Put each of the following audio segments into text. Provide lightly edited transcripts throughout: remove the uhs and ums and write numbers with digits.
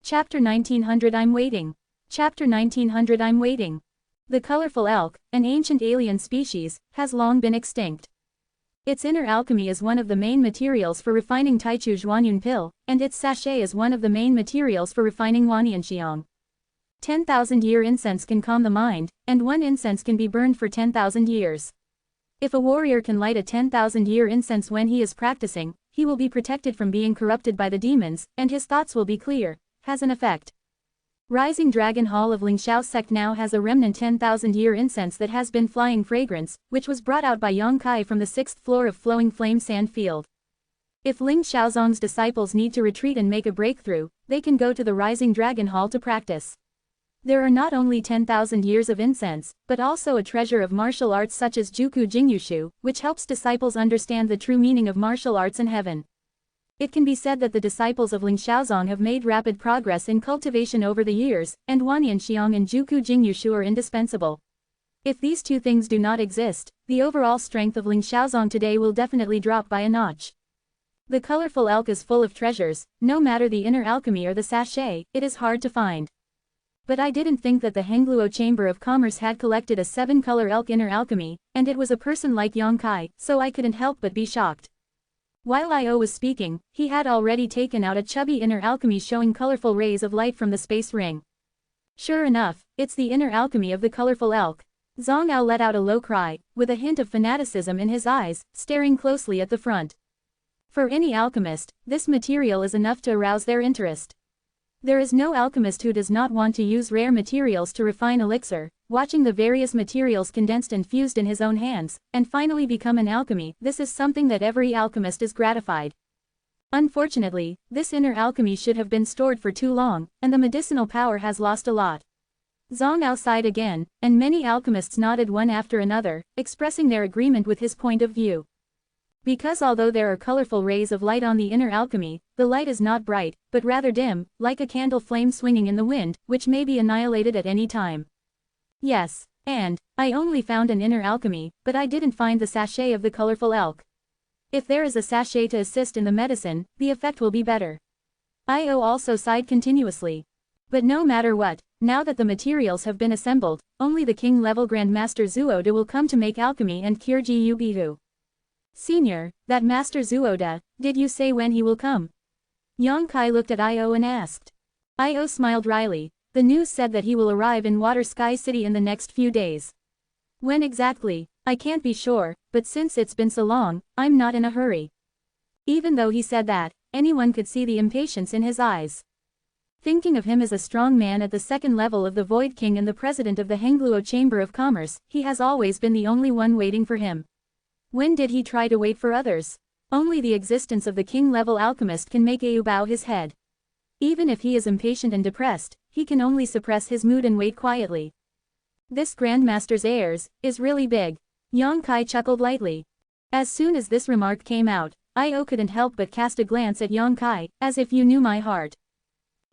Chapter 1900 I'm waiting. Chapter 1900 I'm waiting. The colorful elk, an ancient alien species, has long been extinct. Its inner alchemy is one of the main materials for refining Taichu Zhuanyun pill, and its sachet is one of the main materials for refining Wannianxiang. 10,000-year incense can calm the mind, and one incense can be burned for 10,000 years. If a warrior can light a 10,000-year incense when he is practicing, he will be protected from being corrupted by the demons, and his thoughts will be clear. Has an effect. Rising Dragon Hall of Lingxiao's sect now has a remnant 10,000-year incense that has been flying fragrance, which was brought out by Yang Kai from the 6th floor of Flowing Flame Sand Field. If Ling Xiaozong's disciples need to retreat and make a breakthrough, they can go to the Rising Dragon Hall to practice. There are not only 10,000 years of incense, but also a treasure of martial arts such as Youku Jingyushu, which helps disciples understand the true meaning of martial arts and heaven. It can be said that the disciples of Ling Xiaozong have made rapid progress in cultivation over the years, and Wannianxiang and Youku Jingyushu are indispensable. If these two things do not exist, the overall strength of Ling Xiaozong today will definitely drop by a notch. The colorful elk is full of treasures, no matter the inner alchemy or the sachet, it is hard to find. But I didn't think that the Hengluo Chamber of Commerce had collected a 7-color elk inner alchemy, and it was a person like Yang Kai, so I couldn't help but be shocked. While Io was speaking, he had already taken out a chubby inner alchemy showing colorful rays of light from the space ring. Sure enough, it's the inner alchemy of the colorful elk. Zhang Ao let out a low cry, with a hint of fanaticism in his eyes, staring closely at the front. For any alchemist, this material is enough to arouse their interest. There is no alchemist who does not want to use rare materials to refine elixir. Watching the various materials condensed and fused in his own hands, and finally become an alchemy, this is something that every alchemist is gratified. Unfortunately, this inner alchemy should have been stored for too long, and the medicinal power has lost a lot. Zhang Ao sighed again, and many alchemists nodded one after another, expressing their agreement with his point of view. Because although there are colorful rays of light on the inner alchemy, the light is not bright, but rather dim, like a candle flame swinging in the wind, which may be annihilated at any time. Yes, and I only found an inner alchemy, but I didn't find the sachet of the colorful elk. If there is a sachet to assist in the medicine, the effect will be better. Io also sighed continuously. But no matter what, now that the materials have been assembled, only the king-level Grandmaster Zuoda will come to make alchemy and cure Ji Bihu. Senior, that Master Zuoda, did you say when he will come? Yang Kai looked at Io and asked. Io smiled wryly. The news said that he will arrive in Water Sky City in the next few days. When exactly, I can't be sure, but since it's been so long, I'm not in a hurry. Even though he said that, anyone could see the impatience in his eyes. Thinking of him as a strong man at the second level of the Void King and the president of the Hengluo Chamber of Commerce, he has always been the only one waiting for him. When did he try to wait for others? Only the existence of the king-level alchemist can make Au bow his head. Even if he is impatient and depressed, he can only suppress his mood and wait quietly. This Grandmaster's airs is really big. Yang Kai chuckled lightly. As soon as this remark came out, Io couldn't help but cast a glance at Yang Kai, as if you knew my heart.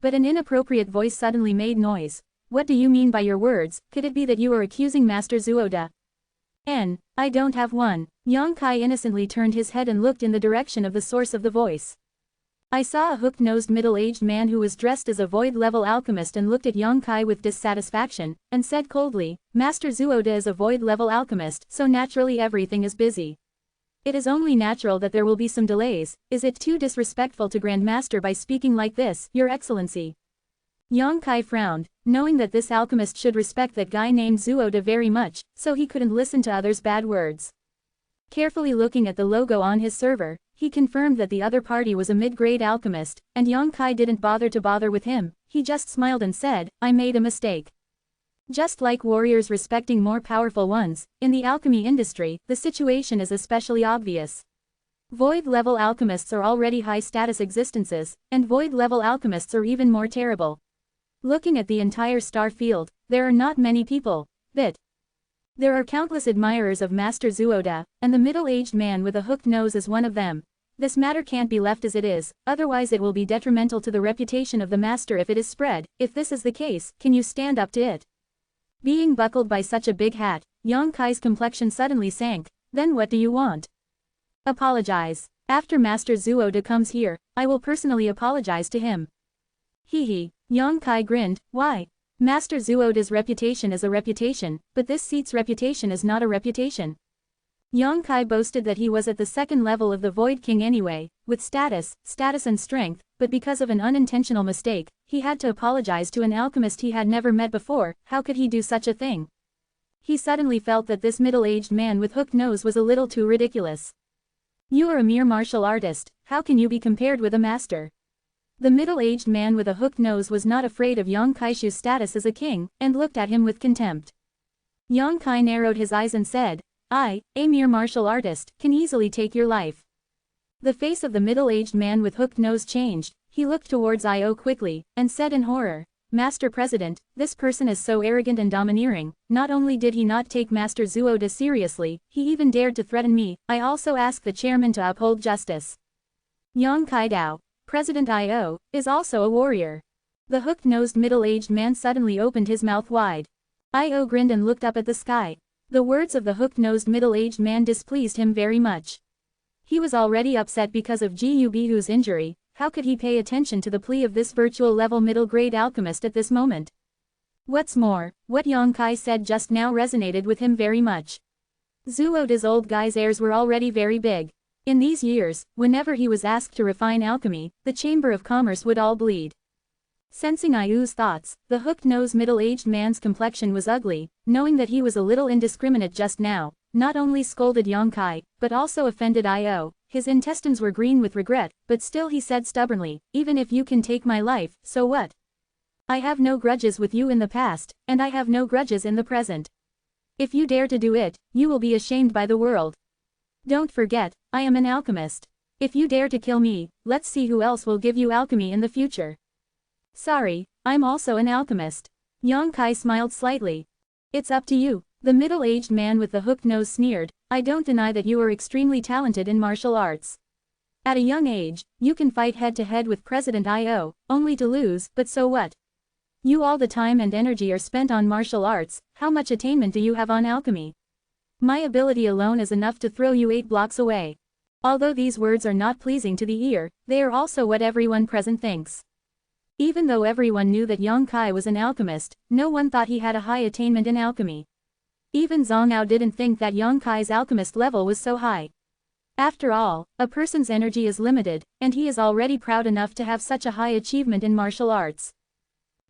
But an inappropriate voice suddenly made noise. What do you mean by your words? Could it be that you are accusing Master Zuoda? I don't have one. Yang Kai innocently turned his head and looked in the direction of the source of the voice. I saw a hook-nosed middle-aged man who was dressed as a void-level alchemist and looked at Yang Kai with dissatisfaction, and said coldly, Master Zuoda is a void-level alchemist, so naturally everything is busy. It is only natural that there will be some delays. Is it too disrespectful to Grandmaster by speaking like this, Your Excellency? Yang Kai frowned, knowing that this alchemist should respect that guy named Zuoda very much, so he couldn't listen to others' bad words. Carefully looking at the logo on his server, he confirmed that the other party was a mid-grade alchemist, and Yang Kai didn't bother with him. He just smiled and said, I made a mistake. Just like warriors respecting more powerful ones, in the alchemy industry, the situation is especially obvious. Void-level alchemists are already high-status existences, and void-level alchemists are even more terrible. Looking at the entire star field, there are not many people, but there are countless admirers of Master Zuoda, and the middle-aged man with a hooked nose is one of them. This matter can't be left as it is, otherwise it will be detrimental to the reputation of the master if it is spread. If this is the case, can you stand up to it? Being buckled by such a big hat, Yang Kai's complexion suddenly sank. Then what do you want? Apologize. After Master Zuoda comes here, I will personally apologize to him. Hee. Yang Kai grinned, why? Master Zuoda's reputation is a reputation, but this seat's reputation is not a reputation. Yang Kai boasted that he was at the second level of the Void King anyway, with status and strength, but because of an unintentional mistake, he had to apologize to an alchemist he had never met before. How could he do such a thing? He suddenly felt that this middle-aged man with hooked nose was a little too ridiculous. You are a mere martial artist, how can you be compared with a master? The middle-aged man with a hooked nose was not afraid of Yang Kaishu's status as a king, and looked at him with contempt. Yang Kai narrowed his eyes and said, I, a mere martial artist, can easily take your life. The face of the middle-aged man with hooked nose changed. He looked towards Io quickly, and said in horror, Master President, this person is so arrogant and domineering. Not only did he not take Master Zuoda seriously, he even dared to threaten me. I also ask the chairman to uphold justice. Yang Kaidao, President Io, is also a warrior. The hooked-nosed middle-aged man suddenly opened his mouth wide. Io grinned and looked up at the sky. The words of the hooked-nosed middle-aged man displeased him very much. He was already upset because of Gu Bihu's injury. How could he pay attention to the plea of this virtual-level middle-grade alchemist at this moment? What's more, what Yang Kai said just now resonated with him very much. Zuoda's old guy's heirs were already very big. In these years, whenever he was asked to refine alchemy, the Chamber of Commerce would all bleed. Sensing Iu's thoughts, the hooked-nosed middle-aged man's complexion was ugly. Knowing that he was a little indiscriminate just now, not only scolded Yang Kai, but also offended Io. His intestines were green with regret, but still he said stubbornly, even if you can take my life, so what? I have no grudges with you in the past, and I have no grudges in the present. If you dare to do it, you will be ashamed by the world. Don't forget, I am an alchemist. If you dare to kill me, let's see who else will give you alchemy in the future. Sorry, I'm also an alchemist. Yang Kai smiled slightly. It's up to you. The middle-aged man with the hooked nose sneered, I don't deny that you are extremely talented in martial arts. At a young age, you can fight head-to-head with President Io, only to lose, but so what? You all the time and energy are spent on martial arts, how much attainment do you have on alchemy? My ability alone is enough to throw you 8 blocks away. Although these words are not pleasing to the ear, they are also what everyone present thinks. Even though everyone knew that Yang Kai was an alchemist, no one thought he had a high attainment in alchemy. Even Zhongyao didn't think that Yang Kai's alchemist level was so high. After all, a person's energy is limited, and he is already proud enough to have such a high achievement in martial arts.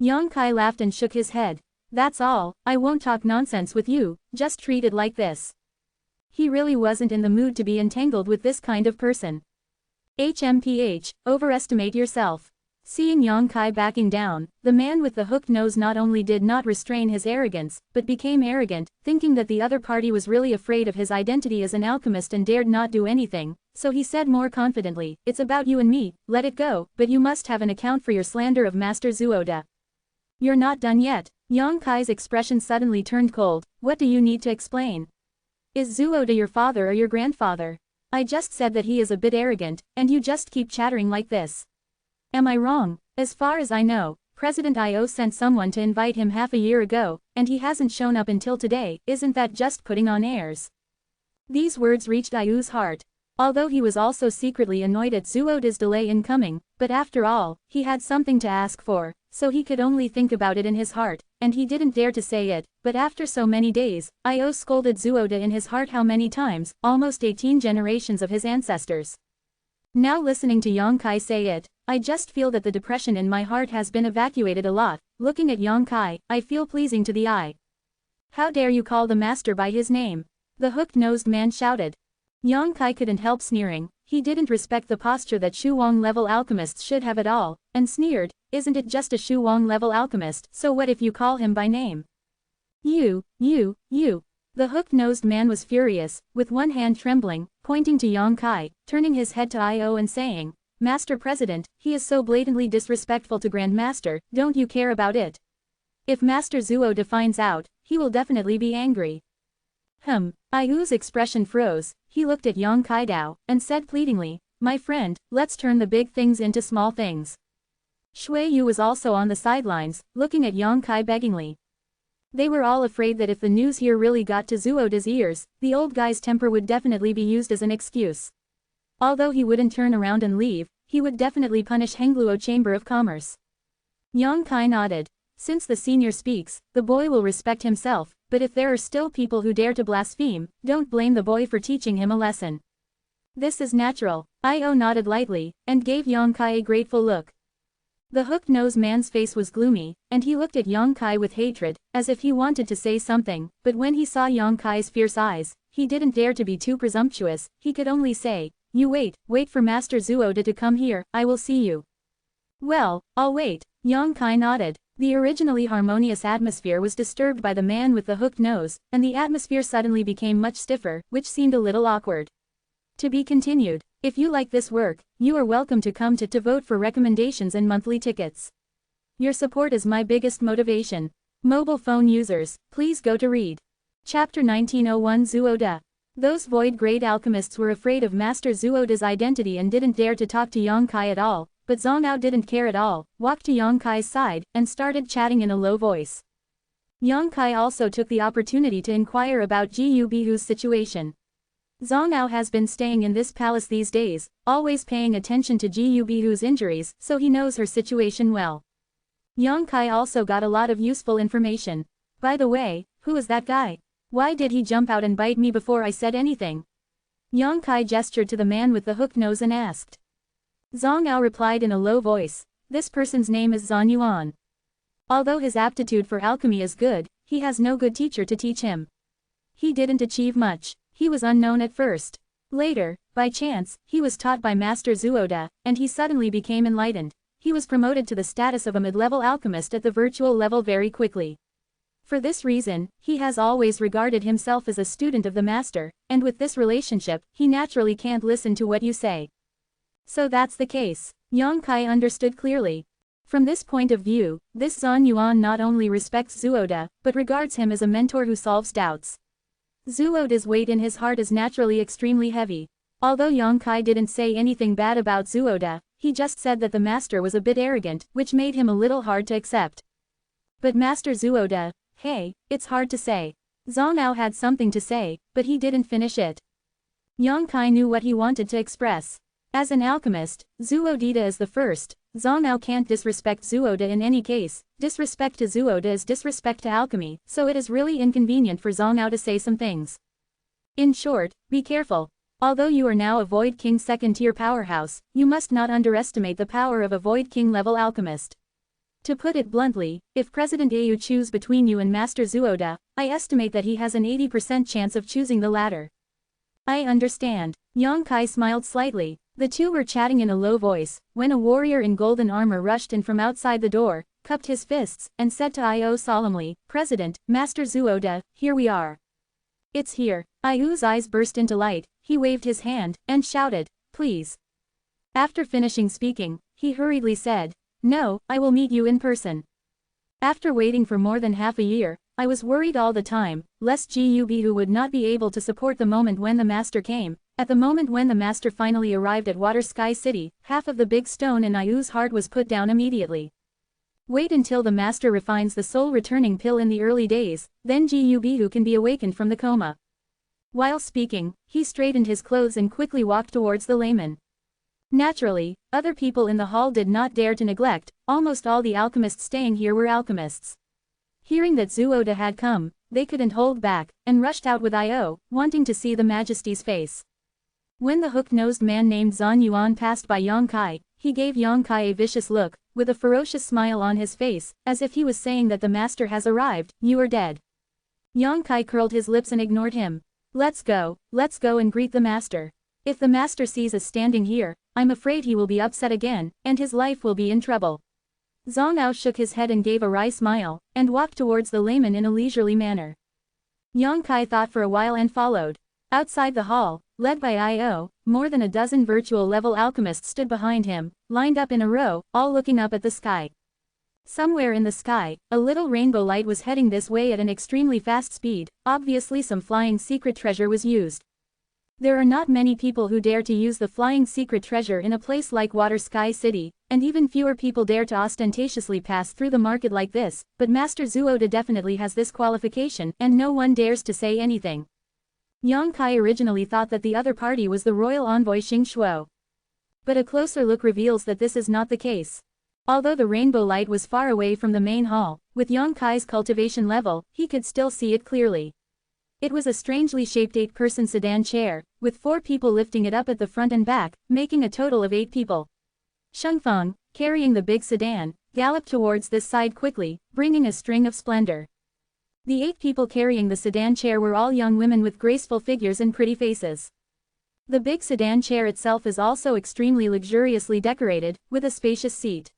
Yang Kai laughed and shook his head. That's all, I won't talk nonsense with you, just treat it like this. He really wasn't in the mood to be entangled with this kind of person. HMPH, overestimate yourself. Seeing Yang Kai backing down, the man with the hooked nose not only did not restrain his arrogance, but became arrogant, thinking that the other party was really afraid of his identity as an alchemist and dared not do anything, so he said more confidently, it's about you and me, let it go, but you must have an account for your slander of Master Zuoda. You're not done yet. Yang Kai's expression suddenly turned cold, what do you need to explain? Is Zuoda your father or your grandfather? I just said that he is a bit arrogant, and you just keep chattering like this. Am I wrong? As far as I know, President Io sent someone to invite him half a year ago, and he hasn't shown up until today. Isn't that just putting on airs? These words reached Iu's heart. Although he was also secretly annoyed at Zuoda's delay in coming, but after all, he had something to ask for, so he could only think about it in his heart, and he didn't dare to say it. But after so many days, Io scolded Zuoda in his heart how many times, almost 18 generations of his ancestors. Now listening to Yang Kai say it, I just feel that the depression in my heart has been evacuated a lot. Looking at Yang Kai, I feel pleasing to the eye. How dare you call the master by his name? The hooked-nosed man shouted. Yang Kai couldn't help sneering. He didn't respect the posture that Shuang-level alchemists should have at all, and sneered, isn't it just a Shuang-level alchemist, so what if you call him by name? You. The hooked-nosed man was furious, with one hand trembling, pointing to Yang Kai, turning his head to Io and saying, Master President, he is so blatantly disrespectful to Grandmaster, don't you care about it? If Master Zuoda finds out, he will definitely be angry. Iu's expression froze. He looked at Yang Kaidao, and said pleadingly, my friend, let's turn the big things into small things. Shui Yu was also on the sidelines, looking at Yang Kai beggingly. They were all afraid that if the news here really got to Zuoda's ears, the old guy's temper would definitely be used as an excuse. Although he wouldn't turn around and leave, he would definitely punish Hengluo Chamber of Commerce. Yang Kai nodded. Since the senior speaks, the boy will respect himself, but if there are still people who dare to blaspheme, don't blame the boy for teaching him a lesson. This is natural. Io nodded lightly, and gave Yang Kai a grateful look. The hooked-nosed man's face was gloomy, and he looked at Yang Kai with hatred, as if he wanted to say something, but when he saw Yang Kai's fierce eyes, he didn't dare to be too presumptuous. He could only say, "You wait for Master Zuoda to come here, I will see you." "Well, I'll wait." Yang Kai nodded. The originally harmonious atmosphere was disturbed by the man with the hooked nose, and the atmosphere suddenly became much stiffer, which seemed a little awkward. To be continued. If you like this work, you are welcome to come to vote for recommendations and monthly tickets. Your support is my biggest motivation. Mobile phone users, please go to read. Chapter 1901 Zuoda. Those void-grade alchemists were afraid of Master Zuoda's identity and didn't dare to talk to Yang Kai at all, but Zhongnao didn't care at all, walked to Yang Kai's side, and started chatting in a low voice. Yang Kai also took the opportunity to inquire about Jiu Bihu's situation. Zhongnao has been staying in this palace these days, always paying attention to Jiu Bihu's injuries, so he knows her situation well. Yang Kai also got a lot of useful information. By the way, who is that guy? Why did he jump out and bite me before I said anything? Yang Kai gestured to the man with the hooked nose and asked. Zhongnao replied in a low voice, "This person's name is Zhan Yuan. Although his aptitude for alchemy is good, he has no good teacher to teach him. He didn't achieve much. He was unknown at first. Later, by chance, he was taught by Master Zuoda, and he suddenly became enlightened. He was promoted to the status of a mid-level alchemist at the virtual level very quickly. For this reason, he has always regarded himself as a student of the master, and with this relationship, he naturally can't listen to what you say." So that's the case. Yang Kai understood clearly. From this point of view, this Zhan Yuan not only respects Zuoda, but regards him as a mentor who solves doubts. Zuoda's weight in his heart is naturally extremely heavy. Although Yang Kai didn't say anything bad about Zuoda, he just said that the master was a bit arrogant, which made him a little hard to accept. But Master Zuoda, hey, it's hard to say. Zhongnao had something to say, but he didn't finish it. Yang Kai knew what he wanted to express. As an alchemist, Zuoda is the first. Zhongnao can't disrespect Zuoda in any case. Disrespect to Zuoda is disrespect to alchemy, so it is really inconvenient for Zhongnao to say some things. In short, be careful. Although you are now a Void King second-tier powerhouse, you must not underestimate the power of a Void King-level alchemist. To put it bluntly, if President Ayu choose between you and Master Zuoda, I estimate that he has an 80% chance of choosing the latter. I understand. Yang Kai smiled slightly. The two were chatting in a low voice, when a warrior in golden armor rushed in from outside the door, cupped his fists, and said to Io solemnly, "President, Master Zuoda, here we are." "It's here." Io's eyes burst into light, he waved his hand, and shouted, "Please." After finishing speaking, he hurriedly said, "No, I will meet you in person." After waiting for more than half a year, I was worried all the time, lest Jiu Bihu would not be able to support the moment when the master came. At the moment when the master finally arrived at Water Sky City, half of the big stone in Io's heart was put down immediately. Wait until the master refines the soul-returning pill in the early days, then Jiu Bihu can be awakened from the coma. While speaking, he straightened his clothes and quickly walked towards the layman. Naturally, other people in the hall did not dare to neglect. Almost all the alchemists staying here were alchemists. Hearing that Zuoda had come, they couldn't hold back, and rushed out with Io, wanting to see the Majesty's face. When the hook-nosed man named Zhan Yuan passed by Yang Kai, he gave Yang Kai a vicious look, with a ferocious smile on his face, as if he was saying that the master has arrived, you are dead. Yang Kai curled his lips and ignored him. Let's go and greet the master. If the master sees us standing here, I'm afraid he will be upset again, and his life will be in trouble. Zhongnao shook his head and gave a wry smile, and walked towards the layman in a leisurely manner. Yang Kai thought for a while and followed. Outside the hall, led by Io, more than a dozen virtual-level alchemists stood behind him, lined up in a row, all looking up at the sky. Somewhere in the sky, a little rainbow light was heading this way at an extremely fast speed. Obviously some flying secret treasure was used. There are not many people who dare to use the flying secret treasure in a place like Water Sky City, and even fewer people dare to ostentatiously pass through the market like this, but Master Zuoda definitely has this qualification, and no one dares to say anything. Yang Kai originally thought that the other party was the royal envoy Xing Shuo. But a closer look reveals that this is not the case. Although the rainbow light was far away from the main hall, with Yang Kai's cultivation level, he could still see it clearly. It was a strangely shaped 8-person sedan chair, with 4 people lifting it up at the front and back, making a total of 8 people. Shengfeng, carrying the big sedan, galloped towards this side quickly, bringing a string of splendor. The 8 people carrying the sedan chair were all young women with graceful figures and pretty faces. The big sedan chair itself is also extremely luxuriously decorated, with a spacious seat.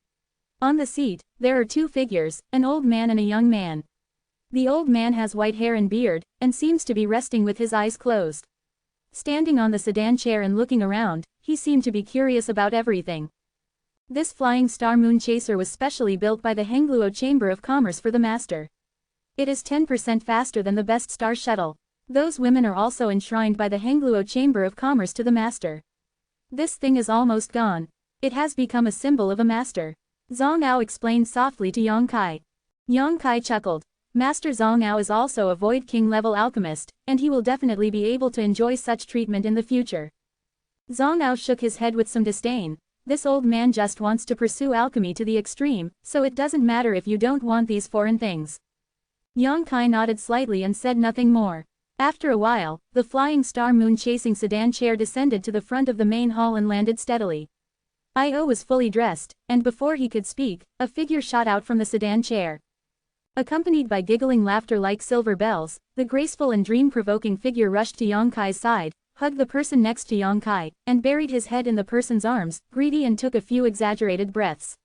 On the seat, there are 2 figures, an old man and a young man. The old man has white hair and beard, and seems to be resting with his eyes closed. Standing on the sedan chair and looking around, he seemed to be curious about everything. This flying star moon chaser was specially built by the Hengluo Chamber of Commerce for the master. It is 10% faster than the best star shuttle. Those women are also enshrined by the Hengluo Chamber of Commerce to the master. This thing is almost gone. It has become a symbol of a master. Zhang Ao explained softly to Yang Kai. Yang Kai chuckled. Master Zhang Ao is also a Void King level alchemist, and he will definitely be able to enjoy such treatment in the future. Zhang Ao shook his head with some disdain. This old man just wants to pursue alchemy to the extreme, so it doesn't matter if you don't want these foreign things. Yang Kai nodded slightly and said nothing more. After a while, the flying star moon chasing sedan chair descended to the front of the main hall and landed steadily. I.O. was fully dressed, and before he could speak, a figure shot out from the sedan chair. Accompanied by giggling laughter like silver bells, the graceful and dream-provoking figure rushed to Yang Kai's side, hugged the person next to Yang Kai, and buried his head in the person's arms, greedy, and took a few exaggerated breaths.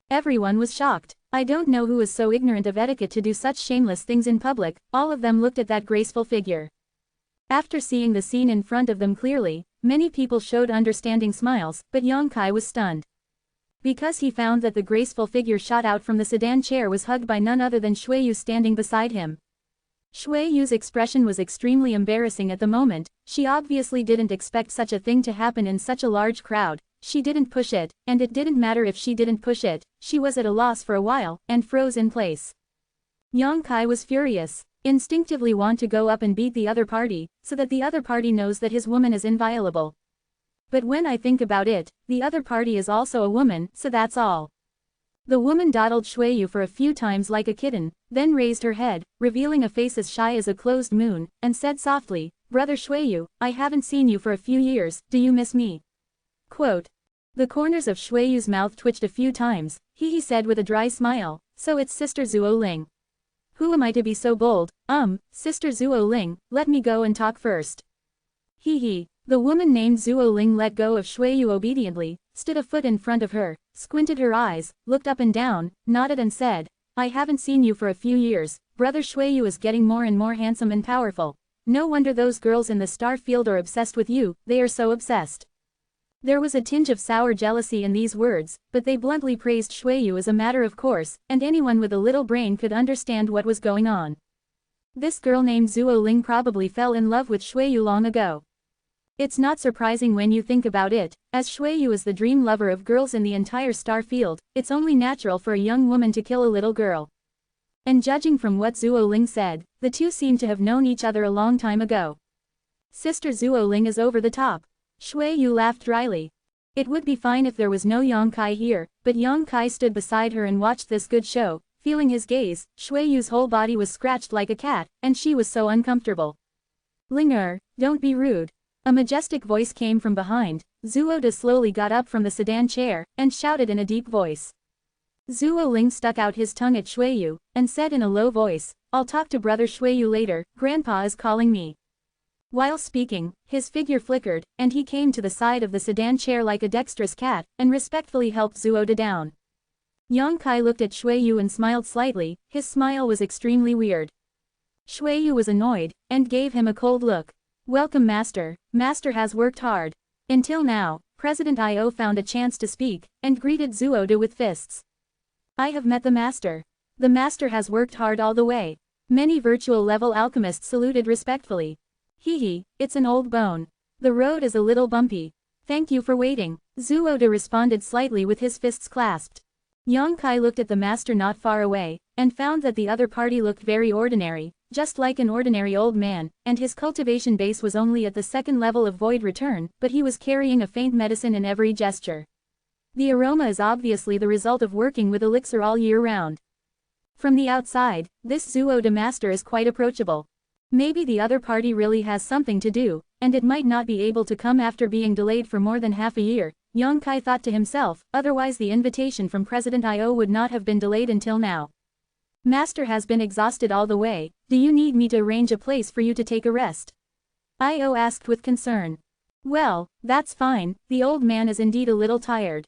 Everyone was shocked. I don't know who is so ignorant of etiquette to do such shameless things in public. All of them looked at that graceful figure. After seeing the scene in front of them clearly, many people showed understanding smiles, but Yang Kai was stunned. Because he found that the graceful figure shot out from the sedan chair was hugged by none other than Shui Yu standing beside him. Shui Yu's expression was extremely embarrassing at the moment. She obviously didn't expect such a thing to happen in such a large crowd. She didn't push it, and it didn't matter if she didn't push it. She was at a loss for a while, and froze in place. Yang Kai was furious. Instinctively want to go up and beat the other party, so that the other party knows that his woman is inviolable. But when I think about it, the other party is also a woman, so that's all. The woman dawdled Shui Yu for a few times like a kitten, then raised her head, revealing a face as shy as a closed moon, and said softly, "Brother Shui Yu, I haven't seen you for a few years, do you miss me?" Quote. The corners of Shui Yu's mouth twitched a few times. He said with a dry smile, "So it's Sister Zuo Ling. Who am I to be so bold? Sister Zuo Ling, let me go and talk first." He. The woman named Zuo Ling let go of Shui Yu obediently, stood a foot in front of her, squinted her eyes, looked up and down, nodded and said, "I haven't seen you for a few years. Brother Shui Yu is getting more and more handsome and powerful. No wonder those girls in the star field are obsessed with you, they are so obsessed." There was a tinge of sour jealousy in these words, but they bluntly praised Shui Yu as a matter of course, and anyone with a little brain could understand what was going on. This girl named Zuo Ling probably fell in love with Shui Yu long ago. It's not surprising when you think about it, as Shui Yu is the dream lover of girls in the entire star field. It's only natural for a young woman to kill a little girl. And judging from what Zuo Ling said, the two seem to have known each other a long time ago. Sister Zuo Ling is over the top. Shui Yu laughed dryly. It would be fine if there was no Yang Kai here, but Yang Kai stood beside her and watched this good show. Feeling his gaze, Shui Yu's whole body was scratched like a cat, and she was so uncomfortable. "Ling don't be rude." A majestic voice came from behind. Zuo De slowly got up from the sedan chair, and shouted in a deep voice. Zuo Ling stuck out his tongue at Shui Yu, and said in a low voice, "I'll talk to brother Shui Yu later, Grandpa is calling me." While speaking, his figure flickered, and he came to the side of the sedan chair like a dexterous cat, and respectfully helped Zuo De down. Yang Kai looked at Shui Yu and smiled slightly. His smile was extremely weird. Shui Yu was annoyed, and gave him a cold look. "Welcome master, master has worked hard." Until now, President I.O. found a chance to speak, and greeted Zuo De with fists. "I have met the master. The master has worked hard all the way." Many virtual level alchemists saluted respectfully. It's an old bone. The road is a little bumpy. Thank you for waiting." Zuo De responded slightly with his fists clasped. Yang Kai looked at the master not far away, and found that the other party looked very ordinary, just like an ordinary old man, and his cultivation base was only at the second level of void return, but he was carrying a faint medicine in every gesture. The aroma is obviously the result of working with elixir all year round. From the outside, this Zuoda master is quite approachable. Maybe the other party really has something to do, and it might not be able to come after being delayed for more than half a year, Yang Kai thought to himself, otherwise the invitation from President Io would not have been delayed until now. Master has been exhausted all the way, do you need me to arrange a place for you to take a rest? Io asked with concern. Well, that's fine, the old man is indeed a little tired.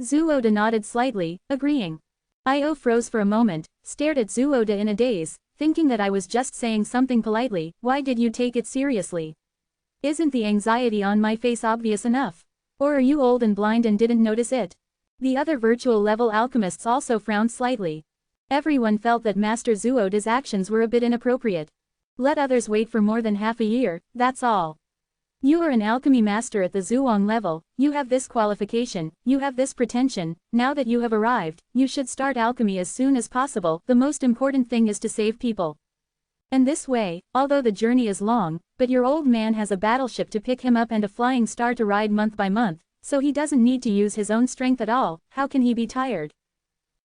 Zuoda nodded slightly, agreeing. Io froze for a moment, stared at Zuoda in a daze, thinking that I was just saying something politely. Why did you take it seriously? Isn't the anxiety on my face obvious enough? Or are you old and blind and didn't notice it? The other virtual level alchemists also frowned slightly. Everyone felt that Master Zuoda's actions were a bit inappropriate. Let others wait for more than half a year, that's all. You are an alchemy master at the Zhuang level, you have this qualification, you have this pretension, now that you have arrived, you should start alchemy as soon as possible. The most important thing is to save people. And this way, although the journey is long, but your old man has a battleship to pick him up and a flying star to ride month by month, so he doesn't need to use his own strength at all. How can he be tired?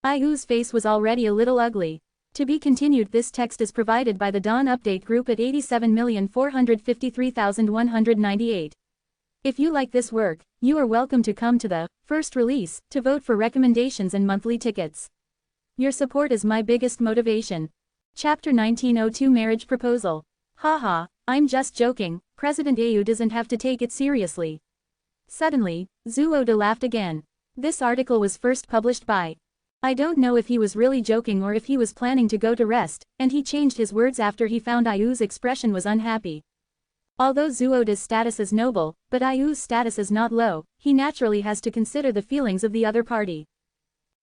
Ayu's face was already a little ugly. To be continued. This text is provided by the Dawn Update Group at 87,453,198. If you like this work, you are welcome to come to the first release to vote for recommendations and monthly tickets. Your support is my biggest motivation. Chapter 1902 Marriage Proposal. Haha, I'm just joking, President Ayu doesn't have to take it seriously. Suddenly, Zuoda laughed again. This article was first published by. I don't know if he was really joking or if he was planning to go to rest, and he changed his words after he found Ayu's expression was unhappy. Although Zuoda's status is noble, but Ayu's status is not low, he naturally has to consider the feelings of the other party.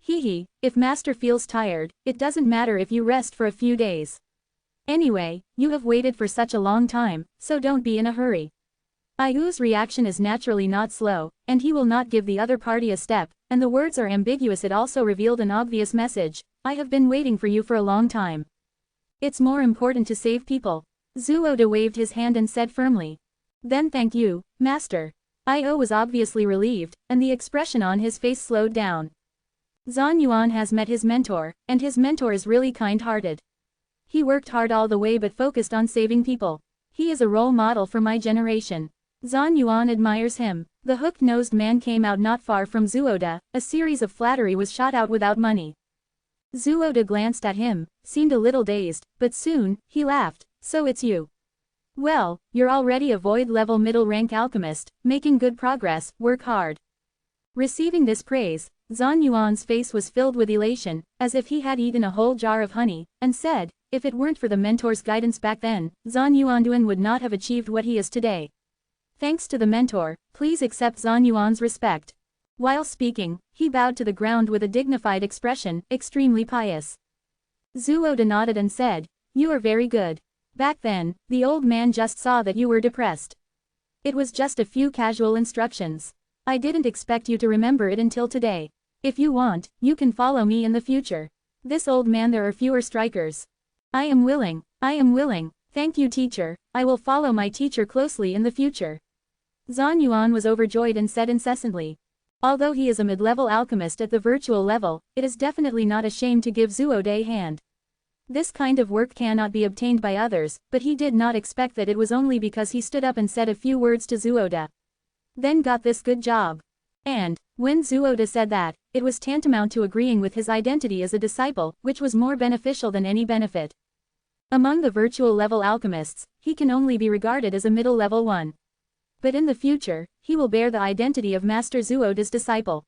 Hehe, if Master feels tired, it doesn't matter if you rest for a few days. Anyway, you have waited for such a long time, so don't be in a hurry. Ayu's reaction is naturally not slow, and he will not give the other party a step, and the words are ambiguous. It also revealed an obvious message. I have been waiting for you for a long time. It's more important to save people. Zuoda waved his hand and said firmly. Then thank you, Master. Io was obviously relieved, and the expression on his face slowed down. Zhan Yuan has met his mentor, and his mentor is really kind-hearted. He worked hard all the way but focused on saving people. He is a role model for my generation. Zhan Yuan admires him. The hooked-nosed man came out not far from Zuoda. A series of flattery was shot out without money. Zuoda glanced at him, seemed a little dazed, but soon, he laughed. So it's you. Well, you're already a void-level middle-rank alchemist, making good progress, work hard. Receiving this praise, Zhan Yuan's face was filled with elation, as if he had eaten a whole jar of honey, and said, if it weren't for the mentor's guidance back then, Zhan Yuan would not have achieved what he is today. Thanks to the mentor, please accept Zhan Yuan's respect. While speaking, he bowed to the ground with a dignified expression, extremely pious. Zuoda nodded and said, you are very good. Back then, the old man just saw that you were depressed. It was just a few casual instructions. I didn't expect you to remember it until today. If you want, you can follow me in the future. This old man, there are fewer strikers. I am willing. Thank you, teacher. I will follow my teacher closely in the future. Zhan Yuan was overjoyed and said incessantly. Although he is a mid-level alchemist at the virtual level, it is definitely not a shame to give Zuoda a hand. This kind of work cannot be obtained by others, but he did not expect that it was only because he stood up and said a few words to Zuoda. Then got this good job. And, when Zuoda said that, it was tantamount to agreeing with his identity as a disciple, which was more beneficial than any benefit. Among the virtual level alchemists, he can only be regarded as a middle level one. But in the future, he will bear the identity of Master Zuoda's disciple.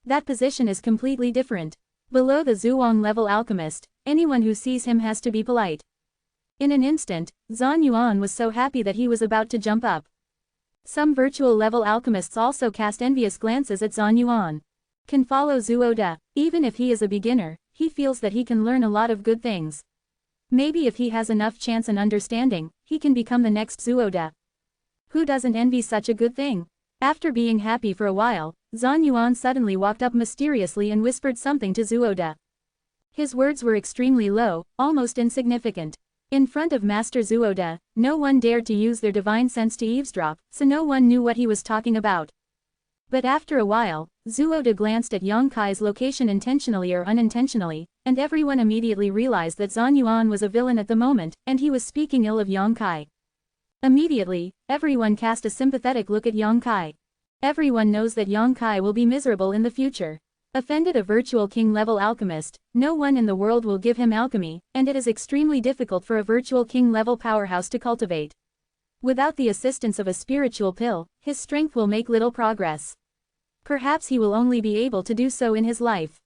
That position is completely different. Below the Zhuang level alchemist, anyone who sees him has to be polite. In an instant, Zhan Yuan was so happy that he was about to jump up. Some virtual level alchemists also cast envious glances at Zhan Yuan. Can follow Zuoda. Even if he is a beginner, he feels that he can learn a lot of good things. Maybe if he has enough chance and understanding, he can become the next Zuoda. Who doesn't envy such a good thing? After being happy for a while, Zhan Yuan suddenly walked up mysteriously and whispered something to Zuoda. His words were extremely low, almost insignificant. In front of Master Zuoda, no one dared to use their divine sense to eavesdrop, so no one knew what he was talking about. But after a while, Zhuo glanced at Yang Kai's location intentionally or unintentionally, and everyone immediately realized that Zhan Yuan was a villain at the moment, and he was speaking ill of Yang Kai. Immediately, everyone cast a sympathetic look at Yang Kai. Everyone knows that Yang Kai will be miserable in the future. Offended a virtual king-level alchemist, no one in the world will give him alchemy, and it is extremely difficult for a virtual king-level powerhouse to cultivate. Without the assistance of a spiritual pill, his strength will make little progress. Perhaps he will only be able to do so in his life.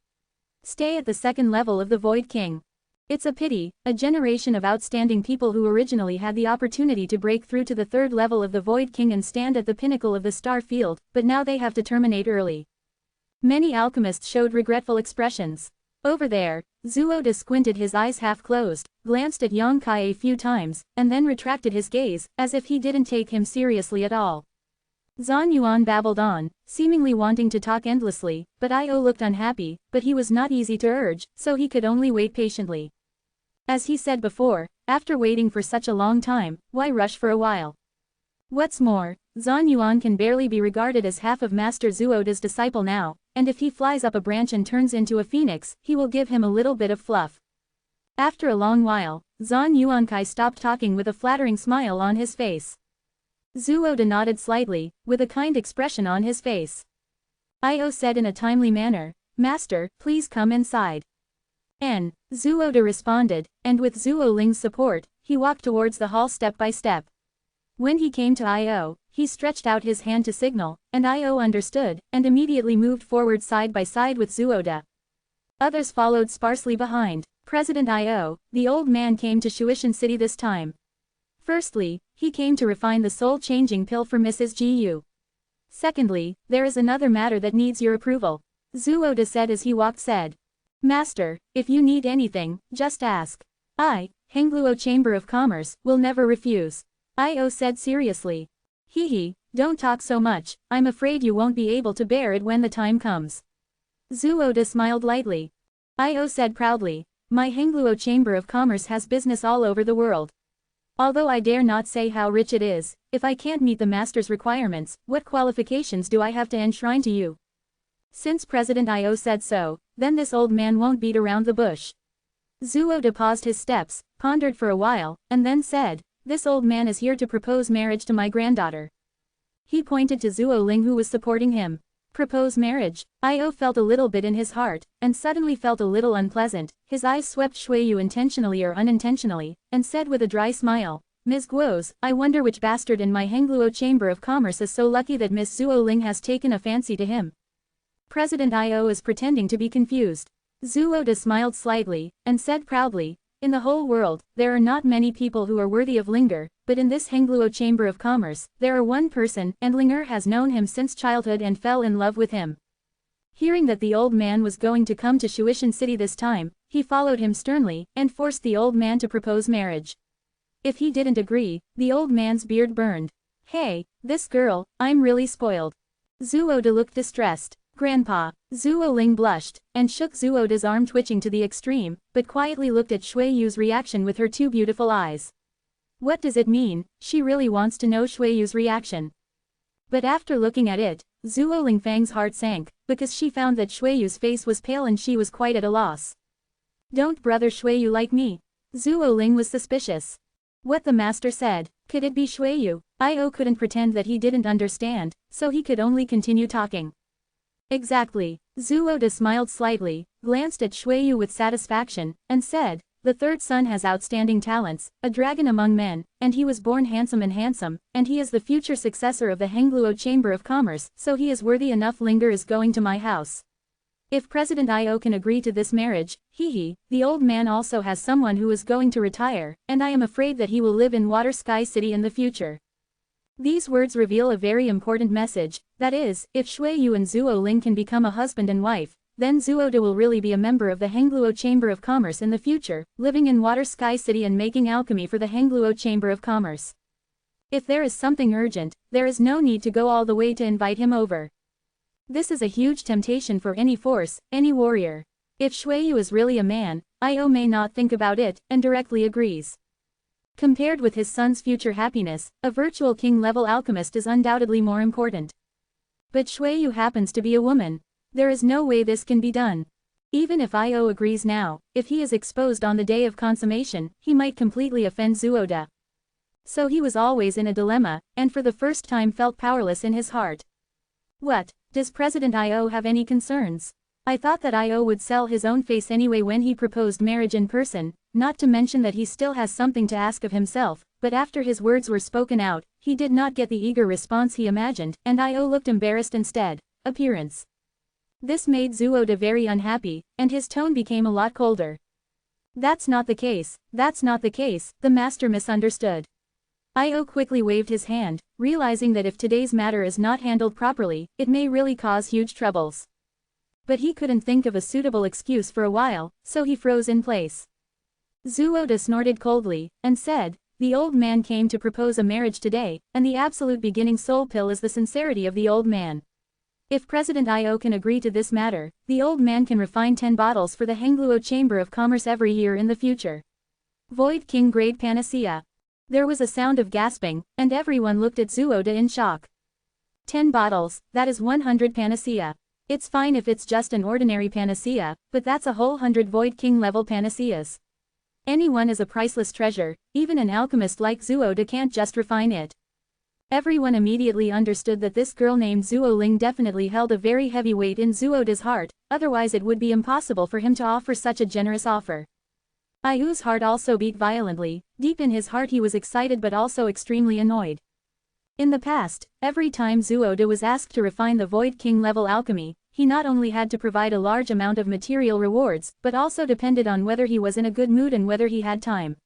Stay at the second level of the Void King. It's a pity, a generation of outstanding people who originally had the opportunity to break through to the third level of the Void King and stand at the pinnacle of the star field, but now they have to terminate early. Many alchemists showed regretful expressions. Over there, Zhuo squinted his eyes half closed, glanced at Yang Kai a few times, and then retracted his gaze, as if he didn't take him seriously at all. Zhan Yuan babbled on, seemingly wanting to talk endlessly, but Io looked unhappy, but he was not easy to urge, so he could only wait patiently. As he said before, after waiting for such a long time, why rush for a while? What's more, Zhan Yuan can barely be regarded as half of Master Zhuo's disciple now, and if he flies up a branch and turns into a phoenix, he will give him a little bit of fluff. After a long while, Zhan Yuankai stopped talking with a flattering smile on his face. Zhuo nodded slightly, with a kind expression on his face. Io said in a timely manner, "Master, please come inside." Zhuo responded, and with Zhuo Ling's support, he walked towards the hall step by step. When he came to Io, he stretched out his hand to signal, and Io understood, and immediately moved forward side by side with Zhuo. Others followed sparsely behind. President Io, the old man came to Shuishan City this time. Firstly, he came to refine the soul-changing pill for Mrs. Gu. Secondly, there is another matter that needs your approval. Zhuo said as he walked said. Master, if you need anything, just ask. I, Hengluo Chamber of Commerce, will never refuse. Io said seriously. Don't talk so much, I'm afraid you won't be able to bear it when the time comes. Zhuo smiled lightly. Io said proudly, my Hengluo Chamber of Commerce has business all over the world. Although I dare not say how rich it is, if I can't meet the master's requirements, what qualifications do I have to enshrine to you? Since President Io said so, then this old man won't beat around the bush. Zhuo paused his steps, pondered for a while, and then said, this old man is here to propose marriage to my granddaughter. He pointed to Zhuo Ling who was supporting him. Propose marriage? Io felt a little bit in his heart, and suddenly felt a little unpleasant. His eyes swept Shuiyu intentionally or unintentionally, and said with a dry smile, Ms. Guos, I wonder which bastard in my Hengluo Chamber of Commerce is so lucky that Miss Zhuo Ling has taken a fancy to him. President Io is pretending to be confused. Zhuo smiled slightly, and said proudly, in the whole world, there are not many people who are worthy of Linger, but in this Hengluo Chamber of Commerce, there are one person, and Linger has known him since childhood and fell in love with him. Hearing that the old man was going to come to Shuishan City this time, he followed him sternly, and forced the old man to propose marriage. If he didn't agree, the old man's beard burned. Hey, this girl, I'm really spoiled. Zhuo looked distressed. Grandpa. Zhuo Ling blushed, and shook Zhuo's arm twitching to the extreme, but quietly looked at Shuiyu's reaction with her two beautiful eyes. What does it mean? She really wants to know Shuiyu's reaction. But after looking at it, Zhuo Lingfang's heart sank, because she found that Shuiyu's face was pale and she was quite at a loss. Don't brother Shuiyu like me? Zhuo Ling was suspicious. What the master said, could it be Shuiyu? Io couldn't pretend that he didn't understand, so he could only continue talking. Exactly. Zhuo smiled slightly, glanced at Shuiyu with satisfaction, and said, the third son has outstanding talents, a dragon among men, and he was born handsome, and he is the future successor of the Hengluo Chamber of Commerce, so he is worthy enough. Linger is going to my house. If President Io can agree to this marriage, the old man also has someone who is going to retire, and I am afraid that he will live in Water Sky City in the future. These words reveal a very important message, that is, if Shuiyu and Zhuo Ling can become a husband and wife, then Zhuo will really be a member of the Hengluo Chamber of Commerce in the future, living in Water Sky City and making alchemy for the Hengluo Chamber of Commerce. If there is something urgent, there is no need to go all the way to invite him over. This is a huge temptation for any force, any warrior. If Shuiyu is really a man, Io may not think about it, and directly agrees. Compared with his son's future happiness, a virtual king-level alchemist is undoubtedly more important. But Shuiyu happens to be a woman. There is no way this can be done. Even if Io agrees now, if he is exposed on the day of consummation, he might completely offend Zuoda. So he was always in a dilemma, and for the first time felt powerless in his heart. What, does President Io have any concerns? I thought that Io would sell his own face anyway when he proposed marriage in person, not to mention that he still has something to ask of himself, but after his words were spoken out, he did not get the eager response he imagined, and Io looked embarrassed instead. Appearance. This made Zuoda very unhappy, and his tone became a lot colder. That's not the case, the master misunderstood. Io quickly waved his hand, realizing that if today's matter is not handled properly, it may really cause huge troubles. But he couldn't think of a suitable excuse for a while, so he froze in place. Zuoda snorted coldly, and said, "The old man came to propose a marriage today, and the absolute beginning soul pill is the sincerity of the old man. If President Io can agree to this matter, the old man can refine 10 bottles for the Hengluo Chamber of Commerce every year in the future. Void King Grade Panacea." There was a sound of gasping, and everyone looked at Zuoda in shock. 10 bottles, that is 100 panacea. It's fine if it's just an ordinary panacea, but that's a whole 100 Void King level panaceas. Anyone is a priceless treasure, even an alchemist like Zuoda can't just refine it. Everyone immediately understood that this girl named Zuo Ling definitely held a very heavy weight in Zuoda's heart, otherwise it would be impossible for him to offer such a generous offer. Io's heart also beat violently. Deep in his heart he was excited but also extremely annoyed. In the past, every time Zuoda was asked to refine the Void King level alchemy, he not only had to provide a large amount of material rewards, but also depended on whether he was in a good mood and whether he had time.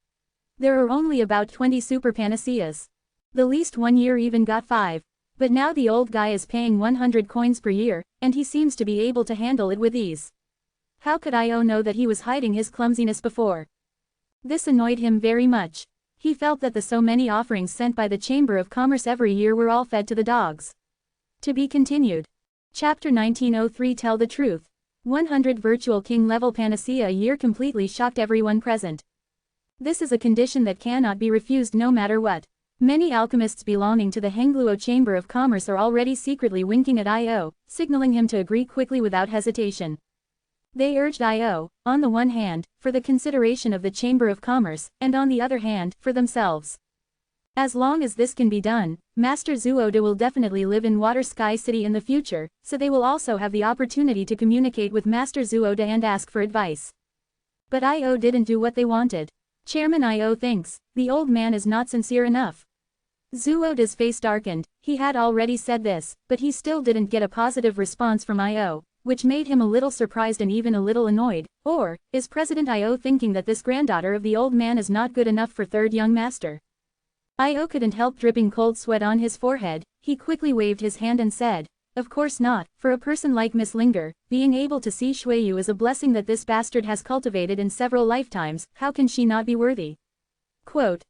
There are only about 20 super panaceas. The least one year even got 5. But now the old guy is paying 100 coins per year, and he seems to be able to handle it with ease. How could Io know that he was hiding his clumsiness before? This annoyed him very much. He felt that the so many offerings sent by the Chamber of Commerce every year were all fed to the dogs. To be continued. Chapter 1903 Tell the Truth. 100 virtual king level panacea a year completely shocked everyone present. This is a condition that cannot be refused no matter what. Many alchemists belonging to the Hengluo Chamber of Commerce are already secretly winking at Io, signaling him to agree quickly without hesitation. They urged Io, on the one hand, for the consideration of the Chamber of Commerce, and on the other hand, for themselves. As long as this can be done, Master Zuoda will definitely live in Water Sky City in the future, so they will also have the opportunity to communicate with Master Zuoda and ask for advice. But Io didn't do what they wanted. Chairman Io thinks, the old man is not sincere enough. Zuoda's face darkened. He had already said this, but he still didn't get a positive response from Io, which made him a little surprised and even a little annoyed. Or, is President Io thinking that this granddaughter of the old man is not good enough for third young master? Io couldn't help dripping cold sweat on his forehead. He quickly waved his hand and said, "Of course not, for a person like Miss Linger, being able to see Shuiyu is a blessing that this bastard has cultivated in several lifetimes. How can she not be worthy?" Quote.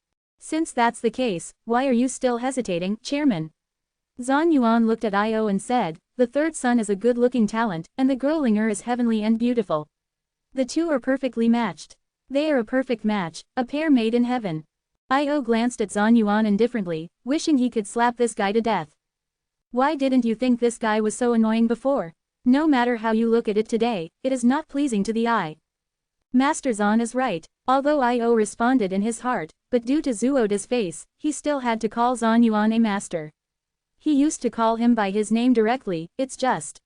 Since that's the case, why are you still hesitating, Chairman? Zhan Yuan looked at Io and said, "The third son is a good-looking talent, and the girl Linger is heavenly and beautiful. The two are perfectly matched. They are a perfect match, a pair made in heaven." Io glanced at Zhan Yuan indifferently, wishing he could slap this guy to death. Why didn't you think this guy was so annoying before? No matter how you look at it today, it is not pleasing to the eye. Master Zhan is right. Although Io responded in his heart, but due to Zuoda's face, he still had to call Zhan Yuan a master. He used to call him by his name directly. It's just.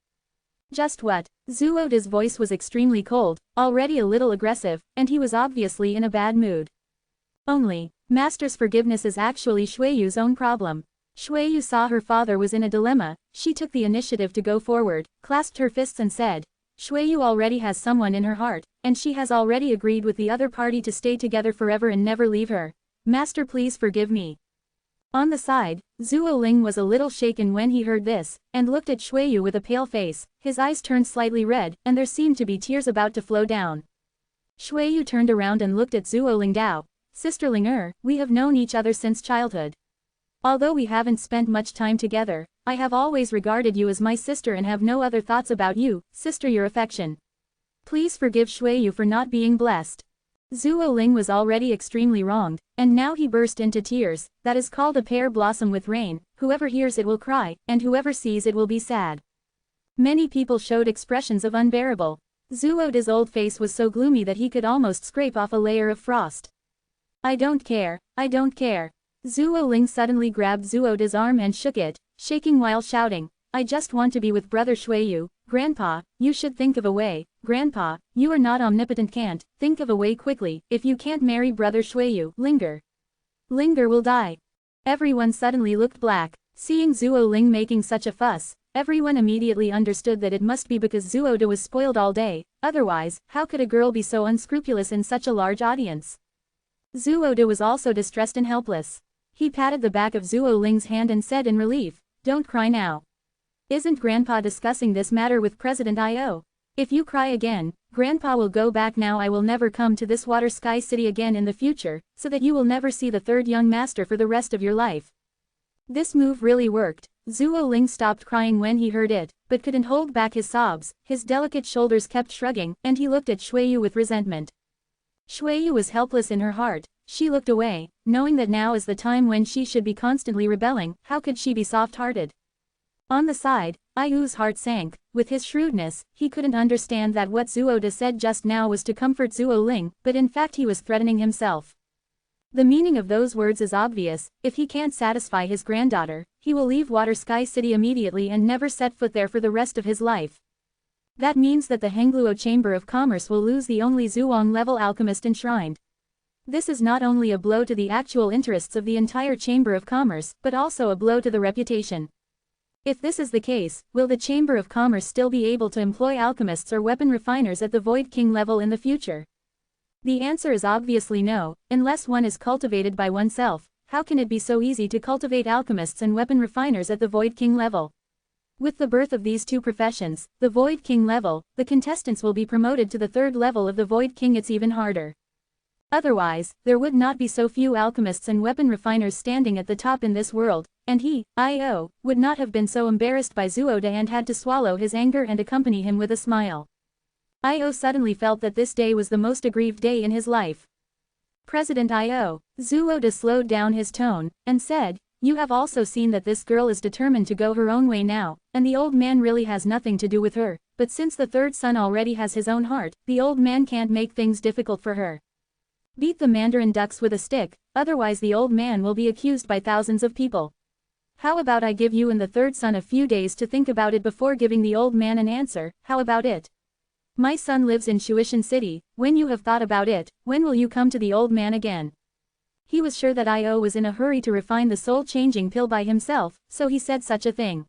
Just what? Zuoda's voice was extremely cold, already a little aggressive, and he was obviously in a bad mood. Only, Master's forgiveness is actually Shuiyu's own problem. Shuiyu saw her father was in a dilemma. She took the initiative to go forward, clasped her fists and said, "Shuiyu already has someone in her heart, and she has already agreed with the other party to stay together forever and never leave her. Master, please forgive me." On the side, Zuo Ling was a little shaken when he heard this, and looked at Shuiyu with a pale face. His eyes turned slightly red, and there seemed to be tears about to flow down. Shuiyu turned around and looked at Zuo Ling Dao. "Sister Linger, we have known each other since childhood. Although we haven't spent much time together, I have always regarded you as my sister and have no other thoughts about you, sister, your affection. Please forgive Shuiyu for not being blessed." Zuo Ling was already extremely wronged, and now he burst into tears. That is called a pear blossom with rain, whoever hears it will cry, and whoever sees it will be sad. Many people showed expressions of unbearable. Zhuode's old face was so gloomy that he could almost scrape off a layer of frost. I don't care, I don't care. Zhuo Ling suddenly grabbed Zhuode's arm and shook it, shaking while shouting, I just want to be with brother Shuiyu. Grandpa, you should think of a way. Grandpa, you are not omnipotent, can't think of a way quickly. If you can't marry brother Shuiyu, Linger will die. Everyone suddenly looked black. Seeing Zhuo Ling making such a fuss, everyone immediately understood that it must be because Zhuode was spoiled all day, otherwise, how could a girl be so unscrupulous in such a large audience? Zhuode was also distressed and helpless. He patted the back of Zhuo Ling's hand and said in relief, don't cry now. Isn't Grandpa discussing this matter with President Io? If you cry again, Grandpa will go back. Now I will never come to this Water Sky City again in the future, so that you will never see the third young master for the rest of your life. This move really worked. Zhuo Ling stopped crying when he heard it, but couldn't hold back his sobs. His delicate shoulders kept shrugging, and he looked at Shuiyu with resentment. Shuiyu was helpless in her heart. She looked away, knowing that now is the time when she should be constantly rebelling. How could she be soft-hearted? On the side, Ayu's heart sank. With his shrewdness, he couldn't understand that what Zhuode said just now was to comfort Zhuo Ling, but in fact he was threatening himself. The meaning of those words is obvious. If he can't satisfy his granddaughter, he will leave Water Sky City immediately and never set foot there for the rest of his life. That means that the Hengluo Chamber of Commerce will lose the only Zhuang-level alchemist enshrined. This is not only a blow to the actual interests of the entire Chamber of Commerce, but also a blow to the reputation. If this is the case, will the Chamber of Commerce still be able to employ alchemists or weapon refiners at the Void King level in the future? The answer is obviously no. Unless one is cultivated by oneself, how can it be so easy to cultivate alchemists and weapon refiners at the Void King level? With the birth of these two professions, the Void King level, the contestants will be promoted to the third level of the Void King. It's even harder. Otherwise, there would not be so few alchemists and weapon refiners standing at the top in this world, and he, Io, would not have been so embarrassed by Zhuode and had to swallow his anger and accompany him with a smile. Io suddenly felt that this day was the most aggrieved day in his life. President Io, Zhuode slowed down his tone, and said, you have also seen that this girl is determined to go her own way now, and the old man really has nothing to do with her, but since the third son already has his own heart, the old man can't make things difficult for her. Beat the mandarin ducks with a stick, otherwise the old man will be accused by thousands of people. How about I give you and the third son a few days to think about it before giving the old man an answer? How about it? My son lives in Shuishan City. When you have thought about it, when will you come to the old man again? He was sure that Io was in a hurry to refine the soul-changing pill by himself, so he said such a thing.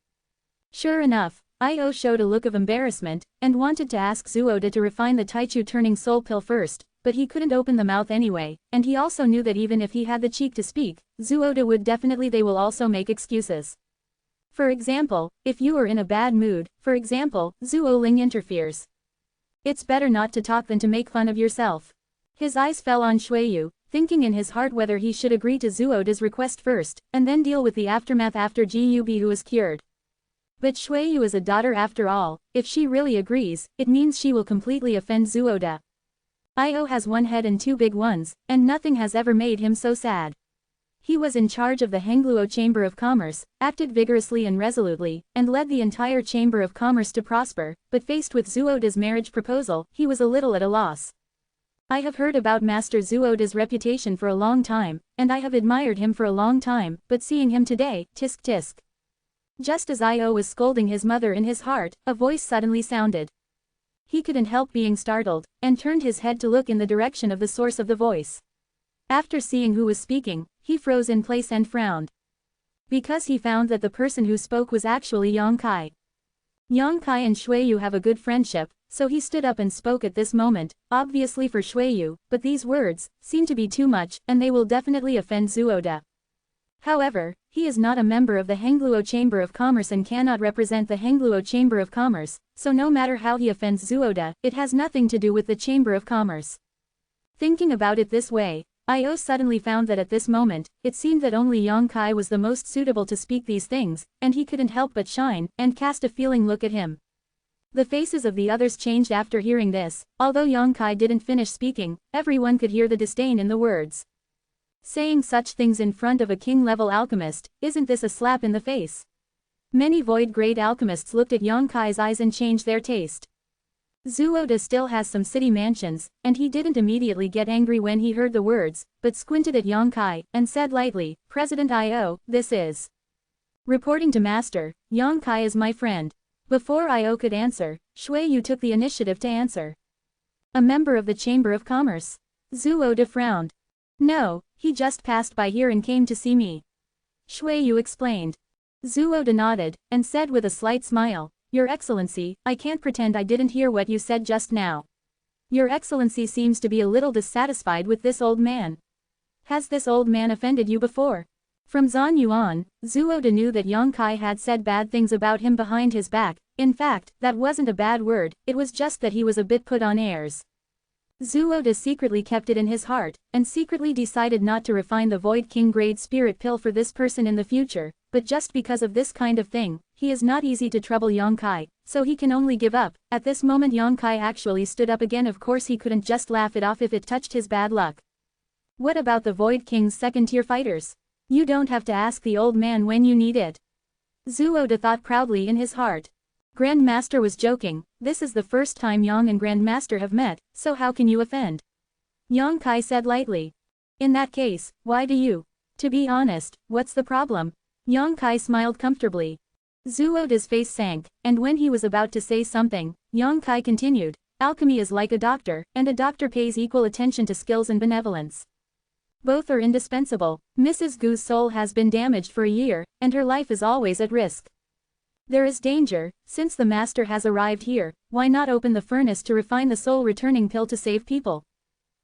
Sure enough, Io showed a look of embarrassment, and wanted to ask Zhuode to refine the Taichu turning soul pill first, but he couldn't open the mouth anyway, and he also knew that even if he had the cheek to speak, Zhuode would definitely. They will also make excuses. For example, if you are in a bad mood, for example, Zhuo Ling interferes. It's better not to talk than to make fun of yourself. His eyes fell on Shuiyu, thinking in his heart whether he should agree to Zhuode's request first, and then deal with the aftermath after Gubu is cured. But Shuiyu is a daughter after all. If she really agrees, it means she will completely offend Zhuode. Io has one head and two big ones, and nothing has ever made him so sad. He was in charge of the Hengluo Chamber of Commerce, acted vigorously and resolutely, and led the entire Chamber of Commerce to prosper, but faced with Zhuode's marriage proposal, he was a little at a loss. I have heard about Master Zhuode's reputation for a long time, and I have admired him for a long time, but seeing him today, tisk tisk. Just as Io was scolding his mother in his heart, a voice suddenly sounded. He couldn't help being startled, and turned his head to look in the direction of the source of the voice. After seeing who was speaking, he froze in place and frowned. Because he found that the person who spoke was actually Yang Kai. Yang Kai and Shuiyu have a good friendship, so he stood up and spoke at this moment, obviously for Shuiyu, but these words seem to be too much, and they will definitely offend Zhuode. However, he is not a member of the Hengluo Chamber of Commerce and cannot represent the Hengluo Chamber of Commerce, so no matter how he offends Zhuode, it has nothing to do with the Chamber of Commerce. Thinking about it this way, Io suddenly found that at this moment, it seemed that only Yang Kai was the most suitable to speak these things, and he couldn't help but shine, and cast a feeling look at him. The faces of the others changed after hearing this. Although Yang Kai didn't finish speaking, everyone could hear the disdain in the words. Saying such things in front of a king-level alchemist, isn't this a slap in the face? Many void-grade alchemists looked at Yonkai's eyes and changed their taste. Zhuoda still has some city mansions, and he didn't immediately get angry when he heard the words, but squinted at Yongkai, and said lightly, President Io, this is. Reporting to Master, Yongkai is my friend. Before Io could answer, Shuiyu took the initiative to answer. A member of the Chamber of Commerce. Zhuoda frowned. No, he just passed by here and came to see me. Shuiyu explained. Zhuoda nodded, and said with a slight smile, Your Excellency, I can't pretend I didn't hear what you said just now. Your Excellency seems to be a little dissatisfied with this old man. Has this old man offended you before? From Zhan Yuan, Zhuoda knew that Yongkai had said bad things about him behind his back. In fact, that wasn't a bad word, it was just that he was a bit put on airs. Zhuoda secretly kept it in his heart, and secretly decided not to refine the Void King grade spirit pill for this person in the future, but just because of this kind of thing, he is not easy to trouble Yongkai, so he can only give up. At this moment Yongkai actually stood up again. Of course he couldn't just laugh it off if it touched his bad luck. What about the Void King's second-tier fighters? You don't have to ask the old man when you need it. Zhuoda thought proudly in his heart. Grandmaster was joking, this is the first time Yang and Grandmaster have met, so how can you offend? Yongkai said lightly. In that case, why do you? To be honest, what's the problem? Yongkai smiled comfortably. Zhuoda's face sank, and when he was about to say something, Yongkai continued, alchemy is like a doctor, and a doctor pays equal attention to skills and benevolence. Both are indispensable. Mrs. Gu's soul has been damaged for a year, and her life is always at risk. There is danger. Since the master has arrived here, why not open the furnace to refine the soul-returning pill to save people?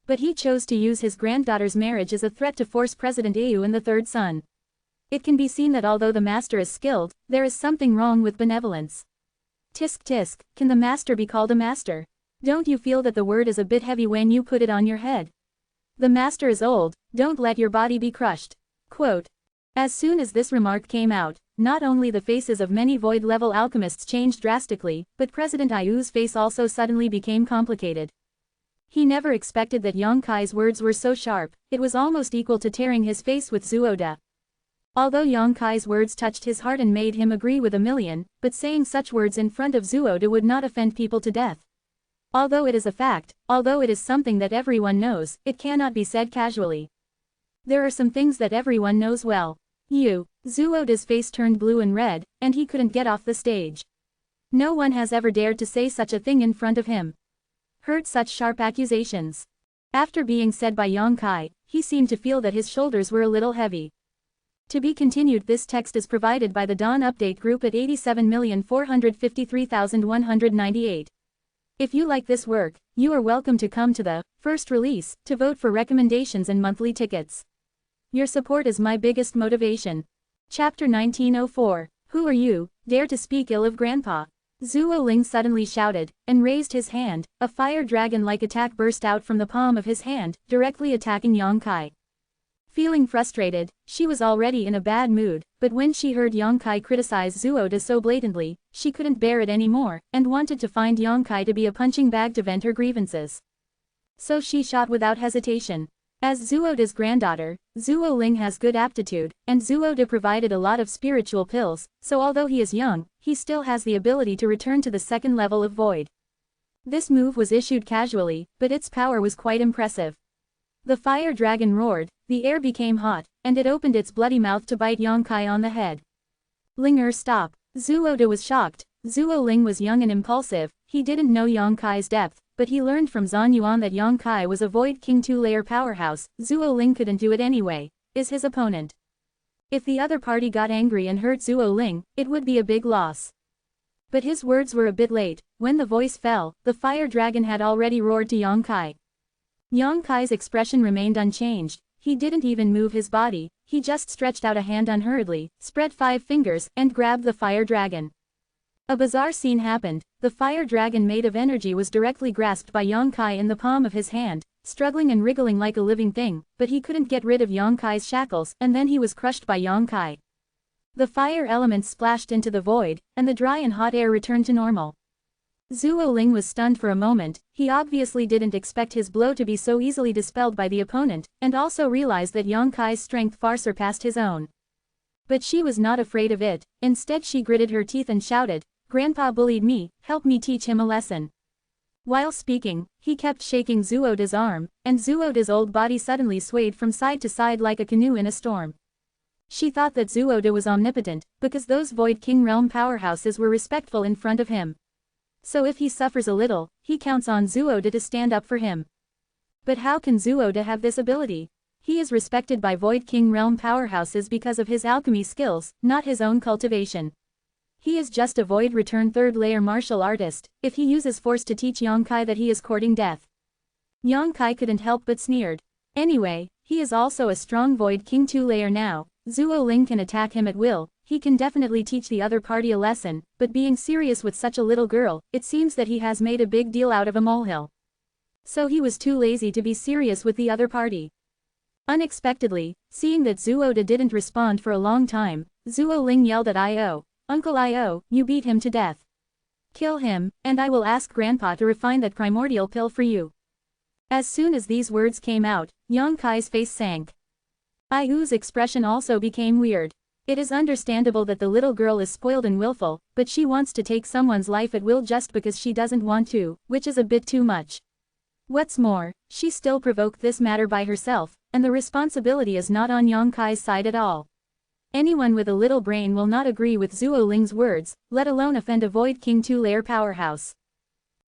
But he chose to use his granddaughter's marriage as a threat to force President Ayu and the third son. It can be seen that although the master is skilled, there is something wrong with benevolence. Tisk tisk, can the master be called a master? Don't you feel that the word is a bit heavy when you put it on your head? The master is old, don't let your body be crushed. Quote. As soon as this remark came out, not only the faces of many void-level alchemists changed drastically, but President Ayu's face also suddenly became complicated. He never expected that Yongkai's words were so sharp, it was almost equal to tearing his face with Zhuoda. Although Yongkai's words touched his heart and made him agree with a million, but saying such words in front of Zhuoda would not offend people to death. Although it is a fact, although it is something that everyone knows, it cannot be said casually. There are some things that everyone knows well. Zhuoda's face turned blue and red, and he couldn't get off the stage. No one has ever dared to say such a thing in front of him. Heard such sharp accusations. After being said by Yongkai, he seemed to feel that his shoulders were a little heavy. To be continued. This text is provided by the Dawn Update Group at 87,453,198. If you like this work, you are welcome to come to the first release to vote for recommendations and monthly tickets. Your support is my biggest motivation. Chapter 1904. Who are you, dare to speak ill of Grandpa? Zhuo Ling suddenly shouted, and raised his hand. A fire dragon-like attack burst out from the palm of his hand, directly attacking Yongkai. Feeling frustrated, she was already in a bad mood, but when she heard Yongkai criticize Zhuoda so blatantly, she couldn't bear it anymore, and wanted to find Yongkai to be a punching bag to vent her grievances. So she shot without hesitation. As Zhuoda's granddaughter, Zhuo Ling has good aptitude, and Zhuoda provided a lot of spiritual pills, so although he is young, he still has the ability to return to the second level of void. This move was issued casually, but its power was quite impressive. The fire dragon roared, the air became hot, and it opened its bloody mouth to bite Yongkai on the head. Linger, stop. Zhuoda was shocked. Zhuo Ling was young and impulsive, he didn't know Yongkai's depth, but he learned from Zhan Yuan that Yongkai was a Void King 2-layer powerhouse. Zhuo Ling couldn't do it anyway, is his opponent. If the other party got angry and hurt Zhuo Ling, it would be a big loss. But his words were a bit late. When the voice fell, the fire dragon had already roared to Yongkai. Yongkai's expression remained unchanged, he didn't even move his body, he just stretched out a hand unhurriedly, spread 5 fingers, and grabbed the fire dragon. A bizarre scene happened. The fire dragon made of energy was directly grasped by Yongkai in the palm of his hand, struggling and wriggling like a living thing, but he couldn't get rid of Yongkai's shackles, and then he was crushed by Yongkai. The fire elements splashed into the void, and the dry and hot air returned to normal. Zhuo Ling was stunned for a moment. He obviously didn't expect his blow to be so easily dispelled by the opponent, and also realized that Yang Kai's strength far surpassed his own. But she was not afraid of it. Instead she gritted her teeth and shouted, "Grandpa bullied me, help me teach him a lesson." While speaking, he kept shaking Zhuoda's arm, and Zhuoda's old body suddenly swayed from side to side like a canoe in a storm. She thought that Zhuoda was omnipotent, because those Void King realm powerhouses were respectful in front of him. So if he suffers a little, he counts on Zhuoda to stand up for him. But how can Zhuoda have this ability? He is respected by Void King realm powerhouses because of his alchemy skills, not his own cultivation. He is just a Void Return third-layer martial artist. If he uses force to teach Yang Kai that he is courting death. Yang Kai couldn't help but sneered. Anyway, he is also a strong Void King 2-layer now. Zhuo Ling can attack him at will. He can definitely teach the other party a lesson, but being serious with such a little girl, it seems that he has made a big deal out of a molehill. So he was too lazy to be serious with the other party. Unexpectedly, seeing that Zhuoda didn't respond for a long time, Zhuo Ling yelled at Io, "Uncle Io, you beat him to death. Kill him, and I will ask Grandpa to refine that primordial pill for you." As soon as these words came out, Yang Kai's face sank. Io's expression also became weird. It is understandable that the little girl is spoiled and willful, but she wants to take someone's life at will just because she doesn't want to, which is a bit too much. What's more, she still provoked this matter by herself, and the responsibility is not on Yang Kai's side at all. Anyone with a little brain will not agree with Zhuo Ling's words, let alone offend a Void King 2-layer powerhouse.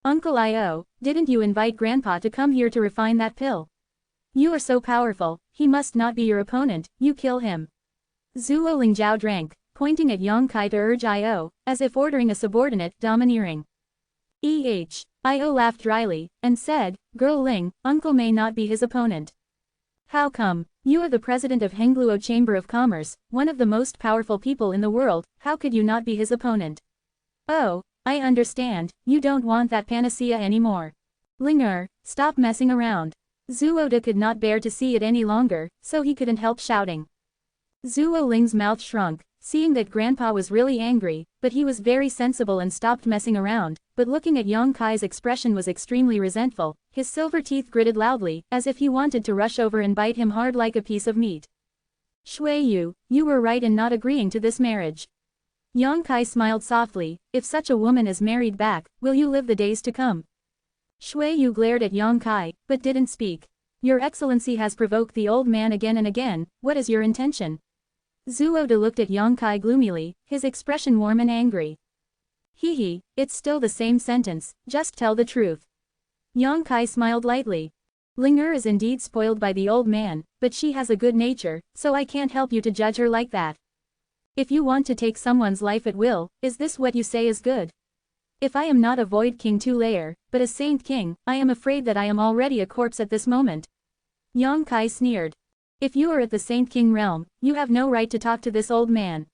"Uncle Io, didn't you invite Grandpa to come here to refine that pill? You are so powerful, he must not be your opponent, you kill him." Zhuo Ling Jiao drank, pointing at Yang Kai to urge Io, as if ordering a subordinate, domineering. Io laughed dryly, and said, "Girl Ling, Uncle may not be his opponent." "How come? You are the president of Hengluo Chamber of Commerce, one of the most powerful people in the world, how could you not be his opponent?" "Oh, I understand, you don't want that panacea anymore. Linger, stop messing around." Zhuoda could not bear to see it any longer, so he couldn't help shouting. Zhuo Ling's mouth shrunk, seeing that Grandpa was really angry, but he was very sensible and stopped messing around, but looking at Yang Kai's expression was extremely resentful, his silver teeth gritted loudly, as if he wanted to rush over and bite him hard like a piece of meat. "Shui, you were right in not agreeing to this marriage." Yang Kai smiled softly, "If such a woman is married back, will you live the days to come?" Shui glared at Yang Kai, but didn't speak. "Your Excellency has provoked the old man again and again, what is your intention?" Zhuoda looked at Yang Kai gloomily, his expression warm and angry. "Hee, it's still the same sentence, just tell the truth." Yang Kai smiled lightly. "Linger is indeed spoiled by the old man, but she has a good nature, so I can't help you to judge her like that. If you want to take someone's life at will, is this what you say is good? If I am not a Void King 2-layer, but a Saint King, I am afraid that I am already a corpse at this moment." Yang Kai sneered. "If you are at the Saint King realm, you have no right to talk to this old man."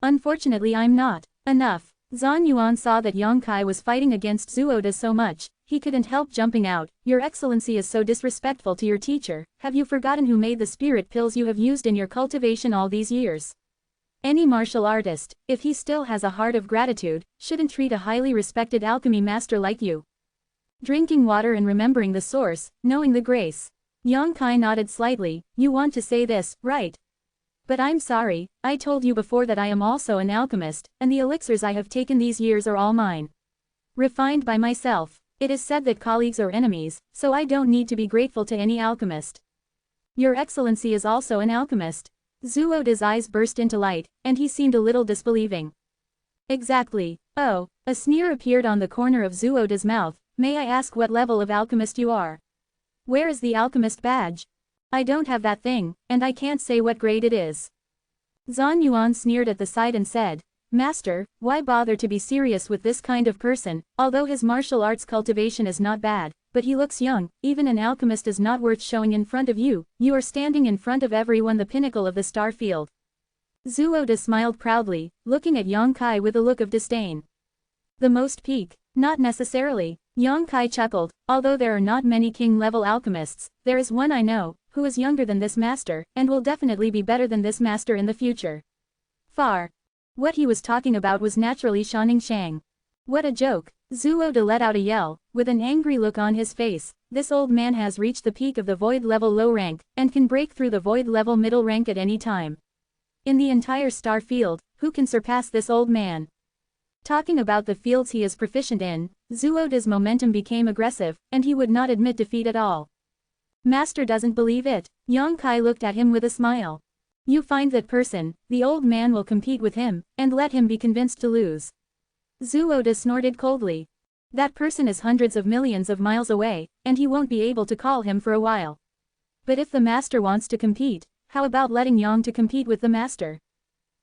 "Unfortunately I'm not." Enough. Zhan Yuan saw that Yang Kai was fighting against Zhuoda so much, he couldn't help jumping out. "Your Excellency is so disrespectful to your teacher, have you forgotten who made the spirit pills you have used in your cultivation all these years? Any martial artist, if he still has a heart of gratitude, shouldn't treat a highly respected alchemy master like you." Drinking water and remembering the source, knowing the grace. Yang Kai nodded slightly. "You want to say this, right? But I'm sorry, I told you before that I am also an alchemist, and the elixirs I have taken these years are all mine. Refined by myself. It is said that colleagues are enemies, so I don't need to be grateful to any alchemist. Your Excellency is also an alchemist." Zhuoda's eyes burst into light, and he seemed a little disbelieving. "Exactly. Oh." A sneer appeared on the corner of Zhuoda's mouth. "May I ask what level of alchemist you are? Where is the alchemist badge?" "I don't have that thing, and I can't say what grade it is." Zhan Yuan sneered at the sight and said, "Master, why bother to be serious with this kind of person, although his martial arts cultivation is not bad, but he looks young, even an alchemist is not worth showing in front of you, you are standing in front of everyone the pinnacle of the star field." Zhuoda smiled proudly, looking at Yang Kai with a look of disdain. "The most peak? Not necessarily." Yang Kai chuckled, "Although there are not many king-level alchemists, there is one I know, who is younger than this master, and will definitely be better than this master in the future. Far." What he was talking about was naturally Shaning Shang. What a joke! Zhuode let out a yell, with an angry look on his face. This old man has reached the peak of the void level low rank, and can break through the void level middle rank at any time. In the entire star field, who can surpass this old man? Talking about the fields he is proficient in, Zhuode's momentum became aggressive, and he would not admit defeat at all. Master doesn't believe it. Yang Kai looked at him with a smile. You find that person, the old man will compete with him, and let him be convinced to lose. Zhuode snorted coldly. That person is hundreds of millions of miles away, and he won't be able to call him for a while. But if the master wants to compete, how about letting Yang to compete with the master?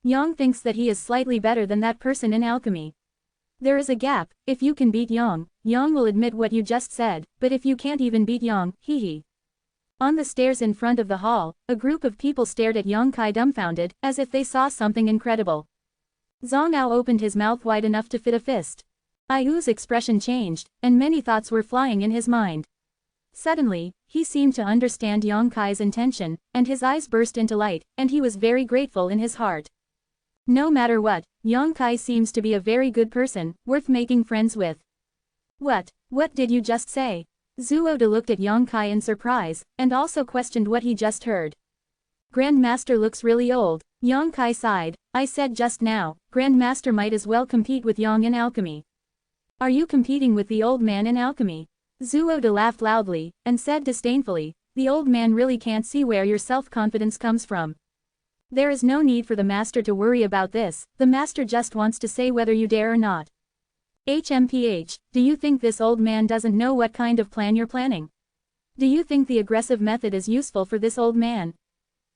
Yang thinks that he is slightly better than that person in alchemy. There is a gap. If you can beat Yang, Yang will admit what you just said, but if you can't even beat Yang, hee. On the stairs in front of the hall, a group of people stared at Yang Kai dumbfounded, as if they saw something incredible. Zhang Ao opened his mouth wide enough to fit a fist. Ayu's expression changed, and many thoughts were flying in his mind. Suddenly, he seemed to understand Yang Kai's intention, and his eyes burst into light, and he was very grateful in his heart. No matter what, Yang Kai seems to be a very good person, worth making friends with. What did you just say? Zhuode looked at Yang Kai in surprise, and also questioned what he just heard. Grandmaster looks really old. Yang Kai sighed. I said just now, Grandmaster might as well compete with Yang in alchemy. Are you competing with the old man in alchemy? Zhuode laughed loudly, and said disdainfully, the old man really can't see where your self-confidence comes from. There is no need for the master to worry about this, the master just wants to say whether you dare or not. HMPH, do you think this old man doesn't know what kind of plan you're planning? Do you think the aggressive method is useful for this old man?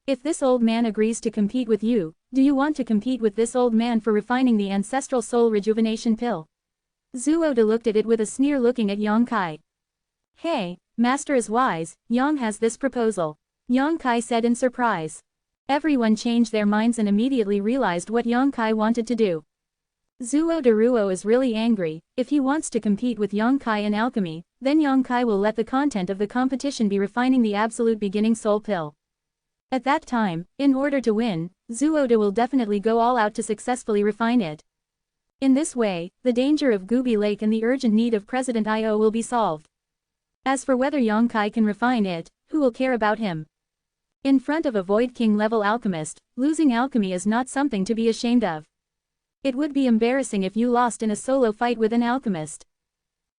If this old man agrees to compete with you, do you want to compete with this old man for refining the ancestral soul rejuvenation pill? Zhuode looked at it with a sneer, looking at Yang Kai. Hey, master is wise, Yang has this proposal. Yang Kai said in surprise. Everyone changed their minds and immediately realized what Yang Kai wanted to do. Zhuode Ruo is really angry. If he wants to compete with Yang Kai in alchemy, then Yang Kai will let the content of the competition be refining the absolute beginning soul pill. At that time, in order to win, Zhuode will definitely go all out to successfully refine it. In this way, the danger of Gobi Lake and the urgent need of President Io will be solved. As for whether Yang Kai can refine it, who will care about him? In front of a Void King level alchemist, losing alchemy is not something to be ashamed of. It would be embarrassing if you lost in a solo fight with an alchemist.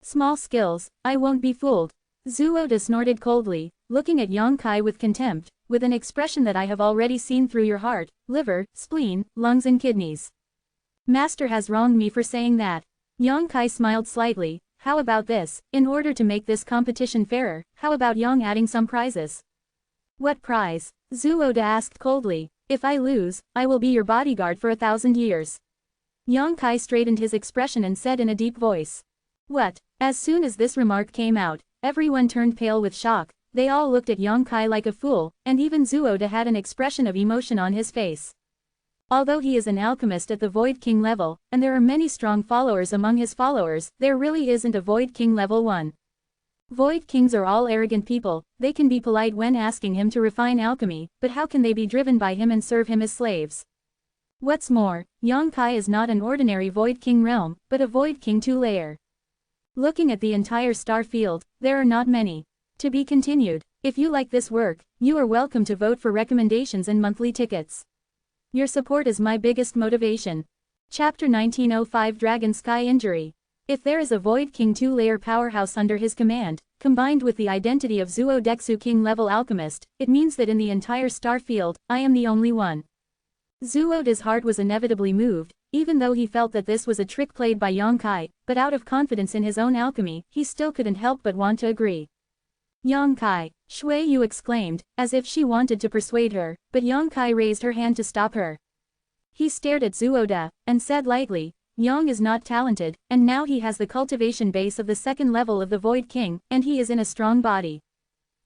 Small skills, I won't be fooled. Zhuode snorted coldly, looking at Yang Kai with contempt, with an expression that I have already seen through your heart, liver, spleen, lungs and kidneys. Master has wronged me for saying that. Yang Kai smiled slightly. How about this, in order to make this competition fairer, how about Yang adding some prizes? What prize? Zhuode asked coldly. If I lose, I will be your bodyguard for 1,000 years. Yang Kai straightened his expression and said in a deep voice. What? As soon as this remark came out, everyone turned pale with shock. They all looked at Yang Kai like a fool, and even Zhuode had an expression of emotion on his face. Although he is an alchemist at the Void King level, and there are many strong followers among his followers, there really isn't a Void King level 1. Void Kings are all arrogant people. They can be polite when asking him to refine alchemy, but how can they be driven by him and serve him as slaves? What's more, Yang Kai is not an ordinary Void King realm, but a Void King 2-layer. Looking at the entire star field, there are not many. To be continued. If you like this work, you are welcome to vote for recommendations and monthly tickets. Your support is my biggest motivation. Chapter 1905 Dragon Sky Injury. If there is a Void King 2-layer powerhouse under his command, combined with the identity of Zhuodexu King level alchemist, it means that in the entire star field, I am the only one. Zhuode's heart was inevitably moved, even though he felt that this was a trick played by Yang Kai, but out of confidence in his own alchemy, he still couldn't help but want to agree. Yang Kai, Shui Yu exclaimed, as if she wanted to persuade her, but Yang Kai raised her hand to stop her. He stared at Zhuode, and said lightly, Yang is not talented, and now he has the cultivation base of the 2nd level of the Void King, and he is in a strong body.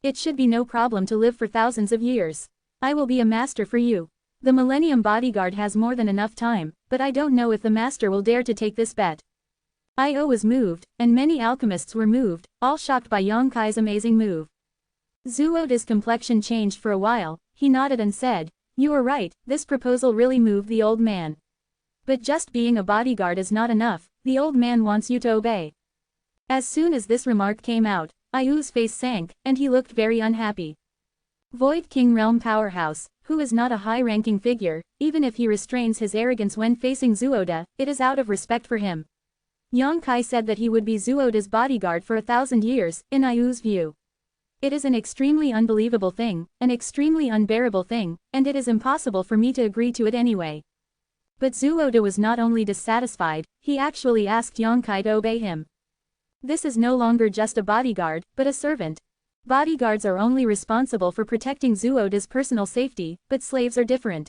It should be no problem to live for thousands of years. I will be a master for you. The Millennium Bodyguard has more than enough time, but I don't know if the master will dare to take this bet. Io was moved, and many alchemists were moved, all shocked by Yang Kai's amazing move. Zhuode's complexion changed for a while. He nodded and said, you are right, this proposal really moved the old man. But just being a bodyguard is not enough. The old man wants you to obey. As soon as this remark came out, Ayu's face sank, and he looked very unhappy. Void King Realm Powerhouse, who is not a high-ranking figure, even if he restrains his arrogance when facing Zuoda, it is out of respect for him. Yang Kai said that he would be Zuoda's bodyguard for 1,000 years, in Ayu's view. It is an extremely unbelievable thing, an extremely unbearable thing, and it is impossible for me to agree to it anyway. But Zuoda was not only dissatisfied, he actually asked Yang Kai to obey him. This is no longer just a bodyguard, but a servant. Bodyguards are only responsible for protecting Zuoda's personal safety, but slaves are different.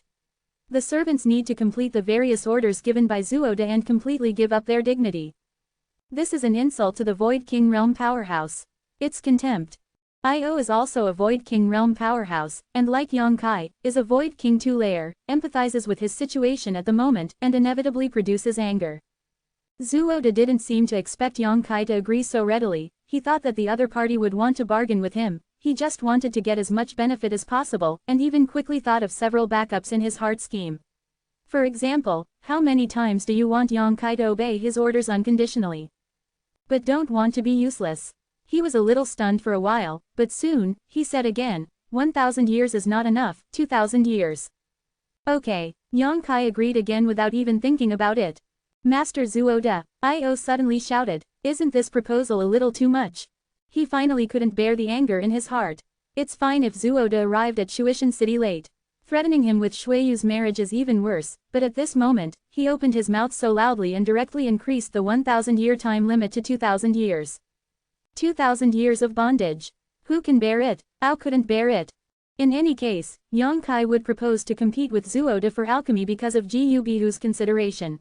The servants need to complete the various orders given by Zuoda and completely give up their dignity. This is an insult to the Void King Realm Powerhouse. It's contempt. Io is also a Void King Realm Powerhouse, and like Yang Kai, is a Void King 2-layer, empathizes with his situation at the moment and inevitably produces anger. Zuoda didn't seem to expect Yang Kai to agree so readily. He thought that the other party would want to bargain with him, he just wanted to get as much benefit as possible, and even quickly thought of several backups in his heart scheme. For example, how many times do you want Yang Kai to obey his orders unconditionally? But don't want to be useless. He was a little stunned for a while, but soon, he said again, 1,000 years is not enough, 2,000 years. Okay, Yang Kai agreed again without even thinking about it. Master Zuoda, Io suddenly shouted, isn't this proposal a little too much? He finally couldn't bear the anger in his heart. It's fine if Zuoda arrived at Shuishan City late. Threatening him with Shuiyu's marriage is even worse, but at this moment, he opened his mouth so loudly and directly increased the 1,000-year time limit to 2,000 years. 2,000 years of bondage. Who can bear it? Ao couldn't bear it. In any case, Yang Kai would propose to compete with Zuoda for alchemy because of Gyubihu's consideration.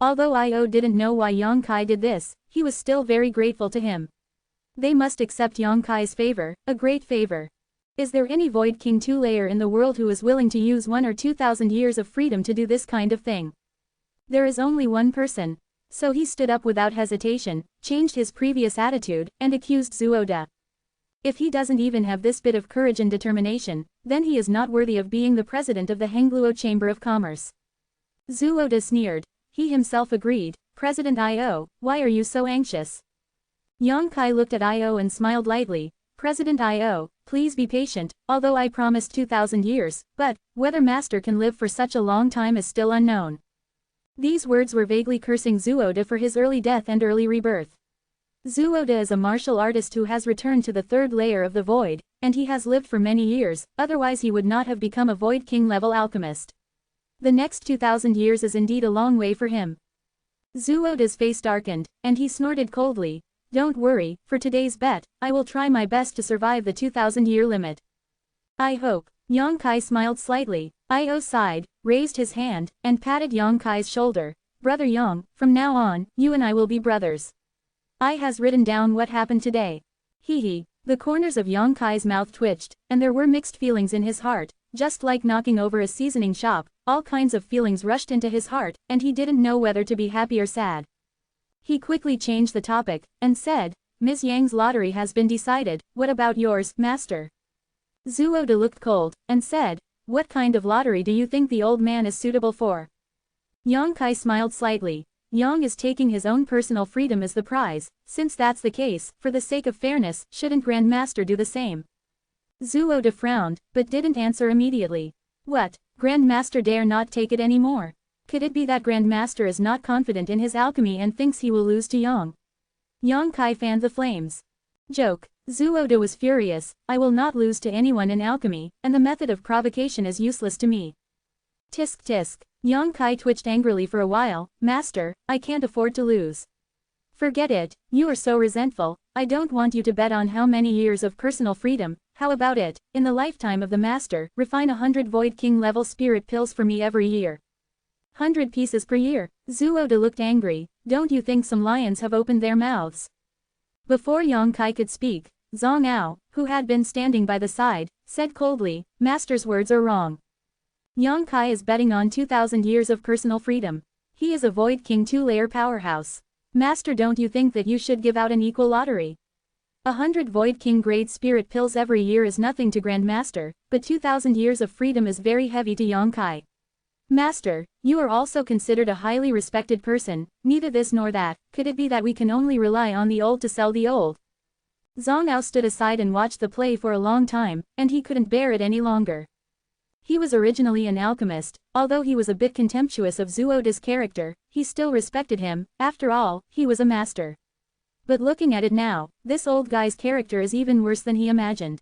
Although Io didn't know why Yang Kai did this, he was still very grateful to him. They must accept Yang Kai's favor, a great favor. Is there any Void King 2-layer in the world who is willing to use 1 or 2,000 years of freedom to do this kind of thing? There is only one person. So he stood up without hesitation, changed his previous attitude, and accused Zuoda. If he doesn't even have this bit of courage and determination, then he is not worthy of being the president of the Hengluo Chamber of Commerce. Zuoda sneered. He himself agreed, President Io, why are you so anxious? Yang Kai looked at Io and smiled lightly. President Io, please be patient, although I promised 2,000 years, but, whether Master can live for such a long time is still unknown. These words were vaguely cursing Zuoda for his early death and early rebirth. Zuoda is a martial artist who has returned to the 3rd layer of the void, and he has lived for many years, otherwise he would not have become a Void King level alchemist. The next 2,000 years is indeed a long way for him. Zuoda's face darkened, and he snorted coldly. Don't worry, for today's bet, I will try my best to survive the 2,000-year limit. I hope. Yang Kai smiled slightly. Io sighed, raised his hand, and patted Yang Kai's shoulder. Brother Yang, from now on, you and I will be brothers. I has written down what happened today. Hee. The corners of Yang Kai's mouth twitched, and there were mixed feelings in his heart. Just like knocking over a seasoning shop, all kinds of feelings rushed into his heart, and he didn't know whether to be happy or sad. He quickly changed the topic, and said, Ms. Yang's lottery has been decided, what about yours, Master? Zuoda looked cold, and said, what kind of lottery do you think the old man is suitable for? Yang Kai smiled slightly. Yang is taking his own personal freedom as the prize, since that's the case, for the sake of fairness, shouldn't Grand Master do the same? Zuoda frowned, but didn't answer immediately. What, Grand Master dare not take it anymore? Could it be that Grand Master is not confident in his alchemy and thinks he will lose to Yang? Yang Kai fanned the flames. Joke. Zuoda was furious, I will not lose to anyone in alchemy, and the method of provocation is useless to me. Tisk tisk. Yang Kai twitched angrily for a while. Master, I can't afford to lose. Forget it, you are so resentful, I don't want you to bet on how many years of personal freedom. How about it, in the lifetime of the Master, refine 100 Void King level spirit pills for me every year. 100 pieces per year. Zuoda looked angry. Don't you think some lions have opened their mouths? Before Yang Kai could speak, Zhang Ao, who had been standing by the side, said coldly, Master's words are wrong. Yang Kai is betting on 2,000 years of personal freedom. He is a Void King 2-layer powerhouse. Master, don't you think that you should give out an equal lottery? 100 Void King grade spirit pills every year is nothing to Grand Master, but 2,000 years of freedom is very heavy to Yang Kai. Master, you are also considered a highly respected person, neither this nor that. Could it be that we can only rely on the old to sell the old? Zhang stood aside and watched the play for a long time, and he couldn't bear it any longer. He was originally an alchemist, although he was a bit contemptuous of Zhuoda's character, he still respected him, after all, he was a master. But looking at it now, this old guy's character is even worse than he imagined.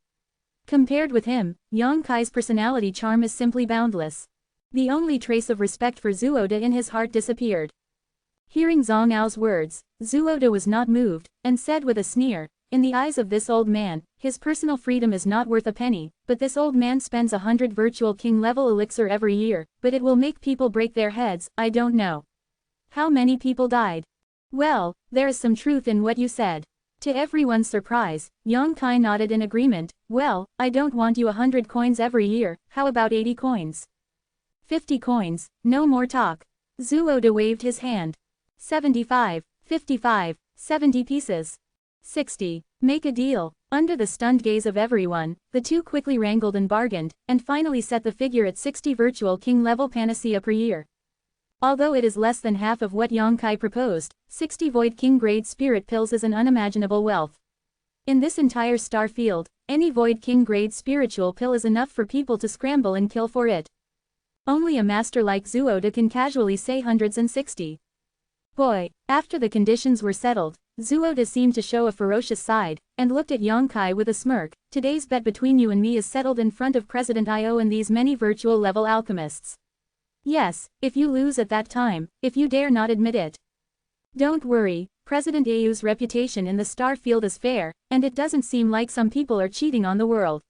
Compared with him, Yang Kai's personality charm is simply boundless. The only trace of respect for Zhuoda in his heart disappeared. Hearing Zhang Ao's words, Zhuoda was not moved, and said with a sneer, "In the eyes of this old man, his personal freedom is not worth a penny, but this old man spends 100 virtual king-level elixir every year, but it will make people break their heads. I don't know how many people died." Well, there is some truth in what you said. To everyone's surprise, Yang Kai nodded in agreement. Well, I don't want you 100 coins every year, how about 80 coins? 50 coins, no more talk. Zhuoda waved his hand. 75, 55, 70 pieces. 60, make a deal. Under the stunned gaze of everyone, the two quickly wrangled and bargained, and finally set the figure at 60 virtual king-level panacea per year. Although it is less than half of what Yang Kai proposed, 60 Void King-grade spirit pills is an unimaginable wealth. In this entire star field, any Void King-grade spiritual pill is enough for people to scramble and kill for it. Only a master like Zhuoda can casually say 160. Boy, after the conditions were settled, Zhuoda seemed to show a ferocious side, and looked at Yang Kai with a smirk. Today's bet between you and me is settled in front of President Io and these many virtual level alchemists. Yes, if you lose at that time, if you dare not admit it. Don't worry, President Io's reputation in the star field is fair, and it doesn't seem like some people are cheating on the world.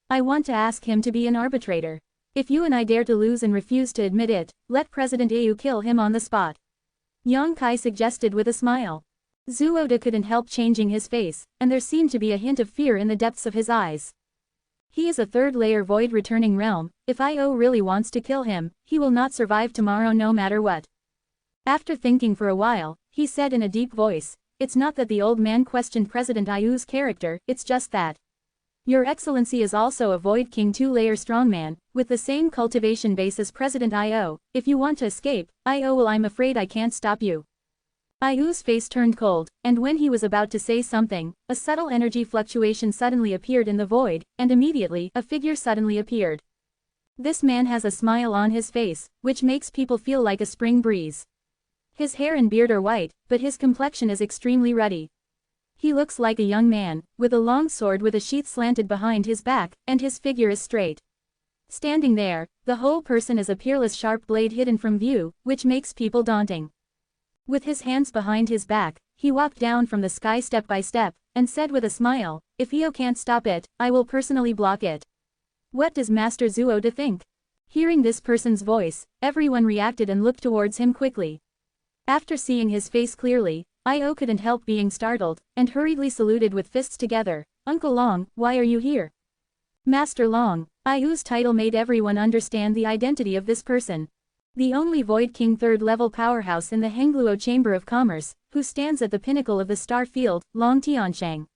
I want to ask him to be an arbitrator. If you and I dare to lose and refuse to admit it, let President Io kill him on the spot. Yang Kai suggested with a smile. Zhuoda couldn't help changing his face, and there seemed to be a hint of fear in the depths of his eyes. He is a third-layer void returning realm. If Io really wants to kill him, he will not survive tomorrow no matter what. After thinking for a while, he said in a deep voice, "It's not that the old man questioned President Io's character, it's just that Your Excellency is also a Void King 2-layer strongman, with the same cultivation base as President Io. If you want to escape, Io will. I'm afraid I can't stop you." Io's face turned cold, and when he was about to say something, a subtle energy fluctuation suddenly appeared in the void, and immediately, a figure suddenly appeared. This man has a smile on his face, which makes people feel like a spring breeze. His hair and beard are white, but his complexion is extremely ruddy. He looks like a young man, with a long sword with a sheath slanted behind his back, and his figure is straight. Standing there, the whole person is a peerless sharp blade hidden from view, which makes people daunting. With his hands behind his back, he walked down from the sky step by step, and said with a smile, "If Io can't stop it, I will personally block it." What does Master Zhuoda think? Hearing this person's voice, everyone reacted and looked towards him quickly. After seeing his face clearly, Io couldn't help being startled, and hurriedly saluted with fists together. "Uncle Long, why are you here?" Master Long. Io's title made everyone understand the identity of this person. The only Void King 3rd-level powerhouse in the Hengluo Chamber of Commerce, who stands at the pinnacle of the star field, Long Tiansheng.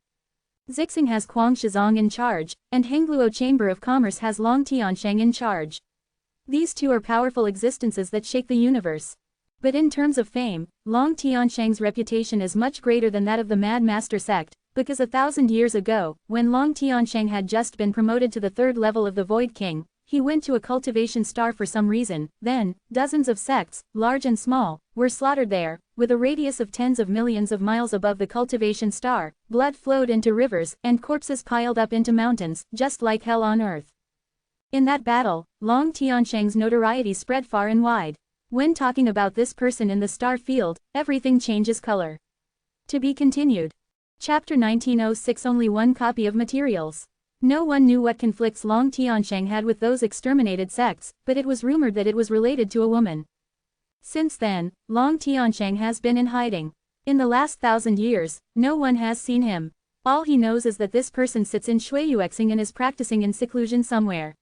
Zixing has Kuang Shizong in charge, and Hengluo Chamber of Commerce has Long Tiansheng in charge. These two are powerful existences that shake the universe. But in terms of fame, Long Tiansheng's reputation is much greater than that of the Mad Master sect, because 1,000 years ago, when Long Tiansheng had just been promoted to the 3rd level of the Void King, he went to a cultivation star for some reason. Then, dozens of sects, large and small, were slaughtered there. With a radius of tens of millions of miles above the cultivation star, blood flowed into rivers, and corpses piled up into mountains, just like hell on earth. In that battle, Long Tiansheng's notoriety spread far and wide. When talking about this person in the star field, everything changes color. To be continued. Chapter 1906. Only one copy of materials. No one knew what conflicts Long Tiansheng had with those exterminated sects, but it was rumored that it was related to a woman. Since then, Long Tiansheng has been in hiding. In the last 1,000 years, no one has seen him. All he knows is that this person sits in Shuiyuexing and is practicing in seclusion somewhere.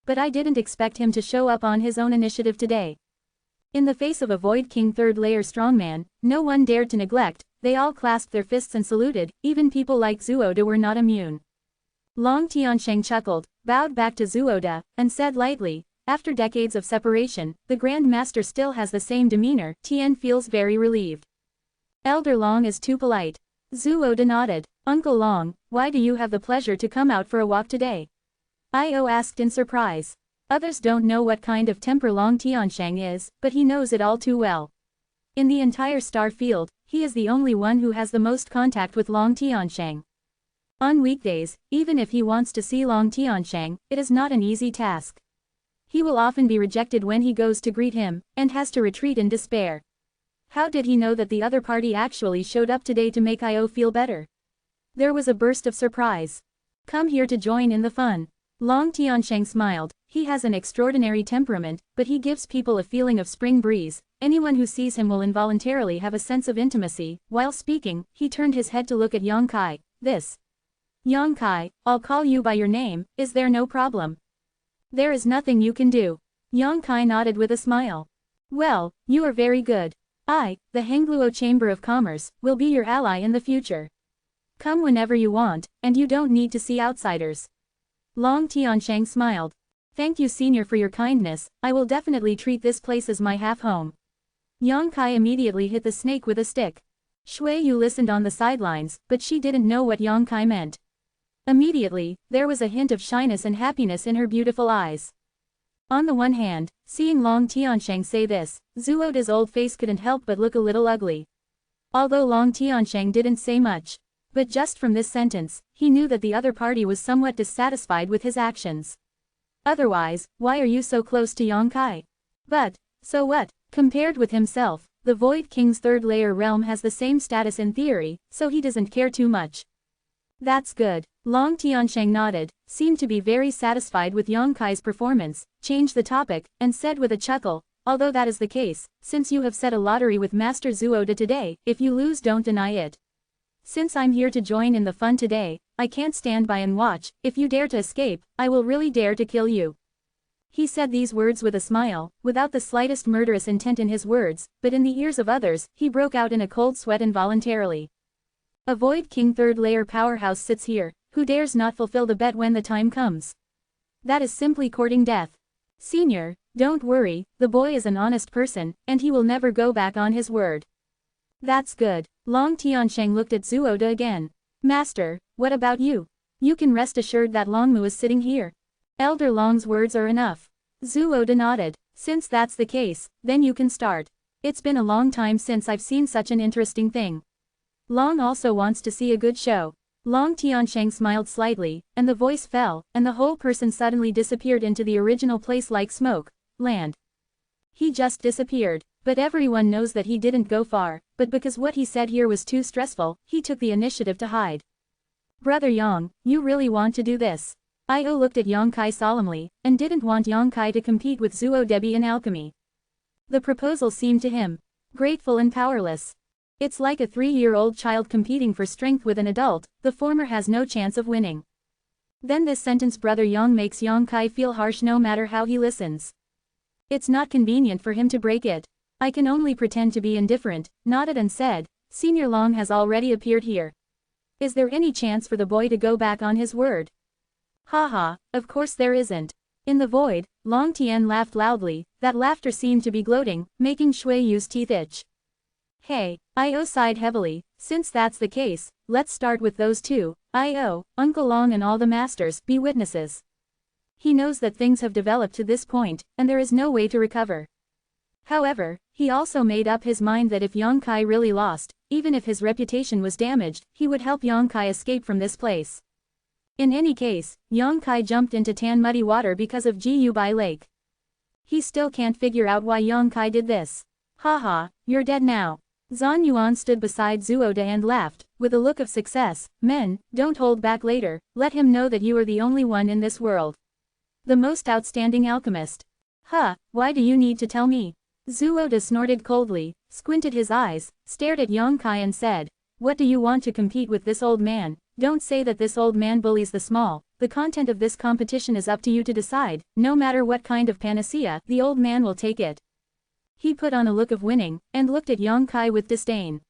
But I didn't expect him to show up on his own initiative today. In the face of a Void King 3rd-layer strongman, no one dared to neglect. They all clasped their fists and saluted. Even people like Zhuoda were not immune. Long Tiansheng chuckled, bowed back to Zhuoda, and said lightly, After decades of separation, the Grand Master still has the same demeanor. Tian feels very relieved. Elder Long is too polite. Zhuo nodded. Uncle Long, why do you have the pleasure to come out for a walk today? Io asked in surprise. Others don't know what kind of temper Long Tiansheng is, but he knows it all too well. In the entire star field, he is the only one who has the most contact with Long Tiansheng. On weekdays, even if he wants to see Long Tiansheng, it is not an easy task. He will often be rejected when he goes to greet him, and has to retreat in despair. How did he know that the other party actually showed up today to make Io feel better? There was a burst of surprise. Come here to join in the fun. Long Tiansheng smiled. He has an extraordinary temperament, but he gives people a feeling of spring breeze. Anyone who sees him will involuntarily have a sense of intimacy. While speaking, he turned his head to look at Yang Kai. This. Yang Kai, I'll call you by your name, is there no problem? There is nothing you can do. Yang Kai nodded with a smile. Well, you are very good. I, the Hengluo Chamber of Commerce, will be your ally in the future. Come whenever you want, and you don't need to see outsiders. Long Tiansheng smiled. Thank you senior for your kindness, I will definitely treat this place as my half-home. Yang Kai immediately hit the snake with a stick. Shui Yu listened on the sidelines, but she didn't know what Yang Kai meant. Immediately, there was a hint of shyness and happiness in her beautiful eyes. On the one hand, seeing Long Tiansheng say this, Zhuoda's old face couldn't help but look a little ugly. Although Long Tiansheng didn't say much. But just from this sentence, he knew that the other party was somewhat dissatisfied with his actions. Otherwise, why are you so close to Yang Kai? But, so what? Compared with himself, the Void King's third-layer realm has the same status in theory, so he doesn't care too much. That's good. Long Tiansheng nodded, seemed to be very satisfied with Yang Kai's performance, changed the topic, and said with a chuckle, although that is the case, since you have set a lottery with Master Zhuoda today, if you lose don't deny it. Since I'm here to join in the fun today, I can't stand by and watch. If you dare to escape, I will really dare to kill you. He said these words with a smile, without the slightest murderous intent in his words, but in the ears of others, he broke out in a cold sweat involuntarily. A Void King third-layer powerhouse sits here, who dares not fulfill the bet when the time comes? That is simply courting death. Senior, don't worry, the boy is an honest person, and he will never go back on his word. That's good. Long Tiansheng looked at Zhuoda again. Master, what about you? You can rest assured that Longmu is sitting here. Elder Long's words are enough. Zhuoda nodded. Since that's the case, then you can start. It's been a long time since I've seen such an interesting thing. Long also wants to see a good show. Long Tiansheng smiled slightly, and the voice fell, and the whole person suddenly disappeared into the original place like smoke. Land. He just disappeared. But everyone knows that he didn't go far, but because what he said here was too stressful, he took the initiative to hide. Brother Yang, you really want to do this? Io looked at Yang Kai solemnly, and didn't want Yang Kai to compete with Zhuo Debi in alchemy. The proposal seemed to him grateful and powerless. It's like a 3-year-old child competing for strength with an adult, the former has no chance of winning. Then this sentence Brother Yang makes Yang Kai feel harsh no matter how he listens. It's not convenient for him to break it. I can only pretend to be indifferent, nodded and said, Senior Long has already appeared here. Is there any chance for the boy to go back on his word? Haha, of course there isn't. In the void, Long Tian laughed loudly, that laughter seemed to be gloating, making Shui Yu's teeth itch. Hey, Io sighed heavily, since that's the case, let's start with those two. Io, Uncle Long and all the masters, be witnesses. He knows that things have developed to this point, and there is no way to recover. However, he also made up his mind that if Yang Kai really lost, even if his reputation was damaged, he would help Yang Kai escape from this place. In any case, Yang Kai jumped into tan muddy water because of Jiu Bai Lake. He still can't figure out why Yang Kai did this. Haha, you're dead now. Zhan Yuan stood beside Zhuoda and laughed, with a look of success. Men, don't hold back later, let him know that you are the only one in this world. The most outstanding alchemist. Huh, why do you need to tell me? Zhuoda snorted coldly, squinted his eyes, stared at Yang Kai and said, what do you want to compete with this old man? Don't say that this old man bullies the small. The content of this competition is up to you to decide. No matter what kind of panacea, the old man will take it. He put on a look of winning, and looked at Yang Kai with disdain.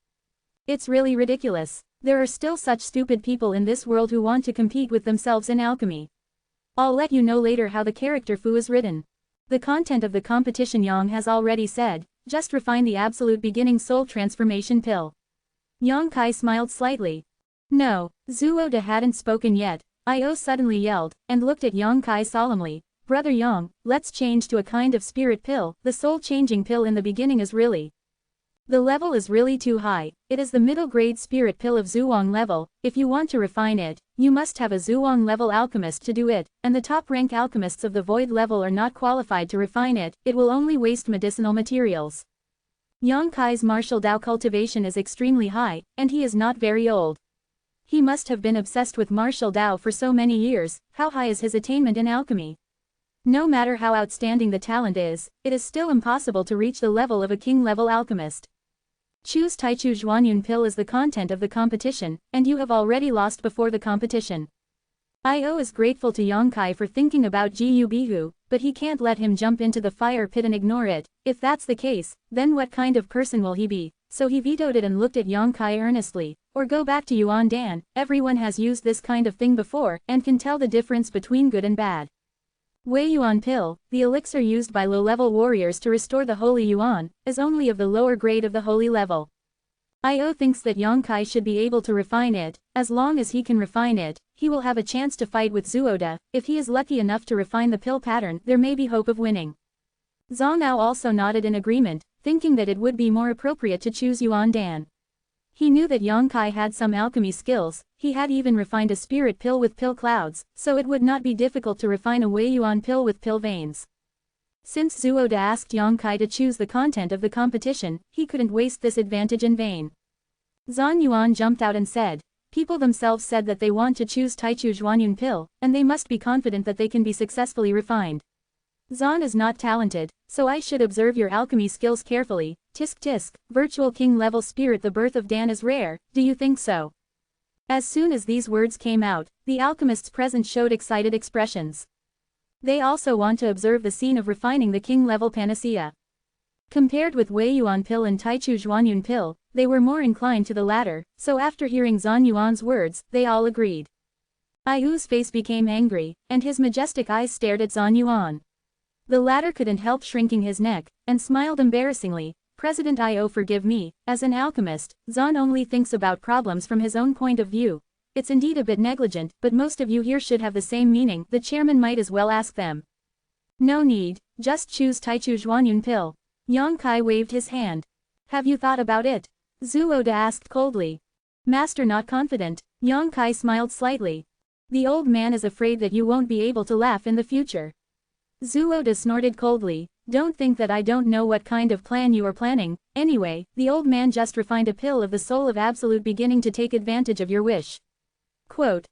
It's really ridiculous. There are still such stupid people in this world who want to compete with themselves in alchemy. I'll let you know later how the character Fu is written. The content of the competition Yang has already said, just refine the absolute beginning soul transformation pill. Yang Kai smiled slightly. No, Zhuo hadn't spoken yet. Io suddenly yelled, and looked at Yang Kai solemnly. Brother Yang, let's change to a kind of spirit pill. The soul-changing pill in the beginning is really. The level is really too high. It is the middle-grade spirit pill of Zhuang level. If you want to refine it, you must have a Zhuang level alchemist to do it, and the top-rank alchemists of the void level are not qualified to refine it. It will only waste medicinal materials. Yang Kai's martial Dao cultivation is extremely high, and he is not very old. He must have been obsessed with martial Dao for so many years. How high is his attainment in alchemy? No matter how outstanding the talent is, it is still impossible to reach the level of a king-level alchemist. Choose Taichu Zhuanyun pill as the content of the competition, and you have already lost before the competition. Io is grateful to Yang Kai for thinking about Jiu Bihu, but he can't let him jump into the fire pit and ignore it. If that's the case, then what kind of person will he be? So he vetoed it and looked at Yang Kai earnestly. Or go back to Yuan Dan, everyone has used this kind of thing before, and can tell the difference between good and bad. Wei Yuan pill, the elixir used by low-level warriors to restore the holy Yuan, is only of the lower grade of the holy level. Io thinks that Yang Kai should be able to refine it. As long as he can refine it, he will have a chance to fight with Zhuo. If he is lucky enough to refine the pill pattern, there may be hope of winning. Zhang Nao also nodded in agreement, thinking that it would be more appropriate to choose Yuan Dan. He knew that Yang Kai had some alchemy skills. He had even refined a spirit pill with pill clouds, so it would not be difficult to refine a Wei Yuan pill with pill veins. Since Zhuo asked Yang Kai to choose the content of the competition, he couldn't waste this advantage in vain. Zhan Yuan jumped out and said, people themselves said that they want to choose Taichu Zhuanyun pill, and they must be confident that they can be successfully refined. Zhan is not talented, so I should observe your alchemy skills carefully. Tisk tisk, virtual king level spirit. The birth of Dan is rare, do you think so? As soon as these words came out, the alchemists present showed excited expressions. They also want to observe the scene of refining the king level panacea. Compared with Wei Yuan pill and Taichu Zhuanyun pill, they were more inclined to the latter, so after hearing Zhan Yuan's words, they all agreed. Iu's face became angry, and his majestic eyes stared at Zhan Yuan. The latter couldn't help shrinking his neck, and smiled embarrassingly. President Io, forgive me, as an alchemist, Zhan only thinks about problems from his own point of view. It's indeed a bit negligent, but most of you here should have the same meaning. The chairman might as well ask them. No need, just choose Taichu Zhuanyun pill. Yang Kai waved his hand. Have you thought about it? Zhuo asked coldly. Master, not confident. Yang Kai smiled slightly. The old man is afraid that you won't be able to laugh in the future. Zhuo snorted coldly. Don't think that I don't know what kind of plan you are planning. Anyway, the old man just refined a pill of the soul of absolute beginning to take advantage of your wish. Quote.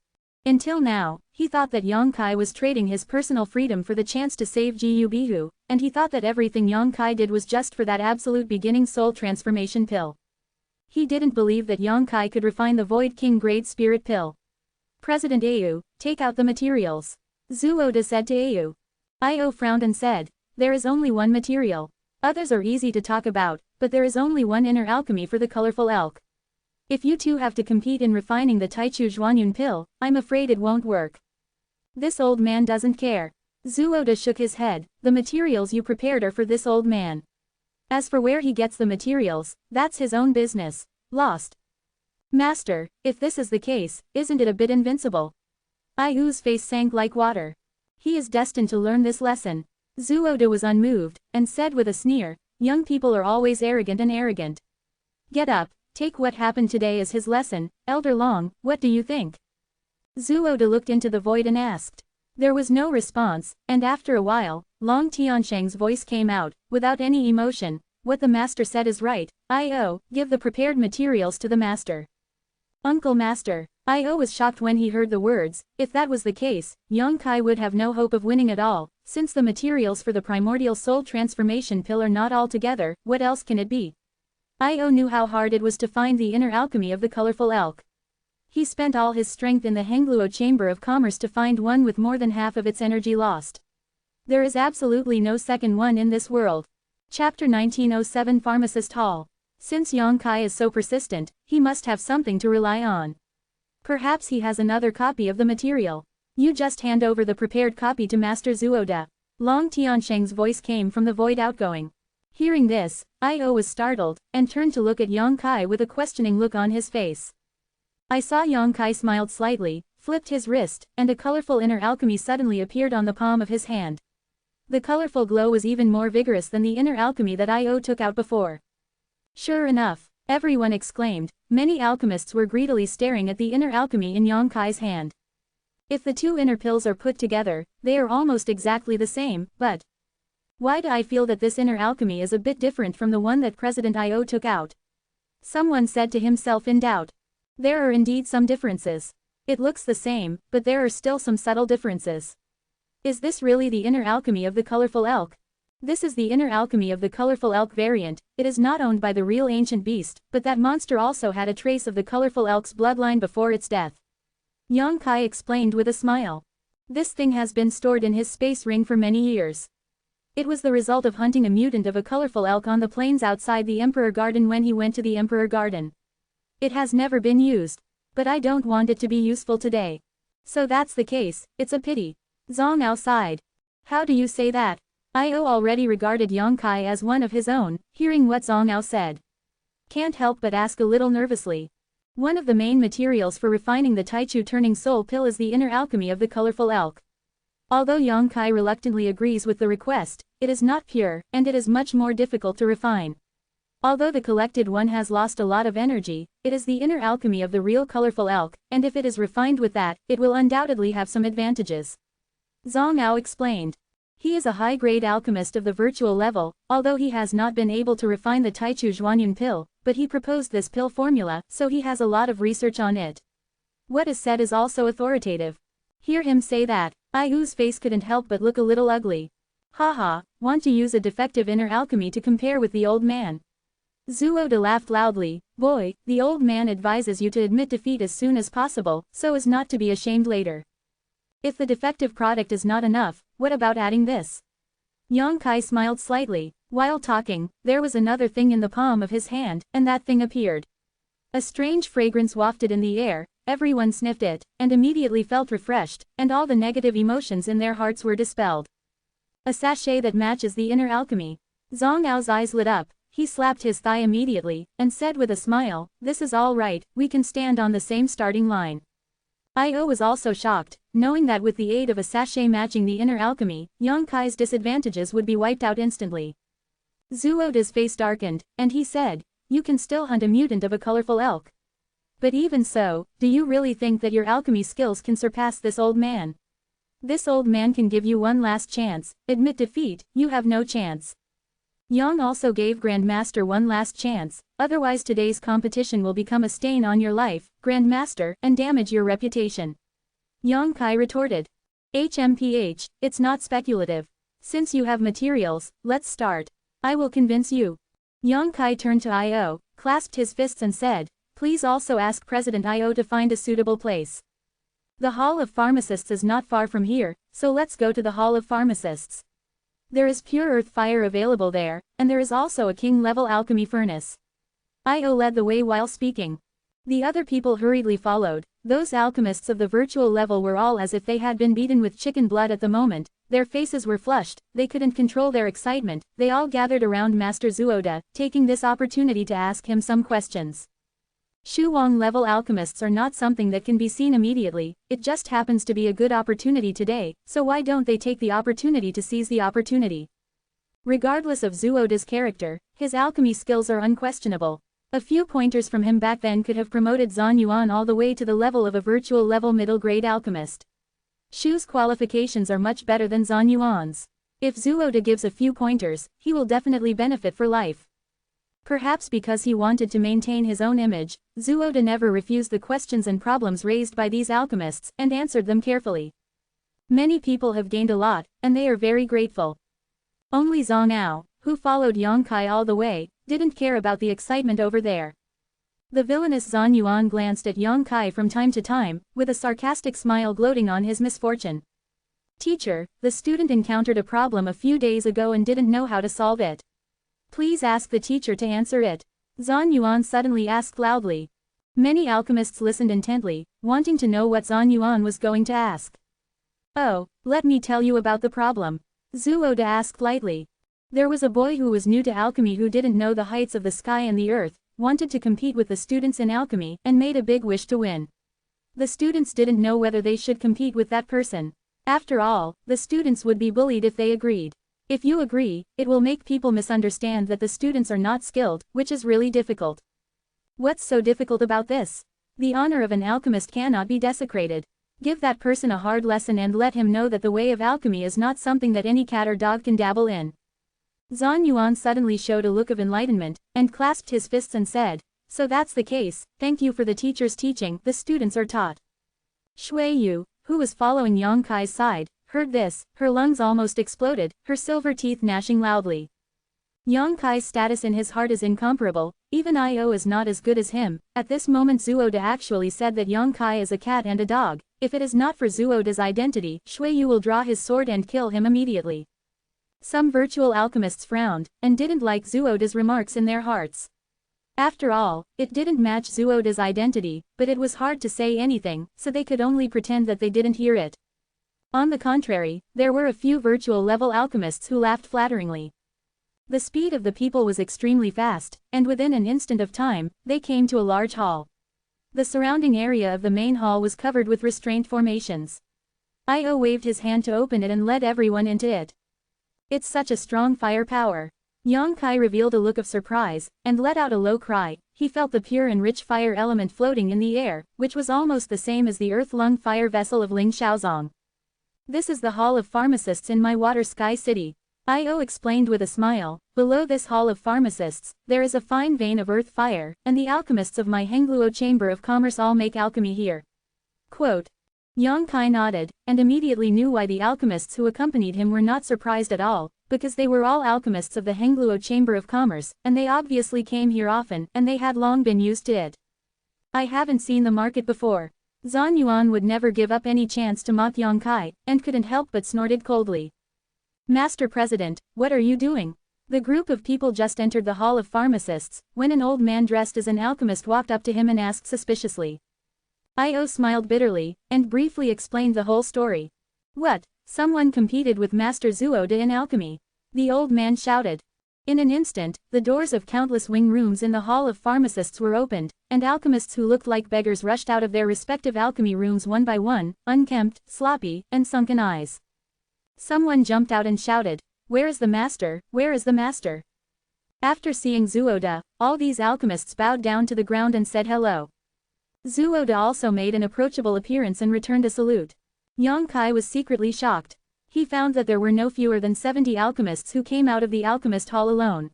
Until now, he thought that Yang Kai was trading his personal freedom for the chance to save Jiu Bihu, and he thought that everything Yang Kai did was just for that absolute beginning soul transformation pill. He didn't believe that Yang Kai could refine the Void King grade spirit pill. President Au, take out the materials. Zhuo said to Au. Io frowned and said, there is only one material. Others are easy to talk about, but there is only one inner alchemy for the colorful elk. If you two have to compete in refining the Taichu Zhuanyun pill, I'm afraid it won't work. This old man doesn't care. Zhuo shook his head. The materials you prepared are for this old man. As for where he gets the materials, that's his own business. Lost. Master, if this is the case, isn't it a bit invincible? Iu's face sank like water. He is destined to learn this lesson. Zhuo was unmoved, and said with a sneer, young people are always arrogant and arrogant. Get up, take what happened today as his lesson. Elder Long, what do you think? Zhuo looked into the void and asked. There was no response, and after a while, Long Tiansheng's voice came out, without any emotion. What the master said is right. Io, give the prepared materials to the master. Uncle Master. Io was shocked when he heard the words. If that was the case, Yang Kai would have no hope of winning at all, since the materials for the primordial soul transformation pill are not all together. What else can it be? Io knew how hard it was to find the inner alchemy of the colorful elk. He spent all his strength in the Hengluo Chamber of Commerce to find one with more than half of its energy lost. There is absolutely no second one in this world. Chapter 1907 Pharmacist Hall. Since Yang Kai is so persistent, he must have something to rely on. Perhaps he has another copy of the material. You just hand over the prepared copy to Master Zhuo. Long Tiansheng's voice came from the void outgoing. Hearing this, I.O. was startled, and turned to look at Yang Kai with a questioning look on his face. I saw Yang Kai smiled slightly, flipped his wrist, and a colorful inner alchemy suddenly appeared on the palm of his hand. The colorful glow was even more vigorous than the inner alchemy that I.O. took out before. Sure enough, everyone exclaimed. Many alchemists were greedily staring at the inner alchemy in Yang Kai's hand. If the two inner pills are put together, they are almost exactly the same, but why do I feel that this inner alchemy is a bit different from the one that President I.O. took out? Someone said to himself in doubt. There are indeed some differences. It looks the same, but there are still some subtle differences. Is this really the inner alchemy of the colorful elk? This is the inner alchemy of the colorful elk variant. It is not owned by the real ancient beast, but that monster also had a trace of the colorful elk's bloodline before its death. Yang Kai explained with a smile. This thing has been stored in his space ring for many years. It was the result of hunting a mutant of a colorful elk on the plains outside the Emperor Garden when he went to the Emperor Garden. It has never been used. But I don't want it to be useful today. So that's the case, it's a pity. Zhang Ao sighed. How do you say that? I.O. already regarded Yang Kai as one of his own, hearing what Zhang Ao said. Can't help but ask a little nervously. One of the main materials for refining the Taichu turning soul pill is the inner alchemy of the colorful elk. Although Yang Kai reluctantly agrees with the request, it is not pure, and it is much more difficult to refine. Although the collected one has lost a lot of energy, it is the inner alchemy of the real colorful elk, and if it is refined with that, it will undoubtedly have some advantages. Zhang Ao explained. He is a high-grade alchemist of the virtual level, although he has not been able to refine the Taichu Zhuanyun pill, but he proposed this pill formula, so he has a lot of research on it. What is said is also authoritative. Hear him say that. I.O.'s face couldn't help but look a little ugly. Haha, want to use a defective inner alchemy to compare with the old man. Zhuode laughed loudly. Boy, the old man advises you to admit defeat as soon as possible, so as not to be ashamed later. If the defective product is not enough, what about adding this? Yang Kai smiled slightly. While talking, there was another thing in the palm of his hand, and that thing appeared. A strange fragrance wafted in the air, everyone sniffed it, and immediately felt refreshed, and all the negative emotions in their hearts were dispelled. A sachet that matches the inner alchemy. Zhang Ao's eyes lit up, he slapped his thigh immediately, and said with a smile, this is all right, we can stand on the same starting line. I.O. was also shocked, knowing that with the aid of a sachet matching the inner alchemy, Yang Kai's disadvantages would be wiped out instantly. Zhuode's face darkened, and he said, you can still hunt a mutant of a colorful elk. But even so, do you really think that your alchemy skills can surpass this old man? This old man can give you one last chance, admit defeat, you have no chance. Yang also gave Grandmaster one last chance, otherwise today's competition will become a stain on your life, Grandmaster, and damage your reputation. Yang Kai retorted. HMPH, it's not speculative. Since you have materials, let's start. I will convince you. Yang Kai turned to I.O., clasped his fists and said, please also ask President I.O. to find a suitable place. The Hall of Pharmacists is not far from here, so let's go to the Hall of Pharmacists. There is pure earth fire available there, and there is also a king-level alchemy furnace. I.O. led the way while speaking. The other people hurriedly followed. Those alchemists of the virtual level were all as if they had been beaten with chicken blood at the moment, their faces were flushed, they couldn't control their excitement, they all gathered around Master Zhuode, taking this opportunity to ask him some questions. Shuang-level alchemists are not something that can be seen immediately, it just happens to be a good opportunity today, so why don't they take the opportunity to seize the opportunity? Regardless of Zhuode's character, his alchemy skills are unquestionable. A few pointers from him back then could have promoted Zhan Yuan all the way to the level of a virtual level middle-grade alchemist. Shu's qualifications are much better than Zhan Yuan's. If Zhuode gives a few pointers, he will definitely benefit for life. Perhaps because he wanted to maintain his own image, Zhuode never refused the questions and problems raised by these alchemists, and answered them carefully. Many people have gained a lot, and they are very grateful. Only Zhang Ao, who followed Yang Kai all the way, didn't care about the excitement over there. The villainous Zhan Yuan glanced at Yang Kai from time to time, with a sarcastic smile gloating on his misfortune. Teacher, the student encountered a problem a few days ago and didn't know how to solve it. Please ask the teacher to answer it. Zhan Yuan suddenly asked loudly. Many alchemists listened intently, wanting to know what Zhan Yuan was going to ask. Oh, let me tell you about the problem. Zuoda asked lightly. There was a boy who was new to alchemy who didn't know the heights of the sky and the earth, wanted to compete with the students in alchemy, and made a big wish to win. The students didn't know whether they should compete with that person. After all, the students would be bullied if they agreed. If you agree, it will make people misunderstand that the students are not skilled, which is really difficult. What's so difficult about this? The honor of an alchemist cannot be desecrated. Give that person a hard lesson and let him know that the way of alchemy is not something that any cat or dog can dabble in. Zhan Yuan suddenly showed a look of enlightenment, and clasped his fists and said, "So that's the case, thank you for the teacher's teaching, the students are taught." Shui Yu, who was following Yang Kai's side, heard this, her lungs almost exploded, her silver teeth gnashing loudly. Yang Kai's status in his heart is incomparable, even Io is not as good as him. At this moment Zuoda actually said that Yang Kai is a cat and a dog. If it is not for Zuoda's identity, Shui Yu will draw his sword and kill him immediately. Some virtual alchemists frowned, and didn't like Zuoda's remarks in their hearts. After all, it didn't match Zuoda's identity, but it was hard to say anything, so they could only pretend that they didn't hear it. On the contrary, there were a few virtual-level alchemists who laughed flatteringly. The speed of the people was extremely fast, and within an instant of time, they came to a large hall. The surrounding area of the main hall was covered with restraint formations. Io waved his hand to open it and led everyone into it. It's such a strong firepower. Yang Kai revealed a look of surprise, and let out a low cry. He felt the pure and rich fire element floating in the air, which was almost the same as the earth-lung fire vessel of Ling Shaozong. This is the hall of pharmacists in my water sky city. Io explained with a smile. Below this hall of pharmacists, there is a fine vein of earth fire, and the alchemists of my Hengluo Chamber of Commerce all make alchemy here. Quote. Yang Kai nodded, and immediately knew why the alchemists who accompanied him were not surprised at all, because they were all alchemists of the Hengluo Chamber of Commerce, and they obviously came here often, and they had long been used to it. I haven't seen the market before. Zhan Yuan would never give up any chance to mock Yang Kai, and couldn't help but snorted coldly. Master President, what are you doing? The group of people just entered the hall of pharmacists, when an old man dressed as an alchemist walked up to him and asked suspiciously. Io smiled bitterly, and briefly explained the whole story. What? Someone competed with Master Zuoda in alchemy? The old man shouted. In an instant, the doors of countless wing rooms in the hall of pharmacists were opened, and alchemists who looked like beggars rushed out of their respective alchemy rooms one by one, unkempt, sloppy, and sunken eyes. Someone jumped out and shouted, "Where is the master? Where is the master?" After seeing Zuoda, all these alchemists bowed down to the ground and said hello. Zuoda also made an approachable appearance and returned a salute. Yang Kai was secretly shocked. He found that there were no fewer than 70 alchemists who came out of the alchemist hall alone.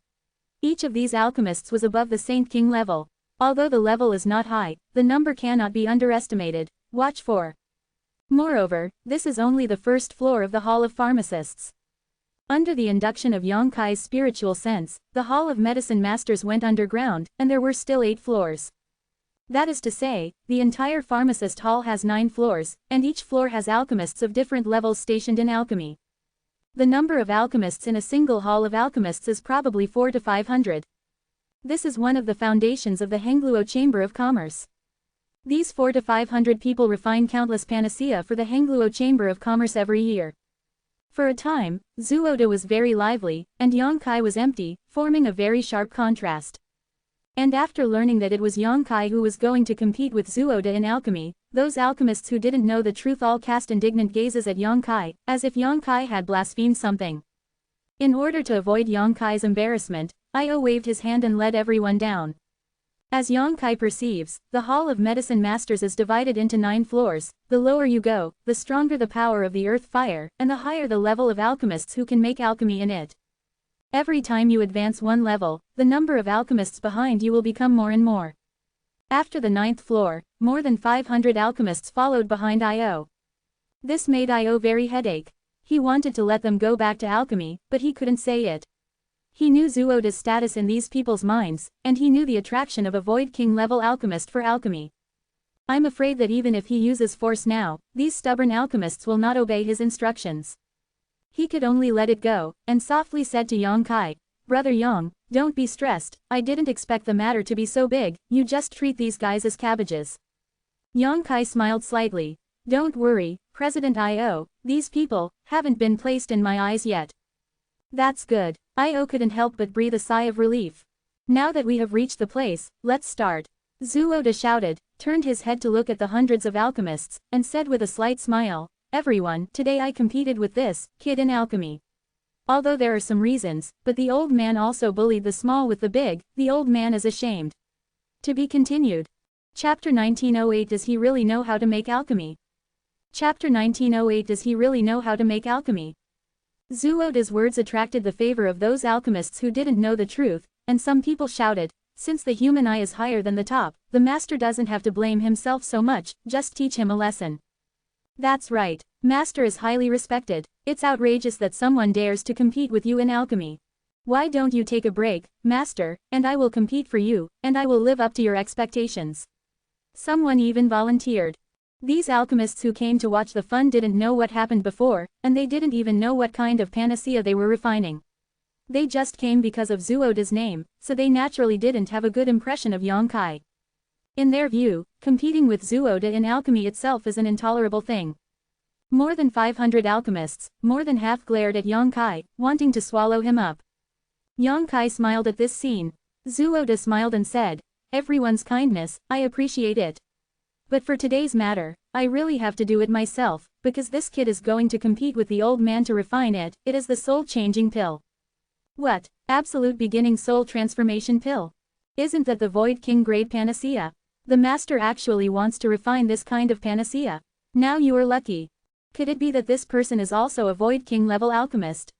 Each of these alchemists was above the Saint King level. Although the level is not high, the number cannot be underestimated. Watch for. Moreover, this is only the first floor of the Hall of Pharmacists. Under the induction of Yang Kai's spiritual sense, the Hall of Medicine Masters went underground, and there were still 8 floors. That is to say, the entire pharmacist hall has 9 floors, and each floor has alchemists of different levels stationed in alchemy. The number of alchemists in a single hall of alchemists is probably 400 to 500. This is one of the foundations of the Hengluo Chamber of Commerce. These 400 to 500 people refine countless panacea for the Hengluo Chamber of Commerce every year. For a time, Zuoda was very lively, and Yang Kai was empty, forming a very sharp contrast. And after learning that it was Yang Kai who was going to compete with Zuoda in alchemy, those alchemists who didn't know the truth all cast indignant gazes at Yang Kai, as if Yang Kai had blasphemed something. In order to avoid Yang Kai's embarrassment, Io waved his hand and led everyone down. As Yang Kai perceives, the Hall of Medicine Masters is divided into 9 floors. The lower you go, the stronger the power of the earth fire, and the higher the level of alchemists who can make alchemy in it. Every time you advance one level, the number of alchemists behind you will become more and more. After the 9th floor, more than 500 alchemists followed behind Io. This made Io very headache. He wanted to let them go back to alchemy, but he couldn't say it. He knew Zuoda's status in these people's minds, and he knew the attraction of a Void King-level alchemist for alchemy. I'm afraid that even if he uses force now, these stubborn alchemists will not obey his instructions. He could only let it go, and softly said to Yang Kai, "Brother Yang, don't be stressed, I didn't expect the matter to be so big, you just treat these guys as cabbages." Yang Kai smiled slightly. Don't worry, President I.O., these people haven't been placed in my eyes yet. That's good. I.O. couldn't help but breathe a sigh of relief. Now that we have reached the place, let's start. Zhenwu shouted, turned his head to look at the hundreds of alchemists, and said with a slight smile, "Everyone, today I competed with this kid in alchemy. Although there are some reasons, but the old man also bullied the small with the big, the old man is ashamed." To be continued. Chapter 1908. Does he really know how to make alchemy? Chapter 1908. Does he really know how to make alchemy? Zhenwu's words attracted the favor of those alchemists who didn't know the truth, and some people shouted, "Since the human eye is higher than the top, the master doesn't have to blame himself so much, just teach him a lesson." That's right. Master is highly respected. It's outrageous that someone dares to compete with you in alchemy. Why don't you take a break, master, and I will compete for you, and I will live up to your expectations. Someone even volunteered. These alchemists who came to watch the fun didn't know what happened before, and they didn't even know what kind of panacea they were refining. They just came because of Zhenwu's name, so they naturally didn't have a good impression of Yang Kai. In their view, competing with Zhenwu in alchemy itself is an intolerable thing. More than 500 alchemists, more than half glared at Yang Kai, wanting to swallow him up. Yang Kai smiled at this scene. Zhenwu smiled and said, "Everyone's kindness, I appreciate it. But for today's matter, I really have to do it myself, because this kid is going to compete with the old man to refine it. It is the soul-changing pill." What? Absolute beginning soul transformation pill? Isn't that the Void King grade panacea? The master actually wants to refine this kind of panacea. Now you are lucky. Could it be that this person is also a Void King level alchemist?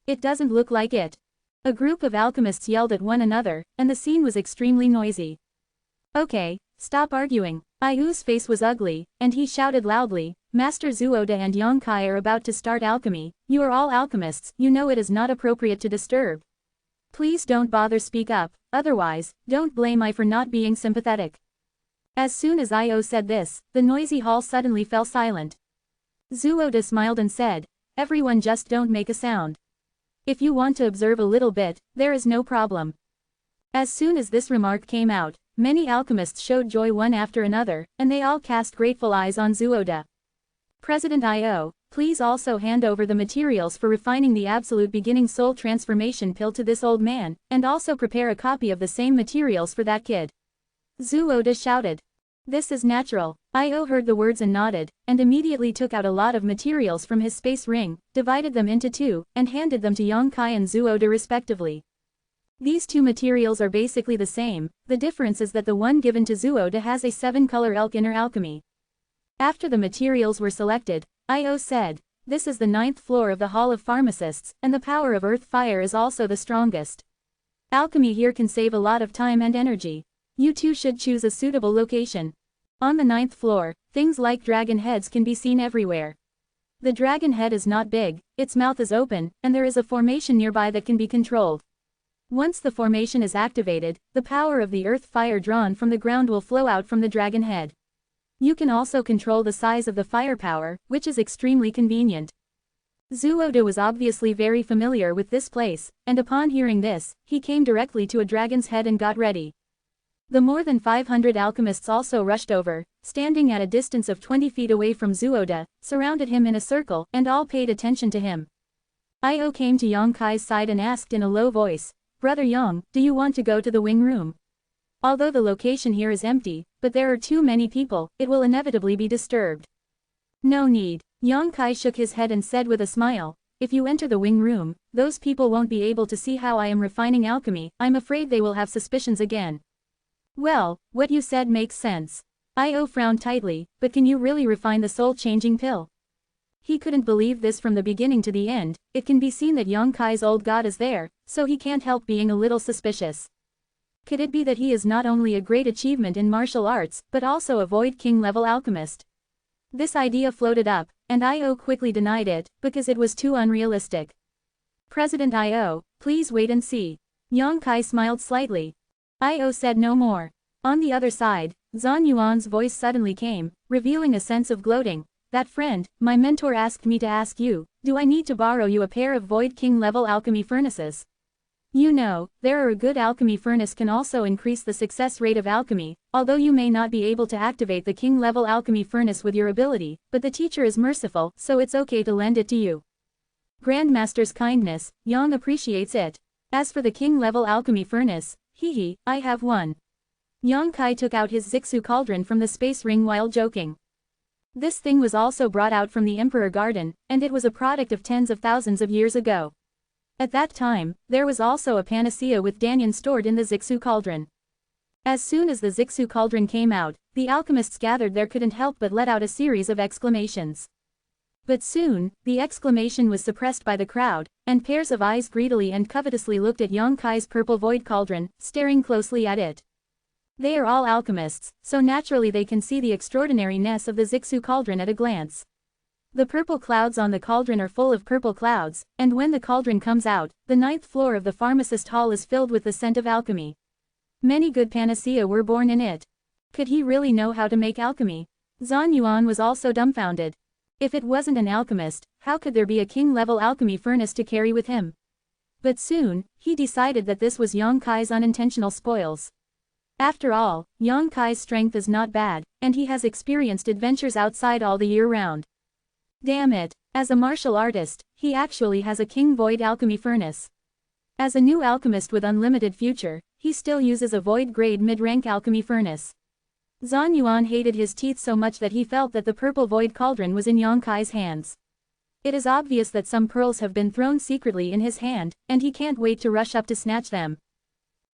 It doesn't look like it. A group of alchemists yelled at one another, and the scene was extremely noisy. Okay, stop arguing. Ayu's face was ugly, and he shouted loudly, "Master Zhenwu and Yang Kai are about to start alchemy. You are all alchemists, you know it is not appropriate to disturb. Please don't bother speak up, otherwise, don't blame I for not being sympathetic." As soon as I.O. said this, the noisy hall suddenly fell silent. Zhenwu smiled and said, "Everyone just don't make a sound. If you want to observe a little bit, there is no problem." As soon as this remark came out, many alchemists showed joy one after another, and they all cast grateful eyes on Zhenwu. "President I.O., please also hand over the materials for refining the absolute beginning soul transformation pill to this old man, and also prepare a copy of the same materials for that kid." Zhenwu shouted. "This is natural." I.O. heard the words and nodded, and immediately took out a lot of materials from his space ring, divided them into two, and handed them to Yang Kai and Zhenwu respectively. These two materials are basically the same, the difference is that the one given to Zhenwu has a 7-color elk inner alchemy. After the materials were selected, I.O. said, "This is the 9th floor of the Hall of Pharmacists, and the power of earth fire is also the strongest. Alchemy here can save a lot of time and energy. You two should choose a suitable location. On the 9th floor, things like dragon heads can be seen everywhere. The dragon head is not big, its mouth is open, and there is a formation nearby that can be controlled. Once the formation is activated, the power of the earth fire drawn from the ground will flow out from the dragon head. You can also control the size of the firepower, which is extremely convenient." Zhenwu was obviously very familiar with this place, and upon hearing this, he came directly to a dragon's head and got ready. The more than 500 alchemists also rushed over, standing at a distance of 20 feet away from Zhenwu, surrounded him in a circle, and all paid attention to him. I.O. came to Yang Kai's side and asked in a low voice, "Brother Yang, do you want to go to the wing room? Although the location here is empty, but there are too many people, it will inevitably be disturbed." "No need." Yang Kai shook his head and said with a smile, "If you enter the wing room, those people won't be able to see how I am refining alchemy. I'm afraid they will have suspicions again." "Well, what you said makes sense." I.O. frowned tightly, "But can you really refine the soul-changing pill?" He couldn't believe this from the beginning to the end. It can be seen that Yang Kai's old god is there, so he can't help being a little suspicious. Could it be that he is not only a great achievement in martial arts, but also a Void King level alchemist? This idea floated up, and I.O. quickly denied it, because it was too unrealistic. "President I.O., please wait and see." Yang Kai smiled slightly. I.O. said no more. On the other side, Zhan Yuan's voice suddenly came, revealing a sense of gloating. "That friend, my mentor asked me to ask you, do I need to borrow you a pair of Void King level alchemy furnaces?" You know, there are a good alchemy furnace can also increase the success rate of alchemy, although you may not be able to activate the king-level alchemy furnace with your ability, but the teacher is merciful, so it's okay to lend it to you. Grandmaster's kindness, Yang appreciates it. As for the king-level alchemy furnace, I have one. Yang Kai took out his Zixu cauldron from the space ring while joking. This thing was also brought out from the Emperor Garden, and it was a product of tens of thousands of years ago. At that time, there was also a panacea with Danyan stored in the Zixu cauldron. As soon as the Zixu cauldron came out, the alchemists gathered there couldn't help but let out a series of exclamations. But soon, the exclamation was suppressed by the crowd, and pairs of eyes greedily and covetously looked at Yang Kai's purple void cauldron, staring closely at it. They are all alchemists, so naturally they can see the extraordinariness of the Zixu cauldron at a glance. The purple clouds on the cauldron are full of purple clouds, and when the cauldron comes out, the 9th floor of the pharmacist hall is filled with the scent of alchemy. Many good panacea were born in it. Could he really know how to make alchemy? Zhan Yuan was also dumbfounded. If it wasn't an alchemist, how could there be a king-level alchemy furnace to carry with him? But soon, he decided that this was Yang Kai's unintentional spoils. After all, Yang Kai's strength is not bad, and he has experienced adventures outside all the year round. Damn it, as a martial artist, he actually has a king void alchemy furnace. As a new alchemist with unlimited future, he still uses a void grade mid-rank alchemy furnace. Zhan Yuan hated his teeth so much that he felt that the purple void cauldron was in Yang Kai's hands. It is obvious that some pearls have been thrown secretly in his hand, and he can't wait to rush up to snatch them.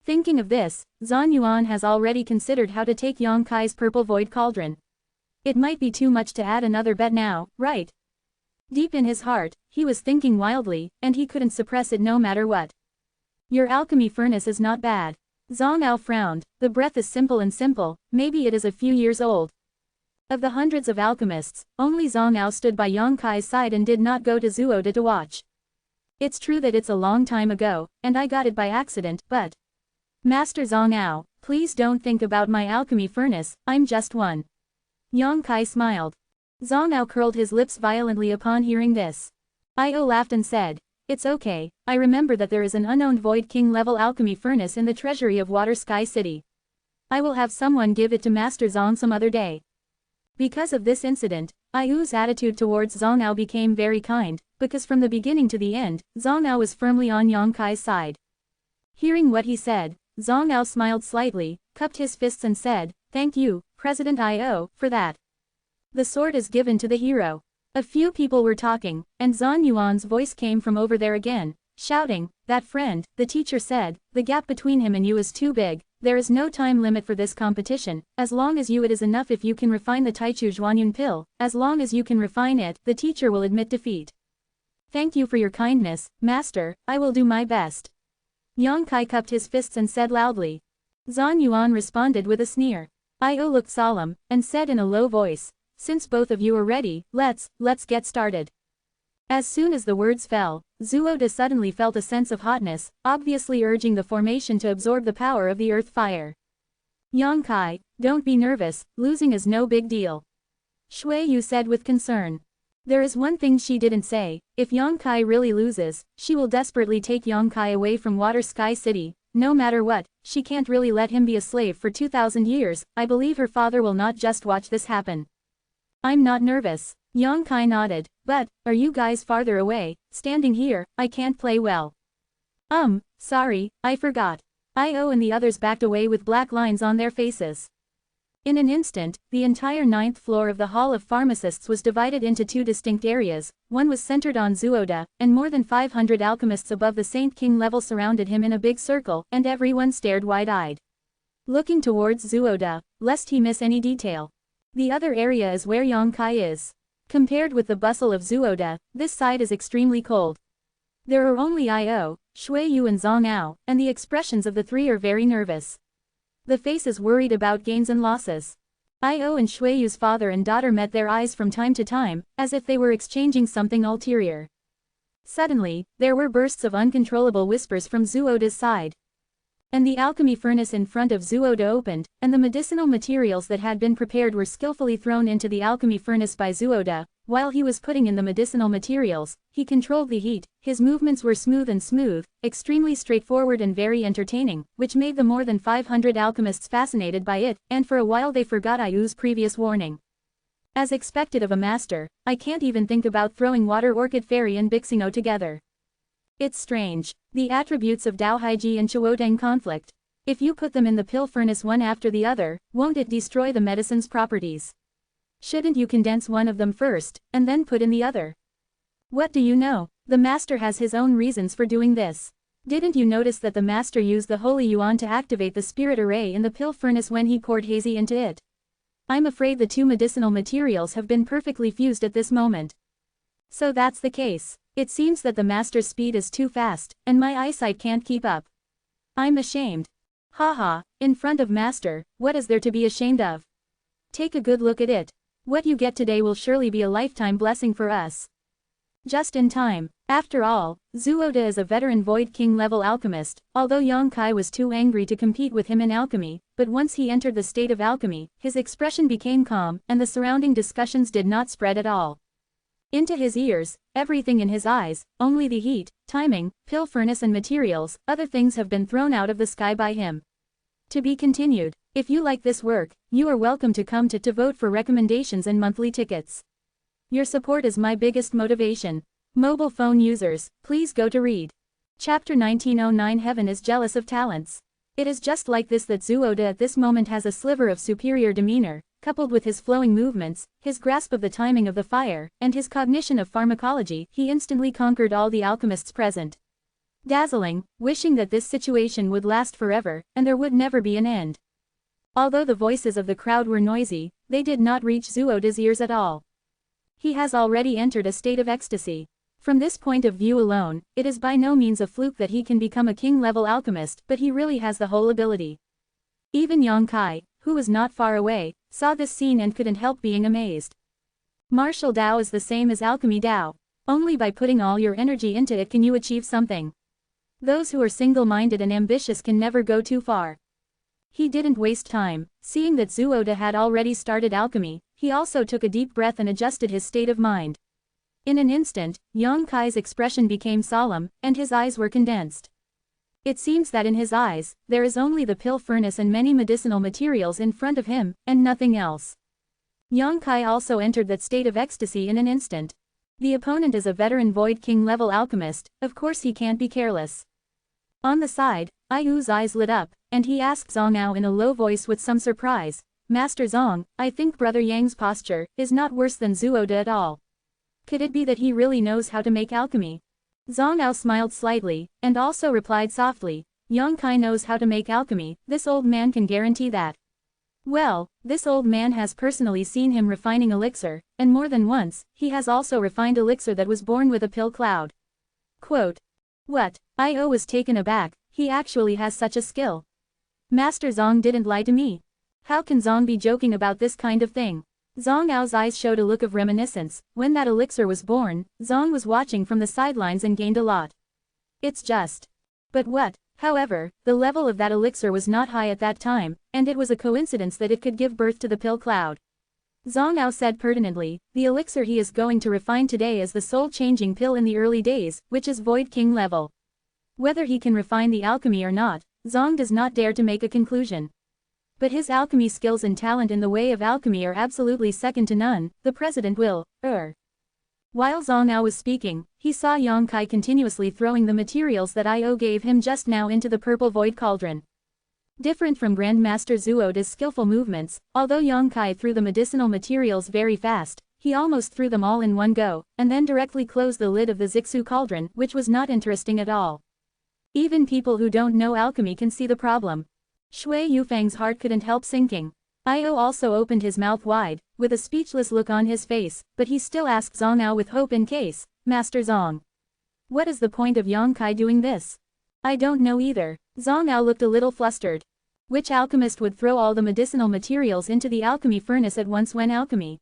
Thinking of this, Zhan Yuan has already considered how to take Yang Kai's purple void cauldron. It might be too much to add another bet now, right? Deep in his heart, he was thinking wildly, and he couldn't suppress it no matter what. Your alchemy furnace is not bad. Zhang Ao frowned. The breath is simple and simple, maybe it is a few years old. Of the hundreds of alchemists, only Zhang Ao stood by Yang Kai's side and did not go to Zuoda to watch. It's true that it's a long time ago, and I got it by accident, but... Master Zhang Ao, please don't think about my alchemy furnace, I'm just one. Yang Kai smiled. Zhang Ao curled his lips violently upon hearing this. Io laughed and said, it's okay, I remember that there is an unowned Void King level alchemy furnace in the treasury of Water Sky City. I will have someone give it to Master Zhang some other day. Because of this incident, Io's attitude towards Zhang Ao became very kind, because from the beginning to the end, Zhang Ao was firmly on Yang Kai's side. Hearing what he said, Zhang Ao smiled slightly, cupped his fists and said, thank you, President Io, for that. The sword is given to the hero. A few people were talking, and Zhan Yuan's voice came from over there again, shouting, that friend, the teacher said, the gap between him and you is too big, there is no time limit for this competition, as long as it is enough if you can refine the Taichu Zhuanyun pill, as long as you can refine it, the teacher will admit defeat. Thank you for your kindness, master, I will do my best. Yang Kai cupped his fists and said loudly. Zhan Yuan responded with a sneer. Io looked solemn, and said in a low voice, since both of you are ready, let's get started. As soon as the words fell, Zuoda suddenly felt a sense of hotness, obviously urging the formation to absorb the power of the earth fire. Yang Kai, don't be nervous, losing is no big deal. Shui Yu said with concern. There is one thing she didn't say, if Yang Kai really loses, she will desperately take Yang Kai away from Water Sky City, no matter what, she can't really let him be a slave for 2,000 years, I believe her father will not just watch this happen. I'm not nervous. Yang Kai nodded, but, are you guys farther away, standing here, I can't play well. Sorry, I forgot. Io and the others backed away with black lines on their faces. In an instant, the entire 9th floor of the Hall of Pharmacists was divided into two distinct areas, one was centered on Zuoda, and more than 500 alchemists above the Saint King level surrounded him in a big circle, and everyone stared wide-eyed. Looking towards Zuoda, lest he miss any detail. The other area is where Yang Kai is. Compared with the bustle of Zuoda, this side is extremely cold. There are only Io, Shui Yu and Zhang Ao, and the expressions of the three are very nervous. The face is worried about gains and losses. Io and Shui Yu's father and daughter met their eyes from time to time, as if they were exchanging something ulterior. Suddenly, there were bursts of uncontrollable whispers from Zuoda's side. And the alchemy furnace in front of Zuoda opened, and the medicinal materials that had been prepared were skillfully thrown into the alchemy furnace by Zuoda. While he was putting in the medicinal materials, he controlled the heat. His movements were smooth, extremely straightforward and very entertaining, which made the more than 500 alchemists fascinated by it, and for a while they forgot Ayu's previous warning. As expected of a master, I can't even think about throwing Water Orchid Fairy and Bixingo together. It's strange. The attributes of Dao Haiji and Chuoteng conflict. If you put them in the pill furnace one after the other, won't it destroy the medicine's properties? Shouldn't you condense one of them first, and then put in the other? What do you know? The master has his own reasons for doing this. Didn't you notice that the master used the holy yuan to activate the spirit array in the pill furnace when he poured hazy into it? I'm afraid the two medicinal materials have been perfectly fused at this moment. So that's the case. It seems that the master's speed is too fast, and my eyesight can't keep up. I'm ashamed. Haha, in front of master, what is there to be ashamed of? Take a good look at it. What you get today will surely be a lifetime blessing for us. Just in time. After all, Zuoda is a veteran Void King level alchemist, although Yang Kai was too angry to compete with him in alchemy, but once he entered the state of alchemy, his expression became calm, and the surrounding discussions did not spread at all. Into his ears, everything in his eyes, only the heat, timing, pill furnace and materials, other things have been thrown out of the sky by him. To be continued. If you like this work, you are welcome to come to vote for recommendations and monthly tickets. Your support is my biggest motivation. Mobile phone users, please go to read. Chapter 1909 Heaven is jealous of talents. It is just like this that Zuoda at this moment has a sliver of superior demeanor, coupled with his flowing movements, his grasp of the timing of the fire, and his cognition of pharmacology, he instantly conquered all the alchemists present. Dazzling, wishing that this situation would last forever, and there would never be an end. Although the voices of the crowd were noisy, they did not reach Zuoda's ears at all. He has already entered a state of ecstasy. From this point of view alone, it is by no means a fluke that he can become a king-level alchemist, but he really has the whole ability. Even Yang Kai, who was not far away, saw this scene and couldn't help being amazed. Martial Dao is the same as alchemy Dao. Only by putting all your energy into it can you achieve something. Those who are single-minded and ambitious can never go too far. He didn't waste time. Seeing that Zuoda had already started alchemy, he also took a deep breath and adjusted his state of mind. In an instant, Yang Kai's expression became solemn, and his eyes were condensed. It seems that in his eyes, there is only the pill furnace and many medicinal materials in front of him, and nothing else. Yang Kai also entered that state of ecstasy in an instant. The opponent is a veteran Void King level alchemist, of course he can't be careless. On the side, Ayu's eyes lit up, and he asked Zhongao in a low voice with some surprise, Master Zhong, I think Brother Yang's posture is not worse than Zuoda at all. Could it be that he really knows how to make alchemy? Zhongao smiled slightly, and also replied softly, Yang Kai knows how to make alchemy, this old man can guarantee that. Well, this old man has personally seen him refining elixir, and more than once, he has also refined elixir that was born with a pill cloud. Quote. What? I.O. was taken aback, he actually has such a skill. Master Zhong didn't lie to me. How can Zhong be joking about this kind of thing? Zhongao's eyes showed a look of reminiscence. When that elixir was born, Zhong was watching from the sidelines and gained a lot. It's just. But what? However, the level of that elixir was not high at that time, and it was a coincidence that it could give birth to the pill cloud. Zhongao said pertinently, the elixir he is going to refine today is the soul-changing pill in the early days, which is Void King level. Whether he can refine the alchemy or not, Zhong does not dare to make a conclusion. But his alchemy skills and talent in the way of alchemy are absolutely second to none, the president will, While Zhongao was speaking, he saw Yang Kai continuously throwing the materials that I.O. gave him just now into the purple void cauldron. Different from Grandmaster Zuoda's skillful movements, although Yang Kai threw the medicinal materials very fast, he almost threw them all in one go, and then directly closed the lid of the Zixu cauldron, which was not interesting at all. Even people who don't know alchemy can see the problem. Shui Yufeng's heart couldn't help sinking. I.O. also opened his mouth wide, with a speechless look on his face, but he still asked Zhongao with hope in case, Master Zhong. What is the point of Yang Kai doing this? I don't know either. Zhongao looked a little flustered. Which alchemist would throw all the medicinal materials into the alchemy furnace at once when alchemy?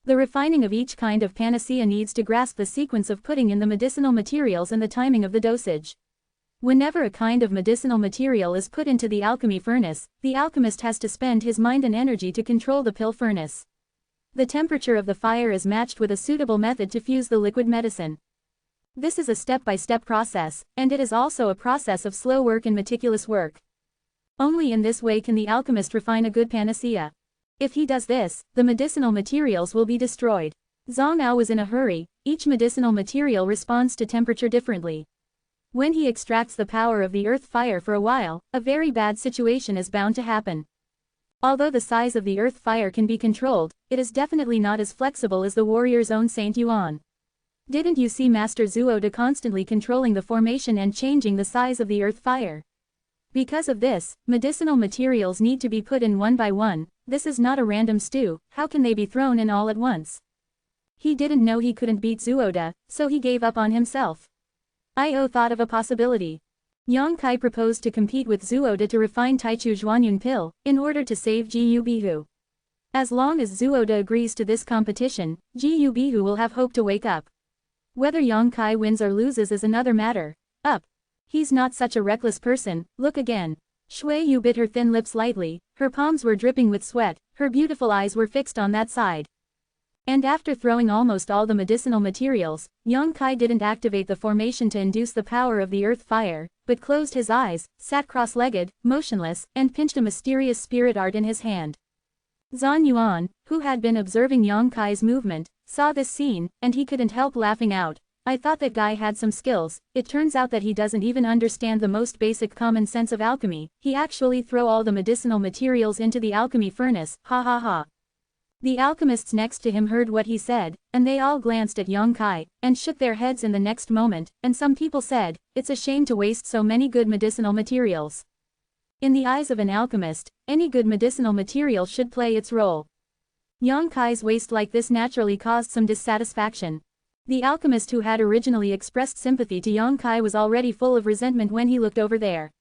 The refining of each kind of panacea needs to grasp the sequence of putting in the medicinal materials and the timing of the dosage. Whenever a kind of medicinal material is put into the alchemy furnace, the alchemist has to spend his mind and energy to control the pill furnace. The temperature of the fire is matched with a suitable method to fuse the liquid medicine. This is a step-by-step process, and it is also a process of slow work and meticulous work. Only in this way can the alchemist refine a good panacea. If he does this, the medicinal materials will be destroyed. Zhang Ao was in a hurry. Each medicinal material responds to temperature differently. When he extracts the power of the earth fire for a while, a very bad situation is bound to happen. Although the size of the earth fire can be controlled, it is definitely not as flexible as the warrior's own Saint Yuan. Didn't you see Master Zhuo constantly controlling the formation and changing the size of the earth fire? Because of this, medicinal materials need to be put in one by one. This is not a random stew. How can they be thrown in all at once? He didn't know he couldn't beat Zhuo, so he gave up on himself. Io thought of a possibility. Yang Kai proposed to compete with Zhuo to refine Taichu Zhuanyun pill, in order to save Jiu Bihu. As long as Zhuo agrees to this competition, Jiu Bihu will have hope to wake up. Whether Yang Kai wins or loses is another matter. Up. He's not such a reckless person. Look again. Shui Yu bit her thin lips lightly, her palms were dripping with sweat, her beautiful eyes were fixed on that side. And after throwing almost all the medicinal materials, Yang Kai didn't activate the formation to induce the power of the earth fire, but closed his eyes, sat cross-legged, motionless, and pinched a mysterious spirit art in his hand. Zhan Yuan, who had been observing Yang Kai's movement, saw this scene, and he couldn't help laughing out. I thought that guy had some skills. It turns out that he doesn't even understand the most basic common sense of alchemy. He actually throw all the medicinal materials into the alchemy furnace, ha ha ha. The alchemists next to him heard what he said, and they all glanced at Yang Kai, and shook their heads in the next moment, and some people said, it's a shame to waste so many good medicinal materials. In the eyes of an alchemist, any good medicinal material should play its role. Yang Kai's waste like this naturally caused some dissatisfaction. The alchemist who had originally expressed sympathy to Yang Kai was already full of resentment when he looked over there.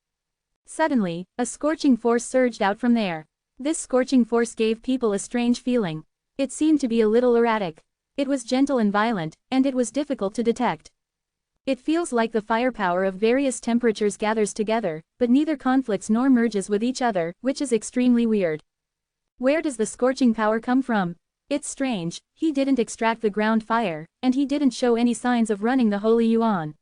Suddenly, a scorching force surged out from there. This scorching force gave people a strange feeling. It seemed to be a little erratic. It was gentle and violent, and it was difficult to detect. It feels like the firepower of various temperatures gathers together, but neither conflicts nor merges with each other, which is extremely weird. Where does the scorching power come from? It's strange, he didn't extract the ground fire, and he didn't show any signs of running the holy yuan.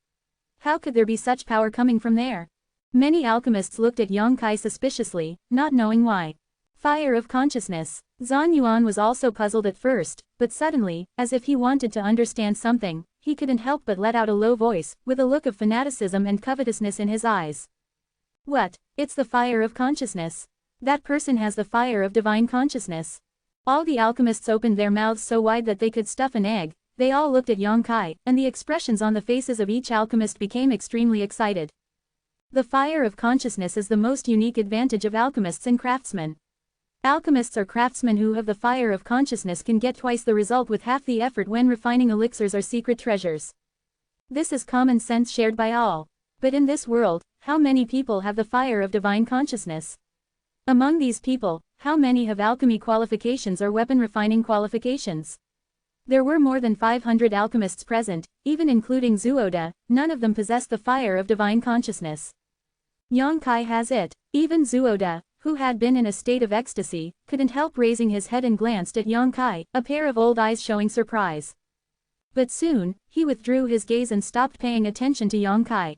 How could there be such power coming from there? Many alchemists looked at Yang Kai suspiciously, not knowing why. Fire of consciousness. Zhan Yuan was also puzzled at first, but suddenly, as if he wanted to understand something, he couldn't help but let out a low voice, with a look of fanaticism and covetousness in his eyes. What? It's the fire of consciousness. That person has the fire of divine consciousness. All the alchemists opened their mouths so wide that they could stuff an egg. They all looked at Yang Kai, and the expressions on the faces of each alchemist became extremely excited. The fire of consciousness is the most unique advantage of alchemists and craftsmen. Alchemists or craftsmen who have the fire of consciousness can get twice the result with half the effort when refining elixirs or secret treasures. This is common sense shared by all. But in this world, how many people have the fire of divine consciousness? Among these people, how many have alchemy qualifications or weapon refining qualifications? There were more than 500 alchemists present, even including Zhuo. None of them possessed the fire of divine consciousness. Yang Kai has it. Even Zhuo, who had been in a state of ecstasy, couldn't help raising his head and glanced at Yang Kai, a pair of old eyes showing surprise. But soon, he withdrew his gaze and stopped paying attention to Yang Kai.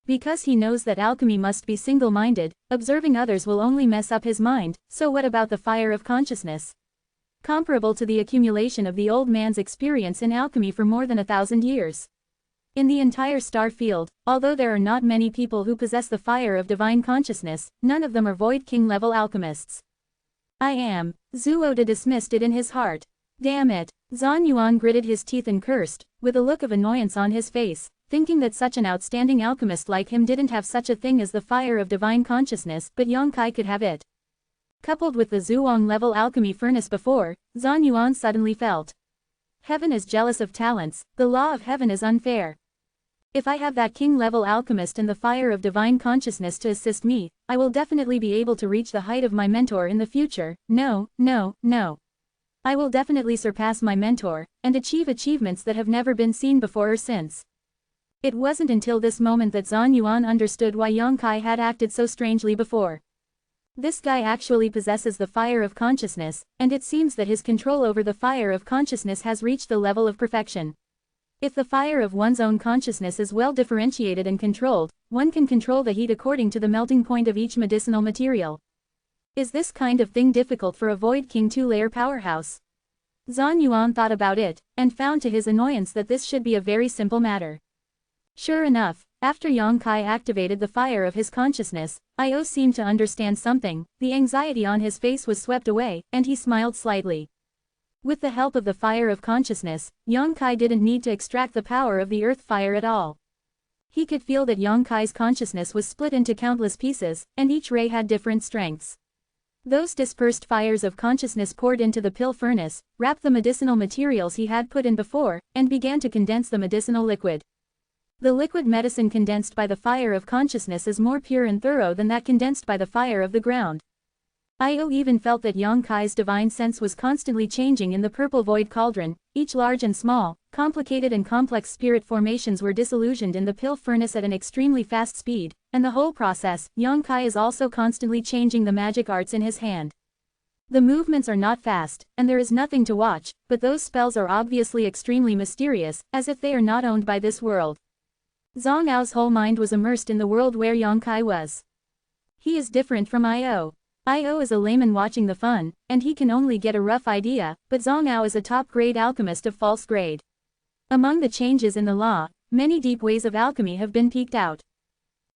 Because he knows that alchemy must be single-minded, observing others will only mess up his mind, so what about the fire of consciousness? Comparable to the accumulation of the old man's experience in alchemy for more than 1,000 years. In the entire star field, although there are not many people who possess the fire of divine consciousness, none of them are Void King-level alchemists. I am. Zhuo dismissed it in his heart. Damn it. Zhan Yuan gritted his teeth and cursed, with a look of annoyance on his face, thinking that such an outstanding alchemist like him didn't have such a thing as the fire of divine consciousness, but Yang Kai could have it. Coupled with the Zhuang-level alchemy furnace before, Zhan Yuan suddenly felt. Heaven is jealous of talents, the law of heaven is unfair. If I have that king-level alchemist and the fire of divine consciousness to assist me, I will definitely be able to reach the height of my mentor in the future. No. I will definitely surpass my mentor, and achieve achievements that have never been seen before or since. It wasn't until this moment that Zhan Yuan understood why Yongkai had acted so strangely before. This guy actually possesses the fire of consciousness, and it seems that his control over the fire of consciousness has reached the level of perfection. If the fire of one's own consciousness is well differentiated and controlled, one can control the heat according to the melting point of each medicinal material. Is this kind of thing difficult for a Void King two-layer powerhouse? Zhan Yuan thought about it, and found to his annoyance that this should be a very simple matter. Sure enough, after Yongkai activated the fire of his consciousness, Io seemed to understand something, the anxiety on his face was swept away, and he smiled slightly. With the help of the fire of consciousness, Yongkai didn't need to extract the power of the earth fire at all. He could feel that Yongkai's consciousness was split into countless pieces, and each ray had different strengths. Those dispersed fires of consciousness poured into the pill furnace, wrapped the medicinal materials he had put in before, and began to condense the medicinal liquid. The liquid medicine condensed by the fire of consciousness is more pure and thorough than that condensed by the fire of the ground. Io even felt that Yongkai's divine sense was constantly changing in the purple void cauldron. Each large and small, complicated and complex spirit formations were disillusioned in the pill furnace at an extremely fast speed, and the whole process, Yongkai is also constantly changing the magic arts in his hand. The movements are not fast, and there is nothing to watch, but those spells are obviously extremely mysterious, as if they are not owned by this world. Zhang Ao's whole mind was immersed in the world where Yongkai was. He is different from Io. Io is a layman watching the fun, and he can only get a rough idea, but Zhang Ao is a top-grade alchemist of false grade. Among the changes in the law, many deep ways of alchemy have been peeked out.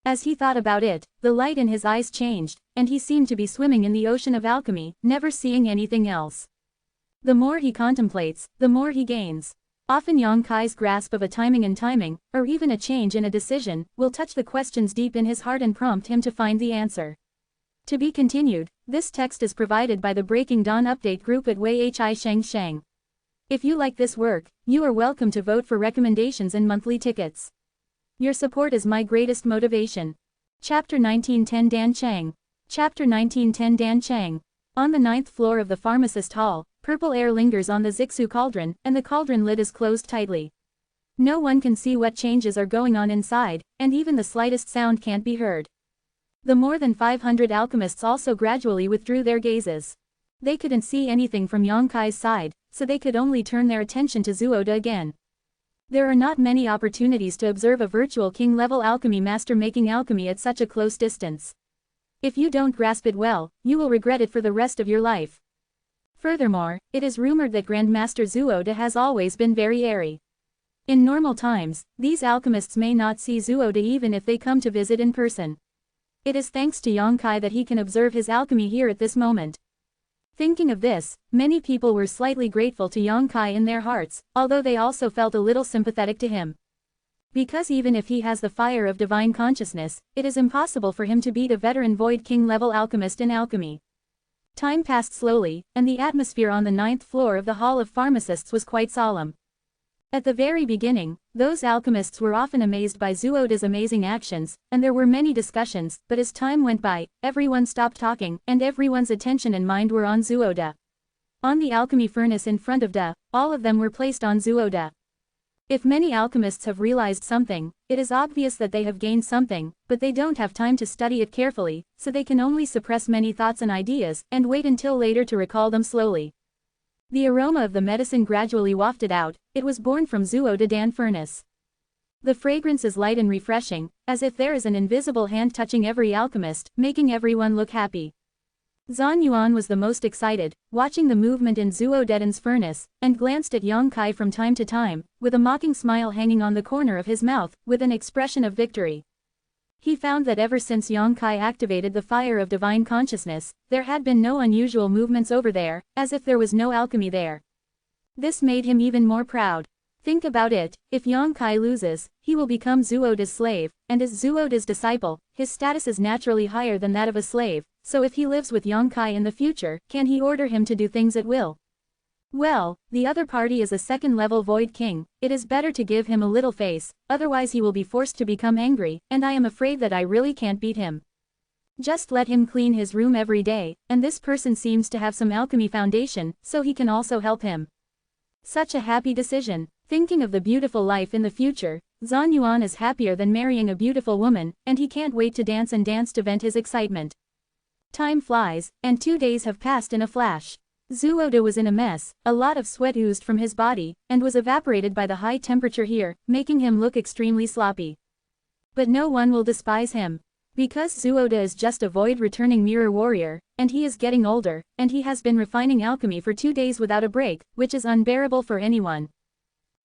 As he thought about it, the light in his eyes changed, and he seemed to be swimming in the ocean of alchemy, never seeing anything else. The more he contemplates, the more he gains. Often Yongkai's grasp of a timing, or even a change in a decision, will touch the questions deep in his heart and prompt him to find the answer. To be continued, this text is provided by the Breaking Dawn update group at Wei Hi Sheng Sheng. If you like this work, you are welcome to vote for recommendations and monthly tickets. Your support is my greatest motivation. Chapter 1910 Dan Cheng. Chapter 1910 Dan Cheng. On the 9th floor of the pharmacist hall, purple air lingers on the Zixu cauldron, and the cauldron lid is closed tightly. No one can see what changes are going on inside, and even the slightest sound can't be heard. The more than 500 alchemists also gradually withdrew their gazes. They couldn't see anything from Yongkai's side, so they could only turn their attention to Zuoda again. There are not many opportunities to observe a virtual king-level alchemy master making alchemy at such a close distance. If you don't grasp it well, you will regret it for the rest of your life. Furthermore, it is rumored that Grandmaster Zuoda has always been very airy. In normal times, these alchemists may not see Zuoda even if they come to visit in person. It is thanks to Yongkai that he can observe his alchemy here at this moment. Thinking of this, many people were slightly grateful to Yongkai in their hearts, although they also felt a little sympathetic to him. Because even if he has the fire of divine consciousness, it is impossible for him to beat a veteran Void King-level alchemist in alchemy. Time passed slowly, and the atmosphere on the 9th floor of the Hall of Pharmacists was quite solemn. At the very beginning, those alchemists were often amazed by Zuoda's amazing actions, and there were many discussions, but as time went by, everyone stopped talking, and everyone's attention and mind were on Zuoda. On the alchemy furnace in front of Da, all of them were placed on Zuoda. If many alchemists have realized something, it is obvious that they have gained something, but they don't have time to study it carefully, so they can only suppress many thoughts and ideas, and wait until later to recall them slowly. The aroma of the medicine gradually wafted out. It was born from Zuoda Dan furnace. The fragrance is light and refreshing, as if there is an invisible hand touching every alchemist, making everyone look happy. Zhan Yuan was the most excited, watching the movement in Zuoden's furnace, and glanced at Yongkai from time to time, with a mocking smile hanging on the corner of his mouth, with an expression of victory. He found that ever since Yongkai activated the fire of divine consciousness, there had been no unusual movements over there, as if there was no alchemy there. This made him even more proud. Think about it, if Yongkai loses, he will become Zuoda's slave, and as Zuoda's disciple, his status is naturally higher than that of a slave, so if he lives with Yongkai in the future, can he order him to do things at will? Well, the other party is a second-level Void King. It is better to give him a little face, otherwise he will be forced to become angry, and I am afraid that I really can't beat him. Just let him clean his room every day, and this person seems to have some alchemy foundation, so he can also help him. Such a happy decision. Thinking of the beautiful life in the future, Zhan Yuan is happier than marrying a beautiful woman, and he can't wait to dance to vent his excitement. Time flies, and 2 days have passed in a flash. Zhuode was in a mess, a lot of sweat oozed from his body, and was evaporated by the high temperature here, making him look extremely sloppy. But no one will despise him. Because Zhuode is just a void-returning mirror warrior, and he is getting older, and he has been refining alchemy for 2 days without a break, which is unbearable for anyone.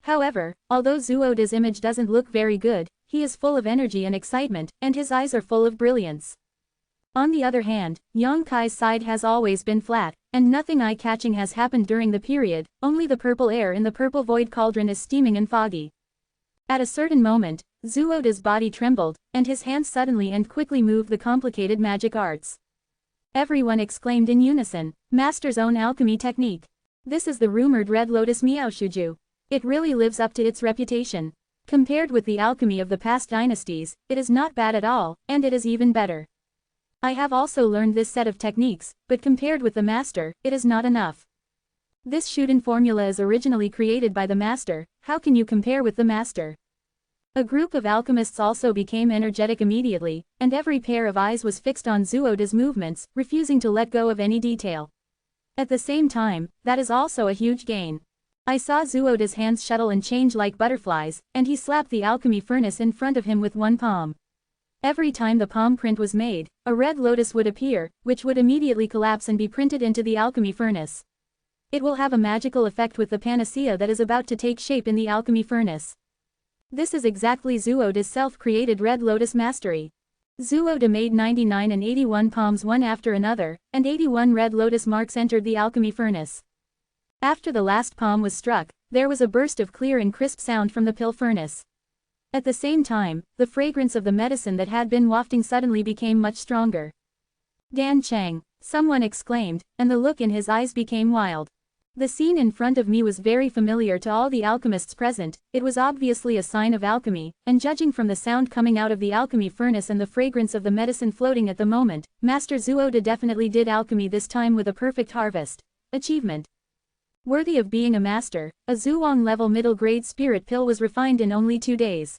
However, although Zhuode's image doesn't look very good, he is full of energy and excitement, and his eyes are full of brilliance. On the other hand, Yang Kai's side has always been flat, and nothing eye-catching has happened during the period, only the purple air in the purple void cauldron is steaming and foggy. At a certain moment, Zhuode's body trembled, and his hands suddenly and quickly moved the complicated magic arts. Everyone exclaimed in unison, "Master's own alchemy technique. This is the rumored Red Lotus Miao Shuju. It really lives up to its reputation. Compared with the alchemy of the past dynasties, it is not bad at all, and it is even better. I have also learned this set of techniques, but compared with the master, it is not enough. This Shuden formula is originally created by the master, how can you compare with the master?" A group of alchemists also became energetic immediately, and every pair of eyes was fixed on Zhuode's movements, refusing to let go of any detail. At the same time, that is also a huge gain. I saw Zhuode's hands shuttle and change like butterflies, and he slapped the alchemy furnace in front of him with one palm. Every time the palm print was made, a red lotus would appear, which would immediately collapse and be printed into the alchemy furnace. It will have a magical effect with the panacea that is about to take shape in the alchemy furnace. This is exactly Zhuode's self-created red lotus mastery. Zhuode made 99 and 81 palms one after another, and 81 red lotus marks entered the alchemy furnace. After the last palm was struck, there was a burst of clear and crisp sound from the pill furnace. At the same time, the fragrance of the medicine that had been wafting suddenly became much stronger. "Dan Cheng," someone exclaimed, and the look in his eyes became wild. The scene in front of me was very familiar to all the alchemists present, it was obviously a sign of alchemy, and judging from the sound coming out of the alchemy furnace and the fragrance of the medicine floating at the moment, Master Zhuode definitely did alchemy this time with a perfect harvest. Achievement. Worthy of being a master, a Zhuang-level middle-grade spirit pill was refined in only 2 days.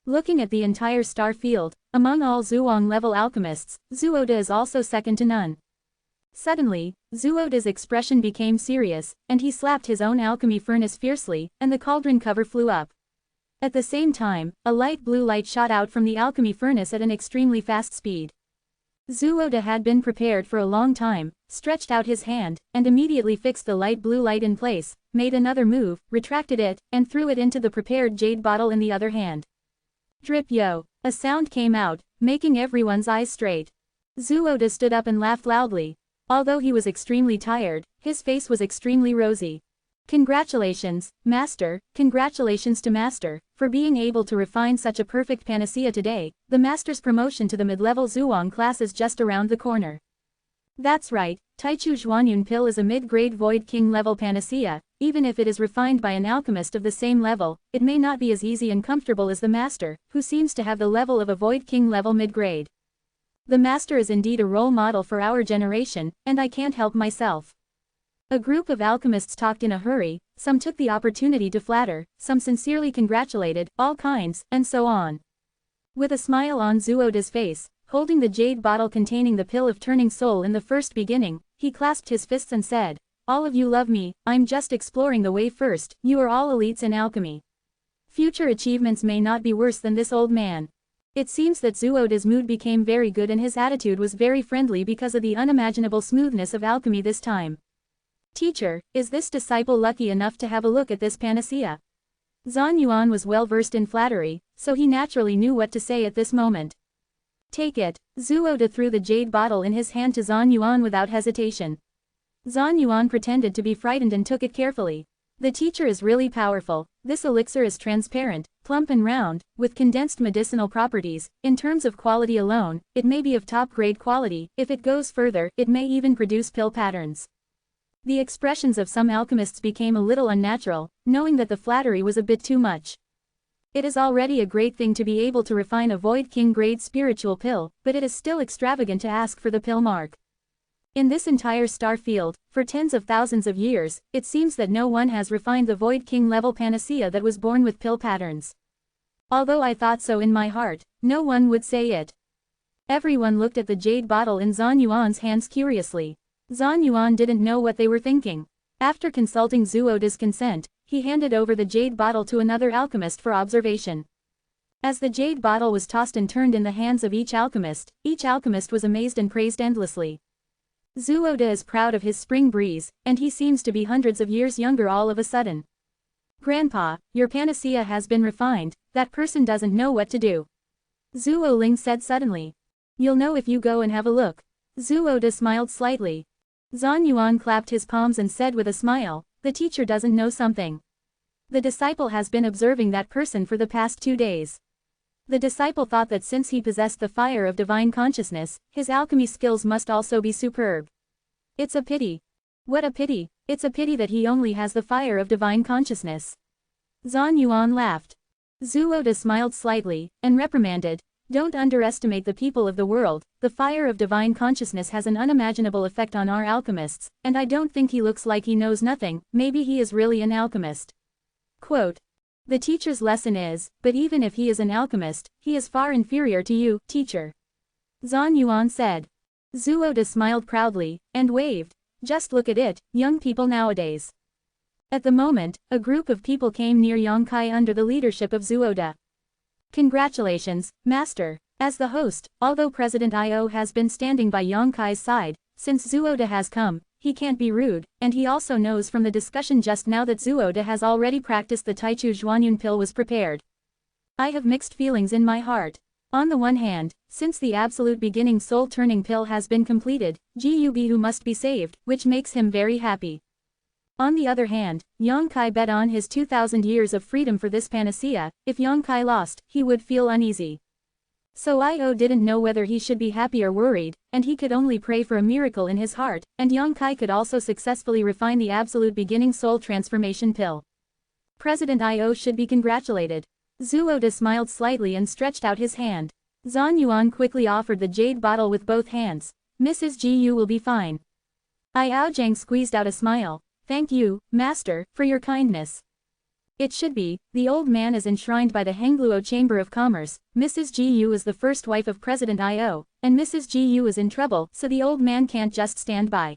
Looking at the entire star field, among all Zhuang-level alchemists, Zhuode is also second to none. Suddenly, Zhuode's expression became serious, and he slapped his own alchemy furnace fiercely, and the cauldron cover flew up. At the same time, a light blue light shot out from the alchemy furnace at an extremely fast speed. Zhuode had been prepared for a long time, stretched out his hand, and immediately fixed the light blue light in place, made another move, retracted it, and threw it into the prepared jade bottle in the other hand. Drip yo! A sound came out, making everyone's eyes straight. Zhuode stood up and laughed loudly. Although he was extremely tired, his face was extremely rosy. "Congratulations, Master, congratulations to Master, for being able to refine such a perfect panacea today. The Master's promotion to the mid-level Zhuang class is just around the corner." That's right, Taichu Zhuanyun pill is a mid-grade Void King level panacea. Even if it is refined by an alchemist of the same level, it may not be as easy and comfortable as the Master, who seems to have the level of a Void King level mid-grade. The Master is indeed a role model for our generation, and I can't help myself. A group of alchemists talked in a hurry, some took the opportunity to flatter, some sincerely congratulated, all kinds, and so on. With a smile on Zhuode's face, holding the jade bottle containing the pill of turning soul in the first beginning, he clasped his fists and said, "All of you love me, I'm just exploring the way first, you are all elites in alchemy. Future achievements may not be worse than this old man." It seems that Zhuode's mood became very good and his attitude was very friendly because of the unimaginable smoothness of alchemy this time. "Teacher, is this disciple lucky enough to have a look at this panacea?" Zhan Yuan was well versed in flattery, so he naturally knew what to say at this moment. "Take it." Zhuode threw the jade bottle in his hand to Zhan Yuan without hesitation. Zhan Yuan pretended to be frightened and took it carefully. "The teacher is really powerful. This elixir is transparent, plump and round, with condensed medicinal properties. In terms of quality alone, it may be of top-grade quality. If it goes further, it may even produce pill patterns." The expressions of some alchemists became a little unnatural, knowing that the flattery was a bit too much. It is already a great thing to be able to refine a Void King grade spiritual pill, but it is still extravagant to ask for the pill mark. In this entire star field, for tens of thousands of years, it seems that no one has refined the Void King level panacea that was born with pill patterns. Although I thought so in my heart, no one would say it. Everyone looked at the jade bottle in Zhan Yuan's hands curiously. Zhan Yuan didn't know what they were thinking. After consulting Zuoda's consent, he handed over the jade bottle to another alchemist for observation. As the jade bottle was tossed and turned in the hands of each alchemist was amazed and praised endlessly. Zuoda is proud of his spring breeze, and he seems to be hundreds of years younger all of a sudden. Grandpa, your panacea has been refined, that person doesn't know what to do. Zuo Ling said suddenly. You'll know if you go and have a look. Zuoda smiled slightly. Zhan Yuan clapped his palms and said with a smile, the teacher doesn't know something. The disciple has been observing that person for the past 2 days. The disciple thought that since he possessed the fire of divine consciousness, his alchemy skills must also be superb. It's a pity. What a pity, it's a pity that he only has the fire of divine consciousness. Zhan Yuan laughed. Zuoda smiled slightly, and reprimanded, don't underestimate the people of the world, the fire of divine consciousness has an unimaginable effect on our alchemists, and I don't think he looks like he knows nothing, maybe he is really an alchemist. Quote. The teacher's lesson is, but even if he is an alchemist, he is far inferior to you, teacher. Zhan Yuan said. Zuoda smiled proudly, and waved. Just look at it, young people nowadays. At the moment, a group of people came near Yang Kai under the leadership of Zuoda. Congratulations, Master. As the host, although President Io has been standing by Yang Kai's side, since Zuoda has come, he can't be rude, and he also knows from the discussion just now that Zuoda has already practiced the Taichu Zhuanyun pill was prepared. I have mixed feelings in my heart. On the one hand, since the absolute beginning soul-turning pill has been completed, Jiu must be saved, which makes him very happy. On the other hand, Yang Kai bet on his 2,000 years of freedom for this panacea. If Yang Kai lost, he would feel uneasy. So Io didn't know whether he should be happy or worried, and he could only pray for a miracle in his heart, and Yang Kai could also successfully refine the absolute beginning soul transformation pill. President Io should be congratulated. Zuoda smiled slightly and stretched out his hand. Zhan Yuan quickly offered the jade bottle with both hands. Mrs. Gu will be fine. Iao Jiang squeezed out a smile. Thank you, Master, for your kindness. It should be, the old man is enshrined by the Hengluo Chamber of Commerce, Mrs. Gu is the first wife of President Io, and Mrs. Gu is in trouble, so the old man can't just stand by.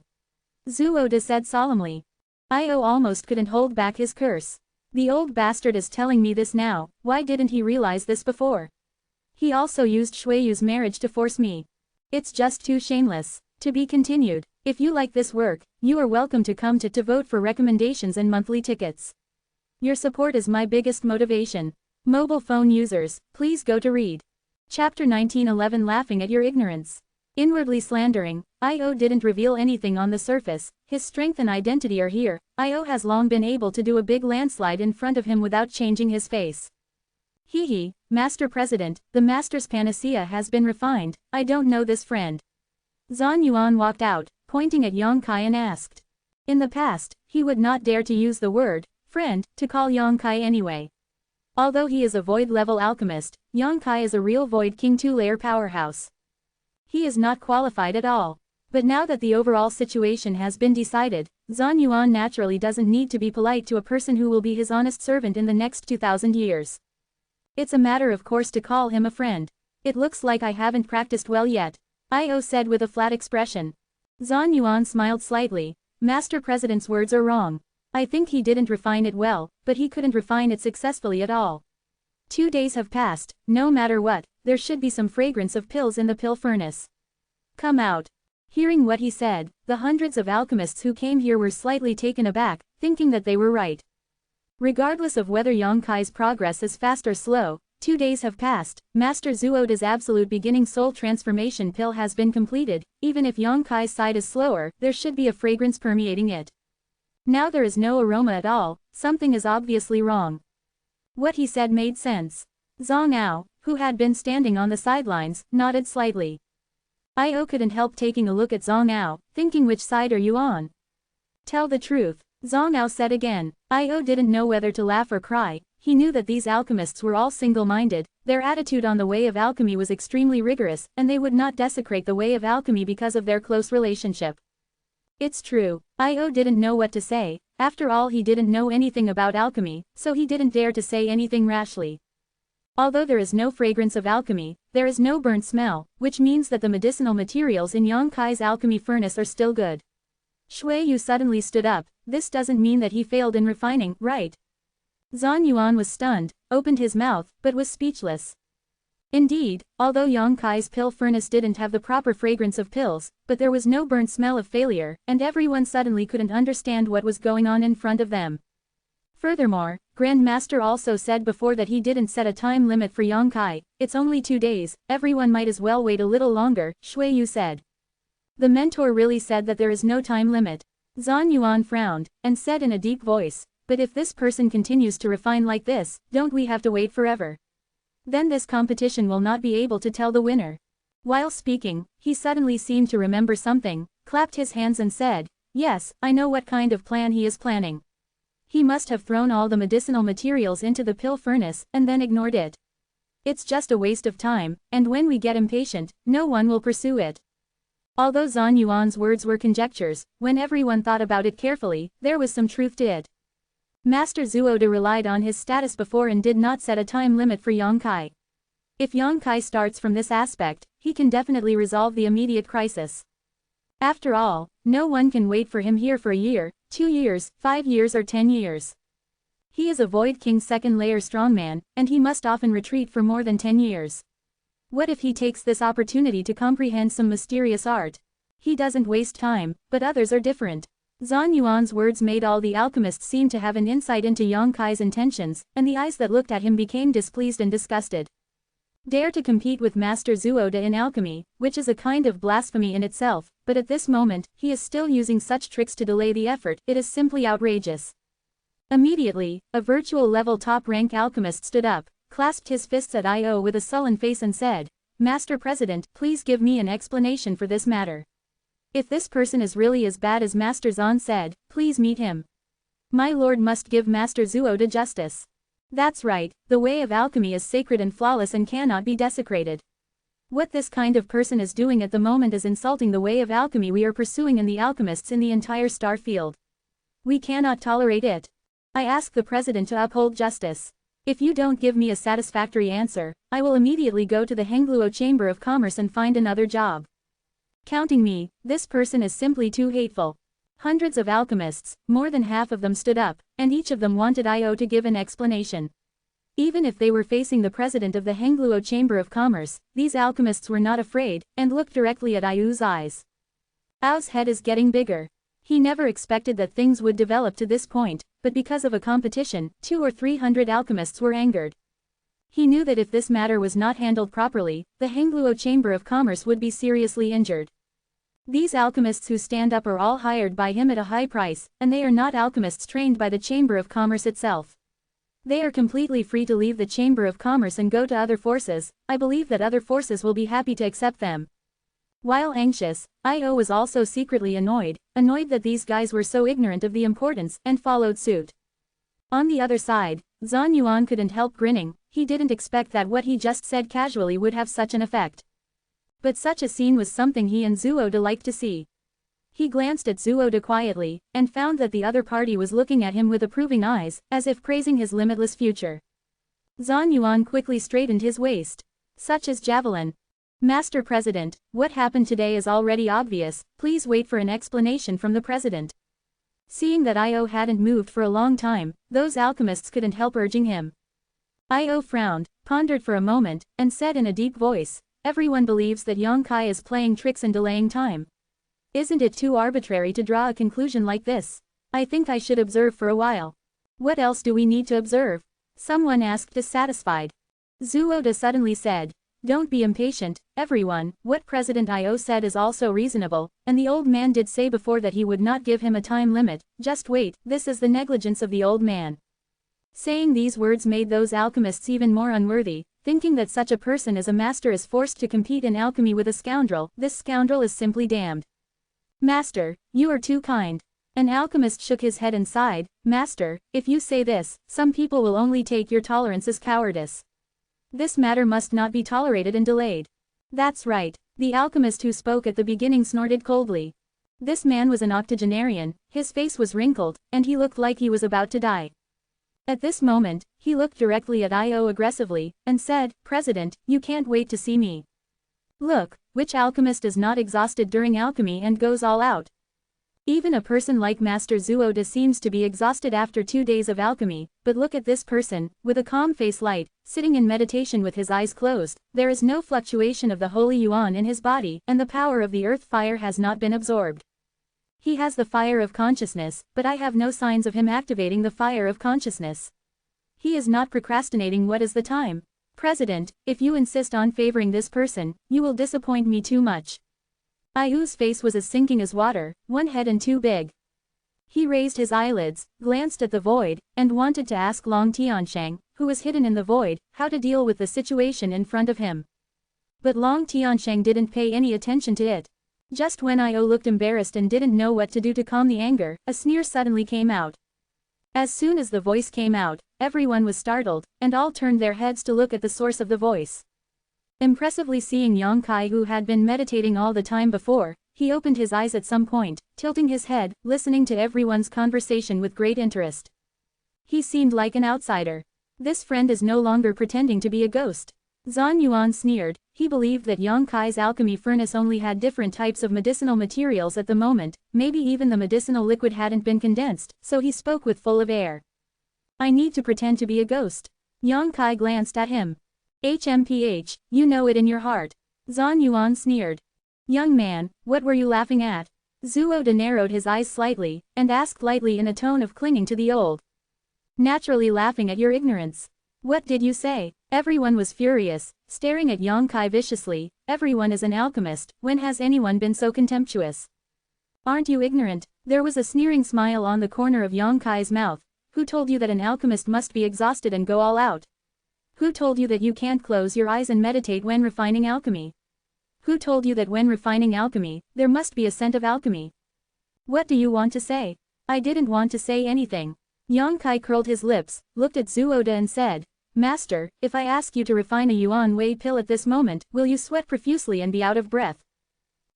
Zuoda said solemnly. Io almost couldn't hold back his curse. The old bastard is telling me this now, why didn't he realize this before? He also used Shuiyu's marriage to force me. It's just too shameless. To be continued. If you like this work, you are welcome to come to vote for recommendations and monthly tickets. Your support is my biggest motivation. Mobile phone users, please go to read. Chapter 1911 Laughing at your ignorance. Inwardly slandering, Io didn't reveal anything on the surface, his strength and identity are here. Io has long been able to do a big landslide in front of him without changing his face. Hee, Master President, the Master's panacea has been refined, I don't know this friend. Zhan Yuan walked out, pointing at Yang Kai and asked. In the past, he would not dare to use the word, friend, to call Yang Kai anyway. Although he is a void-level alchemist, Yang Kai is a real Void King 2-layer powerhouse. He is not qualified at all. But now that the overall situation has been decided, Zhan Yuan naturally doesn't need to be polite to a person who will be his honest servant in the next 2,000 years. It's a matter of course to call him a friend. It looks like I haven't practiced well yet. Io said with a flat expression. Zhan Yuan smiled slightly. Master President's words are wrong. I think he didn't refine it well, but he couldn't refine it successfully at all. 2 days have passed, no matter what, there should be some fragrance of pills in the pill furnace. Come out. Hearing what he said, the hundreds of alchemists who came here were slightly taken aback, thinking that they were right. Regardless of whether Yang Kai's progress is fast or slow, 2 days have passed, Master Zuoda's absolute beginning soul transformation pill has been completed, even if Yang Kai's side is slower, there should be a fragrance permeating it. Now there is no aroma at all, something is obviously wrong. What he said made sense. Zhang Ao, who had been standing on the sidelines, nodded slightly. Io couldn't help taking a look at Zhang Ao, thinking which side are you on? Tell the truth, Zhang Ao said again. Io didn't know whether to laugh or cry. He knew that these alchemists were all single-minded, their attitude on the way of alchemy was extremely rigorous, and they would not desecrate the way of alchemy because of their close relationship. It's true, Io didn't know what to say, after all he didn't know anything about alchemy, so he didn't dare to say anything rashly. Although there is no fragrance of alchemy, there is no burnt smell, which means that the medicinal materials in Yang Kai's alchemy furnace are still good. Shui Yu suddenly stood up. This doesn't mean that he failed in refining, right? Zhan Yuan was stunned, opened his mouth, but was speechless. Indeed, although Yang Kai's pill furnace didn't have the proper fragrance of pills, but there was no burnt smell of failure, and everyone suddenly couldn't understand what was going on in front of them. Furthermore, Grandmaster also said before that he didn't set a time limit for Yang Kai. It's only 2 days, everyone might as well wait a little longer, Shui Yu said. The mentor really said that there is no time limit. Zhan Yuan frowned, and said in a deep voice, but if this person continues to refine like this, don't we have to wait forever? Then this competition will not be able to tell the winner. While speaking, he suddenly seemed to remember something, clapped his hands and said, yes, I know what kind of plan he is planning. He must have thrown all the medicinal materials into the pill furnace, and then ignored it. It's just a waste of time, and when we get impatient, no one will pursue it. Although Zhan Yuan's words were conjectures, when everyone thought about it carefully, there was some truth to it. Master Zuoda relied on his status before and did not set a time limit for Yang Kai. If Yang Kai starts from this aspect, he can definitely resolve the immediate crisis. After all, no one can wait for him here for a year, 2 years, 5 years or 10 years. He is a Void King's second-layer strongman, and he must often retreat for more than 10 years. What if he takes this opportunity to comprehend some mysterious art? He doesn't waste time, but others are different. Zhan Yuan's words made all the alchemists seem to have an insight into Yang Kai's intentions, and the eyes that looked at him became displeased and disgusted. Dare to compete with Master Zuoda in alchemy, which is a kind of blasphemy in itself, but at this moment, he is still using such tricks to delay the effort, it is simply outrageous. Immediately, a virtual level top-rank alchemist stood up, clasped his fists at I.O. with a sullen face and said, Master President, please give me an explanation for this matter. If this person is really as bad as Master Zhan said, please meet him. My lord must give Master Zuoda justice. That's right, the way of alchemy is sacred and flawless and cannot be desecrated. What this kind of person is doing at the moment is insulting the way of alchemy we are pursuing in the alchemists in the entire star field. We cannot tolerate it. I ask the president to uphold justice. If you don't give me a satisfactory answer, I will immediately go to the Hengluo Chamber of Commerce and find another job. Counting me, this person is simply too hateful. Hundreds of alchemists, more than half of them stood up, and each of them wanted I.O. to give an explanation. Even if they were facing the president of the Hengluo Chamber of Commerce, these alchemists were not afraid, and looked directly at I.O.'s eyes. Ao's head is getting bigger. He never expected that things would develop to this point, but because of a competition, 200 or 300 alchemists were angered. He knew that if this matter was not handled properly, the Hengluo Chamber of Commerce would be seriously injured. These alchemists who stand up are all hired by him at a high price, and they are not alchemists trained by the Chamber of Commerce itself. They are completely free to leave the Chamber of Commerce and go to other forces. I believe that other forces will be happy to accept them. While anxious, I.O. was also secretly annoyed that these guys were so ignorant of the importance, and followed suit. On the other side, Zhan Yuan couldn't help grinning. He didn't expect that what he just said casually would have such an effect. But such a scene was something he and Zuoda liked to see. He glanced at Zuoda quietly, and found that the other party was looking at him with approving eyes, as if praising his limitless future. Zhan Yuan quickly straightened his waist. Such as javelin. Master President, what happened today is already obvious, please wait for an explanation from the President. Seeing that I.O. hadn't moved for a long time, those alchemists couldn't help urging him. I.O. frowned, pondered for a moment, and said in a deep voice, everyone believes that Yang Kai is playing tricks and delaying time. Isn't it too arbitrary to draw a conclusion like this? I think I should observe for a while. What else do we need to observe? Someone asked dissatisfied. Zuoda suddenly said, don't be impatient, everyone, what President I.O. said is also reasonable, and the old man did say before that he would not give him a time limit, just wait, this is the negligence of the old man. Saying these words made those alchemists even more unworthy, thinking that such a person as a master is forced to compete in alchemy with a scoundrel, this scoundrel is simply damned. Master, you are too kind. An alchemist shook his head and sighed, Master, if you say this, some people will only take your tolerance as cowardice. This matter must not be tolerated and delayed. That's right, the alchemist who spoke at the beginning snorted coldly. This man was an octogenarian, his face was wrinkled, and he looked like he was about to die. At this moment, he looked directly at Io aggressively, and said, "President, you can't wait to see me. Look, which alchemist is not exhausted during alchemy and goes all out? Even a person like Master Zhuoda seems to be exhausted after 2 days of alchemy, but look at this person, with a calm face light, sitting in meditation with his eyes closed, there is no fluctuation of the holy yuan in his body, and the power of the earth fire has not been absorbed. He has the fire of consciousness, but I have no signs of him activating the fire of consciousness. He is not procrastinating. What is the time? President, if you insist on favoring this person, you will disappoint me too much." Ayu's face was as sinking as water, one head and too big. He raised his eyelids, glanced at the void, and wanted to ask Long Tiansheng, who was hidden in the void, how to deal with the situation in front of him. But Long Tiansheng didn't pay any attention to it. Just when Io looked embarrassed and didn't know what to do to calm the anger, a sneer suddenly came out. As soon as the voice came out, everyone was startled, and all turned their heads to look at the source of the voice. Impressively seeing Yang Kai, who had been meditating all the time before, he opened his eyes at some point, tilting his head, listening to everyone's conversation with great interest. He seemed like an outsider. This friend is no longer pretending to be a ghost. Zhan Yuan sneered. He believed that Yang Kai's alchemy furnace only had different types of medicinal materials at the moment, maybe even the medicinal liquid hadn't been condensed, so he spoke with full of air. "I need to pretend to be a ghost." Yang Kai glanced at him. "HMPH, you know it in your heart." Zhan Yuan sneered. "Young man, what were you laughing at?" Zhuoda narrowed his eyes slightly, and asked lightly in a tone of clinging to the old. "Naturally laughing at your ignorance." "What did you say?" Everyone was furious, staring at Yang Kai viciously. Everyone is an alchemist, when has anyone been so contemptuous? "Aren't you ignorant?" There was a sneering smile on the corner of Yang Kai's mouth. "Who told you that an alchemist must be exhausted and go all out? Who told you that you can't close your eyes and meditate when refining alchemy? Who told you that when refining alchemy, there must be a scent of alchemy? What do you want to say?" "I didn't want to say anything." Yang Kai curled his lips, looked at Zhuoda and said, "Master, if I ask you to refine a yuan whey pill at this moment, will you sweat profusely and be out of breath?"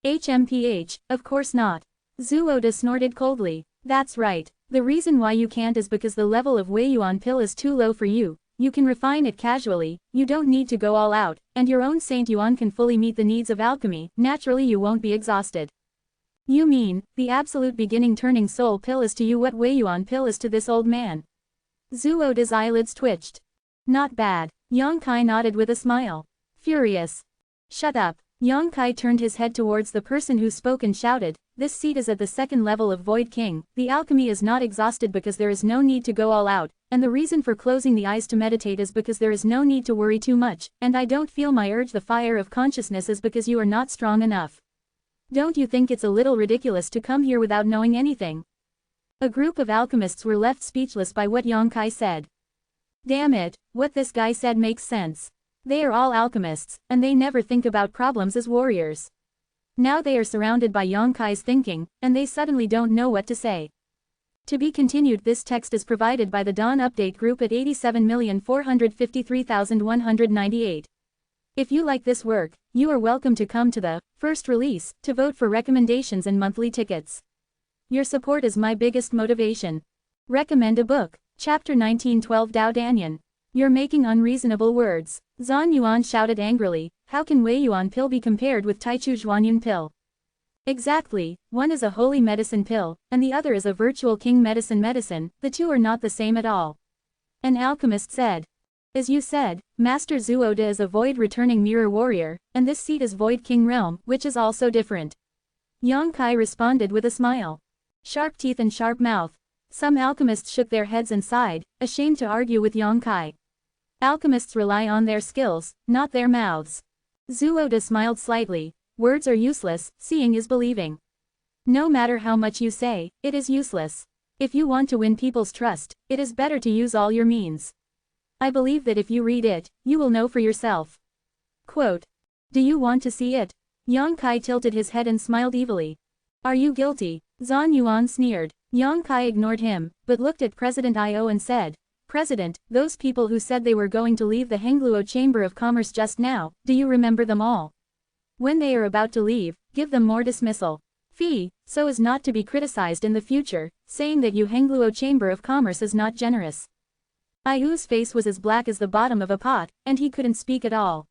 "HMPH, of course not." Zhuoda snorted coldly. "That's right. The reason why you can't is because the level of whey yuan pill is too low for you. You can refine it casually, you don't need to go all out, and your own Saint Yuan can fully meet the needs of alchemy, naturally you won't be exhausted." "You mean, the absolute beginning turning soul pill is to you what whey yuan pill is to this old man?" Zhuoda's eyelids twitched. "Not bad." Yang Kai nodded with a smile. "Furious." "Shut up." Yang Kai turned his head towards the person who spoke and shouted, "This seat is at the second level of Void King, the alchemy is not exhausted because there is no need to go all out, and the reason for closing the eyes to meditate is because there is no need to worry too much, and I don't feel my urge the fire of consciousness is because you are not strong enough. Don't you think it's a little ridiculous to come here without knowing anything?" A group of alchemists were left speechless by what Yang Kai said. Damn it, what this guy said makes sense. They are all alchemists, and they never think about problems as warriors. Now they are surrounded by Yang Kai's thinking, and they suddenly don't know what to say. To be continued. This text is provided by the Dawn Update Group at 87,453,198. If you like this work, you are welcome to come to the first release to vote for recommendations and monthly tickets. Your support is my biggest motivation. Recommend a book. Chapter 1912 Dao Danyan. "You're making unreasonable words." Zhan Yuan shouted angrily, "How can whey yuan pill be compared with Taichu Zhuanyun pill?" "Exactly, one is a holy medicine pill, and the other is a virtual king medicine, the two are not the same at all." An alchemist said. "As you said, Master Zhuoda is a void returning mirror warrior, and this seat is Void King realm, which is also different." Yang Kai responded with a smile. Sharp teeth and sharp mouth. Some alchemists shook their heads and sighed, ashamed to argue with Yang Kai. Alchemists rely on their skills, not their mouths. Zhuoda smiled slightly. "Words are useless, seeing is believing. No matter how much you say, it is useless. If you want to win people's trust, it is better to use all your means. I believe that if you read it, you will know for yourself." Quote. "Do you want to see it?" Yang Kai tilted his head and smiled evilly. "Are you guilty?" Zhan Yuan sneered. Yang Kai ignored him, but looked at President Io and said, "President, those people who said they were going to leave the Hengluo Chamber of Commerce just now, do you remember them all? When they are about to leave, give them more dismissal fee, so as not to be criticized in the future, saying that you Hengluo Chamber of Commerce is not generous." Ayu's face was as black as the bottom of a pot, and he couldn't speak at all.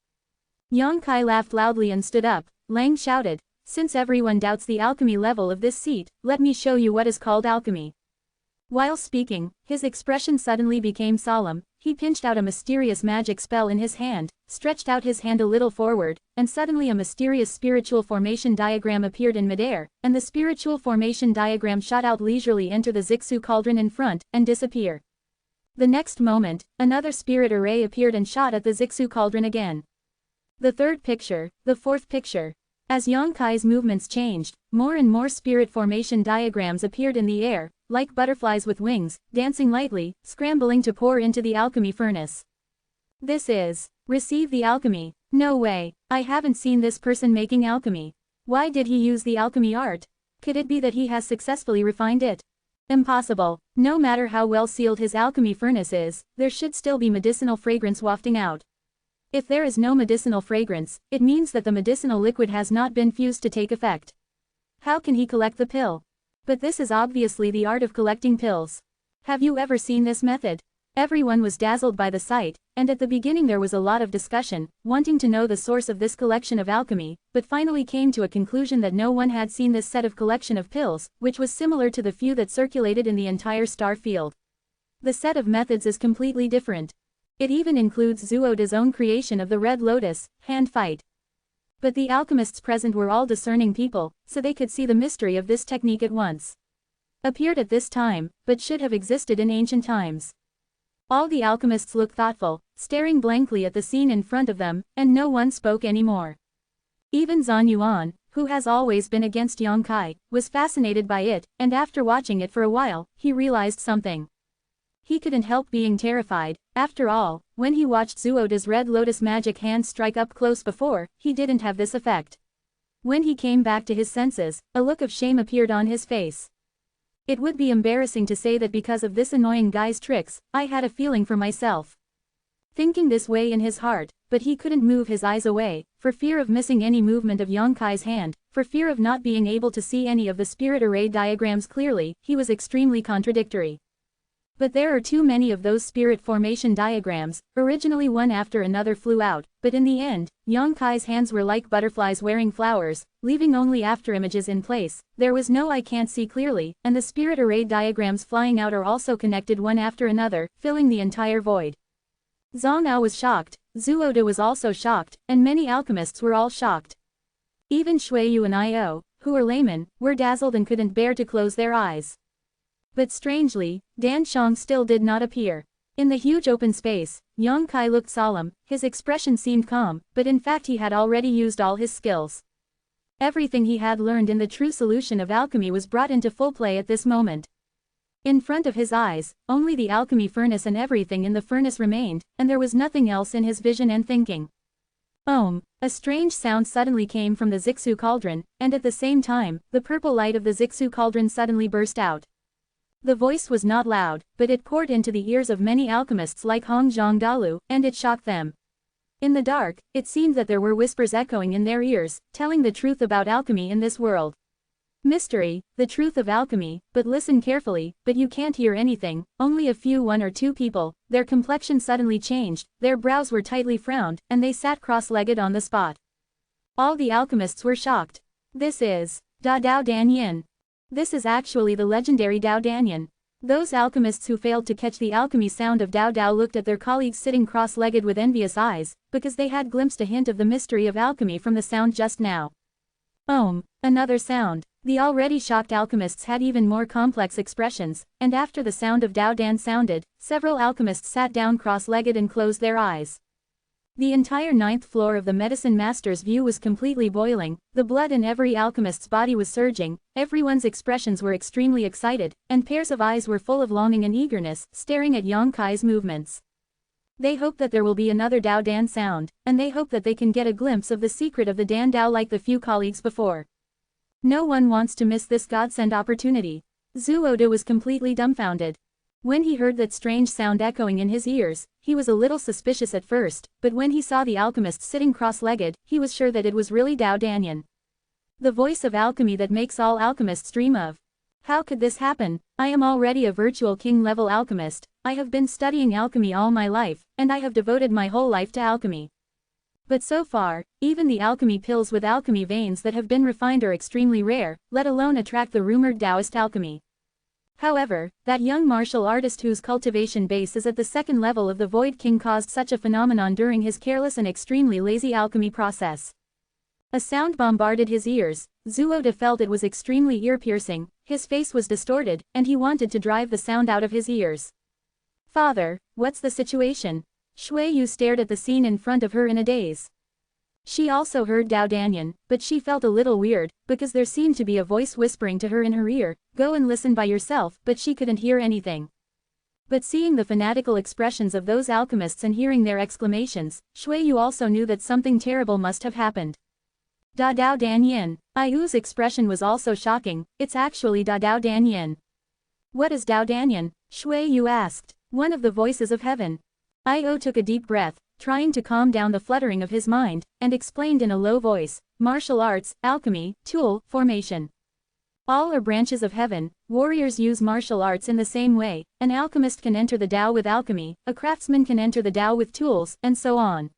Yang Kai laughed loudly and stood up. Lang shouted, "Since everyone doubts the alchemy level of this seat, let me show you what is called alchemy." While speaking, his expression suddenly became solemn. He pinched out a mysterious magic spell in his hand, stretched out his hand a little forward, and suddenly a mysterious spiritual formation diagram appeared in midair, and the spiritual formation diagram shot out leisurely into the Zixu cauldron in front, and disappear. The next moment, another spirit array appeared and shot at the Zixu cauldron again. The third picture, the fourth picture. As Yang Kai's movements changed, more and more spirit formation diagrams appeared in the air, like butterflies with wings, dancing lightly, scrambling to pour into the alchemy furnace. This is, receive the alchemy. No way, I haven't seen this person making alchemy. Why did he use the alchemy art? Could it be that he has successfully refined it? Impossible. No matter how well sealed his alchemy furnace is, there should still be medicinal fragrance wafting out. If there is no medicinal fragrance, it means that the medicinal liquid has not been fused to take effect. How can he collect the pill? But this is obviously the art of collecting pills. Have you ever seen this method? Everyone was dazzled by the sight, and at the beginning there was a lot of discussion, wanting to know the source of this collection of alchemy, but finally came to a conclusion that no one had seen this set of collection of pills, which was similar to the few that circulated in the entire star field. The set of methods is completely different. It even includes Zhuoda's own creation of the Red Lotus, hand fight. But the alchemists present were all discerning people, so they could see the mystery of this technique at once. Appeared at this time, but should have existed in ancient times. All the alchemists looked thoughtful, staring blankly at the scene in front of them, and no one spoke anymore. Even Zhan Yuan, who has always been against Yang Kai, was fascinated by it, and after watching it for a while, he realized something. He couldn't help being terrified. After all, when he watched Zhuoda's Red Lotus magic hand strike up close before, he didn't have this effect. When he came back to his senses, a look of shame appeared on his face. It would be embarrassing to say that because of this annoying guy's tricks, I had a feeling for myself. Thinking this way in his heart, but he couldn't move his eyes away, for fear of missing any movement of Yang Kai's hand, for fear of not being able to see any of the spirit array diagrams clearly. He was extremely contradictory. But there are too many of those spirit formation diagrams. Originally one after another flew out, but in the end, Yang Kai's hands were like butterflies wearing flowers, leaving only after images in place. There was no I can't see clearly, and the spirit array diagrams flying out are also connected one after another, filling the entire void. Zhang Ao was shocked, Zhuoda was also shocked, and many alchemists were all shocked. Even Shuiyu and Io, who were laymen, were dazzled and couldn't bear to close their eyes. But strangely, Dansheng still did not appear. In the huge open space, Yang Kai looked solemn, his expression seemed calm, but in fact he had already used all his skills. Everything he had learned in the true solution of alchemy was brought into full play at this moment. In front of his eyes, only the alchemy furnace and everything in the furnace remained, and there was nothing else in his vision and thinking. A strange sound suddenly came from the Zixu cauldron, and at the same time, the purple light of the Zixu cauldron suddenly burst out. The voice was not loud, but it poured into the ears of many alchemists like Hongzhang Dalu, and it shocked them. In the dark, it seemed that there were whispers echoing in their ears, telling the truth about alchemy in this world. Mystery, the truth of alchemy, but listen carefully, but you can't hear anything, only a few one or two people. Their complexion suddenly changed, their brows were tightly frowned, and they sat cross-legged on the spot. All the alchemists were shocked. This is Da Dao Dan Yin. This is actually the legendary Dao Danyan. Those alchemists who failed to catch the alchemy sound of Dao Dao looked at their colleagues sitting cross-legged with envious eyes, because they had glimpsed a hint of the mystery of alchemy from the sound just now. Another sound. The already shocked alchemists had even more complex expressions, and after the sound of Dao Dan sounded, several alchemists sat down cross-legged and closed their eyes. The entire 9th floor of the medicine master's view was completely boiling, the blood in every alchemist's body was surging, everyone's expressions were extremely excited, and pairs of eyes were full of longing and eagerness, staring at Yang Kai's movements. They hope that there will be another Dao Dan sound, and they hope that they can get a glimpse of the secret of the Dan Dao like the few colleagues before. No one wants to miss this godsend opportunity. Zhuoda was completely dumbfounded. When he heard that strange sound echoing in his ears, he was a little suspicious at first, but when he saw the alchemist sitting cross-legged, he was sure that it was really Dao Danyan. The voice of alchemy that makes all alchemists dream of. How could this happen? I am already a virtual king-level alchemist. I have been studying alchemy all my life, and I have devoted my whole life to alchemy. But so far, even the alchemy pills with alchemy veins that have been refined are extremely rare, let alone attract the rumored Taoist alchemy. However, that young martial artist whose cultivation base is at the second level of the Void King caused such a phenomenon during his careless and extremely lazy alchemy process. A sound bombarded his ears. Zhuo felt it was extremely ear-piercing, his face was distorted, and he wanted to drive the sound out of his ears. Father, what's the situation? Shui Yu stared at the scene in front of her in a daze. She also heard Dao Danyan, but she felt a little weird, because there seemed to be a voice whispering to her in her ear, "Go and listen by yourself," but she couldn't hear anything. But seeing the fanatical expressions of those alchemists and hearing their exclamations, Shui Yu also knew that something terrible must have happened. Da Dao Danyan. Ayu's expression was also shocking, it's actually Da Dao Danyan. What is Dao Danyan? Shui Yu asked. One of the voices of heaven. Ayo took a deep breath, trying to calm down the fluttering of his mind, and explained in a low voice, martial arts, alchemy, tool, formation. All are branches of heaven. Warriors use martial arts in the same way, an alchemist can enter the Tao with alchemy, a craftsman can enter the Tao with tools, and so on.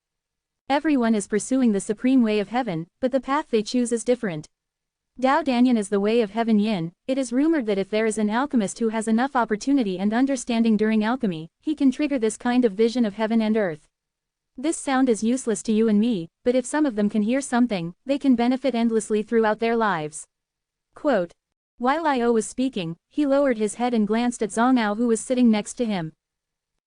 Everyone is pursuing the supreme way of heaven, but the path they choose is different. Dao Danyan is the way of heaven yin. It is rumored that if there is an alchemist who has enough opportunity and understanding during alchemy, he can trigger this kind of vision of heaven and earth. This sound is useless to you and me, but if some of them can hear something, they can benefit endlessly throughout their lives. Quote. While Io was speaking, he lowered his head and glanced at Zhongao who was sitting next to him.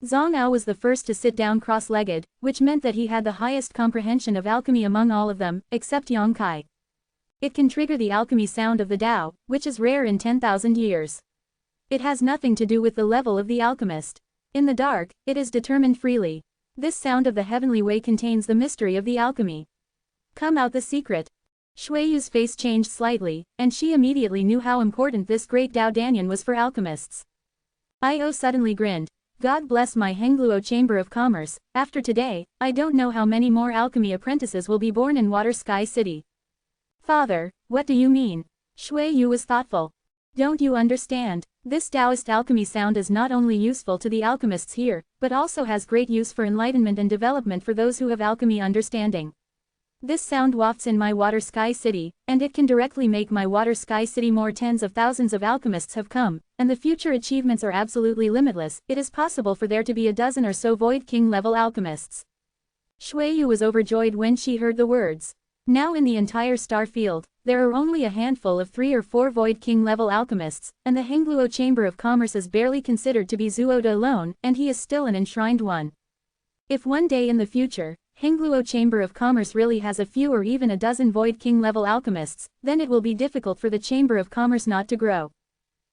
Zhongao was the first to sit down cross-legged, which meant that he had the highest comprehension of alchemy among all of them, except Yang Kai. It can trigger the alchemy sound of the Tao, which is rare in 10,000 years. It has nothing to do with the level of the alchemist. In the dark, it is determined freely. This sound of the heavenly way contains the mystery of the alchemy. Come out the secret. Shui Yu's face changed slightly, and she immediately knew how important this great Dao Danyan was for alchemists. Io suddenly grinned. God bless my Hengluo Chamber of Commerce, after today, I don't know how many more alchemy apprentices will be born in Water Sky City. Father, what do you mean? Shui Yu was thoughtful. Don't you understand? This Taoist alchemy sound is not only useful to the alchemists here, but also has great use for enlightenment and development for those who have alchemy understanding. This sound wafts in my Water Sky City, and it can directly make my Water Sky City more. Tens of thousands of alchemists have come, and the future achievements are absolutely limitless. It is possible for there to be a dozen or so Void King level alchemists. Shui Yu was overjoyed when she heard the words. Now in the entire star field, there are only a handful of 3 or 4 Void King level alchemists, and the Hengluo Chamber of Commerce is barely considered to be Zhuo alone, and he is still an enshrined one. If one day in the future, Hengluo Chamber of Commerce really has a few or even a dozen Void King level alchemists, then it will be difficult for the Chamber of Commerce not to grow.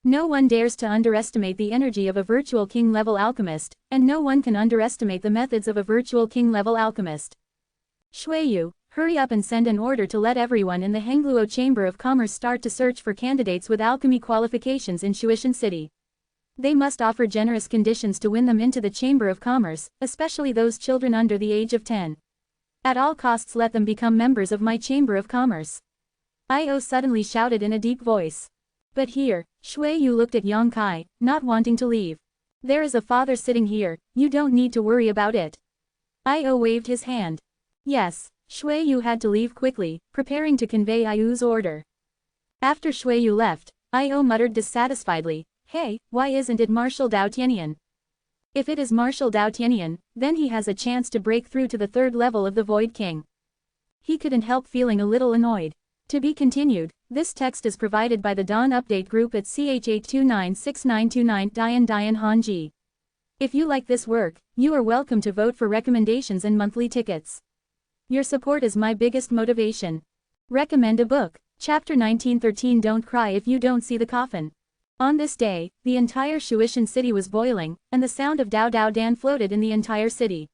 No one dares to underestimate the energy of a virtual king level alchemist, and no one can underestimate the methods of a virtual king level alchemist. Shui Yu, hurry up and send an order to let everyone in the Hengluo Chamber of Commerce start to search for candidates with alchemy qualifications in Shuishan City. They must offer generous conditions to win them into the Chamber of Commerce, especially those children under the age of 10. At all costs let them become members of my Chamber of Commerce. Io suddenly shouted in a deep voice. But here, Shui Yu looked at Yang Kai, not wanting to leave. There is a father sitting here, you don't need to worry about it. Io waved his hand. Yes. Shui Yu had to leave quickly, preparing to convey Ayu's order. After Shui Yu left, Io muttered dissatisfiedly, hey, why isn't it Martial Dao Tianyan? If it is Martial Dao Tianyan, then he has a chance to break through to the 3rd level of the Void King. He couldn't help feeling a little annoyed. To be continued, this text is provided by the Dawn Update Group at ch8296929 Dian Hanji. If you like this work, you are welcome to vote for recommendations and monthly tickets. Your support is my biggest motivation. Recommend a book. Chapter 1913. Don't cry if you don't see the coffin. On this day, the entire Shuishan city was boiling, and the sound of Dao Dao Dan floated in the entire city.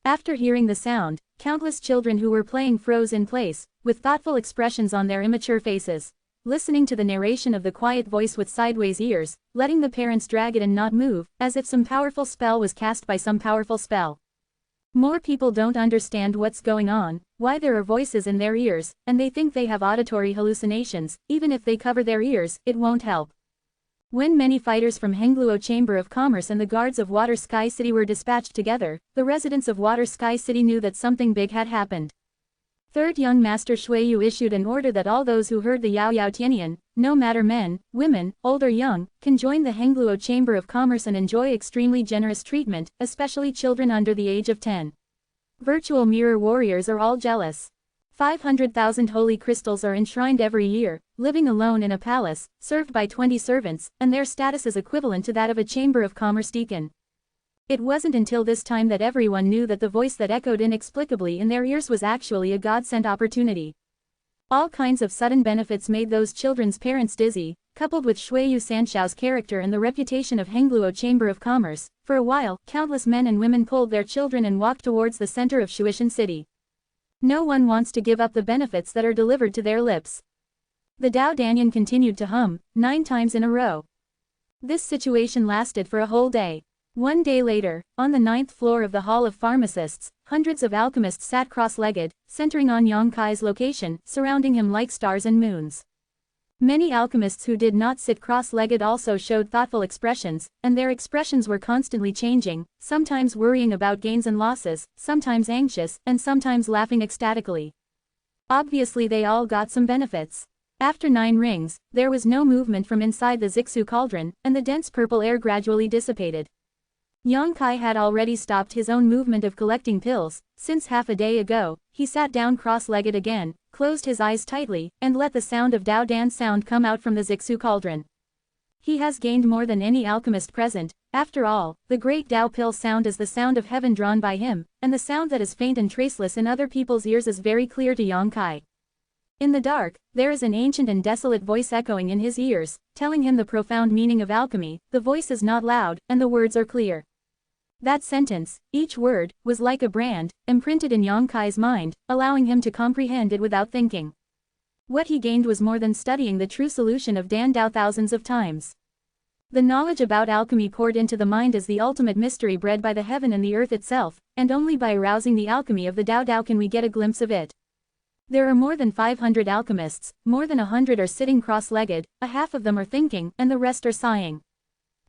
After hearing the sound, countless children who were playing froze in place, with thoughtful expressions on their immature faces, listening to the narration of the quiet voice with sideways ears, letting the parents drag it and not move, as if some powerful spell was cast by some powerful spell. More people don't understand what's going on, why there are voices in their ears, and they think they have auditory hallucinations. Even if they cover their ears, it won't help. When many fighters from Hengluo Chamber of Commerce and the guards of Water Sky City were dispatched together, the residents of Water Sky City knew that something big had happened. Third Young Master Shuiyu issued an order that all those who heard the Yao Yao Tianyan, no matter men, women, old or young, can join the Hengluo Chamber of Commerce and enjoy extremely generous treatment, especially children under the age of 10. Virtual mirror warriors are all jealous. 500,000 holy crystals are enshrined every year, living alone in a palace, served by 20 servants, and their status is equivalent to that of a Chamber of Commerce deacon. It wasn't until this time that everyone knew that the voice that echoed inexplicably in their ears was actually a God-sent opportunity. All kinds of sudden benefits made those children's parents dizzy, coupled with Shuiyu Sanshao's character and the reputation of Hengluo Chamber of Commerce. For a while, countless men and women pulled their children and walked towards the center of Shuishan City. No one wants to give up the benefits that are delivered to their lips. The Dao Danyan continued to hum, 9 times in a row. This situation lasted for a whole day. One day later, on the 9th floor of the Hall of Pharmacists, hundreds of alchemists sat cross-legged, centering on Yang Kai's location, surrounding him like stars and moons. Many alchemists who did not sit cross-legged also showed thoughtful expressions, and their expressions were constantly changing, sometimes worrying about gains and losses, sometimes anxious, and sometimes laughing ecstatically. Obviously they all got some benefits. After 9 rings, there was no movement from inside the Zixu cauldron, and the dense purple air gradually dissipated. Yang Kai had already stopped his own movement of collecting pills, since half a day ago. He sat down cross-legged again, closed his eyes tightly, and let the sound of Dao Dan sound come out from the Zixu cauldron. He has gained more than any alchemist present. After all, the great Dao pill sound is the sound of heaven drawn by him, and the sound that is faint and traceless in other people's ears is very clear to Yang Kai. In the dark, there is an ancient and desolate voice echoing in his ears, telling him the profound meaning of alchemy. The voice is not loud, and the words are clear. That sentence, each word, was like a brand, imprinted in Yang Kai's mind, allowing him to comprehend it without thinking. What he gained was more than studying the true solution of Dan Dao thousands of times. The knowledge about alchemy poured into the mind is the ultimate mystery bred by the heaven and the earth itself, and only by arousing the alchemy of the Dao Dao can we get a glimpse of it. There are more than 500 alchemists, more than 100 are sitting cross-legged, a half of them are thinking, and the rest are sighing.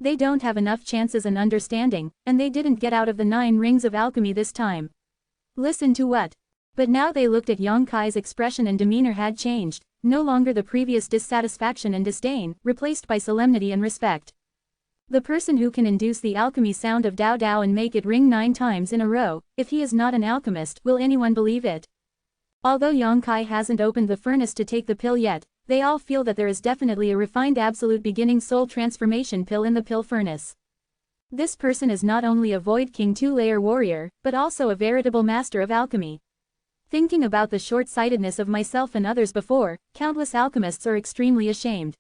They don't have enough chances and understanding, and they didn't get out of the 9 rings of alchemy this time. Listen to what? But now they looked at Yang Kai's expression and demeanor had changed, no longer the previous dissatisfaction and disdain, replaced by solemnity and respect. The person who can induce the alchemy sound of Dao Dao and make it ring 9 times in a row, if he is not an alchemist, will anyone believe it? Although Yang Kai hasn't opened the furnace to take the pill yet, they all feel that there is definitely a refined absolute beginning soul transformation pill in the pill furnace. This person is not only a Void King 2-layer warrior, but also a veritable master of alchemy. Thinking about the short-sightedness of myself and others before, countless alchemists are extremely ashamed.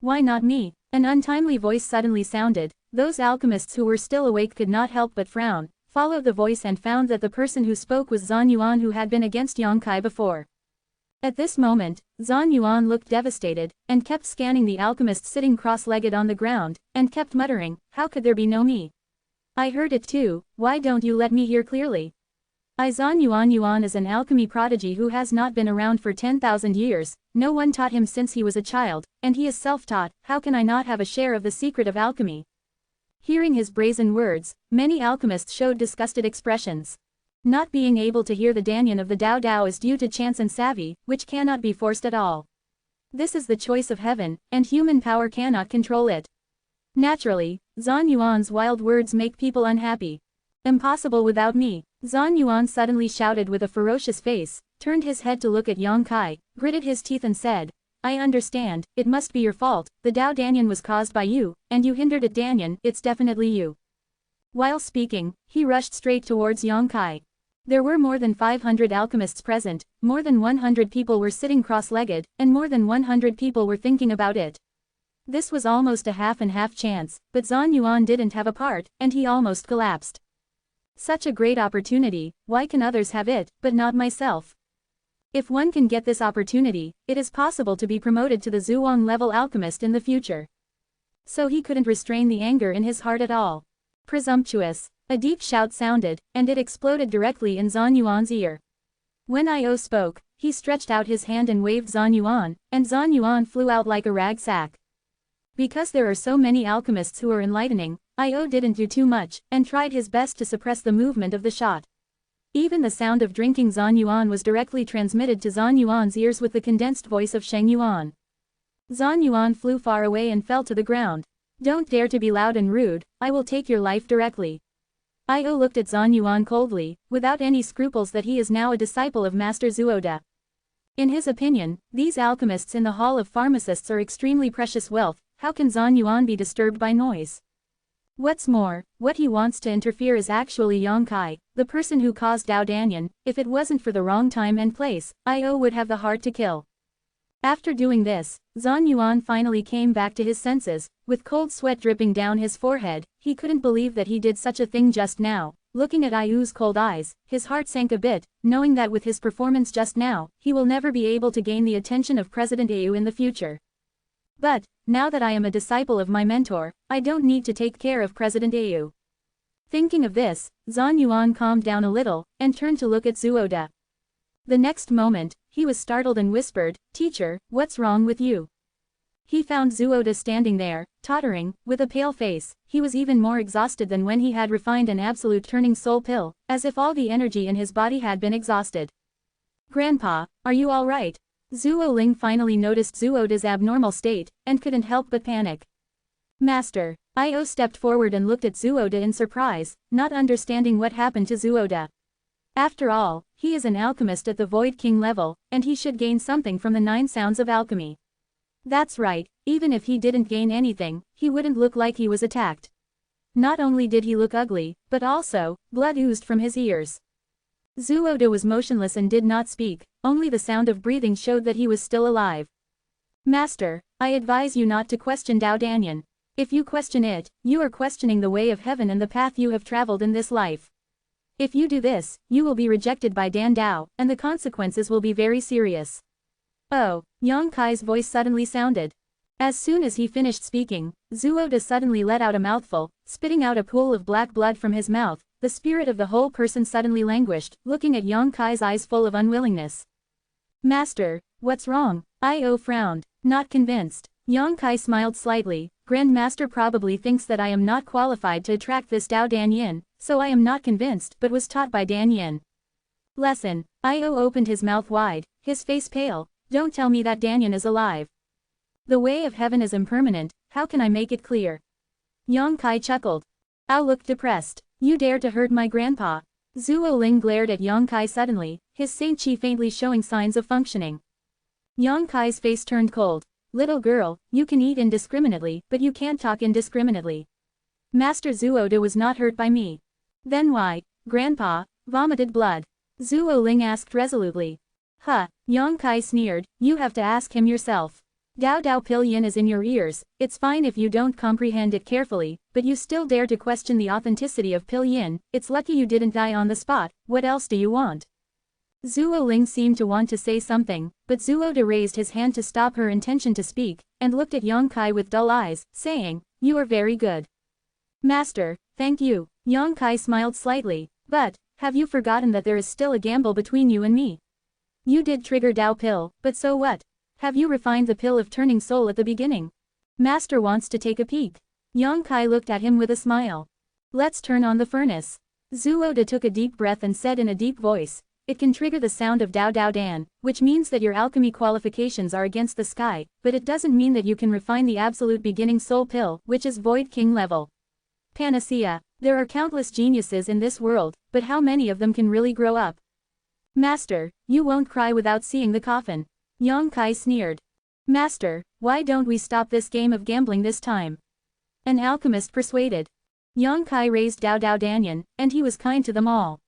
Why not me? An untimely voice suddenly sounded. Those alchemists who were still awake could not help but frown, followed the voice and found that the person who spoke was Zhan Yuan, who had been against Yang Kai before. At this moment, Zhan Yuan looked devastated, and kept scanning the alchemist sitting cross-legged on the ground, and kept muttering, "How could there be no me? I heard it too, why don't you let me hear clearly?" Zhan Yuan is an alchemy prodigy who has not been around for 10,000 years, no one taught him since he was a child, and he is self-taught. How can I not have a share of the secret of alchemy? Hearing his brazen words, many alchemists showed disgusted expressions. Not being able to hear the Danyan of the Dao Dao is due to chance and savvy, which cannot be forced at all. This is the choice of heaven, and human power cannot control it. Naturally, Zhan Yuan's wild words make people unhappy. Impossible without me. Zhan Yuan suddenly shouted with a ferocious face, turned his head to look at Yang Kai, gritted his teeth and said, "I understand, it must be your fault, the Dao Danyan was caused by you, and you hindered it. Danyan, it's definitely you." While speaking, he rushed straight towards Yang Kai. There were more than 500 alchemists present, more than 100 people were sitting cross-legged, and more than 100 people were thinking about it. This was almost a half-and-half chance, but Zhan Yuan didn't have a part, and he almost collapsed. Such a great opportunity, why can others have it, but not myself? If one can get this opportunity, it is possible to be promoted to the Zhuang level alchemist in the future. So he couldn't restrain the anger in his heart at all. Presumptuous. A deep shout sounded, and it exploded directly in Zhan Yuan's ear. When I spoke, he stretched out his hand and waved Zhan Yuan, and Zhan Yuan flew out like a rag sack. Because there are so many alchemists who are enlightening, Io didn't do too much, and tried his best to suppress the movement of the shot. Even the sound of drinking Zhan Yuan was directly transmitted to Zhan Yuan's ears with the condensed voice of Sheng Yuan. Zhan Yuan flew far away and fell to the ground. Don't dare to be loud and rude, I will take your life directly. Io looked at Zhan Yuan coldly, without any scruples that he is now a disciple of Master Zuoda. In his opinion, these alchemists in the Hall of Pharmacists are extremely precious wealth. How can Zhan Yuan be disturbed by noise? What's more, what he wants to interfere is actually Yang Kai, the person who caused Dao Danyan. If it wasn't for the wrong time and place, Io would have the heart to kill. After doing this, Zhan Yuan finally came back to his senses, with cold sweat dripping down his forehead. He couldn't believe that he did such a thing just now. Looking at Io's cold eyes, his heart sank a bit, knowing that with his performance just now, he will never be able to gain the attention of President Au in the future. But, now that I am a disciple of my mentor, I don't need to take care of President Au. Thinking of this, Zhan Yuan calmed down a little, and turned to look at Zuoda. The next moment, he was startled and whispered, "Teacher, what's wrong with you?" He found Zuoda standing there, tottering, with a pale face. He was even more exhausted than when he had refined an absolute turning soul pill, as if all the energy in his body had been exhausted. "Grandpa, are you all right?" Zuo Ling finally noticed Zuoda's abnormal state, and couldn't help but panic. "Master." Io stepped forward and looked at Zuoda in surprise, not understanding what happened to Zuoda. After all, he is an alchemist at the Void King level, and he should gain something from the 9 sounds of alchemy. That's right, even if he didn't gain anything, he wouldn't look like he was attacked. Not only did he look ugly, but also, blood oozed from his ears. Zuoda was motionless and did not speak, only the sound of breathing showed that he was still alive. "Master, I advise you not to question Dao Danyan. If you question it, you are questioning the way of heaven and the path you have traveled in this life. If you do this, you will be rejected by Dan Dao, and the consequences will be very serious." "Oh," Yang Kai's voice suddenly sounded. As soon as he finished speaking, Zuoda suddenly let out a mouthful, spitting out a pool of black blood from his mouth. The spirit of the whole person suddenly languished, looking at Yang Kai's eyes full of unwillingness. "Master, what's wrong?" Io frowned, not convinced. Yang Kai smiled slightly. "Grandmaster probably thinks that I am not qualified to attract this Dao Danyan, so I am not convinced but was taught by Danyan." "Lesson." Io opened his mouth wide, his face pale. "Don't tell me that Danyan is alive. The way of heaven is impermanent, how can I make it clear?" Yang Kai chuckled. Ao looked depressed. "You dare to hurt my grandpa?" Zuo Ling glared at Yang Kai suddenly, his Saint Chi faintly showing signs of functioning. Yang Kai's face turned cold. "Little girl, you can eat indiscriminately, but you can't talk indiscriminately. Master Zuoda was not hurt by me." "Then why, Grandpa, vomited blood?" Zuo Ling asked resolutely. "Huh," Yang Kai sneered, "you have to ask him yourself. Dao Dao Pilyin is in your ears, it's fine if you don't comprehend it carefully, but you still dare to question the authenticity of Pilyin. It's lucky you didn't die on the spot, what else do you want?" Zuo Ling seemed to want to say something, but Zuoda raised his hand to stop her intention to speak, and looked at Yang Kai with dull eyes, saying, "You are very good." "Master, thank you." Yang Kai smiled slightly. "But, have you forgotten that there is still a gamble between you and me? You did trigger Dao Pill, but so what? Have you refined the pill of turning soul at the beginning? Master wants to take a peek." Yang Kai looked at him with a smile. "Let's turn on the furnace." Zuoda took a deep breath and said in a deep voice, "It can trigger the sound of Dao Dao Dan, which means that your alchemy qualifications are against the sky, but it doesn't mean that you can refine the absolute beginning soul pill, which is Void King level. Panacea. There are countless geniuses in this world, but how many of them can really grow up?" "Master, you won't cry without seeing the coffin." Yang Kai sneered. "Master, why don't we stop this game of gambling this time?" An alchemist persuaded. Yang Kai raised Dao Dao Danyan, and he was kind to them all.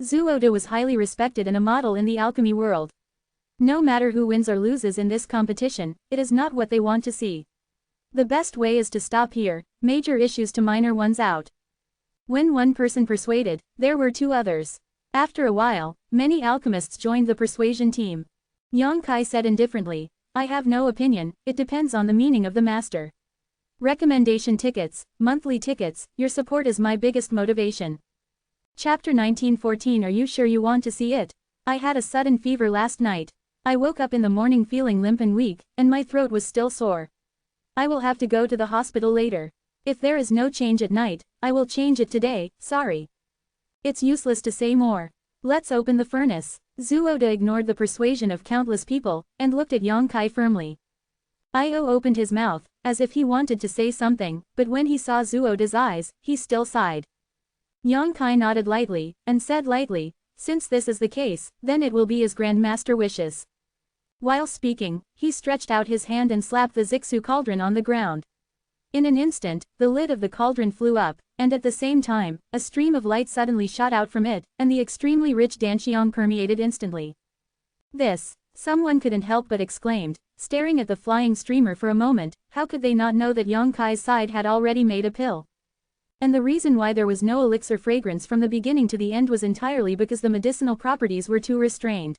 Zuoda was highly respected and a model in the alchemy world. No matter who wins or loses in this competition, it is not what they want to see. The best way is to stop here, major issues to minor ones out. When one person persuaded, there were 2 others. After a while, many alchemists joined the persuasion team. Yang Kai said indifferently, "I have no opinion, it depends on the meaning of the master. Recommendation tickets, monthly tickets, your support is my biggest motivation." Chapter 1914. Are you sure you want to see it? I had a sudden fever last night. I woke up in the morning feeling limp and weak, and my throat was still sore. I will have to go to the hospital later. If there is no change at night, I will change it today, sorry. It's useless to say more. Let's open the furnace. Zhuoda ignored the persuasion of countless people, and looked at Yang Kai firmly. Io opened his mouth, as if he wanted to say something, but when he saw Zhuoda's eyes, he still sighed. Yang Kai nodded lightly, and said lightly, since this is the case, then it will be as Grand Master wishes. While speaking, he stretched out his hand and slapped the Zixu cauldron on the ground. In an instant, the lid of the cauldron flew up, and at the same time, a stream of light suddenly shot out from it, and the extremely rich danxiang permeated instantly. This, someone couldn't help but exclaimed, staring at the flying streamer for a moment. How could they not know that Yang Kai's side had already made a pill? And the reason why there was no elixir fragrance from the beginning to the end was entirely because the medicinal properties were too restrained.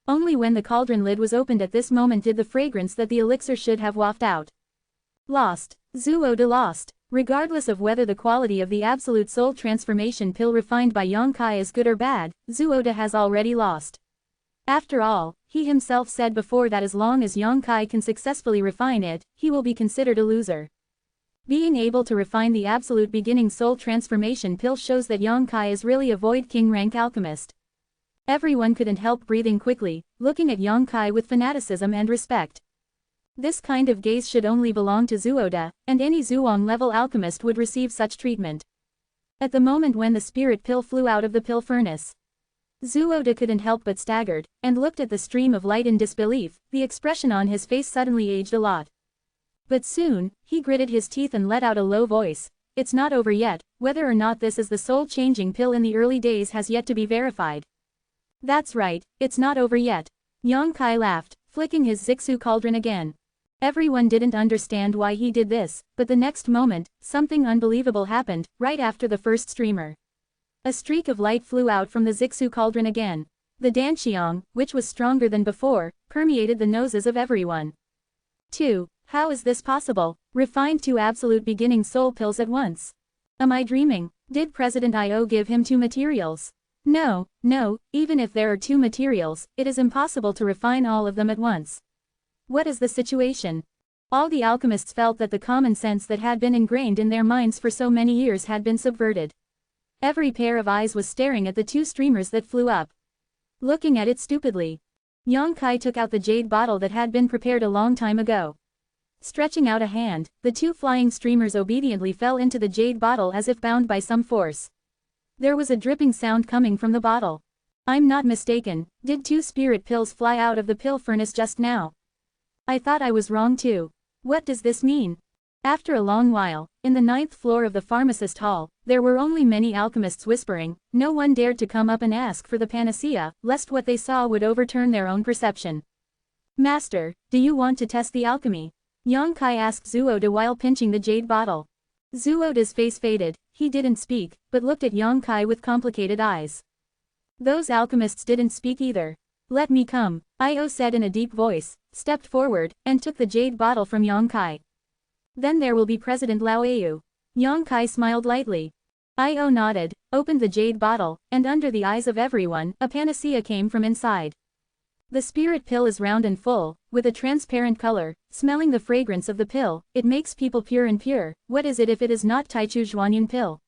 Only when the cauldron lid was opened at this moment did the fragrance that the elixir should have wafted out. Lost. Zhuoda lost. Regardless of whether the quality of the absolute soul transformation pill refined by Yang Kai is good or bad, Zhuoda has already lost. After all, he himself said before that as long as Yang Kai can successfully refine it, he will be considered a loser. Being able to refine the absolute beginning soul transformation pill shows that Yang Kai is really a Void King rank alchemist. Everyone couldn't help breathing quickly, looking at Yang Kai with fanaticism and respect. This kind of gaze should only belong to Zhuoda, and any Zhuang-level alchemist would receive such treatment. At the moment when the spirit pill flew out of the pill furnace, Zhuoda couldn't help but staggered, and looked at the stream of light in disbelief. The expression on his face suddenly aged a lot. But soon, he gritted his teeth and let out a low voice. It's not over yet. Whether or not this is the soul-changing pill in the early days has yet to be verified. That's right, it's not over yet. Yang Kai laughed, flicking his Zixu cauldron again. Everyone didn't understand why he did this, but the next moment, something unbelievable happened, right after the first streamer. A streak of light flew out from the Zixu cauldron again. The danxiang, which was stronger than before, permeated the noses of everyone. 2. How is this possible? Refined 2 absolute beginning soul pills at once. Am I dreaming? Did President Io give him 2 materials? No, even if there are 2 materials, it is impossible to refine all of them at once. What is the situation? All the alchemists felt that the common sense that had been ingrained in their minds for so many years had been subverted. Every pair of eyes was staring at the 2 streamers that flew up. Looking at it stupidly. Yang Kai took out the jade bottle that had been prepared a long time ago. Stretching out a hand, the 2 flying streamers obediently fell into the jade bottle as if bound by some force. There was a dripping sound coming from the bottle. I'm not mistaken, did 2 spirit pills fly out of the pill furnace just now? I thought I was wrong too. What does this mean? After a long while, in the 9th floor of the pharmacist hall, there were only many alchemists whispering. No one dared to come up and ask for the panacea, lest what they saw would overturn their own perception. Master, do you want to test the alchemy? Yang Kai asked Zhuoda while pinching the jade bottle. Zhuoda's face faded, he didn't speak, but looked at Yang Kai with complicated eyes. Those alchemists didn't speak either. Let me come, Io said in a deep voice, stepped forward, and took the jade bottle from Yang Kai. Then there will be President Laoyu. Yang Kai smiled lightly. Io nodded, opened the jade bottle, and under the eyes of everyone, a panacea came from inside. The spirit pill is round and full, with a transparent color. Smelling the fragrance of the pill, it makes people pure and pure. What is it if it is not Taichu Zhuanyun pill?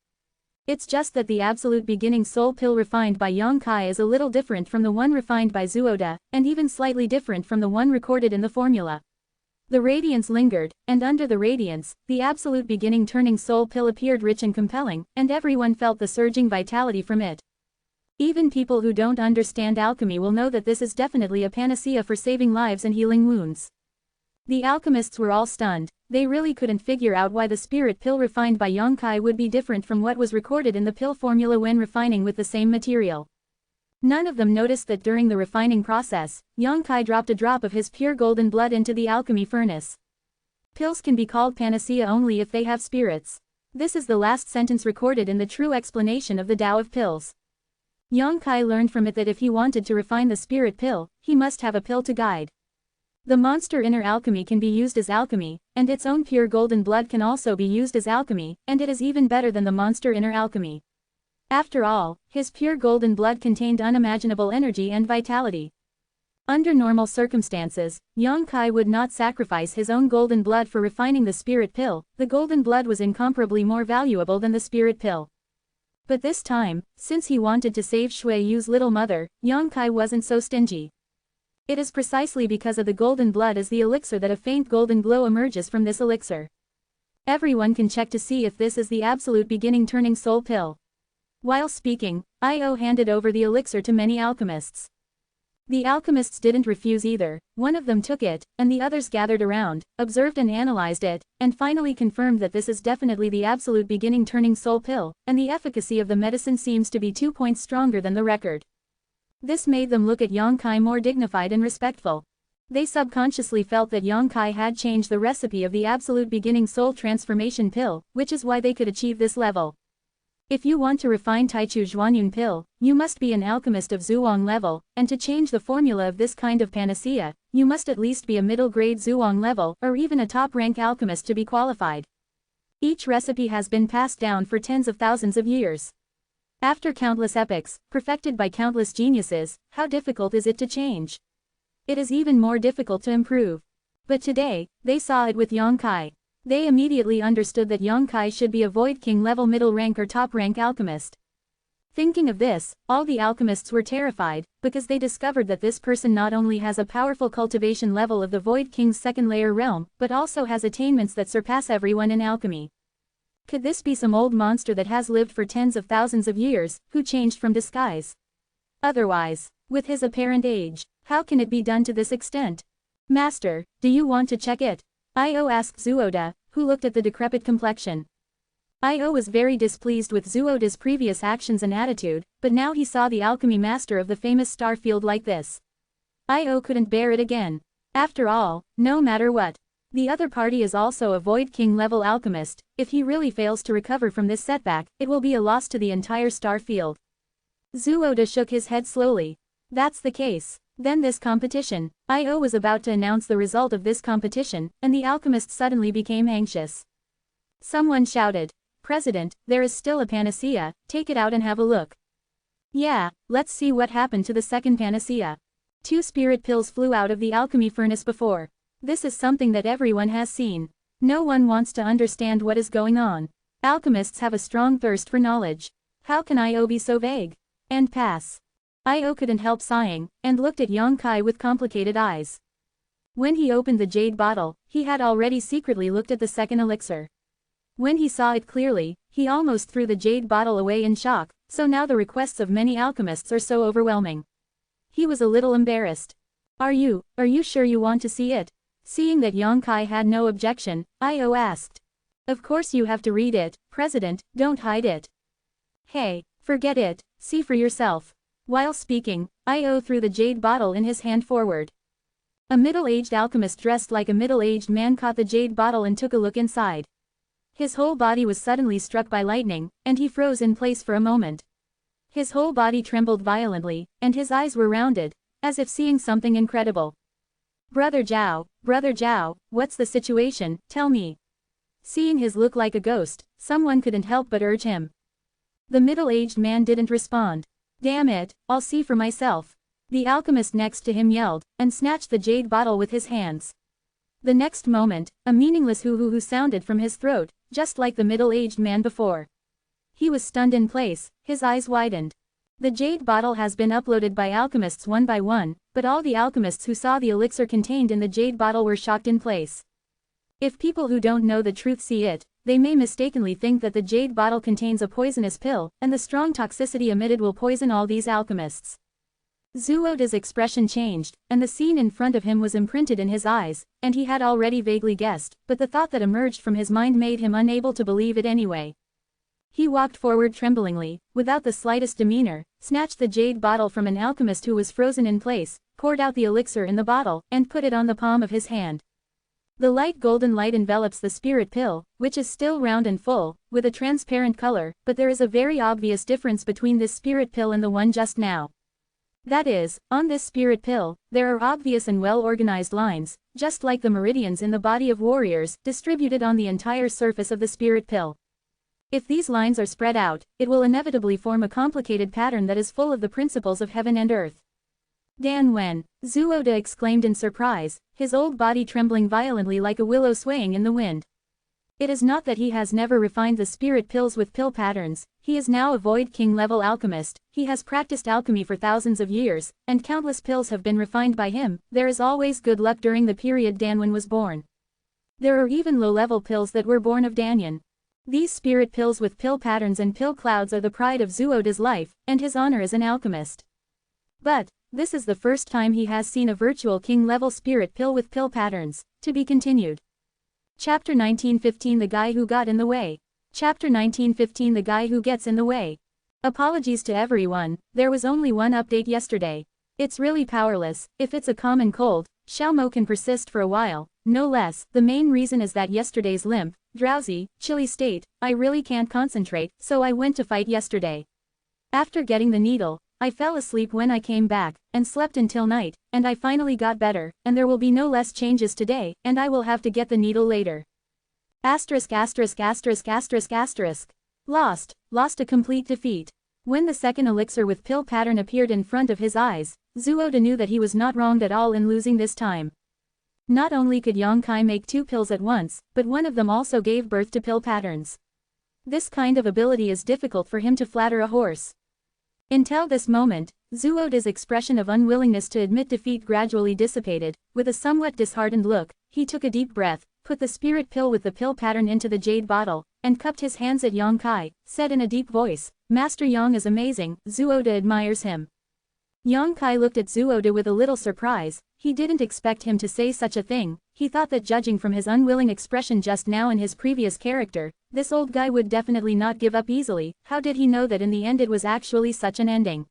It's just that the absolute beginning soul pill refined by Yang Kai is a little different from the one refined by Zhuoda, and even slightly different from the one recorded in the formula. The radiance lingered, and under the radiance, the absolute beginning turning soul pill appeared rich and compelling, and everyone felt the surging vitality from it. Even people who don't understand alchemy will know that this is definitely a panacea for saving lives and healing wounds. The alchemists were all stunned. They really couldn't figure out why the spirit pill refined by Yang Kai would be different from what was recorded in the pill formula when refining with the same material. None of them noticed that during the refining process, Yang Kai dropped a drop of his pure golden blood into the alchemy furnace. Pills can be called panacea only if they have spirits. This is the last sentence recorded in the true explanation of the Tao of pills. Yang Kai learned from it that if he wanted to refine the spirit pill, he must have a pill to guide. The monster inner alchemy can be used as alchemy, and its own pure golden blood can also be used as alchemy, and it is even better than the monster inner alchemy. After all, his pure golden blood contained unimaginable energy and vitality. Under normal circumstances, Yongkai would not sacrifice his own golden blood for refining the spirit pill. The golden blood was incomparably more valuable than the spirit pill. But this time, since he wanted to save Shui Yu's little mother, Yongkai wasn't so stingy. It is precisely because of the golden blood as the elixir that a faint golden glow emerges from this elixir. Everyone can check to see if this is the absolute beginning turning soul pill. While speaking, Io handed over the elixir to many alchemists. The alchemists didn't refuse either. One of them took it, and the others gathered around, observed and analyzed it, and finally confirmed that this is definitely the absolute beginning turning soul pill, and the efficacy of the medicine seems to be 2 points stronger than the record. This made them look at Yongkai more dignified and respectful. They subconsciously felt that Yongkai had changed the recipe of the absolute beginning soul transformation pill, which is why they could achieve this level. If you want to refine Taichu Zhuanyun pill, you must be an alchemist of Zhuang level, and to change the formula of this kind of panacea, you must at least be a middle-grade Zhuang level or even a top-rank alchemist to be qualified. Each recipe has been passed down for tens of thousands of years. After countless epochs, perfected by countless geniuses, how difficult is it to change? It is even more difficult to improve. But today, they saw it with Yongkai. They immediately understood that Yongkai should be a Void King level middle rank or top rank alchemist. Thinking of this, all the alchemists were terrified, because they discovered that this person not only has a powerful cultivation level of the Void King's second layer realm, but also has attainments that surpass everyone in alchemy. Could this be some old monster that has lived for tens of thousands of years, who changed from disguise? Otherwise, with his apparent age, how can it be done to this extent? Master, do you want to check it? Io asked Zuoda, who looked at the decrepit complexion. Io was very displeased with Zuoda's previous actions and attitude, but now he saw the alchemy master of the famous starfield like this. Io couldn't bear it again. After all, no matter what, the other party is also a Void King level alchemist. If he really fails to recover from this setback, it will be a loss to the entire starfield. Zuoda shook his head slowly. That's the case. Then this competition. Io was about to announce the result of this competition, and the alchemist suddenly became anxious. Someone shouted, "President, there is still a panacea, take it out and have a look." Yeah, let's see what happened to the second panacea. 2 spirit pills flew out of the alchemy furnace before. This is something that everyone has seen. No one wants to understand what is going on. Alchemists have a strong thirst for knowledge. How can Io be so vague? And pass. Io couldn't help sighing, and looked at Yongkai with complicated eyes. When he opened the jade bottle, he had already secretly looked at the second elixir. When he saw it clearly, he almost threw the jade bottle away in shock, so now the requests of many alchemists are so overwhelming. He was a little embarrassed. Are you sure you want to see it? Seeing that Yongkai had no objection, Io asked. Of course you have to read it, President, don't hide it. Hey, forget it, see for yourself. While speaking, Io threw the jade bottle in his hand forward. A middle-aged alchemist dressed like a middle-aged man caught the jade bottle and took a look inside. His whole body was suddenly struck by lightning, and he froze in place for a moment. His whole body trembled violently, and his eyes were rounded, as if seeing something incredible. Brother Zhao, what's the situation, tell me. Seeing his look like a ghost, someone couldn't help but urge him. The middle-aged man didn't respond. Damn it, I'll see for myself. The alchemist next to him yelled, and snatched the jade bottle with his hands. The next moment, a meaningless hoo-hoo sounded from his throat, just like the middle-aged man before. He was stunned in place, his eyes widened. The jade bottle has been uploaded by alchemists one by one, but all the alchemists who saw the elixir contained in the jade bottle were shocked in place. If people who don't know the truth see it, they may mistakenly think that the jade bottle contains a poisonous pill, and the strong toxicity emitted will poison all these alchemists. Zuoda's expression changed, and the scene in front of him was imprinted in his eyes, and he had already vaguely guessed, but the thought that emerged from his mind made him unable to believe it anyway. He walked forward tremblingly, without the slightest demeanor, snatched the jade bottle from an alchemist who was frozen in place, poured out the elixir in the bottle, and put it on the palm of his hand. The light golden light envelops the spirit pill, which is still round and full, with a transparent color, but there is a very obvious difference between this spirit pill and the one just now. That is, on this spirit pill, there are obvious and well-organized lines, just like the meridians in the body of warriors, distributed on the entire surface of the spirit pill. If these lines are spread out, it will inevitably form a complicated pattern that is full of the principles of heaven and earth. Dan Wen, Zhuoda exclaimed in surprise, his old body trembling violently like a willow swaying in the wind. It is not that he has never refined the spirit pills with pill patterns, he is now a Void King level alchemist, he has practiced alchemy for thousands of years, and countless pills have been refined by him. There is always good luck during the period Danwen was born. There are even low-level pills that were born of Danyan. These spirit pills with pill patterns and pill clouds are the pride of Zhuoda's life, and his honor as an alchemist. But, this is the first time he has seen a virtual king-level spirit pill with pill patterns. To be continued. Chapter 1915 The Guy Who Got in the Way. Chapter 1915 The Guy Who Gets in the Way. Apologies to everyone, there was only one update yesterday. It's really powerless, if it's a common cold, Xiaomo can persist for a while, no less. The main reason is that yesterday's limp, drowsy, chilly state, I really can't concentrate, so I went to fight yesterday. After getting the needle, I fell asleep when I came back, and slept until night, and I finally got better, and there will be no less changes today, and I will have to get the needle later. Asterisk asterisk asterisk asterisk asterisk. Lost a complete defeat. When the second elixir with pill pattern appeared in front of his eyes, Zhuoda knew that he was not wronged at all in losing this time. Not only could Yongkai make two pills at once, but one of them also gave birth to pill patterns. This kind of ability is difficult for him to flatter a horse. Until this moment, Zhuoda's expression of unwillingness to admit defeat gradually dissipated. With a somewhat disheartened look, he took a deep breath, put the spirit pill with the pill pattern into the jade bottle, and cupped his hands at Yongkai, said in a deep voice, "Master Yang is amazing, Zhuoda admires him." Yongkai looked at Zhuoda with a little surprise. He didn't expect him to say such a thing. He thought that judging from his unwilling expression just now and his previous character, this old guy would definitely not give up easily. How did he know that in the end it was actually such an ending?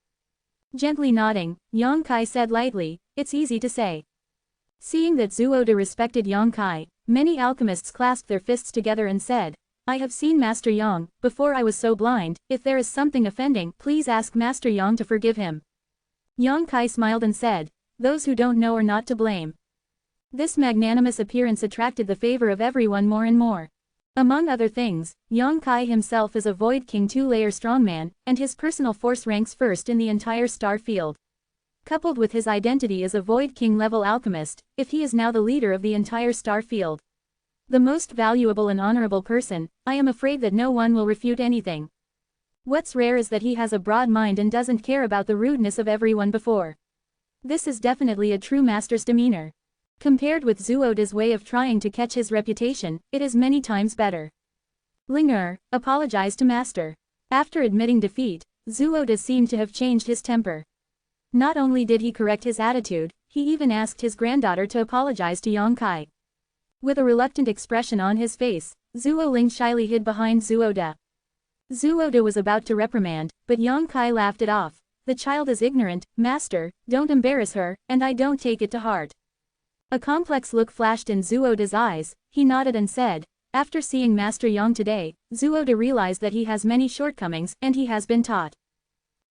Gently nodding, Yongkai said lightly, "It's easy to say." Seeing that Zhuoda respected Yongkai, many alchemists clasped their fists together and said, "I have seen Master Yang, before I was so blind. If there is something offending, please ask Master Yang to forgive him." Yongkai smiled and said, "Those who don't know are not to blame." This magnanimous appearance attracted the favor of everyone more and more. Among other things, Yongkai himself is a Void King 2-layer strongman, and his personal force ranks first in the entire star field. Coupled with his identity as a Void King level alchemist, if he is now the leader of the entire star field, the most valuable and honorable person, I am afraid that no one will refute anything. What's rare is that he has a broad mind and doesn't care about the rudeness of everyone before. This is definitely a true master's demeanor. Compared with Zhuoda's way of trying to catch his reputation, it is many times better. Ling apologized to master. After admitting defeat, Zhuoda seemed to have changed his temper. Not only did he correct his attitude, he even asked his granddaughter to apologize to Yongkai. With a reluctant expression on his face, Zhuo Ling shyly hid behind Zhuoda. Zhuoda was about to reprimand, but Yongkai laughed it off. "The child is ignorant, master, don't embarrass her, and I don't take it to heart." A complex look flashed in Zhuoda's eyes. He nodded and said, "After seeing Master Yang today, Zhuoda realized that he has many shortcomings, and he has been taught."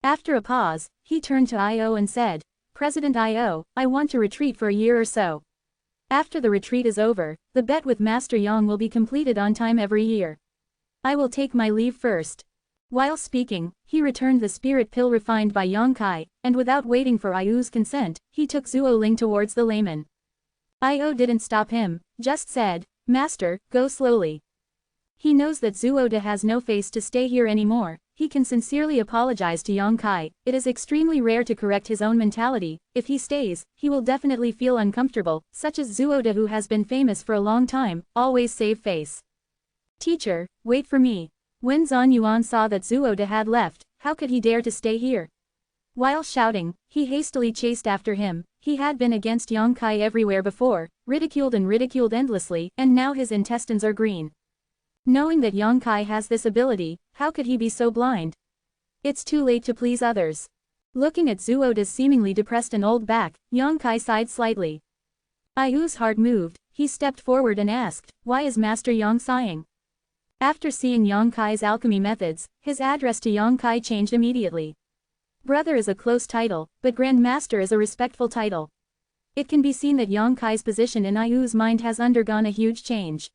After a pause, he turned to Io and said, "President Io, I want to retreat for a year or so. After the retreat is over, the bet with Master Yang will be completed on time every year. I will take my leave first." While speaking, he returned the spirit pill refined by Yongkai, and without waiting for Io's consent, he took Zhuo Ling towards the layman. Io didn't stop him, just said, "Master, go slowly." He knows that Zhuoda has no face to stay here anymore. He can sincerely apologize to Yongkai. It is extremely rare to correct his own mentality. If he stays, he will definitely feel uncomfortable, such as Zhuoda, who has been famous for a long time, always save face. "Teacher, wait for me." When Zhan Yuan saw that Zhuoda had left, how could he dare to stay here? While shouting, he hastily chased after him. He had been against Yongkai everywhere before, ridiculed endlessly, and now his intestines are green. Knowing that Yongkai has this ability, how could he be so blind? It's too late to please others. Looking at Zhuoda's seemingly depressed and old back, Yongkai sighed slightly. Io's heart moved. He stepped forward and asked, "Why is Master Yang sighing?" After seeing Yongkai's alchemy methods, his address to Yongkai changed immediately. Brother is a close title, but Grand Master is a respectful title. It can be seen that Yongkai's position in Io's mind has undergone a huge change.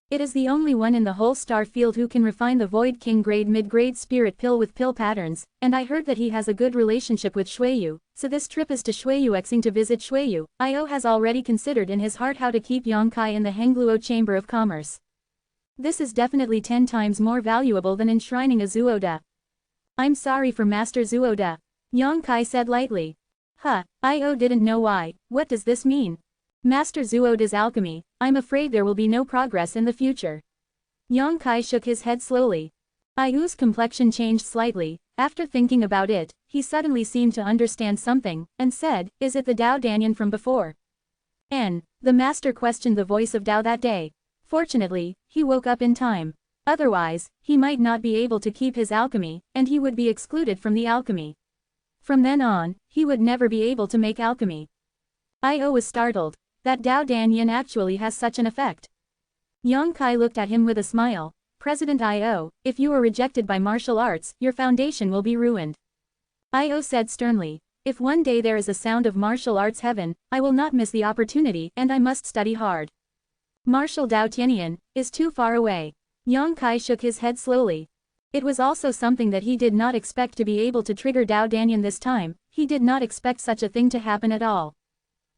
It is the only one in the whole star field who can refine the Void King grade mid-grade spirit pill with pill patterns, and I heard that he has a good relationship with Shuiyu, so this trip is to Shuiyuxing to visit Shuiyu. Io has already considered in his heart how to keep Yongkai in the Hengluo Chamber of Commerce. This is definitely 10 times more valuable than enshrining a Zuoda. I'm sorry for Master Zuoda. Yongkai said lightly. Huh, Io didn't know why. What does this mean? Master Zuoda's alchemy, I'm afraid there will be no progress in the future. Yongkai shook his head slowly. Io's complexion changed slightly. After thinking about it, he suddenly seemed to understand something, and said, is it the Dao Danyan from before? The master questioned the voice of Dao that day. Fortunately, he woke up in time. Otherwise, he might not be able to keep his alchemy, and he would be excluded from the alchemy. From then on, he would never be able to make alchemy. Io was startled. That Dao Danyan actually has such an effect. Yongkai looked at him with a smile. President Io, if you are rejected by martial arts, your foundation will be ruined. Io said sternly, if one day there is a sound of martial arts heaven, I will not miss the opportunity and I must study hard. Martial Dao Tianyan is too far away. Yongkai shook his head slowly. It was also something that he did not expect to be able to trigger Dao Danyan this time. He did not expect such a thing to happen at all.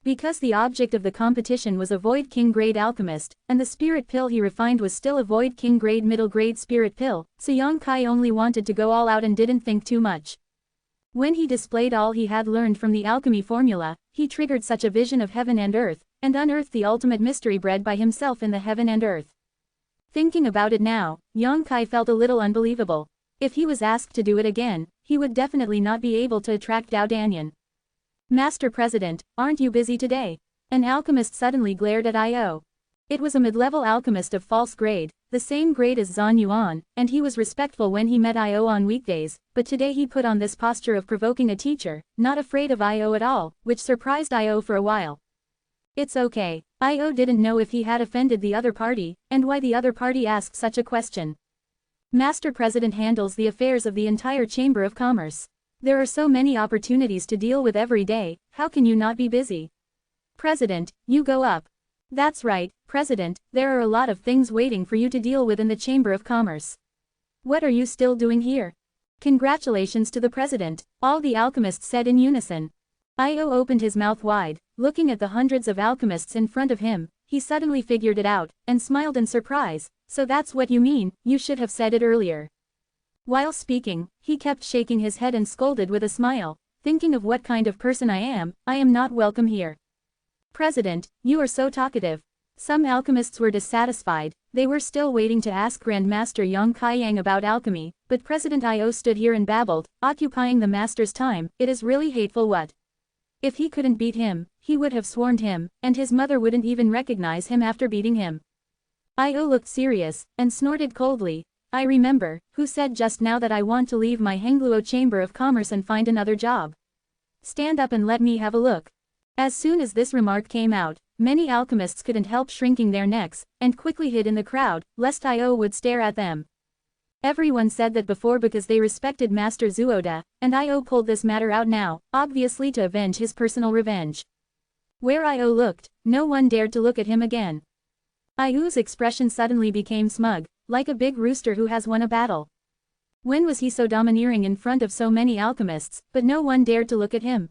Because the object of the competition was a Void King grade alchemist, and the spirit pill he refined was still a Void King grade middle grade spirit pill, so Yongkai only wanted to go all out and didn't think too much. When he displayed all he had learned from the alchemy formula, he triggered such a vision of heaven and earth, and unearthed the ultimate mystery bred by himself in the heaven and earth. Thinking about it now, Yongkai felt a little unbelievable. If he was asked to do it again, he would definitely not be able to attract Dao Danyan. Master President, aren't you busy today? An alchemist suddenly glared at Io. It was a mid-level alchemist of false grade, the same grade as Zhan Yuan, and he was respectful when he met Io on weekdays, but today he put on this posture of provoking a teacher, not afraid of Io at all, which surprised Io for a while. It's okay. Io didn't know if he had offended the other party, and why the other party asked such a question. Master President handles the affairs of the entire Chamber of Commerce. There are so many opportunities to deal with every day, how can you not be busy? President, you go up. That's right, President, there are a lot of things waiting for you to deal with in the Chamber of Commerce. What are you still doing here? Congratulations to the President, all the alchemists said in unison. Io opened his mouth wide, looking at the hundreds of alchemists in front of him. He suddenly figured it out, and smiled in surprise. So that's what you mean, you should have said it earlier. While speaking, he kept shaking his head and scolded with a smile, thinking of what kind of person I am not welcome here. President, you are so talkative. Some alchemists were dissatisfied, they were still waiting to ask Grandmaster Yongkai Yang about alchemy, but President Io stood here and babbled, occupying the master's time. It is really hateful what? If he couldn't beat him, he would have swarmed him, and his mother wouldn't even recognize him after beating him. Io looked serious, and snorted coldly. I remember, who said just now that I want to leave my Hengluo Chamber of Commerce and find another job. Stand up and let me have a look. As soon as this remark came out, many alchemists couldn't help shrinking their necks, and quickly hid in the crowd, lest Io would stare at them. Everyone said that before because they respected Master Zuoda, and Io pulled this matter out now, obviously to avenge his personal revenge. Where Io looked, no one dared to look at him again. Io's expression suddenly became smug, like a big rooster who has won a battle. When was he so domineering in front of so many alchemists, but no one dared to look at him?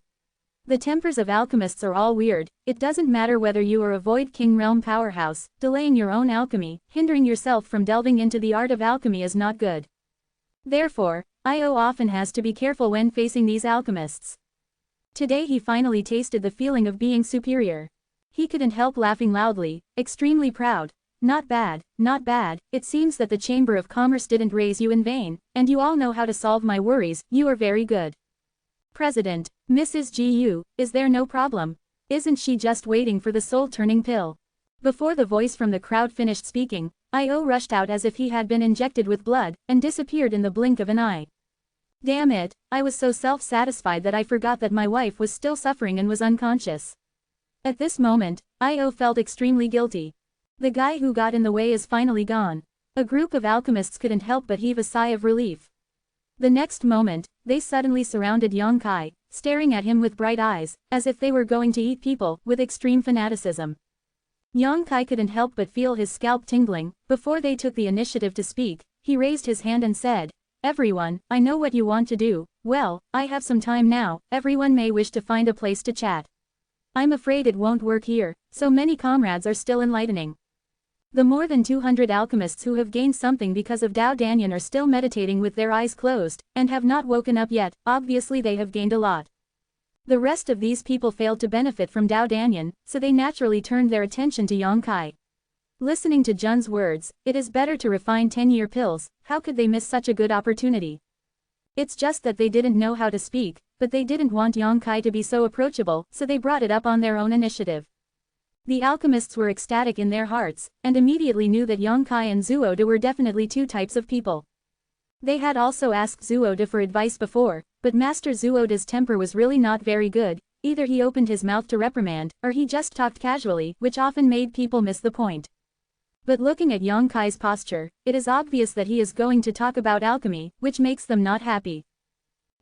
The tempers of alchemists are all weird. It doesn't matter whether you are a Void King realm powerhouse, delaying your own alchemy, hindering yourself from delving into the art of alchemy is not good. Therefore, Io often has to be careful when facing these alchemists. Today he finally tasted the feeling of being superior. He couldn't help laughing loudly, extremely proud. Not bad, not bad. It seems that the Chamber of Commerce didn't raise you in vain, and you all know how to solve my worries. You are very good. President, Mrs. Gu, is there no problem? Isn't she just waiting for the soul-turning pill? Before the voice from the crowd finished speaking, Io rushed out as if he had been injected with blood, and disappeared in the blink of an eye. Damn it, I was so self-satisfied that I forgot that my wife was still suffering and was unconscious. At this moment, Io felt extremely guilty. The guy who got in the way is finally gone. A group of alchemists couldn't help but heave a sigh of relief. The next moment, they suddenly surrounded Yongkai, staring at him with bright eyes, as if they were going to eat people, with extreme fanaticism. Yang Kai couldn't help but feel his scalp tingling. Before they took the initiative to speak, he raised his hand and said, "Everyone, I know what you want to do. Well, I have some time now. Everyone may wish to find a place to chat. I'm afraid it won't work here, so many comrades are still enlightening." The more than 200 alchemists who have gained something because of Dao Danyan are still meditating with their eyes closed, and have not woken up yet. Obviously they have gained a lot. The rest of these people failed to benefit from Dao Danyan, so they naturally turned their attention to Yang Kai. Listening to Jun's words, it is better to refine 10-year pills. How could they miss such a good opportunity? It's just that they didn't know how to speak, but they didn't want Yang Kai to be so approachable, so they brought it up on their own initiative. The alchemists were ecstatic in their hearts, and immediately knew that Yang Kai and Zuoda were definitely two types of people. They had also asked Zuoda for advice before, but Master Zuoda's temper was really not very good. Either he opened his mouth to reprimand, or he just talked casually, which often made people miss the point. But looking at Yang Kai's posture, it is obvious that he is going to talk about alchemy, which makes them not happy.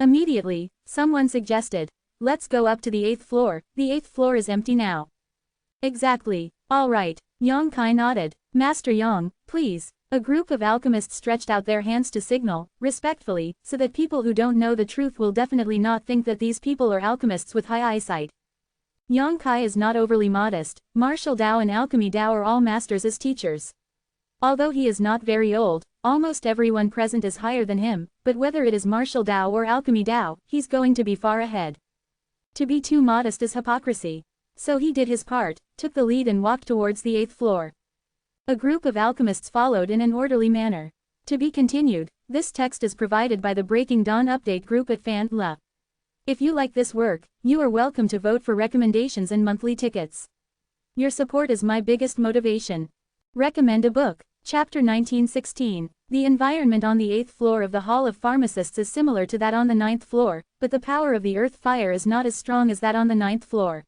Immediately, someone suggested, "Let's go up to the 8th floor, the 8th floor is empty now." "Exactly. All right." Yang Kai nodded. "Master Yang, please." A group of alchemists stretched out their hands to signal, respectfully, so that people who don't know the truth will definitely not think that these people are alchemists with high eyesight. Yang Kai is not overly modest. Martial Dao and Alchemy Dao are all masters as teachers. Although he is not very old, almost everyone present is higher than him, but whether it is Martial Dao or Alchemy Dao, he's going to be far ahead. To be too modest is hypocrisy. So he did his part, took the lead and walked towards the 8th floor. A group of alchemists followed in an orderly manner. To be continued. This text is provided by the Breaking Dawn Update group at Fan.la. If you like this work, you are welcome to vote for recommendations and monthly tickets. Your support is my biggest motivation. Recommend a book. Chapter 1916. The environment on the 8th floor of the Hall of Pharmacists is similar to that on the 9th floor, but the power of the earth fire is not as strong as that on the 9th floor.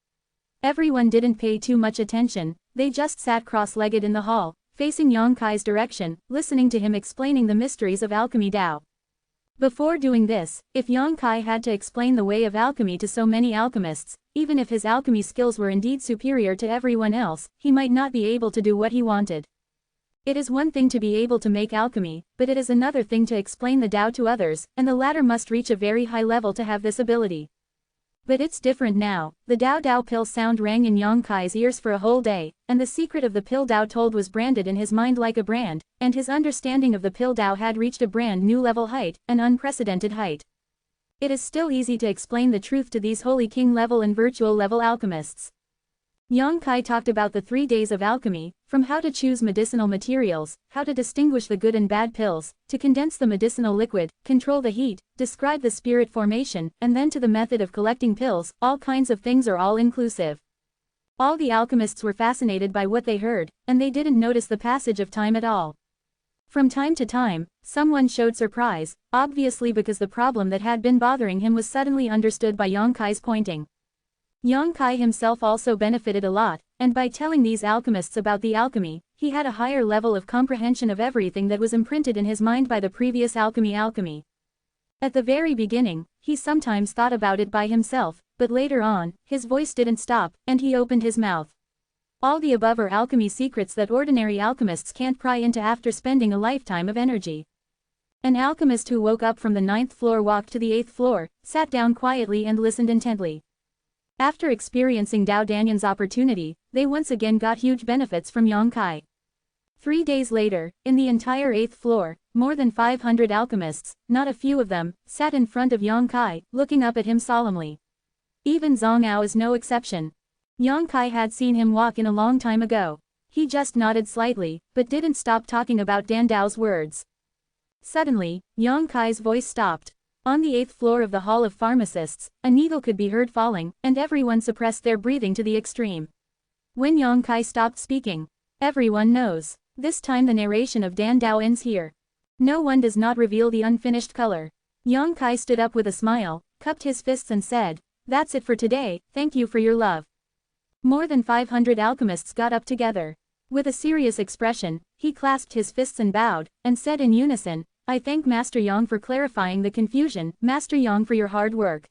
Everyone didn't pay too much attention, they just sat cross-legged in the hall, facing Yang Kai's direction, listening to him explaining the mysteries of Alchemy Dao. Before doing this, if Yang Kai had to explain the way of alchemy to so many alchemists, even if his alchemy skills were indeed superior to everyone else, he might not be able to do what he wanted. It is one thing to be able to make alchemy, but it is another thing to explain the Dao to others, and the latter must reach a very high level to have this ability. But it's different now. The Dao Dao pill sound rang in Yang Kai's ears for a whole day, and the secret of the pill Dao told was branded in his mind like a brand, and his understanding of the pill Dao had reached a brand new level height, an unprecedented height. It is still easy to explain the truth to these Holy King level and virtual level alchemists. Yang Kai talked about the 3 days of alchemy, from how to choose medicinal materials, how to distinguish the good and bad pills, to condense the medicinal liquid, control the heat, describe the spirit formation, and then to the method of collecting pills. All kinds of things are all-inclusive. All the alchemists were fascinated by what they heard, and they didn't notice the passage of time at all. From time to time, someone showed surprise, obviously because the problem that had been bothering him was suddenly understood by Yang Kai's pointing. Yang Kai himself also benefited a lot, and by telling these alchemists about the alchemy, he had a higher level of comprehension of everything that was imprinted in his mind by the previous alchemy. At the very beginning, he sometimes thought about it by himself, but later on, his voice didn't stop, and he opened his mouth. All the above are alchemy secrets that ordinary alchemists can't pry into after spending a lifetime of energy. An alchemist who woke up from the 9th floor walked to the 8th floor, sat down quietly and listened intently. After experiencing Dao Danyan's opportunity, they once again got huge benefits from Yang Kai. 3 days later, in the entire 8th floor, more than 500 alchemists, not a few of them, sat in front of Yang Kai, looking up at him solemnly. Even Zhang Ao is no exception. Yang Kai had seen him walk in a long time ago. He just nodded slightly, but didn't stop talking about Dan Dao's words. Suddenly, Yang Kai's voice stopped. On the 8th floor of the Hall of Pharmacists, a needle could be heard falling, and everyone suppressed their breathing to the extreme. When Yang Kai stopped speaking, everyone knows. This time the narration of Dan Dao ends here. No one does not reveal the unfinished color. Yang Kai stood up with a smile, cupped his fists and said, "That's it for today, thank you for your love." More than 500 alchemists got up together. With a serious expression, he clasped his fists and bowed, and said in unison, "I thank Master Yang for clarifying the confusion, Master Yang for your hard work."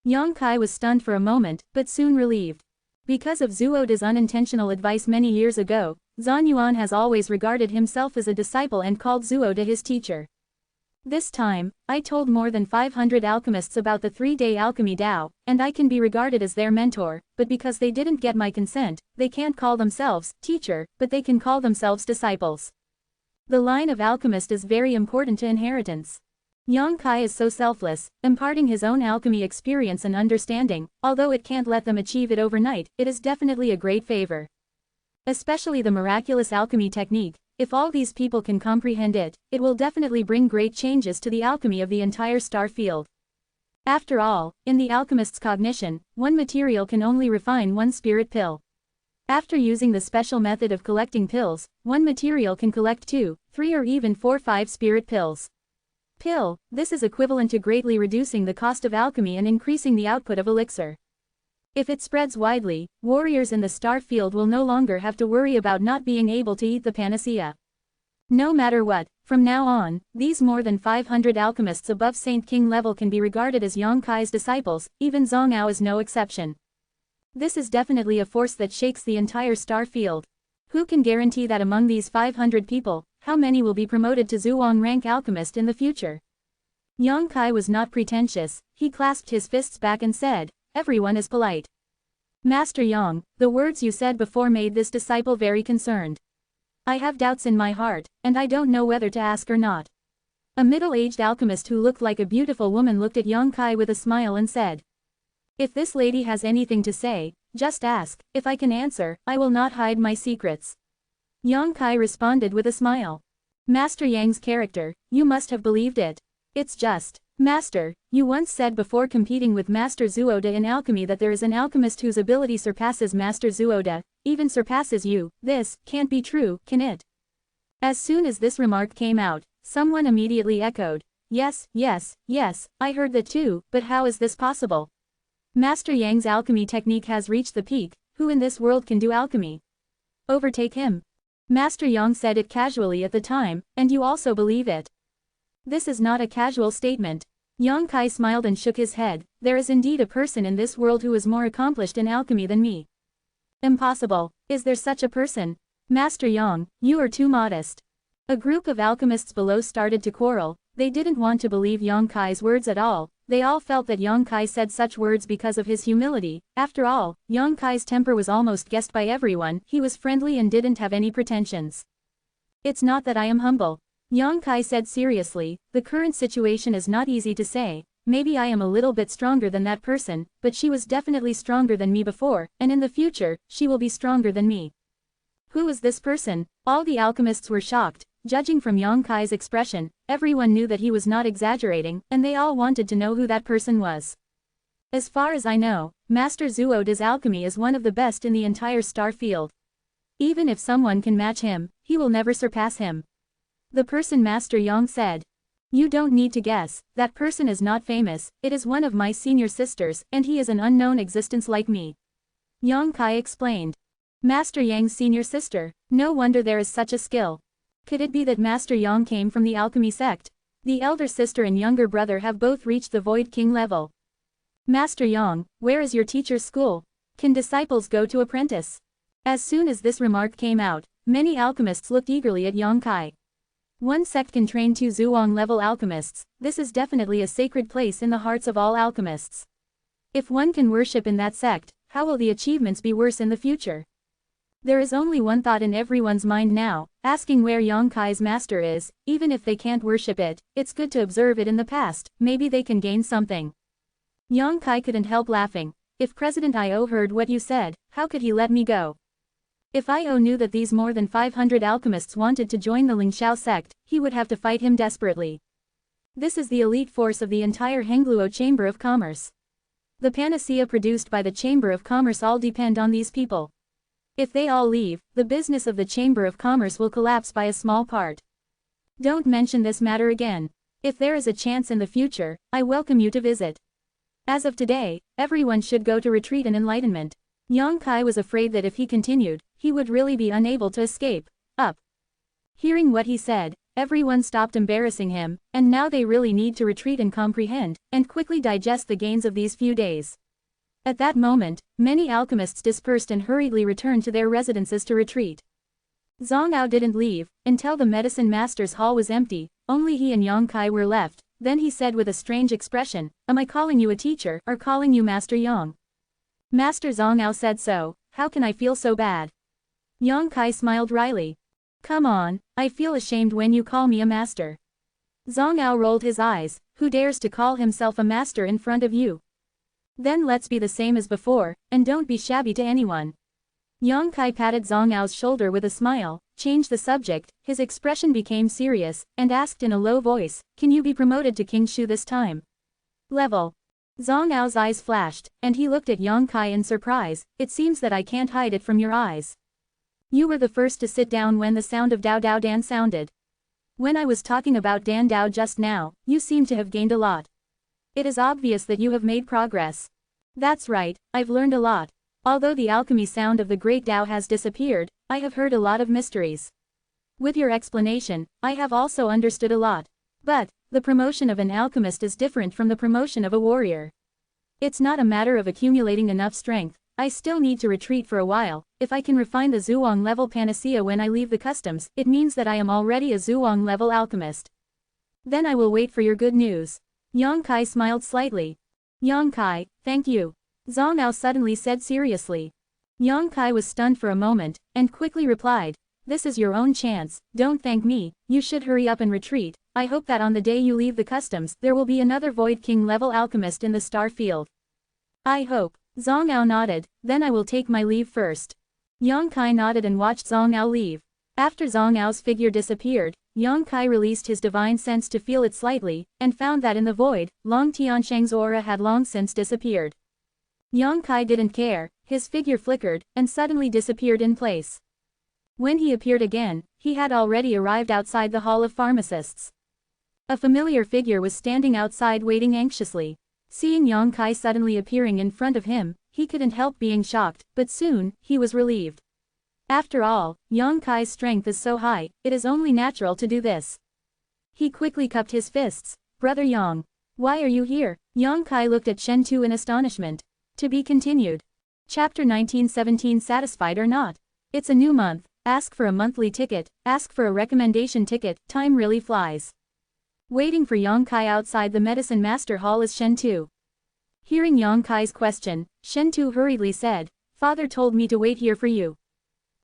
Yang Kai was stunned for a moment, but soon relieved. Because of Zhuo De's unintentional advice many years ago, Zhan Yuan has always regarded himself as a disciple and called Zhuo De his teacher. This time, I told more than 500 alchemists about the 3-day alchemy Tao, and I can be regarded as their mentor, but because they didn't get my consent, they can't call themselves teacher, but they can call themselves disciples. The line of alchemist is very important to inheritance. Yang Kai is so selfless, imparting his own alchemy experience and understanding, although it can't let them achieve it overnight, it is definitely a great favor. Especially the miraculous alchemy technique. If all these people can comprehend it, it will definitely bring great changes to the alchemy of the entire star field. After all, in the alchemist's cognition, one material can only refine one spirit pill. After using the special method of collecting pills, one material can collect 2, 3 or even 4-5 spirit pills. This is equivalent to greatly reducing the cost of alchemy and increasing the output of elixir. If it spreads widely, warriors in the star field will no longer have to worry about not being able to eat the panacea. No matter what, from now on, these more than 500 alchemists above Saint King level can be regarded as Yang Kai's disciples, even Zhang Ao is no exception. This is definitely a force that shakes the entire star field. Who can guarantee that among these 500 people, how many will be promoted to Zhuang rank alchemist in the future? Yang Kai was not pretentious, he clasped his fists back and said, "Everyone is polite. Master Yang, the words you said before made this disciple very concerned. I have doubts in my heart, and I don't know whether to ask or not." A middle-aged alchemist who looked like a beautiful woman looked at Yang Kai with a smile and said, "If this lady has anything to say, just ask. If I can answer, I will not hide my secrets." Yang Kai responded with a smile. "Master Yang's character, you must have believed it. It's just, Master, you once said before competing with Master Zhuo De in alchemy that there is an alchemist whose ability surpasses Master Zhuo De, even surpasses you. This can't be true, can it?" As soon as this remark came out, someone immediately echoed, "Yes, yes, yes, I heard that too, but how is this possible? Master Yang's alchemy technique has reached the peak. Who in this world can do alchemy? Overtake him." Master Yang said it casually at the time, and you also believe it. This is not a casual statement. Yang Kai smiled and shook his head. There is indeed a person in this world who is more accomplished in alchemy than me. Impossible. Is there such a person? Master Yang, you are too modest. A group of alchemists below started to quarrel. They didn't want to believe Yang Kai's words at all. They all felt that Yang Kai said such words because of his humility. After all, Yang Kai's temper was almost guessed by everyone. He was friendly and didn't have any pretensions. "It's not that I am humble," Yang Kai said seriously. "The current situation is not easy to say. Maybe I am a little bit stronger than that person, but she was definitely stronger than me before, and in the future, she will be stronger than me." Who is this person? All the alchemists were shocked. Judging from Yang Kai's expression, everyone knew that he was not exaggerating, and they all wanted to know who that person was. As far as I know, Master Zhuo De's alchemy is one of the best in the entire star field. Even if someone can match him, he will never surpass him. The person Master Yang said. "You don't need to guess, that person is not famous, it is one of my senior sisters, and he is an unknown existence like me." Yang Kai explained. Master Yang's senior sister, no wonder there is such a skill. Could it be that Master Yang came from the alchemy sect? The elder sister and younger brother have both reached the Void King level. Master Yang, where is your teacher's school? Can disciples go to apprentice? As soon as this remark came out, many alchemists looked eagerly at Yang Kai. One sect can train 2 Zhuang level alchemists. This is definitely a sacred place in the hearts of all alchemists. If one can worship in that sect, how will the achievements be worse in the future? There is only one thought in everyone's mind now, asking where Yang Kai's master is. Even if they can't worship it, it's good to observe it in the past, maybe they can gain something. Yang Kai couldn't help laughing. "If President Io heard what you said, how could he let me go? If Io knew that these more than 500 alchemists wanted to join the Lingxiao sect, he would have to fight him desperately. This is the elite force of the entire Hengluo Chamber of Commerce. The panacea produced by the Chamber of Commerce all depend on these people. If they all leave, the business of the Chamber of Commerce will collapse by a small part. Don't mention this matter again. If there is a chance in the future, I welcome you to visit. As of today, everyone should go to retreat and enlightenment." Yang Kai was afraid that if he continued, he would really be unable to escape. Up. Hearing what he said, everyone stopped embarrassing him, and now they really need to retreat and comprehend, and quickly digest the gains of these few days. At that moment, many alchemists dispersed and hurriedly returned to their residences to retreat. Zhang Ao didn't leave until the medicine master's hall was empty. Only he and Yang Kai were left. Then he said with a strange expression, "Am I calling you a teacher, or calling you Master Yang?" Master Zhang Ao said so. "How can I feel so bad?" Yang Kai smiled wryly. "Come on, I feel ashamed when you call me a master." Zhang Ao rolled his eyes. "Who dares to call himself a master in front of you? Then let's be the same as before, and don't be shabby to anyone." Yang Kai patted Zhang Ao's shoulder with a smile, changed the subject, his expression became serious, and asked in a low voice, "Can you be promoted to King Shu this time?" Level. Zhang Ao's eyes flashed, and he looked at Yang Kai in surprise. "It seems that I can't hide it from your eyes. You were the first to sit down when the sound of Dao Dao Dan sounded. When I was talking about Dan Dao just now, you seem to have gained a lot. It is obvious that you have made progress." "That's right, I've learned a lot. Although the alchemy sound of the great Dao has disappeared, I have heard a lot of mysteries. With your explanation, I have also understood a lot. But, the promotion of an alchemist is different from the promotion of a warrior. It's not a matter of accumulating enough strength. I still need to retreat for a while. If I can refine the Zhuang level panacea when I leave the customs, it means that I am already a Zhuang level alchemist. Then I will wait for your good news." Yang Kai smiled slightly. "Yang Kai, thank you," Zhang Ao suddenly said seriously. Yang Kai was stunned for a moment, and quickly replied, "This is your own chance, don't thank me, you should hurry up and retreat. I hope that on the day you leave the customs there will be another Void King level alchemist in the star field." "I hope." Zhang Ao nodded. "Then I will take my leave first." Yang Kai nodded and watched Zhang Ao leave. After Zhang Ao's figure disappeared, Yang Kai released his divine sense to feel it slightly, and found that in the void, Long Tiansheng's aura had long since disappeared. Yang Kai didn't care, his figure flickered, and suddenly disappeared in place. When he appeared again, he had already arrived outside the Hall of Pharmacists. A familiar figure was standing outside waiting anxiously. Seeing Yang Kai suddenly appearing in front of him, he couldn't help being shocked, but soon, he was relieved. After all, Yang Kai's strength is so high, it is only natural to do this. He quickly cupped his fists. "Brother Yang, why are you here?" Yang Kai looked at Shen Tu in astonishment. To be continued. Chapter 1917. Satisfied or not? It's a new month. Ask for a monthly ticket, ask for a recommendation ticket, time really flies. Waiting for Yang Kai outside the medicine master hall is Shen Tu. Hearing Yang Kai's question, Shen Tu hurriedly said, "Father told me to wait here for you."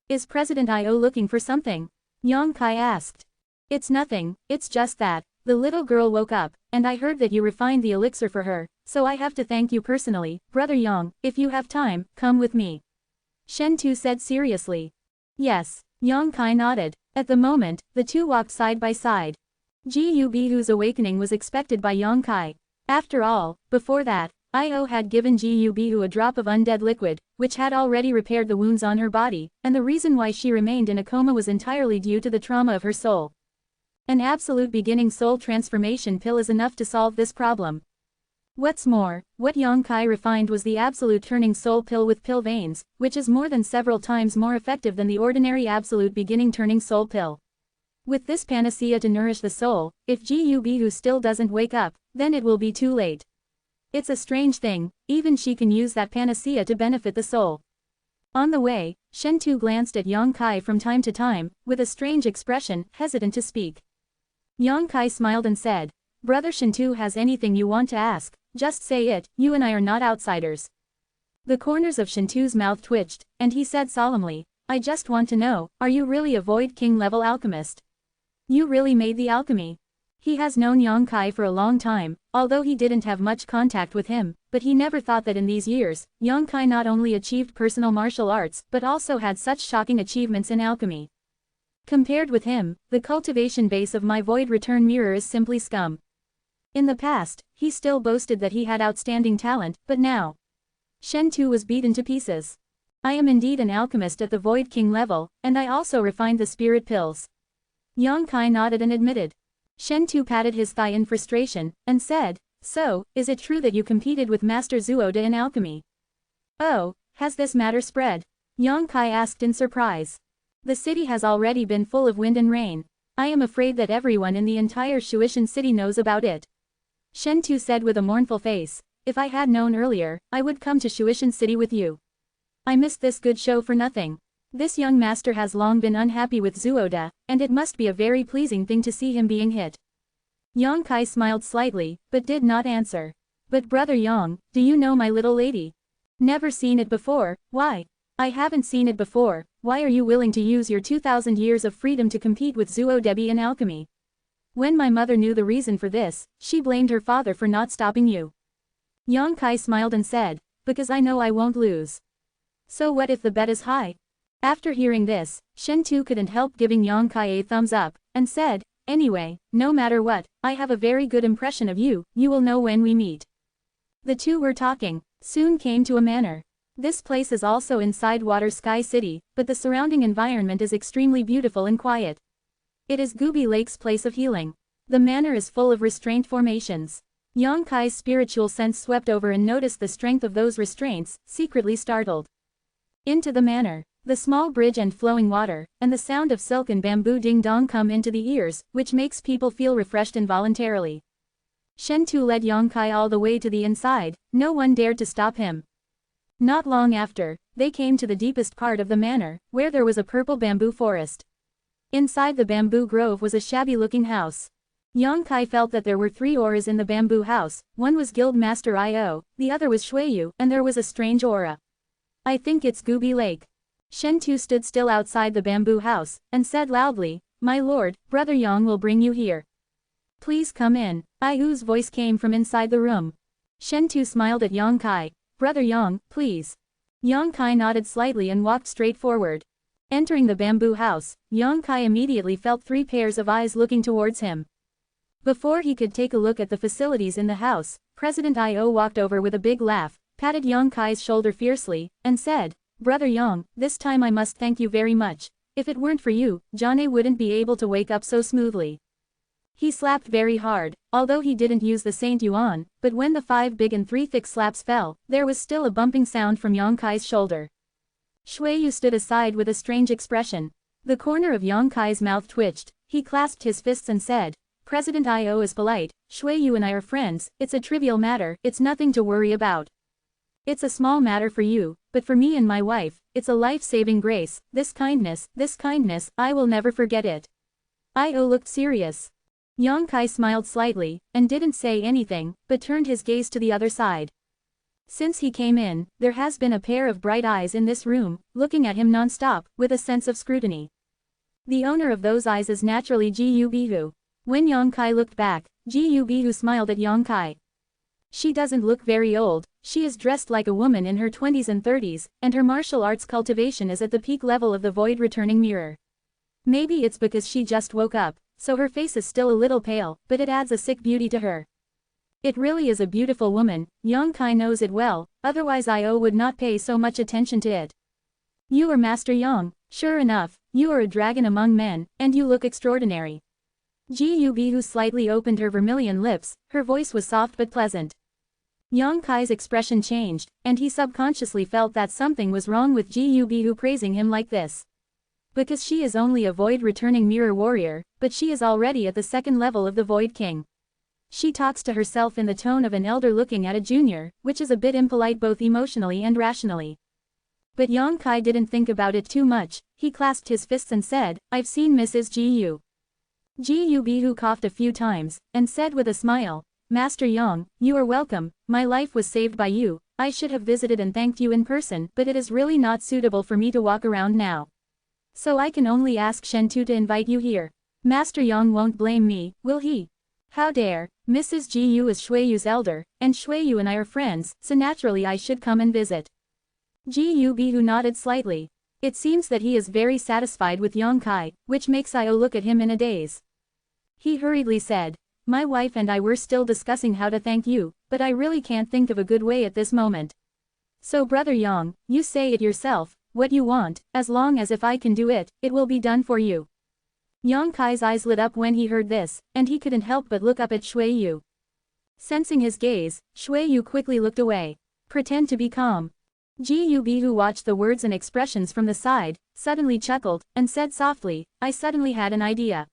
"Is President Io looking for something?" Yang Kai asked. "It's nothing, it's just that. The little girl woke up, and I heard that you refined the elixir for her, so I have to thank you personally. Brother Yang, if you have time, come with me." Shen Tu said seriously. "Yes." Yang Kai nodded. At the moment, the two walked side by side. Jiu Bihu's awakening was expected by Yang Kai. After all, before that, Io had given Jiu Bihu a drop of undead liquid, which had already repaired the wounds on her body, and the reason why she remained in a coma was entirely due to the trauma of her soul. An absolute beginning soul transformation pill is enough to solve this problem. What's more, what Yang Kai refined was the absolute turning soul pill with pill veins, which is more than several times more effective than the ordinary absolute beginning turning soul pill. With this panacea to nourish the soul, if Jiu Bihu still doesn't wake up, then it will be too late. It's a strange thing, even she can use that panacea to benefit the soul. On the way, Shen Tu glanced at Yang Kai from time to time, with a strange expression, hesitant to speak. Yang Kai smiled and said, "Brother Shen Tu has anything you want to ask, just say it, you and I are not outsiders." The corners of Shen Tu's mouth twitched, and he said solemnly, "I just want to know, are you really a Void King level alchemist? You really made the alchemy?" He has known Yang Kai for a long time, although he didn't have much contact with him, but he never thought that in these years, Yang Kai not only achieved personal martial arts but also had such shocking achievements in alchemy. Compared with him, the cultivation base of my Void Return Mirror is simply scum. In the past, he still boasted that he had outstanding talent, but now, Shen Tu was beaten to pieces. "I am indeed an alchemist at the Void King level, and I also refined the spirit pills." Yang Kai nodded and admitted. Shen Tu patted his thigh in frustration, and said, "So, is it true that you competed with Master Zuoda in alchemy?" "Oh, has this matter spread?" Yang Kai asked in surprise. "The city has already been full of wind and rain. I am afraid that everyone in the entire Shuishan city knows about it." Shen Tu said with a mournful face, If I had known earlier, I would come to Shuishan City with you. I missed this good show for nothing. This young master has long been unhappy with Zuoda, and it must be a very pleasing thing to see him being hit. Yang Kai smiled slightly, but did not answer. But brother Yang, do you know my little lady? Never seen it before, why? I haven't seen it before, why are you willing to use your 2,000 years of freedom to compete with Zuo Debi in alchemy? When my mother knew the reason for this, she blamed her father for not stopping you. Yang Kai smiled and said, because I know I won't lose. So what if the bet is high? After hearing this, Shen Tu couldn't help giving Yang Kai a thumbs up, and said, anyway, no matter what, I have a very good impression of you, you will know when we meet. The two were talking, soon came to a manor. This place is also inside Water Sky City, but the surrounding environment is extremely beautiful and quiet. It is Gubi Lake's place of healing. The manor is full of restraint formations. Yang Kai's spiritual sense swept over and noticed the strength of those restraints, secretly startled. Into the manor. The small bridge and flowing water, and the sound of silk and bamboo ding-dong come into the ears, which makes people feel refreshed involuntarily. Shen Tu led Yang Kai all the way to the inside, no one dared to stop him. Not long after, they came to the deepest part of the manor, where there was a purple bamboo forest. Inside the bamboo grove was a shabby-looking house. Yang Kai felt that there were 3 auras in the bamboo house, one was Guild Master Io, the other was Shuiyu, and there was a strange aura. I think it's Gubi Lake. Shen Tu stood still outside the bamboo house, and said loudly, my lord, brother Yang will bring you here. Please come in. Iu's voice came from inside the room. Shen Tu smiled at Yang Kai. Brother Yang, please. Yang Kai nodded slightly and walked straight forward. Entering the bamboo house, Yang Kai immediately felt 3 pairs of eyes looking towards him. Before he could take a look at the facilities in the house, President Io walked over with a big laugh, patted Yang Kai's shoulder fiercely, and said, Brother Yang, this time I must thank you very much. If it weren't for you, Johnny wouldn't be able to wake up so smoothly. He slapped very hard, although he didn't use the Saint Yuan, but when the 5 big and 3 thick slaps fell, there was still a bumping sound from Yang Kai's shoulder. Shuiyu stood aside with a strange expression. The corner of Yang Kai's mouth twitched, he clasped his fists and said, President Io is polite, Shuiyu and I are friends, it's a trivial matter, it's nothing to worry about. It's a small matter for you, but for me and my wife, it's a life-saving grace, this kindness, I will never forget it. Io looked serious. Yang Kai smiled slightly, and didn't say anything, but turned his gaze to the other side. Since he came in, there has been a pair of bright eyes in this room, looking at him non-stop, with a sense of scrutiny. The owner of those eyes is naturally Jiu Bihu. When Yang Kai looked back, Jiu Bihu smiled at Yang Kai. She doesn't look very old, she is dressed like a woman in her 20s and 30s, and her martial arts cultivation is at the peak level of the void returning mirror. Maybe it's because she just woke up, so her face is still a little pale, but it adds a sick beauty to her. It really is a beautiful woman, Yang Kai knows it well, otherwise Io would not pay so much attention to it. You are Master Yang, sure enough, you are a dragon among men, and you look extraordinary. Jiu Bihu slightly opened her vermilion lips, her voice was soft but pleasant. Yang Kai's expression changed, and he subconsciously felt that something was wrong with Jiu Bihu praising him like this. Because she is only a void returning mirror warrior, but she is already at the 2nd level of the Void King. She talks to herself in the tone of an elder looking at a junior, which is a bit impolite both emotionally and rationally. But Yang Kai didn't think about it too much, he clasped his fists and said, I've seen Mrs. Jiu. Jiu Bihu coughed a few times, and said with a smile, Master Yang, you are welcome, my life was saved by you, I should have visited and thanked you in person, but it is really not suitable for me to walk around now. So I can only ask Shen Tu to invite you here. Master Yang won't blame me, will he? How dare, Mrs. Jiu is Shuiyu's elder, and Shuiyu and I are friends, so naturally I should come and visit. Jiu Bihu nodded slightly. It seems that he is very satisfied with Yang Kai, which makes Io look at him in a daze. He hurriedly said, my wife and I were still discussing how to thank you, but I really can't think of a good way at this moment. So brother Yang, you say it yourself, what you want, as long as if I can do it, it will be done for you. Yang Kai's eyes lit up when he heard this, and he couldn't help but look up at Shuiyu. Sensing his gaze, Shuiyu quickly looked away. Pretend to be calm. Jiu Bihu watched the words and expressions from the side, suddenly chuckled, and said softly, I suddenly had an idea.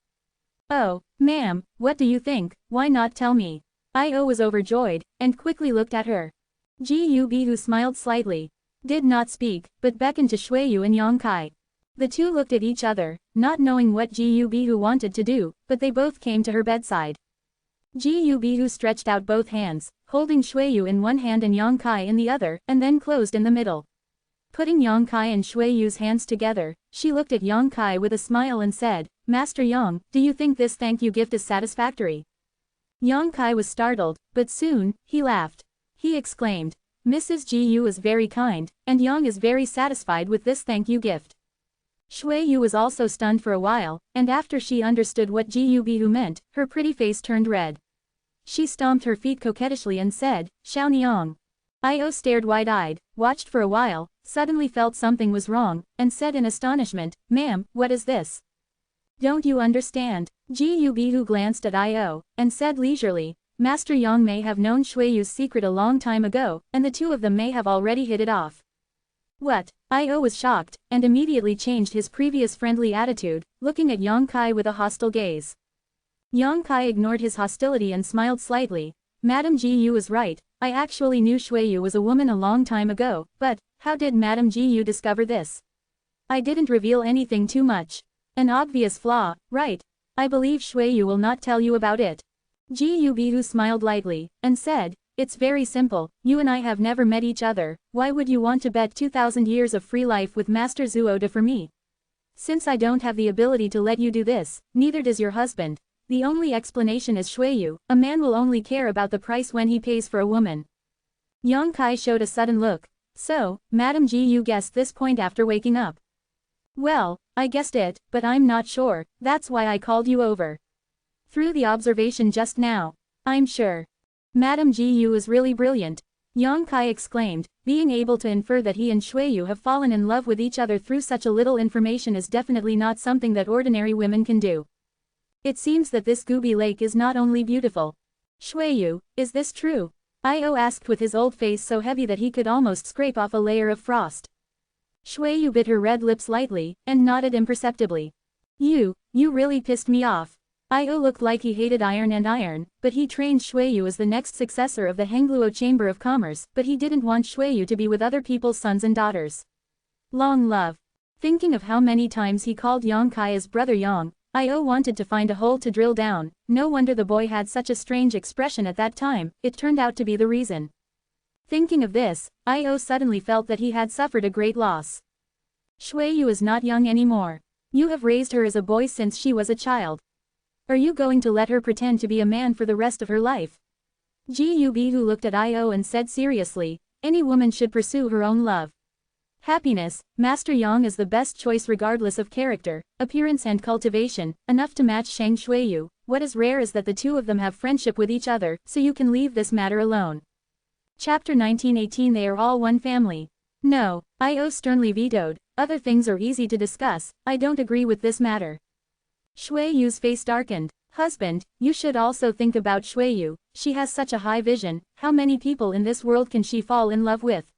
Oh, ma'am, what do you think, why not tell me? Io was overjoyed, and quickly looked at her. Gu smiled slightly. Did not speak, but beckoned to Shuiyu and Yang Kai. The two looked at each other, not knowing what Gu wanted to do, but they both came to her bedside. Gu stretched out both hands, holding Shuiyu in one hand and Yang Kai in the other, and then closed in the middle. Putting Yang Kai and Shuiyu's hands together, she looked at Yang Kai with a smile and said, Master Yang, do you think this thank you gift is satisfactory? Yang Kai was startled, but soon, he laughed. He exclaimed, Mrs. Gu is very kind, and Yang is very satisfied with this thank you gift. Shuiyu was also stunned for a while, and after she understood what Gu meant, her pretty face turned red. She stomped her feet coquettishly and said, Xiaoniang. Io stared wide-eyed, watched for a while, suddenly felt something was wrong, and said in astonishment, Ma'am, what is this? Don't you understand? Gu glanced at Io, and said leisurely, Master Yang may have known Shuiyu's secret a long time ago, and the two of them may have already hit it off. What? Io was shocked, and immediately changed his previous friendly attitude, looking at Yang Kai with a hostile gaze. Yang Kai ignored his hostility and smiled slightly. Madame Gu is right, I actually knew Shuiyu was a woman a long time ago, but, how did Madame Gu discover this? I didn't reveal anything too much. An obvious flaw, right? I believe Shuiyu will not tell you about it. Gu smiled lightly, and said, It's very simple, you and I have never met each other, why would you want to bet 2,000 years of free life with Master Zuoda for me? Since I don't have the ability to let you do this, neither does your husband. The only explanation is Shuiyu, a man will only care about the price when he pays for a woman. Yang Kai showed a sudden look. So, Madame Gu guessed this point after waking up. Well, I guessed it, but I'm not sure, that's why I called you over. Through the observation just now, I'm sure. Madame Gu is really brilliant. Yang Kai exclaimed, being able to infer that he and Shuiyu have fallen in love with each other through such a little information is definitely not something that ordinary women can do. It seems that this Gobi lake is not only beautiful. Shuiyu, is this true? Io asked with his old face so heavy that he could almost scrape off a layer of frost. Shuiyu bit her red lips lightly, and nodded imperceptibly. You really pissed me off. Io looked like he hated iron, but he trained Shuiyu as the next successor of the Hengluo Chamber of Commerce, but he didn't want Shuiyu to be with other people's sons and daughters. Long love. Thinking of how many times he called Yang Kai as brother Yang, Io wanted to find a hole to drill down. No wonder the boy had such a strange expression at that time, it turned out to be the reason. Thinking of this, Io suddenly felt that he had suffered a great loss. Shuiyu is not young anymore. You have raised her as a boy since she was a child. Are you going to let her pretend to be a man for the rest of her life? Gu looked at Io and said seriously, any woman should pursue her own love. Happiness, Master Yang is the best choice regardless of character, appearance and cultivation, enough to match Shang Shuiyu. What is rare is that the two of them have friendship with each other, so you can leave this matter alone. Chapter 1918 They are all one family. No, Io sternly vetoed, other things are easy to discuss, I don't agree with this matter. Shuiyu's face darkened. Husband, you should also think about Shuiyu, she has such a high vision, how many people in this world can she fall in love with?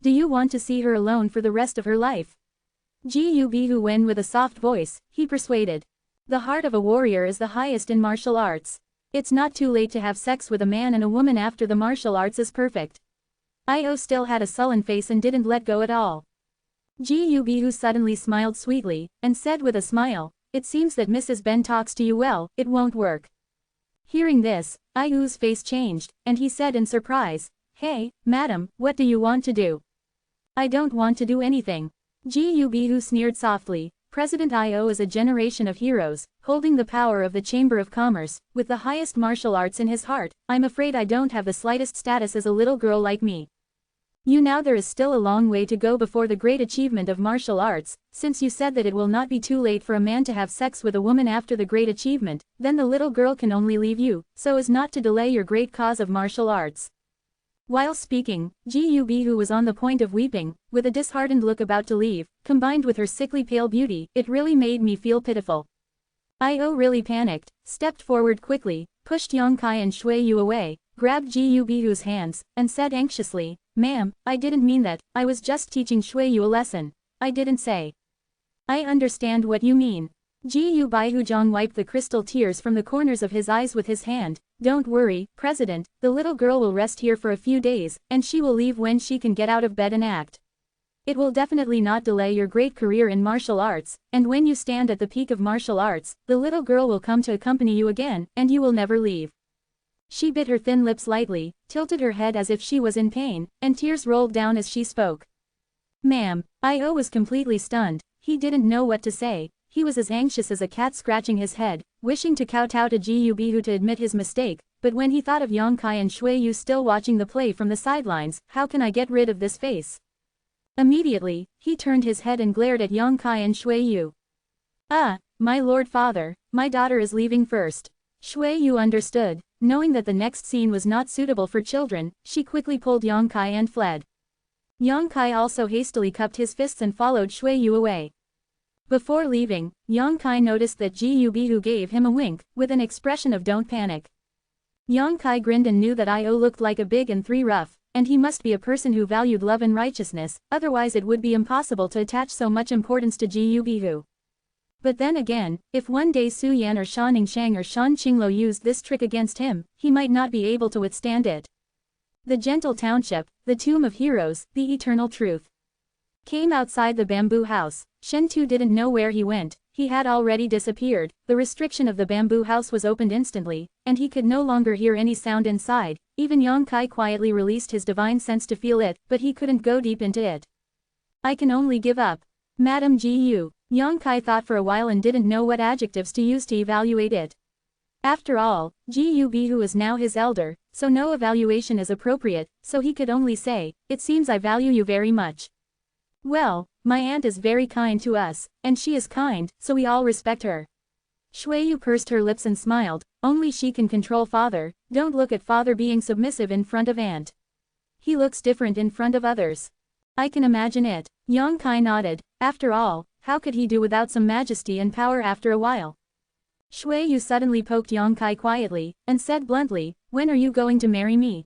Do you want to see her alone for the rest of her life? Gu went with a soft voice, he persuaded. The heart of a warrior is the highest in martial arts. It's not too late to have sex with a man and a woman after the martial arts is perfect. Io still had a sullen face and didn't let go at all. Gu suddenly smiled sweetly, and said with a smile, it seems that Mrs. Ben talks to you well, it won't work. Hearing this, Io's face changed, and he said in surprise, Hey, madam, what do you want to do? I don't want to do anything. Gu sneered softly. President Io is a generation of heroes, holding the power of the Chamber of Commerce, with the highest martial arts in his heart. I'm afraid I don't have the slightest status as a little girl like me. There is still a long way to go before the great achievement of martial arts. Since you said that it will not be too late for a man to have sex with a woman after the great achievement, then the little girl can only leave you, so as not to delay your great cause of martial arts. While speaking, Gu was on the point of weeping, with a disheartened look about to leave, combined with her sickly pale beauty, it really made me feel pitiful. Io really panicked, stepped forward quickly, pushed Yang Kai and Shuiyu away, grabbed Gu's hands, and said anxiously, Ma'am, I didn't mean that, I was just teaching Shuiyu a lesson. I didn't say. I understand what you mean. Yu Baihujong wiped the crystal tears from the corners of his eyes with his hand. Don't worry, President, the little girl will rest here for a few days, and she will leave when she can get out of bed and act. It will definitely not delay your great career in martial arts, and when you stand at the peak of martial arts, the little girl will come to accompany you again, and you will never leave. She bit her thin lips lightly, tilted her head as if she was in pain, and tears rolled down as she spoke. Ma'am, I.O. was completely stunned. He didn't know what to say. He was as anxious as a cat scratching his head, wishing to kowtow to Gu Bihu to admit his mistake, but when he thought of Yongkai and Shui Yu still watching the play from the sidelines, how can I get rid of this face? Immediately, he turned his head and glared at Yongkai and Shui Yu. My lord father, my daughter is leaving first. Shui Yu understood. Knowing that the next scene was not suitable for children, she quickly pulled Yongkai and fled. Yongkai also hastily cupped his fists and followed Shui Yu away. Before leaving, Yongkai noticed that Gu Bihu gave him a wink, with an expression of don't panic. Yongkai grinned and knew that I.O. looked like a big and three rough, and he must be a person who valued love and righteousness, otherwise it would be impossible to attach so much importance to Gu Bihu. But then again, if one day Su Yan or Shan Ningshang or Shan Qinglo used this trick against him, he might not be able to withstand it. The gentle township, the tomb of heroes, the eternal truth. Came outside the bamboo house. Shen Tu didn't know where he went. He had already disappeared. The restriction of the bamboo house was opened instantly, and he could no longer hear any sound inside. Even Yongkai quietly released his divine sense to feel it, but he couldn't go deep into it. I can only give up. Madam Gu. Yongkai thought for a while and didn't know what adjectives to use to evaluate it. After all, Gu Bihu is now his elder, so no evaluation is appropriate, so he could only say, it seems I value you very much. Well, my aunt is very kind to us, and she is kind, so we all respect her. Shui Yu pursed her lips and smiled, only she can control father. Don't look at father being submissive in front of aunt. He looks different in front of others. I can imagine it. Yongkai nodded. After all, how could he do without some majesty and power after a while? Shui Yu suddenly poked Yongkai quietly, and said bluntly, when are you going to marry me?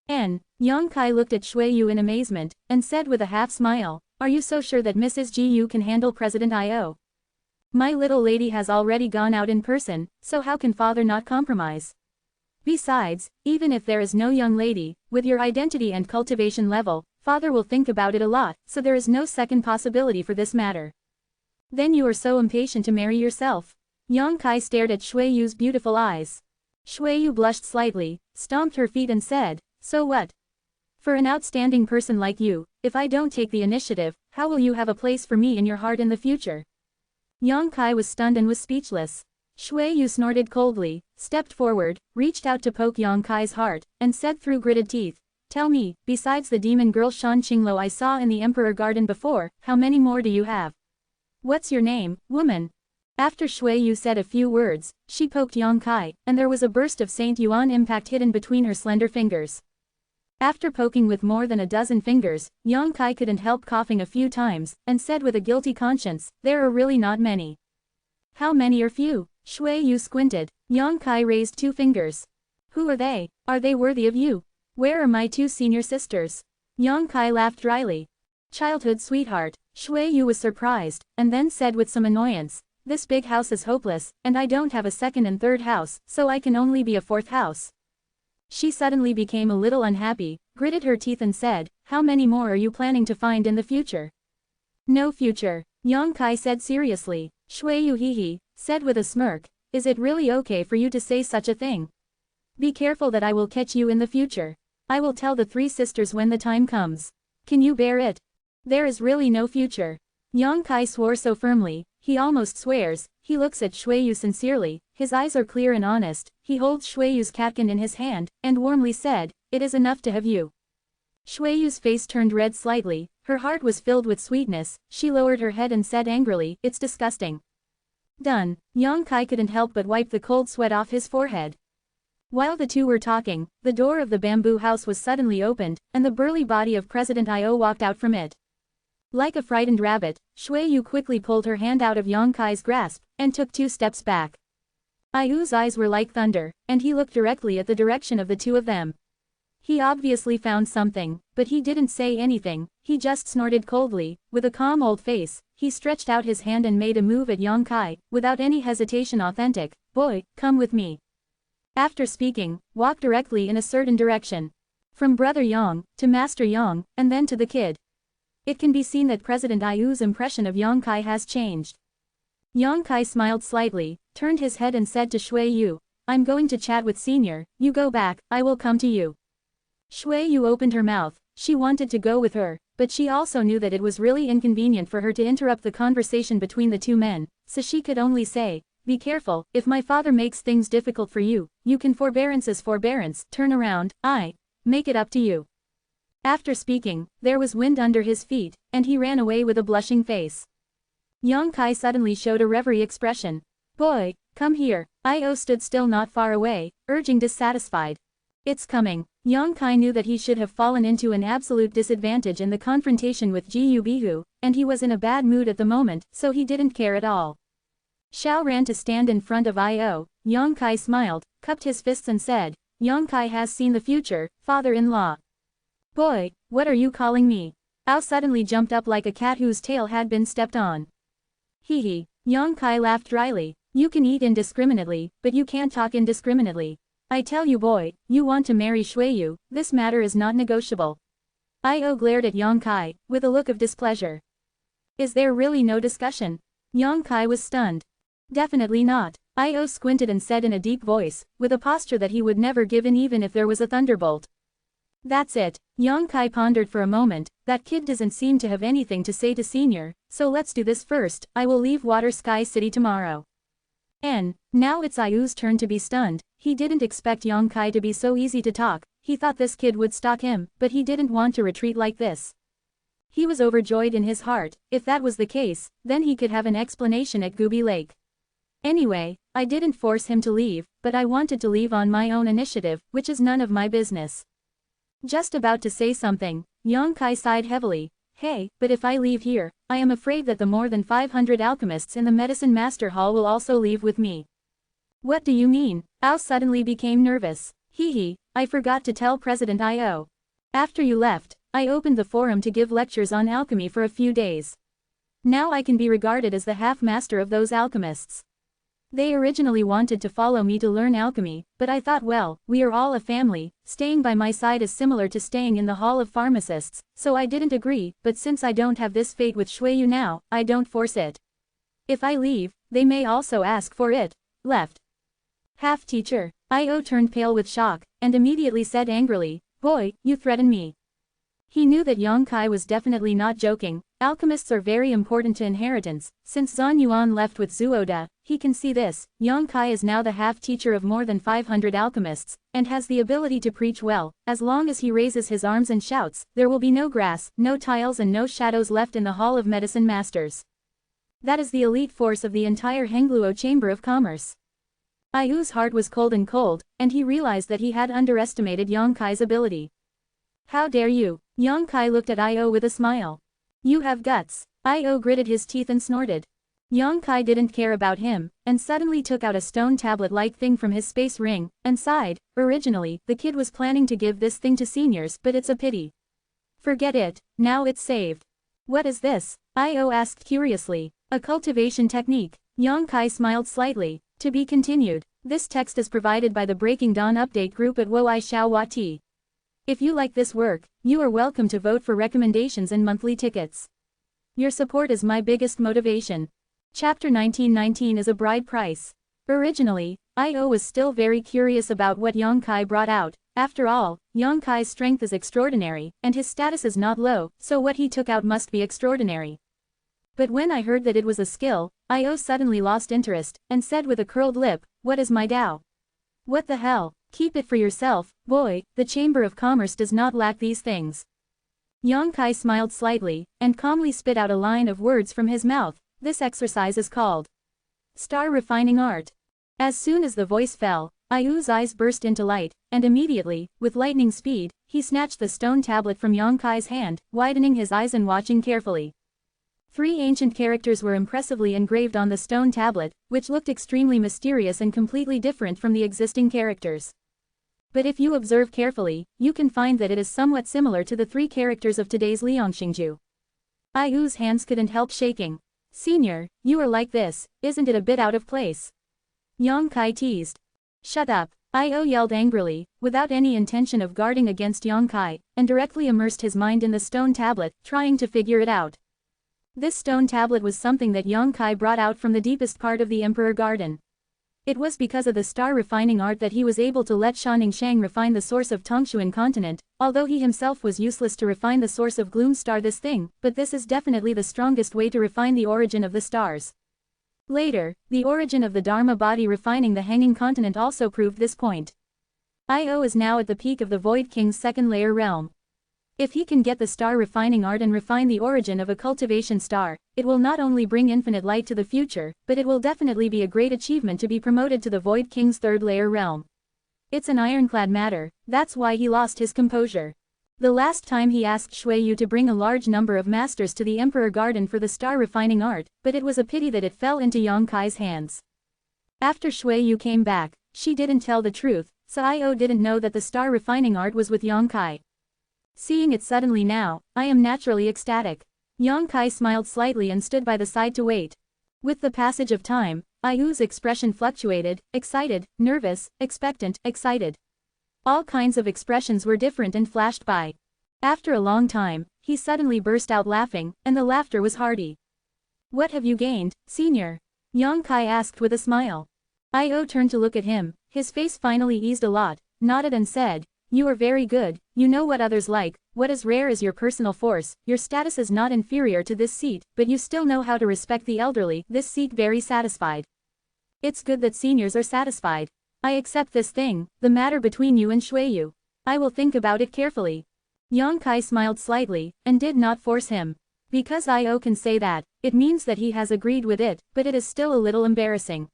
Yongkai looked at Shui Yu in amazement, and said with a half-smile, are you so sure that Mrs. Gu can handle President I.O.? My little lady has already gone out in person, so how can father not compromise? Besides, even if there is no young lady, with your identity and cultivation level, father will think about it a lot, so there is no second possibility for this matter. Then you are so impatient to marry yourself? Yongkai stared at Shui Yu's beautiful eyes. Shui Yu blushed slightly, stomped her feet and said, so what? For an outstanding person like you, if I don't take the initiative, how will you have a place for me in your heart in the future? Yongkai was stunned and was speechless. Shui Yu snorted coldly, stepped forward, reached out to poke Yongkai's heart, and said through gritted teeth, tell me, besides the demon girl Shan Qinglo I saw in the Emperor Garden before, how many more do you have? What's your name, woman? After Shui Yu said a few words, she poked Yongkai, and there was a burst of Saint Yuan impact hidden between her slender fingers. After poking with more than a dozen fingers, Yongkai couldn't help coughing a few times, and said with a guilty conscience, there are really not many. How many are few? Shui Yu squinted. Yongkai raised 2 fingers. Who are they? Are they worthy of you? Where are my 2 senior sisters? Yongkai laughed dryly. Childhood sweetheart. Shui Yu was surprised, and then said with some annoyance, this big house is hopeless, and I don't have a second and third house, so I can only be a 4th house. She suddenly became a little unhappy, gritted her teeth and said, how many more are you planning to find in the future? No future, Yongkai said seriously. Shui Yu hehe, said with a smirk, is it really okay for you to say such a thing? Be careful that I will catch you in the future. I will tell the 3 sisters when the time comes. Can you bear it? There is really no future. Yongkai swore so firmly, he almost swears. He looks at Shui Yu sincerely, his eyes are clear and honest, he holds Shui Yu's catkin in his hand, and warmly said, it is enough to have you. Shui Yu's face turned red slightly, her heart was filled with sweetness, she lowered her head and said angrily, it's disgusting. Done. Yongkai couldn't help but wipe the cold sweat off his forehead. While the two were talking, the door of the bamboo house was suddenly opened, and the burly body of President I.O. walked out from it. Like a frightened rabbit, Shui Yu quickly pulled her hand out of Yongkai's grasp, and took 2 steps back. I.O.'s eyes were like thunder, and he looked directly at the direction of the 2 of them. He obviously found something, but he didn't say anything, he just snorted coldly. With a calm old face, he stretched out his hand and made a move at Yang Kai, without any hesitation. Authentic, boy, come with me. After speaking, walk directly in a certain direction. From Brother Yang, to Master Yang, and then to the kid. It can be seen that President Iu's impression of Yang Kai has changed. Yang Kai smiled slightly, turned his head and said to Shui Yu, I'm going to chat with Senior, you go back, I will come to you. Shui Yu opened her mouth, she wanted to go with her, but she also knew that it was really inconvenient for her to interrupt the conversation between the two men, so she could only say, be careful, if my father makes things difficult for you, you can forbearance is forbearance, turn around, I make it up to you. After speaking, there was wind under his feet, and he ran away with a blushing face. Yang Kai suddenly showed a reverie expression. Boy, come here. Io stood still not far away, urging dissatisfied. It's coming. Yang Kai knew that he should have fallen into an absolute disadvantage in the confrontation with Jiu Bihu, and he was in a bad mood at the moment, so he didn't care at all. Xiao ran to stand in front of Io. Yang Kai smiled, cupped his fists and said, Yang Kai has seen the future, father-in-law. Boy, what are you calling me? Ao suddenly jumped up like a cat whose tail had been stepped on. Hee hee. Yang Kai laughed dryly. You can eat indiscriminately, but you can't talk indiscriminately. I tell you boy, you want to marry Shuiyu, this matter is not negotiable. Io glared at Yang Kai, with a look of displeasure. Is there really no discussion? Yang Kai was stunned. Definitely not. Io squinted and said in a deep voice, with a posture that he would never give in even if there was a thunderbolt. That's it. Yang Kai pondered for a moment, that kid doesn't seem to have anything to say to Senior, so let's do this first, I will leave Water Sky City tomorrow. Now it's Iu's turn to be stunned. He didn't expect Yang Kai to be so easy to talk, he thought this kid would stalk him, but he didn't want to retreat like this. He was overjoyed in his heart, if that was the case, then he could have an explanation at Gooby Lake. Anyway, I didn't force him to leave, but I wanted to leave on my own initiative, which is none of my business. Just about to say something, Yang Kai sighed heavily. Hey, but if I leave here, I am afraid that the more than 500 alchemists in the Medicine Master Hall will also leave with me. What do you mean? Ao suddenly became nervous. Hee, I forgot to tell President Io. After you left, I opened the forum to give lectures on alchemy for a few days. Now I can be regarded as the half-master of those alchemists. They originally wanted to follow me to learn alchemy, but I thought well, we are all a family, staying by my side is similar to staying in the Hall of Pharmacists, so I didn't agree, but since I don't have this fate with Shuiyu now, I don't force it. If I leave, they may also ask for it. Left. Half-teacher. Io turned pale with shock, and immediately said angrily, boy, you threaten me. He knew that Yang Kai was definitely not joking. Alchemists are very important to inheritance. Since Zhan Yuan left with Zuoda, he can see this. Yang Kai is now the half-teacher of more than 500 alchemists, and has the ability to preach well. As long as he raises his arms and shouts, there will be no grass, no tiles and no shadows left in the Hall of Medicine Masters. That is the elite force of the entire Hengluo Chamber of Commerce. Iu's heart was cold, and he realized that he had underestimated Yang Kai's ability. How dare you? Yang Kai looked at Io with a smile. You have guts. Io gritted his teeth and snorted. Yang Kai didn't care about him, and suddenly took out a stone tablet-like thing from his space ring, and sighed. Originally, the kid was planning to give this thing to seniors, but it's a pity. Forget it, now it's saved. What is this? Io asked curiously. A cultivation technique. Yang Kai smiled slightly. To be continued. This text is provided by the Breaking Dawn update group at Woai Xiao Wati. If you like this work, you are welcome to vote for recommendations and monthly tickets. Your support is my biggest motivation. Chapter 1919 is a bride price. Originally, Io was still very curious about what Yang Kai brought out. After all, Yang Kai's strength is extraordinary, and his status is not low, so what he took out must be extraordinary. But when I heard that it was a skill, Io suddenly lost interest, and said with a curled lip, what is my Dao? What the hell? Keep it for yourself, boy, the Chamber of Commerce does not lack these things. Yang Kai smiled slightly, and calmly spit out a line of words from his mouth. This exercise is called Star Refining Art. As soon as the voice fell, Iu's eyes burst into light, and immediately, with lightning speed, he snatched the stone tablet from Yang Kai's hand, widening his eyes and watching carefully. 3 ancient characters were impressively engraved on the stone tablet, which looked extremely mysterious and completely different from the existing characters. But if you observe carefully, you can find that it is somewhat similar to the 3 characters of today's Liangxingju. Iu's hands couldn't help shaking. Senior, you are like this, isn't it a bit out of place? Yang Kai teased. Shut up, Iu yelled angrily, without any intention of guarding against Yang Kai, and directly immersed his mind in the stone tablet, trying to figure it out. This stone tablet was something that Yang Kai brought out from the deepest part of the Emperor Garden. It was because of the star refining art that he was able to let Shaning Shang refine the source of Tongshuan continent, although he himself was useless to refine the source of Gloom Star this thing, but this is definitely the strongest way to refine the origin of the stars. Later, the origin of the Dharma body refining the hanging continent also proved this point. Io is now at the peak of the Void King's second layer realm. If he can get the star refining art and refine the origin of a cultivation star, it will not only bring infinite light to the future, but it will definitely be a great achievement to be promoted to the Void King's third layer realm. It's an ironclad matter, that's why he lost his composure. The last time he asked Xueyu to bring a large number of masters to the Emperor Garden for the star refining art, but it was a pity that it fell into Yang Kai's hands. After Xueyu came back, she didn't tell the truth, so Io didn't know that the star refining art was with Yang Kai. Seeing it suddenly now, I am naturally ecstatic. Yang Kai smiled slightly and stood by the side to wait. With the passage of time, Iu's expression fluctuated, excited, nervous, expectant, excited. All kinds of expressions were different and flashed by. After a long time, he suddenly burst out laughing, and the laughter was hearty. What have you gained, senior? Yang Kai asked with a smile. Io turned to look at him, his face finally eased a lot, nodded and said, you are very good, you know what others like, what is rare is your personal force, your status is not inferior to this seat, but you still know how to respect the elderly, this seat very satisfied. It's good that seniors are satisfied. I accept this thing, the matter between you and Xueyu. I will think about it carefully. Yang Kai smiled slightly, and did not force him. Because Io can say that, it means that he has agreed with it, but it is still a little embarrassing.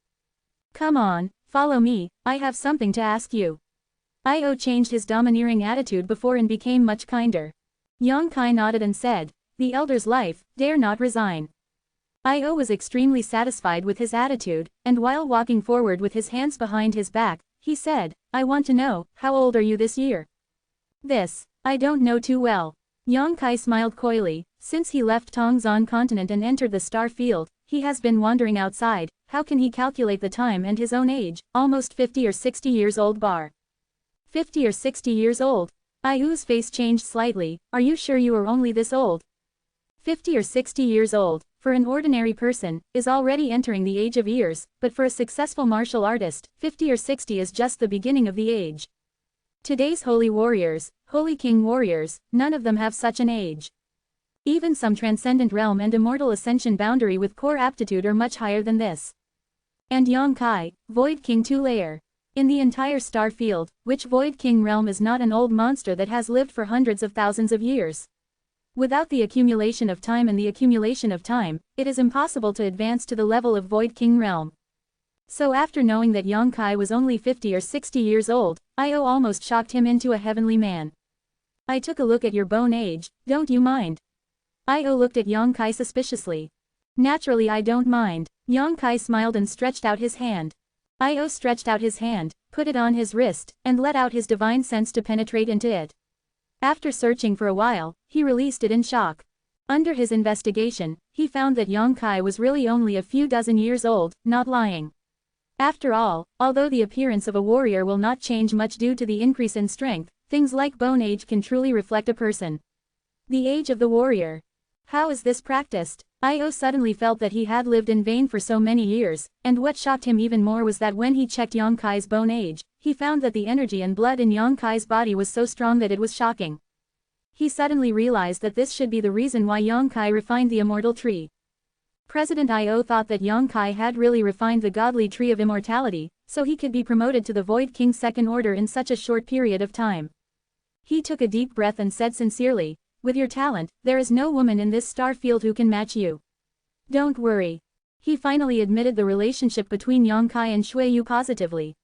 Come on, follow me, I have something to ask you. Io changed his domineering attitude before and became much kinder. Yang Kai nodded and said, the elder's life, dare not resign. Io was extremely satisfied with his attitude, and while walking forward with his hands behind his back, he said, I want to know, how old are you this year? This, I don't know too well. Yang Kai smiled coyly, since he left Tongzhan continent and entered the star field, he has been wandering outside, how can he calculate the time and his own age, almost 50 or 60 years old bar. 50 or 60 years old? Iu's face changed slightly, are you sure you are only this old? 50 or 60 years old, for an ordinary person, is already entering the age of years, but for a successful martial artist, 50 or 60 is just the beginning of the age. Today's holy warriors, holy king warriors, none of them have such an age. Even some transcendent realm and immortal ascension boundary with core aptitude are much higher than this. And Yang Kai, Void King 2-layer. In the entire star field, which Void King realm is not an old monster that has lived for hundreds of thousands of years? Without the accumulation of time and the accumulation of time, it is impossible to advance to the level of Void King realm. So after knowing that Yang Kai was only 50 or 60 years old, Io almost shocked him into a heavenly man. I took a look at your bone age, don't you mind? Io looked at Yang Kai suspiciously. Naturally I don't mind. Yang Kai smiled and stretched out his hand. Io stretched out his hand, put it on his wrist, and let out his divine sense to penetrate into it. After searching for a while, he released it in shock. Under his investigation, he found that Yang Kai was really only a few dozen years old, not lying. After all, although the appearance of a warrior will not change much due to the increase in strength, things like bone age can truly reflect a person. The age of the warrior. How is this practiced? Io suddenly felt that he had lived in vain for so many years, and what shocked him even more was that when he checked Yang Kai's bone age, he found that the energy and blood in Yang Kai's body was so strong that it was shocking. He suddenly realized that this should be the reason why Yang Kai refined the immortal tree. President Io thought that Yang Kai had really refined the godly tree of immortality, so he could be promoted to the Void King's second order in such a short period of time. He took a deep breath and said sincerely, with your talent, there is no woman in this star field who can match you. Don't worry. He finally admitted the relationship between Yang Kai and Xueyu positively.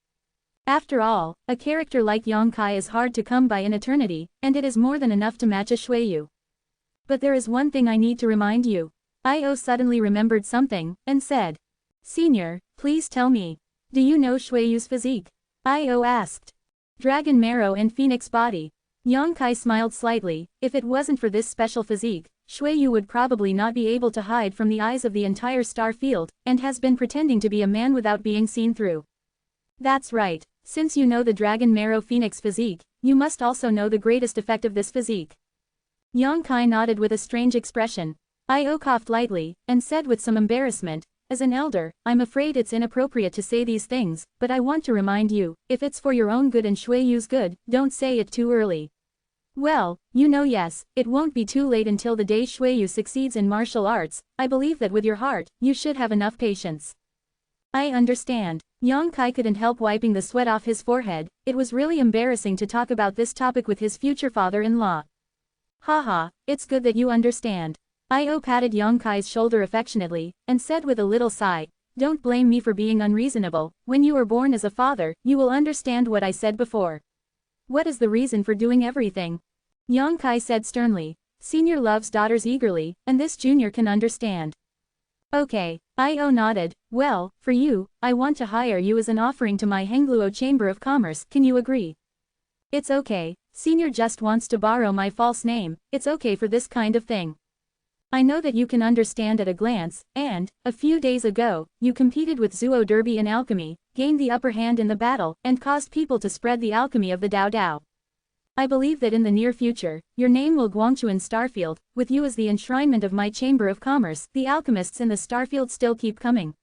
After all, a character like Yang Kai is hard to come by in eternity, and it is more than enough to match a Xueyu. But there is one thing I need to remind you. Io suddenly remembered something, and said. Senior, please tell me. Do you know Xueyu's physique? Io asked. Dragon marrow and phoenix body. Yang Kai smiled slightly. If it wasn't for this special physique, Xueyu would probably not be able to hide from the eyes of the entire star field, and has been pretending to be a man without being seen through. That's right. Since you know the dragon marrow phoenix physique, you must also know the greatest effect of this physique. Yang Kai nodded with a strange expression. Io coughed lightly, and said with some embarrassment, as an elder, I'm afraid it's inappropriate to say these things, but I want to remind you, if it's for your own good and Xueyu's good, don't say it too early. Well, you know, yes, it won't be too late until the day Xueyu succeeds in martial arts. I believe that with your heart, you should have enough patience. I understand. Yang Kai couldn't help wiping the sweat off his forehead. It was really embarrassing to talk about this topic with his future father-in-law. Haha, it's good that you understand. Io patted Yang Kai's shoulder affectionately, and said with a little sigh, don't blame me for being unreasonable. When you are born as a father, you will understand what I said before. What is the reason for doing everything? Yang Kai said sternly. Senior loves daughters eagerly, and this junior can understand. Okay. Io nodded. Well, for you, I want to hire you as an offering to my Hengluo Chamber of Commerce. Can you agree? It's okay. Senior just wants to borrow my false name. It's okay for this kind of thing. I know that you can understand at a glance, and, a few days ago, you competed with Zuo Derby in alchemy, gained the upper hand in the battle, and caused people to spread the alchemy of the Dao Dao. I believe that in the near future, your name will Guangzhou in Starfield, with you as the enshrinement of my Chamber of Commerce. The alchemists in the Starfield still keep coming.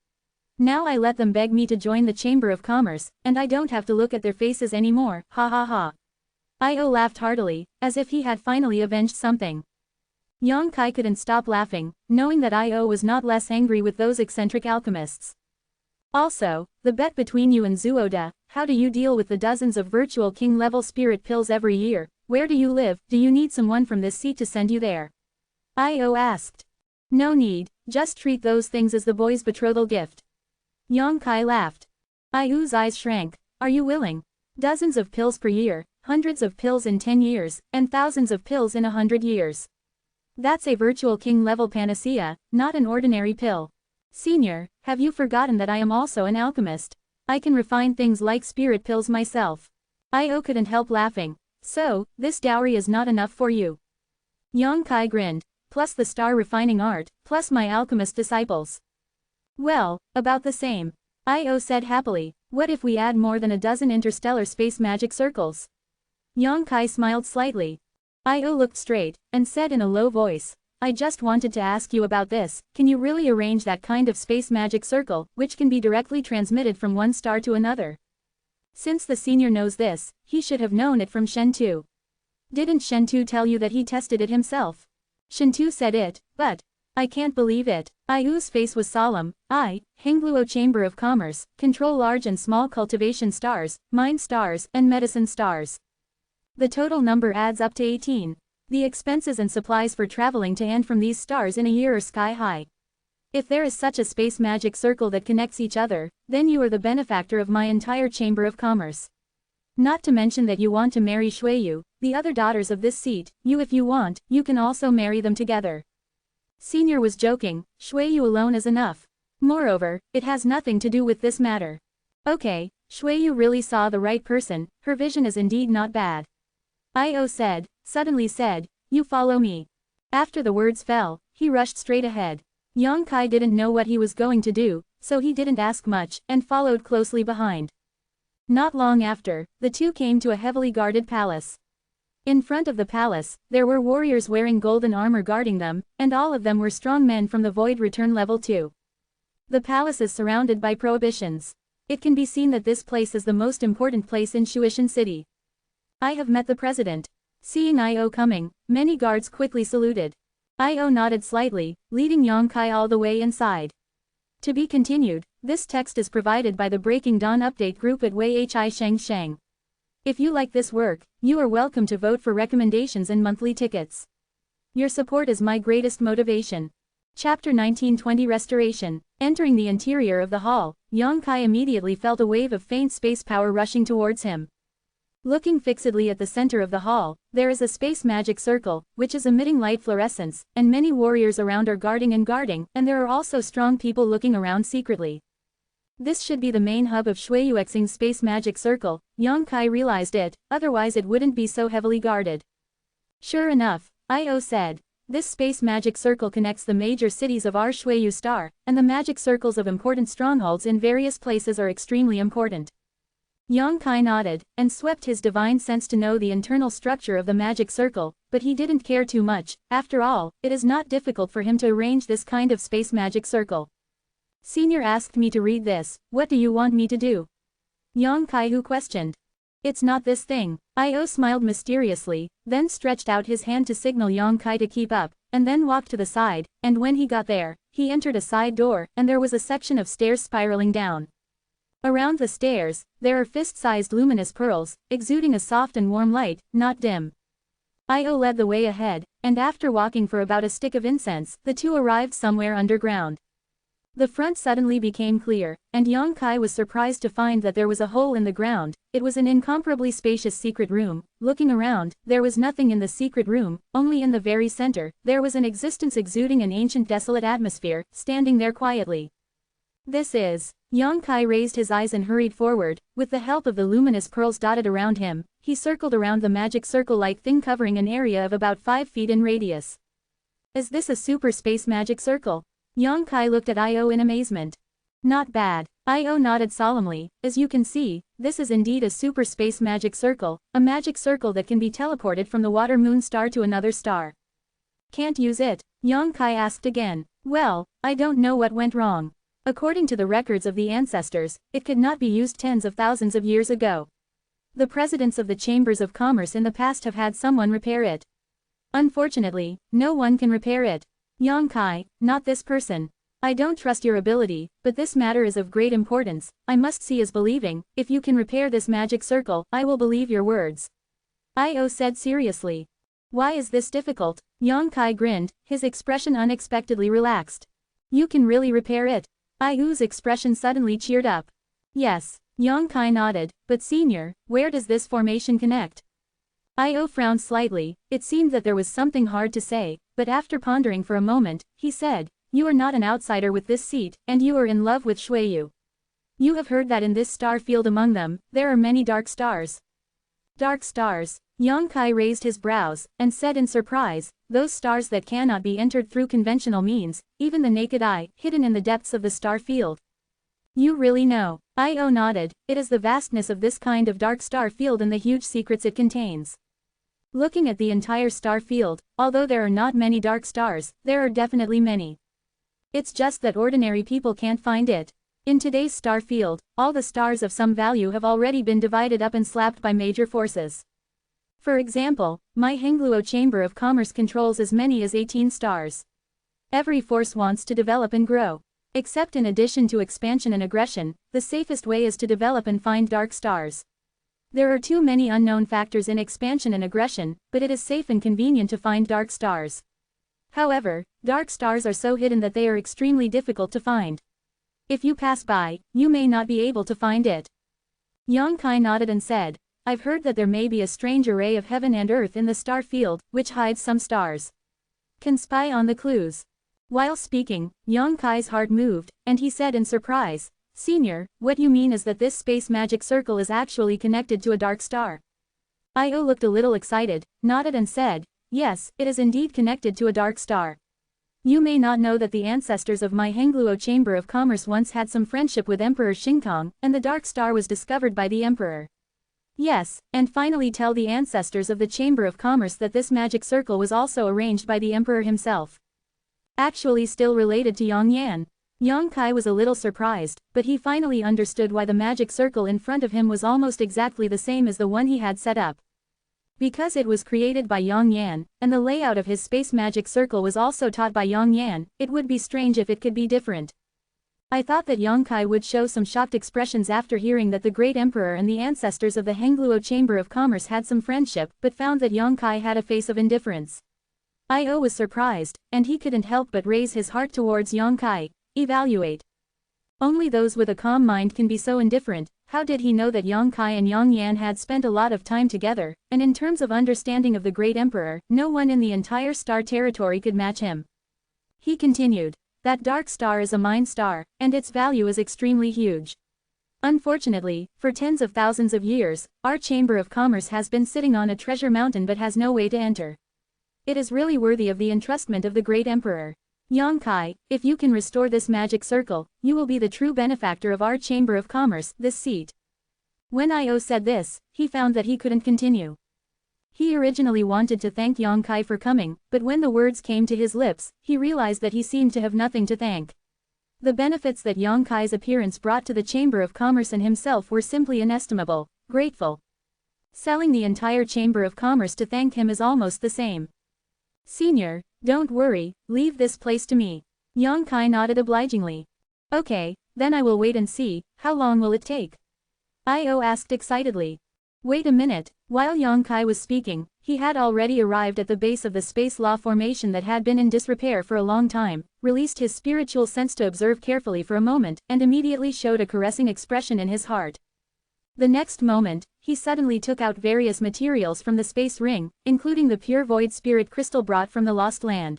Now I let them beg me to join the Chamber of Commerce, and I don't have to look at their faces anymore. Ha ha ha. Io laughed heartily, as if he had finally avenged something. Yang Kai couldn't stop laughing, knowing that Io was not less angry with those eccentric alchemists. Also, the bet between you and Zuoda, how do you deal with the dozens of virtual king-level spirit pills every year? Where do you live? Do you need someone from this seat to send you there? Io asked. No need, just treat those things as the boy's betrothal gift. Yang Kai laughed. Io's eyes shrank. Are you willing? Dozens of pills per year, hundreds of pills in 10 years, and thousands of pills in 100 years. That's a virtual king-level panacea, not an ordinary pill. Senior, have you forgotten that I am also an alchemist? I can refine things like spirit pills myself. Io couldn't help laughing. So, this dowry is not enough for you? Yang Kai grinned. Plus the star refining art, plus my alchemist disciples. Well, about the same. Io said happily. What if we add more than a dozen interstellar space magic circles? Yang Kai smiled slightly. Io looked straight, and said in a low voice, I just wanted to ask you about this. Can you really arrange that kind of space magic circle, which can be directly transmitted from one star to another? Since the senior knows this, he should have known it from Shentu. Didn't Shentu tell you that he tested it himself? Shentu said it, but I can't believe it. Io's face was solemn. Hengluo Chamber of Commerce, control large and small cultivation stars, mine stars, and medicine stars. The total number adds up to 18. The expenses and supplies for traveling to and from these stars in a year are sky high. If there is such a space magic circle that connects each other, then you are the benefactor of my entire Chamber of Commerce. Not to mention that you want to marry Xueyu, the other daughters of this seat. If you want, you can also marry them together. Senior was joking. Xueyu alone is enough. Moreover, it has nothing to do with this matter. Okay, Xueyu really saw the right person. Her vision is indeed not bad. Io suddenly said, you follow me. After the words fell, he rushed straight ahead. Yang Kai didn't know what he was going to do, so he didn't ask much, and followed closely behind. Not long after, the two came to a heavily guarded palace. In front of the palace, there were warriors wearing golden armor guarding them, and all of them were strong men from the Void Return Level 2. The palace is surrounded by prohibitions. It can be seen that this place is the most important place in Shuishan City. I have met the president. Seeing Io coming, many guards quickly saluted. Io nodded slightly, leading Yang Kai all the way inside. To be continued, this text is provided by the Breaking Dawn update group at Wei Hi Sheng Sheng. If you like this work, you are welcome to vote for recommendations and monthly tickets. Your support is my greatest motivation. Chapter 1920 Restoration. Entering the interior of the hall, Yang Kai immediately felt a wave of faint space power rushing towards him. Looking fixedly at the center of the hall, there is a space magic circle, which is emitting light fluorescence, and many warriors around are guarding, and there are also strong people looking around secretly. This should be the main hub of Shuiyuexing's space magic circle. Yang Kai realized it, otherwise it wouldn't be so heavily guarded. Sure enough, Io said. This space magic circle connects the major cities of our Shuiyu star, and the magic circles of important strongholds in various places are extremely important. Yang Kai nodded, and swept his divine sense to know the internal structure of the magic circle, but he didn't care too much. After all, it is not difficult for him to arrange this kind of space magic circle. Senior asked me to read this. What do you want me to do? Yang Kai questioned. It's not this thing. Io smiled mysteriously, then stretched out his hand to signal Yang Kai to keep up, and then walked to the side, and when he got there, he entered a side door, and there was a section of stairs spiraling down. Around the stairs, there are fist-sized luminous pearls, exuding a soft and warm light, not dim. Io led the way ahead, and after walking for about a stick of incense, the two arrived somewhere underground. The front suddenly became clear, and Yang Kai was surprised to find that there was a hole in the ground. It was an incomparably spacious secret room. Looking around, there was nothing in the secret room, only in the very center, there was an existence exuding an ancient desolate atmosphere, standing there quietly. This is... Yang Kai raised his eyes and hurried forward. With the help of the luminous pearls dotted around him, he circled around the magic circle-like thing covering an area of about 5 feet in radius. Is this a super space magic circle? Yang Kai looked at Io in amazement. Not bad. Io nodded solemnly. As you can see, this is indeed a super space magic circle, a magic circle that can be teleported from the water moon star to another star. Can't use it? Yang Kai asked again. Well, I don't know what went wrong. According to the records of the ancestors, it could not be used tens of thousands of years ago. The presidents of the chambers of commerce in the past have had someone repair it. Unfortunately, no one can repair it. Yang Kai, not this person. I don't trust your ability, but this matter is of great importance. I must see is believing. If you can repair this magic circle, I will believe your words. Io said seriously. Why is this difficult? Yang Kai grinned, his expression unexpectedly relaxed. You can really repair it? Io's expression suddenly cheered up. Yes. Yang Kai nodded, but senior, where does this formation connect? Io frowned slightly. It seemed that there was something hard to say, but after pondering for a moment, he said, you are not an outsider with this seat, and you are in love with Shuiyu. You have heard that in this star field among them, there are many dark stars. Dark stars? Yang Kai raised his brows, and said in surprise, those stars that cannot be entered through conventional means, even the naked eye, hidden in the depths of the star field. You really know? Io nodded. It is the vastness of this kind of dark star field and the huge secrets it contains. Looking at the entire star field, although there are not many dark stars, there are definitely many. It's just that ordinary people can't find it. In today's star field, all the stars of some value have already been divided up and slapped by major forces. For example, my Hengluo Chamber of Commerce controls as many as 18 stars. Every force wants to develop and grow. Except in addition to expansion and aggression, the safest way is to develop and find dark stars. There are too many unknown factors in expansion and aggression, but it is safe and convenient to find dark stars. However, dark stars are so hidden that they are extremely difficult to find. If you pass by, you may not be able to find it. Yang Kai nodded and said, I've heard that there may be a strange array of heaven and earth in the star field, which hides some stars. Can spy on the clues. While speaking, Yang Kai's heart moved, and he said in surprise, Senior, what you mean is that this space magic circle is actually connected to a dark star. Io looked a little excited, nodded and said, yes, it is indeed connected to a dark star. You may not know that the ancestors of my Hengluo Chamber of Commerce once had some friendship with Emperor Xingkong, and the dark star was discovered by the emperor. Yes, and finally tell the ancestors of the Chamber of Commerce that this magic circle was also arranged by the emperor himself. Actually still related to Yang Yan. Yang Kai was a little surprised, but he finally understood why the magic circle in front of him was almost exactly the same as the one he had set up. Because it was created by Yang Yan, and the layout of his space magic circle was also taught by Yang Yan, it would be strange if it could be different. I thought that Yang Kai would show some shocked expressions after hearing that the great emperor and the ancestors of the Hengluo Chamber of Commerce had some friendship, but found that Yang Kai had a face of indifference. Io was surprised, and he couldn't help but raise his heart towards Yang Kai. Evaluate. Only those with a calm mind can be so indifferent. How did he know that Yang Kai and Yang Yan had spent a lot of time together, and in terms of understanding of the great emperor, no one in the entire star territory could match him. He continued. That dark star is a mine star, and its value is extremely huge. Unfortunately, for tens of thousands of years, our Chamber of Commerce has been sitting on a treasure mountain but has no way to enter. It is really worthy of the entrustment of the great emperor. Yongkai, if you can restore this magic circle, you will be the true benefactor of our Chamber of Commerce, this seat. When Io said this, he found that he couldn't continue. He originally wanted to thank Yongkai for coming, but when the words came to his lips, he realized that he seemed to have nothing to thank. The benefits that Yongkai's appearance brought to the Chamber of Commerce and himself were simply inestimable, grateful. Selling the entire Chamber of Commerce to thank him is almost the same. Senior, don't worry, leave this place to me. Yongkai nodded obligingly. Okay, then I will wait and see, how long will it take? Io asked excitedly. Wait a minute, while Yongkai was speaking, he had already arrived at the base of the space law formation that had been in disrepair for a long time, released his spiritual sense to observe carefully for a moment, and immediately showed a caressing expression in his heart. The next moment, he suddenly took out various materials from the space ring, including the pure void spirit crystal brought from the lost land.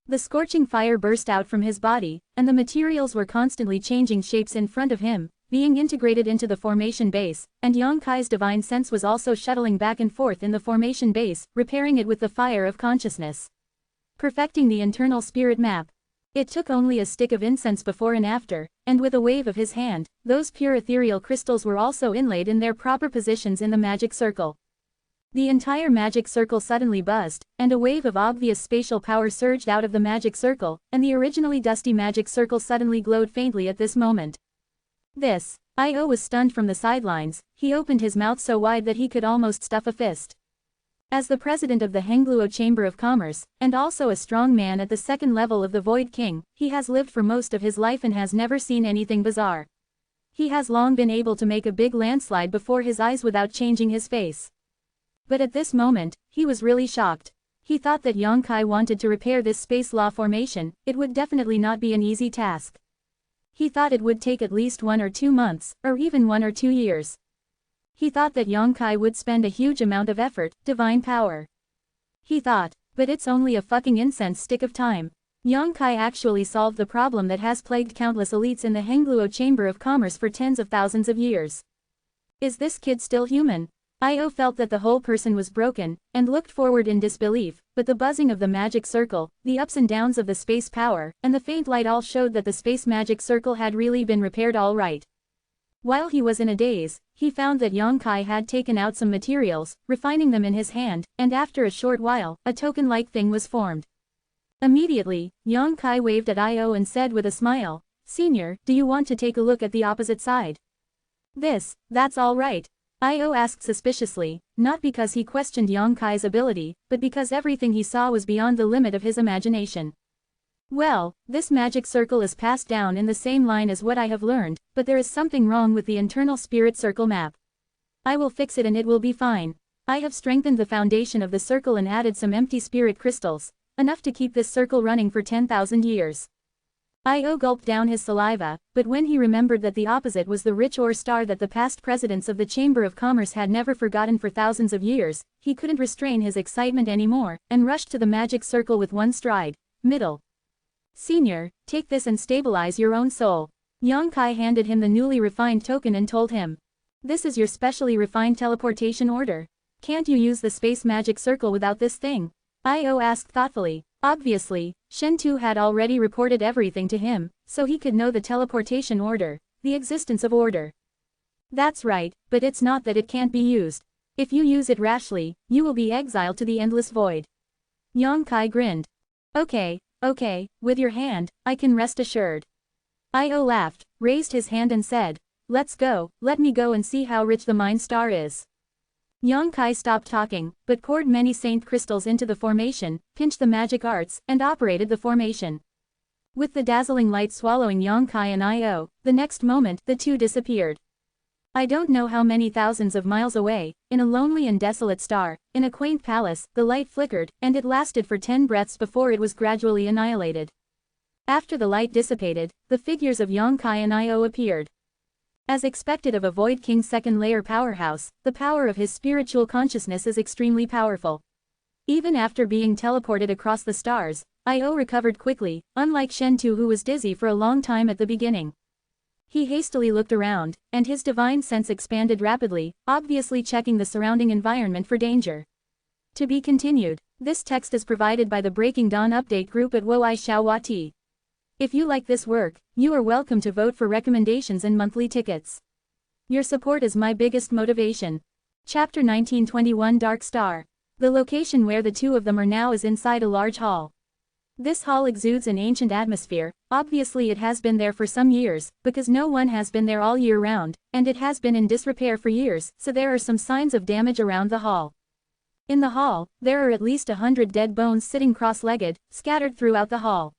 The scorching fire burst out from his body, and the materials were constantly changing shapes in front of him, being integrated into the formation base, and Yongkai's divine sense was also shuttling back and forth in the formation base, repairing it with the fire of consciousness. Perfecting the internal spirit map. It took only a stick of incense before and after, and with a wave of his hand, those pure ethereal crystals were also inlaid in their proper positions in the magic circle. The entire magic circle suddenly buzzed, and a wave of obvious spatial power surged out of the magic circle, and the originally dusty magic circle suddenly glowed faintly at this moment. This, Io was stunned from the sidelines, he opened his mouth so wide that he could almost stuff a fist. As the president of the Hengluo Chamber of Commerce, and also a strong man at the second level of the Void King, he has lived for most of his life and has never seen anything bizarre. He has long been able to make a big landslide before his eyes without changing his face. But at this moment, he was really shocked. He thought that Yongkai wanted to repair this space law formation, it would definitely not be an easy task. He thought it would take at least 1 or 2 months, or even 1 or 2 years. He thought that Yongkai would spend a huge amount of effort, divine power. He thought, but it's only a fucking incense stick of time. Yongkai actually solved the problem that has plagued countless elites in the Hengluo Chamber of Commerce for tens of thousands of years. Is this kid still human? Io felt that the whole person was broken, and looked forward in disbelief, but the buzzing of the magic circle, the ups and downs of the space power, and the faint light all showed that the space magic circle had really been repaired all right. While he was in a daze, he found that Yongkai had taken out some materials, refining them in his hand, and after a short while, a token-like thing was formed. Immediately, Yongkai waved at Io and said with a smile, "Senior, do you want to take a look at the opposite side?" That's all right. Io asked suspiciously, not because he questioned Yongkai's ability, but because everything he saw was beyond the limit of his imagination. Well, this magic circle is passed down in the same line as what I have learned, but there is something wrong with the internal spirit circle map. I will fix it and it will be fine. I have strengthened the foundation of the circle and added some empty spirit crystals, enough to keep this circle running for 10,000 years. Io gulped down his saliva, but when he remembered that the opposite was the rich ore star that the past presidents of the Chamber of Commerce had never forgotten for thousands of years, he couldn't restrain his excitement anymore, and rushed to the magic circle with one stride. Middle. Senior, take this and stabilize your own soul. Yongkai handed him the newly refined token and told him. This is your specially refined teleportation order. Can't you use the space magic circle without this thing? Io asked thoughtfully. Obviously, Shen-Tu had already reported everything to him, so he could know the teleportation order, the existence of order. That's right, but it's not that it can't be used. If you use it rashly, you will be exiled to the endless void. Yongkai grinned. Okay, with your hand, I can rest assured. Io laughed, raised his hand and said, let's go, let me go and see how rich the mine star is. Yongkai stopped talking, but poured many saint crystals into the formation, pinched the magic arts, and operated the formation. With the dazzling light swallowing Yongkai and Io, the next moment the two disappeared. I don't know how many thousands of miles away, in a lonely and desolate star, in a quaint palace, the light flickered, and it lasted for 10 breaths before it was gradually annihilated. After the light dissipated, the figures of Yongkai and Io appeared. As expected of a Void King's second-layer powerhouse, the power of his spiritual consciousness is extremely powerful. Even after being teleported across the stars, Io recovered quickly, unlike Shen-Tu who was dizzy for a long time at the beginning. He hastily looked around, and his divine sense expanded rapidly, obviously checking the surrounding environment for danger. To be continued. This text is provided by the Breaking Dawn update group at Woi Xiaowati. If you like this work, you are welcome to vote for recommendations and monthly tickets. Your support is my biggest motivation. Chapter 1921 Dark Star. The location where the two of them are now is inside a large hall. This hall exudes an ancient atmosphere. Obviously it has been there for some years, because no one has been there all year round, and it has been in disrepair for years, so there are some signs of damage around the hall. In the hall, there are at least 100 dead bones sitting cross-legged, scattered throughout the hall.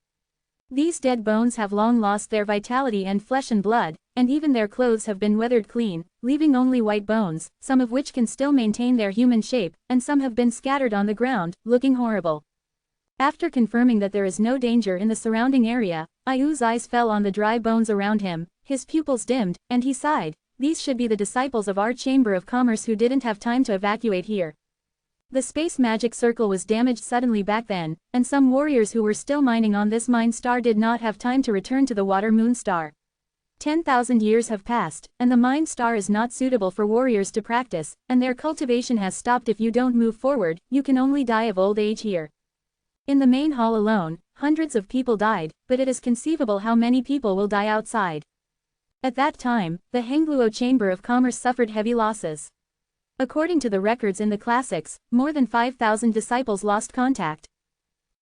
These dead bones have long lost their vitality and flesh and blood, and even their clothes have been weathered clean, leaving only white bones, some of which can still maintain their human shape, and some have been scattered on the ground, looking horrible. After confirming that there is no danger in the surrounding area, Ayu's eyes fell on the dry bones around him, his pupils dimmed, and he sighed. These should be the disciples of our Chamber of Commerce who didn't have time to evacuate here. The space magic circle was damaged suddenly back then, and some warriors who were still mining on this mine star did not have time to return to the water moon star. 10,000 years have passed, and the mine star is not suitable for warriors to practice, and their cultivation has stopped. If you don't move forward, you can only die of old age here. In the main hall alone, hundreds of people died, but it is conceivable how many people will die outside. At that time, the Hengluo Chamber of Commerce suffered heavy losses. According to the records in the classics, more than 5,000 disciples lost contact.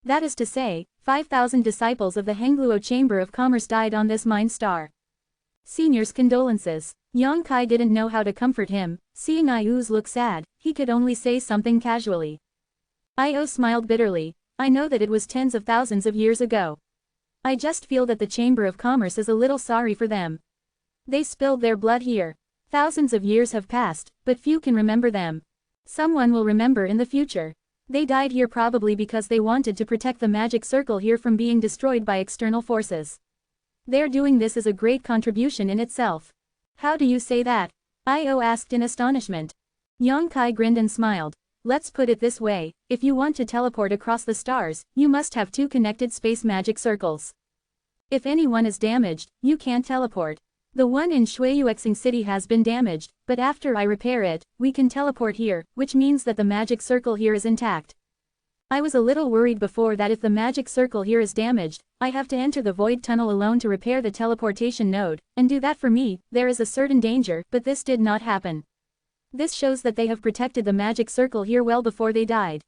That is to say, 5,000 disciples of the Hengluo Chamber of Commerce died on this mine star. Senior's condolences. Yang Kai didn't know how to comfort him. Seeing Ayu's look sad, he could only say something casually. Io smiled bitterly. I know that it was tens of thousands of years ago. I just feel that the Chamber of Commerce is a little sorry for them. They spilled their blood here. Thousands of years have passed, but few can remember them. Someone will remember in the future. They died here probably because they wanted to protect the magic circle here from being destroyed by external forces. Their doing this is a great contribution in itself. How do you say that? Io asked in astonishment. Yang Kai grinned and smiled. Let's put it this way, if you want to teleport across the stars, you must have two connected space magic circles. If anyone is damaged, you can't teleport. The one in Shuiyuexing City has been damaged, but after I repair it, we can teleport here, which means that the magic circle here is intact. I was a little worried before that if the magic circle here is damaged, I have to enter the void tunnel alone to repair the teleportation node, and do that for me. There is a certain danger, but this did not happen. This shows that they have protected the magic circle here well before they died.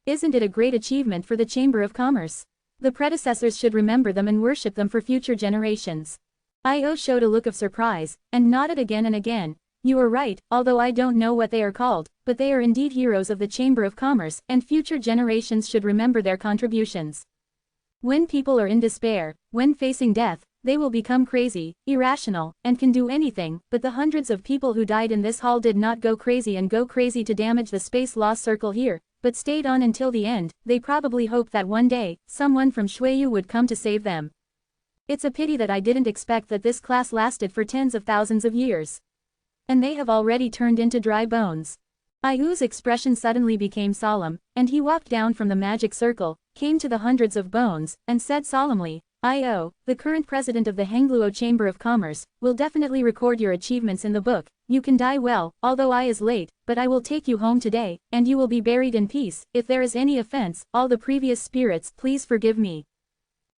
Isn't it a great achievement for the Chamber of Commerce? The predecessors should remember them and worship them for future generations. Io showed a look of surprise, and nodded again and again. You are right, although I don't know what they are called, but they are indeed heroes of the Chamber of Commerce, and future generations should remember their contributions. When people are in despair, when facing death, they will become crazy, irrational, and can do anything, but the hundreds of people who died in this hall did not go crazy to damage the space loss circle here, but stayed on until the end. They probably hoped that one day, someone from Shuiyu would come to save them. It's a pity that I didn't expect that this class lasted for tens of thousands of years. And they have already turned into dry bones. Ayu's expression suddenly became solemn, and he walked down from the magic circle, came to the hundreds of bones, and said solemnly, Io, the current president of the Hengluo Chamber of Commerce, will definitely record your achievements in the book. You can die well, although I is late, but I will take you home today, and you will be buried in peace. If there is any offense, all the previous spirits, please forgive me.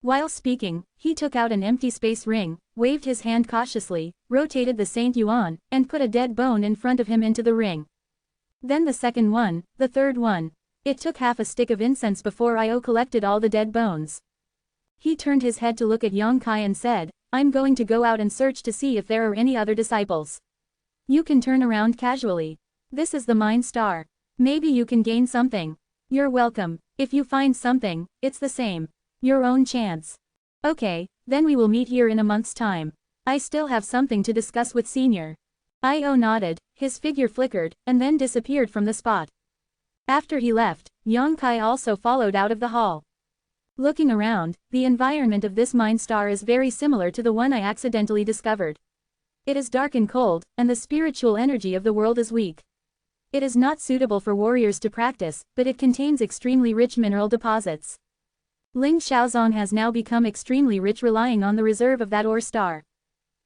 While speaking, he took out an empty space ring, waved his hand cautiously, rotated the Saint Yuan, and put a dead bone in front of him into the ring. Then the second one, the third one. It took half a stick of incense before Io collected all the dead bones. He turned his head to look at Yang Kai and said, I'm going to go out and search to see if there are any other disciples. You can turn around casually. This is the Mind Star. Maybe you can gain something. You're welcome. If you find something, it's the same. Your own chance. Okay, then we will meet here in a month's time. I still have something to discuss with Senior. Io nodded, his figure flickered, and then disappeared from the spot. After he left, Yang Kai also followed out of the hall. Looking around, the environment of this Mind Star is very similar to the one I accidentally discovered. It is dark and cold, and the spiritual energy of the world is weak. It is not suitable for warriors to practice, but it contains extremely rich mineral deposits. Ling Xiaozong has now become extremely rich relying on the reserve of that ore star.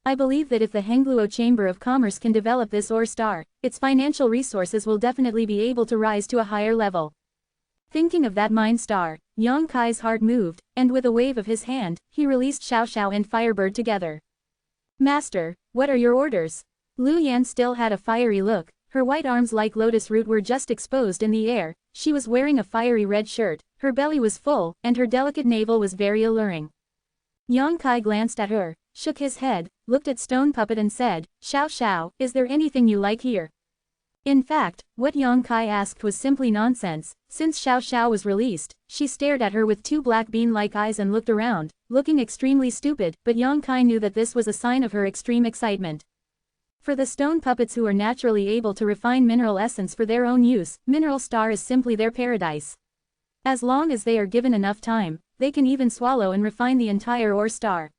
I believe that if the Hengluo Chamber of Commerce can develop this ore star, its financial resources will definitely be able to rise to a higher level. Thinking of that mine star, Yang Kai's heart moved, and with a wave of his hand, he released Xiao Xiao and Firebird together. Master, what are your orders? Lu Yan still had a fiery look, her white arms like lotus root were just exposed in the air, she was wearing a fiery red shirt, her belly was full, and her delicate navel was very alluring. Yang Kai glanced at her, shook his head, looked at Stone Puppet and said, Xiao Xiao, is there anything you like here? In fact, what Yang Kai asked was simply nonsense. Since Xiao Xiao was released, she stared at her with two black bean-like eyes and looked around, looking extremely stupid, but Yang Kai knew that this was a sign of her extreme excitement. For the stone puppets who are naturally able to refine mineral essence for their own use, Mineral Star is simply their paradise. As long as they are given enough time, they can even swallow and refine the entire ore star.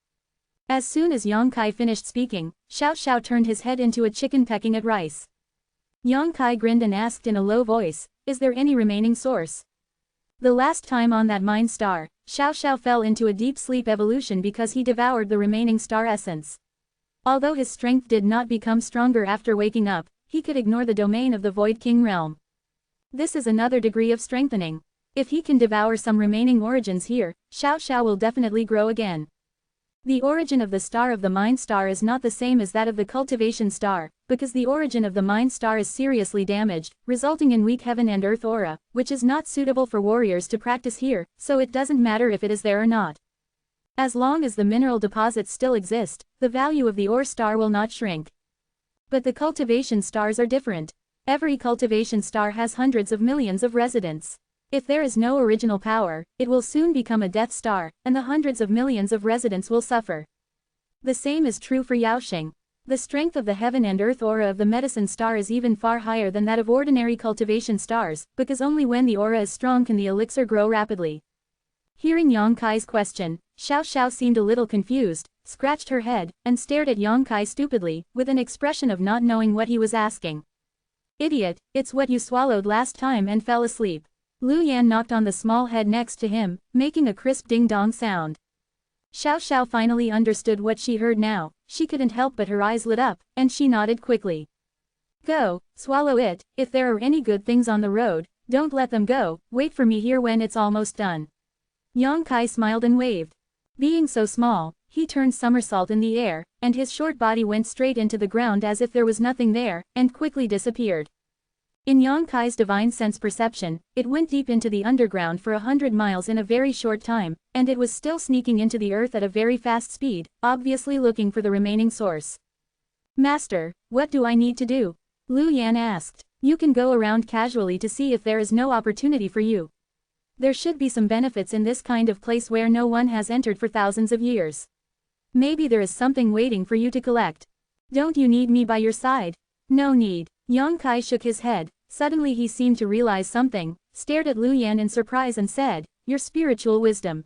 As soon as Yang Kai finished speaking, Xiao Xiao turned his head into a chicken pecking at rice. Yang Kai grinned and asked in a low voice, is there any remaining source? The last time on that mine star, Xiao Xiao fell into a deep sleep evolution because he devoured the remaining star essence. Although his strength did not become stronger after waking up, he could ignore the domain of the Void King realm. This is another degree of strengthening. If he can devour some remaining origins here, Xiao Xiao will definitely grow again. The origin of the star of the mine star is not the same as that of the cultivation star, because the origin of the mine star is seriously damaged, resulting in weak heaven and earth aura, which is not suitable for warriors to practice here, so it doesn't matter if it is there or not. As long as the mineral deposits still exist, the value of the ore star will not shrink. But the cultivation stars are different. Every cultivation star has hundreds of millions of residents. If there is no original power, it will soon become a death star, and the hundreds of millions of residents will suffer. The same is true for Yaoxing. The strength of the heaven and earth aura of the medicine star is even far higher than that of ordinary cultivation stars, because only when the aura is strong can the elixir grow rapidly. Hearing Yang Kai's question, Xiao Xiao seemed a little confused, scratched her head, and stared at Yang Kai stupidly, with an expression of not knowing what he was asking. Idiot, it's what you swallowed last time and fell asleep. Lu Yan knocked on the small head next to him, making a crisp ding-dong sound. Xiao Xiao finally understood what she heard now, she couldn't help but her eyes lit up, and she nodded quickly. Go, swallow it, if there are any good things on the road, don't let them go, wait for me here when it's almost done. Yang Kai smiled and waved. Being so small, he turned somersault in the air, and his short body went straight into the ground as if there was nothing there, and quickly disappeared. In Yang Kai's divine sense perception, it went deep into the underground for 100 miles in a very short time, and it was still sneaking into the earth at a very fast speed, obviously looking for the remaining source. Master, what do I need to do? Lu Yan asked. You can go around casually to see if there is no opportunity for you. There should be some benefits in this kind of place where no one has entered for thousands of years. Maybe there is something waiting for you to collect. Don't you need me by your side? No need. Yang Kai shook his head. Suddenly he seemed to realize something, stared at Lu Yan in surprise and said, your spiritual wisdom.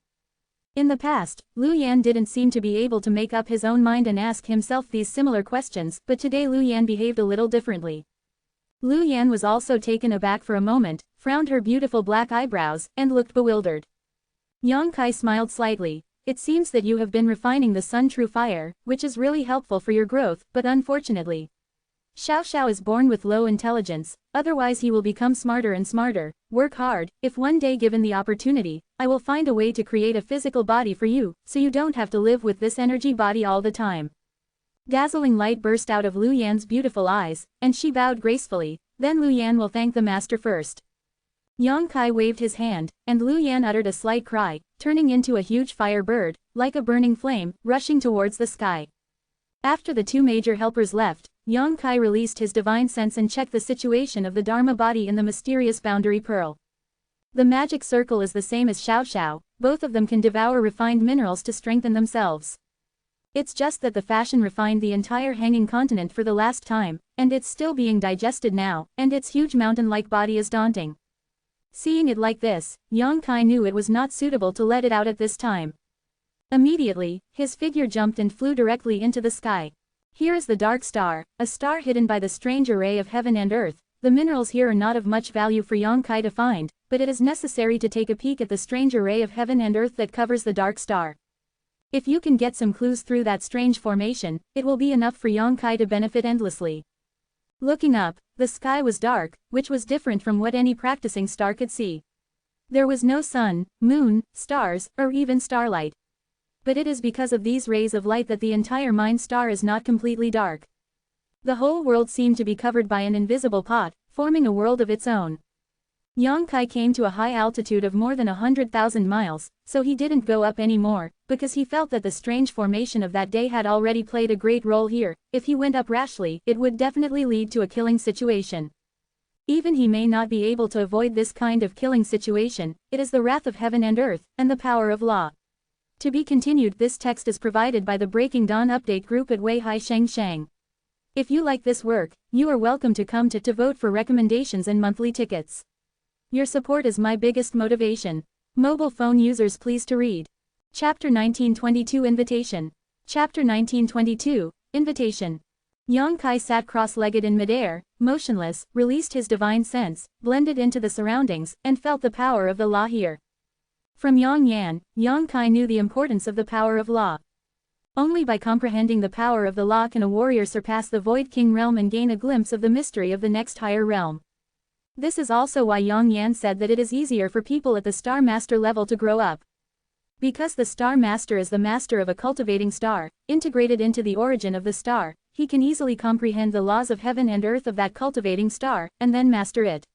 In the past, Lu Yan didn't seem to be able to make up his own mind and ask himself these similar questions, but today Lu Yan behaved a little differently. Lu Yan was also taken aback for a moment, frowned her beautiful black eyebrows, and looked bewildered. Yang Kai smiled slightly. It seems that you have been refining the Sun True Fire, which is really helpful for your growth, but unfortunately, Xiao Xiao is born with low intelligence, otherwise he will become smarter and smarter. Work hard, if one day given the opportunity, I will find a way to create a physical body for you, so you don't have to live with this energy body all the time. Dazzling light burst out of Lu Yan's beautiful eyes, and she bowed gracefully, then Lu Yan will thank the master first. Yang Kai waved his hand, and Lu Yan uttered a slight cry, turning into a huge fire bird, like a burning flame, rushing towards the sky. After the two major helpers left, Yang Kai released his divine sense and checked the situation of the Dharma body in the mysterious boundary pearl. The magic circle is the same as Xiao Xiao, both of them can devour refined minerals to strengthen themselves. It's just that the fashion refined the entire hanging continent for the last time, and it's still being digested now, and its huge mountain-like body is daunting. Seeing it like this, Yang Kai knew it was not suitable to let it out at this time. Immediately, his figure jumped and flew directly into the sky. Here is the dark star, a star hidden by the strange array of heaven and earth. The minerals here are not of much value for Yang Kai to find, but it is necessary to take a peek at the strange array of heaven and earth that covers the dark star. If you can get some clues through that strange formation, it will be enough for Yongkai to benefit endlessly. Looking up, the sky was dark, which was different from what any practicing star could see. There was no sun, moon, stars, or even starlight. But it is because of these rays of light that the entire Mind Star is not completely dark. The whole world seemed to be covered by an invisible pot, forming a world of its own. Yongkai came to a high altitude of more than 100,000 miles, so he didn't go up anymore, because he felt that the strange formation of that day had already played a great role here. If he went up rashly, it would definitely lead to a killing situation. Even he may not be able to avoid this kind of killing situation. It is the wrath of heaven and earth, and the power of law. To be continued. This text is provided by the Breaking Dawn update group at Wei Hai Sheng Sheng. If you like this work, you are welcome to come to vote for recommendations and monthly tickets. Your support is my biggest motivation. Mobile phone users, please to read. Chapter 1922 Invitation. Chapter 1922 Invitation. Yongkai sat cross-legged in midair, motionless, released his divine sense, blended into the surroundings, and felt the power of the law here. From Yongyan, Yongkai knew the importance of the power of law. Only by comprehending the power of the law can a warrior surpass the Void King realm and gain a glimpse of the mystery of the next higher realm. This is also why Yongyan said that it is easier for people at the Star Master level to grow up. Because the Star Master is the master of a cultivating star, integrated into the origin of the star, he can easily comprehend the laws of heaven and earth of that cultivating star, and then master it.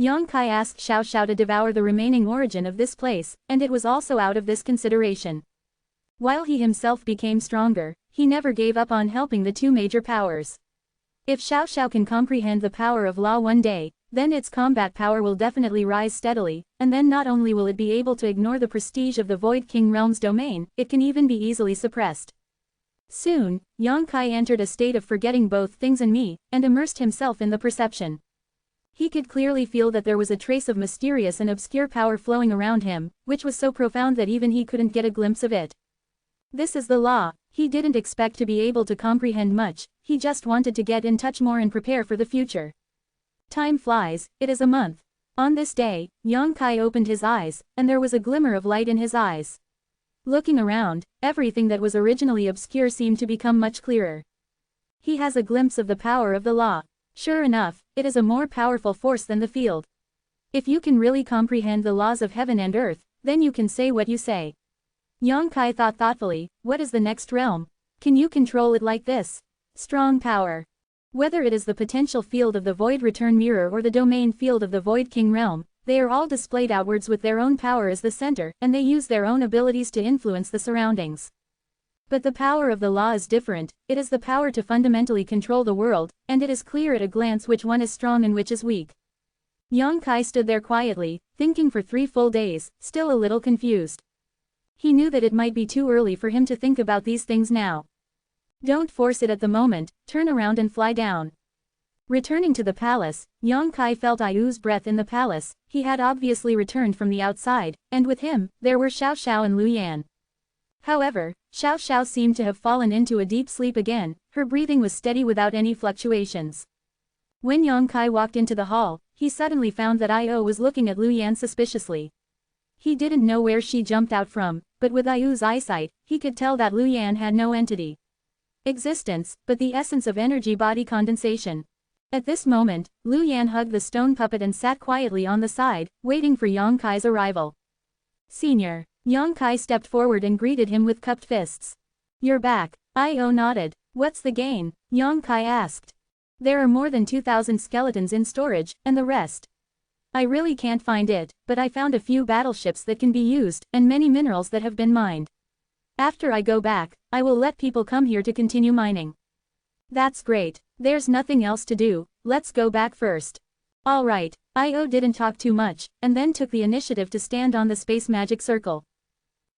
Yongkai asked Xiao Xiao to devour the remaining origin of this place, and it was also out of this consideration. While he himself became stronger, he never gave up on helping the two major powers. If Xiao Xiao can comprehend the power of law one day, then its combat power will definitely rise steadily, and then not only will it be able to ignore the prestige of the Void King realm's domain, it can even be easily suppressed. Soon, Yongkai entered a state of forgetting both things and me, and immersed himself in the perception. He could clearly feel that there was a trace of mysterious and obscure power flowing around him, which was so profound that even he couldn't get a glimpse of it. This is the law. He didn't expect to be able to comprehend much, he just wanted to get in touch more and prepare for the future. Time flies, it is a month. On this day, Yongkai opened his eyes, and there was a glimmer of light in his eyes. Looking around, everything that was originally obscure seemed to become much clearer. He has a glimpse of the power of the law. Sure enough, it is a more powerful force than the field. If you can really comprehend the laws of heaven and earth, then you can say what you say. Yongkai thought thoughtfully, what is the next realm? Can you control it like this? Strong power. Whether it is the potential field of the Void Return Mirror or the domain field of the Void King realm, they are all displayed outwards with their own power as the center, and they use their own abilities to influence the surroundings. But the power of the law is different. It is the power to fundamentally control the world, and it is clear at a glance which one is strong and which is weak. Yongkai stood there quietly, thinking for 3 full days, still a little confused. He knew that it might be too early for him to think about these things now. Don't force it at the moment, turn around and fly down. Returning to the palace, Yongkai felt Ayu's breath in the palace. He had obviously returned from the outside, and with him, there were Xiao Xiao and Lu Yan. However, Xiao Xiao seemed to have fallen into a deep sleep again, her breathing was steady without any fluctuations. When Yongkai walked into the hall, he suddenly found that Ayu was looking at Lu Yan suspiciously. He didn't know where she jumped out from, but with Ayu's eyesight, he could tell that Lu Yan had no entity. Existence, but the essence of energy body condensation. At this moment, Lu Yan hugged the stone puppet and sat quietly on the side, waiting for Yongkai's arrival. Senior. Yongkai stepped forward and greeted him with cupped fists. You're back. Ayu nodded. What's the gain? Yongkai asked. There are more than 2,000 skeletons in storage, and the rest. I really can't find it, but I found a few battleships that can be used, and many minerals that have been mined. After I go back, I will let people come here to continue mining. That's great. There's nothing else to do, let's go back first. Alright. Ayu didn't talk too much, and then took the initiative to stand on the space magic circle.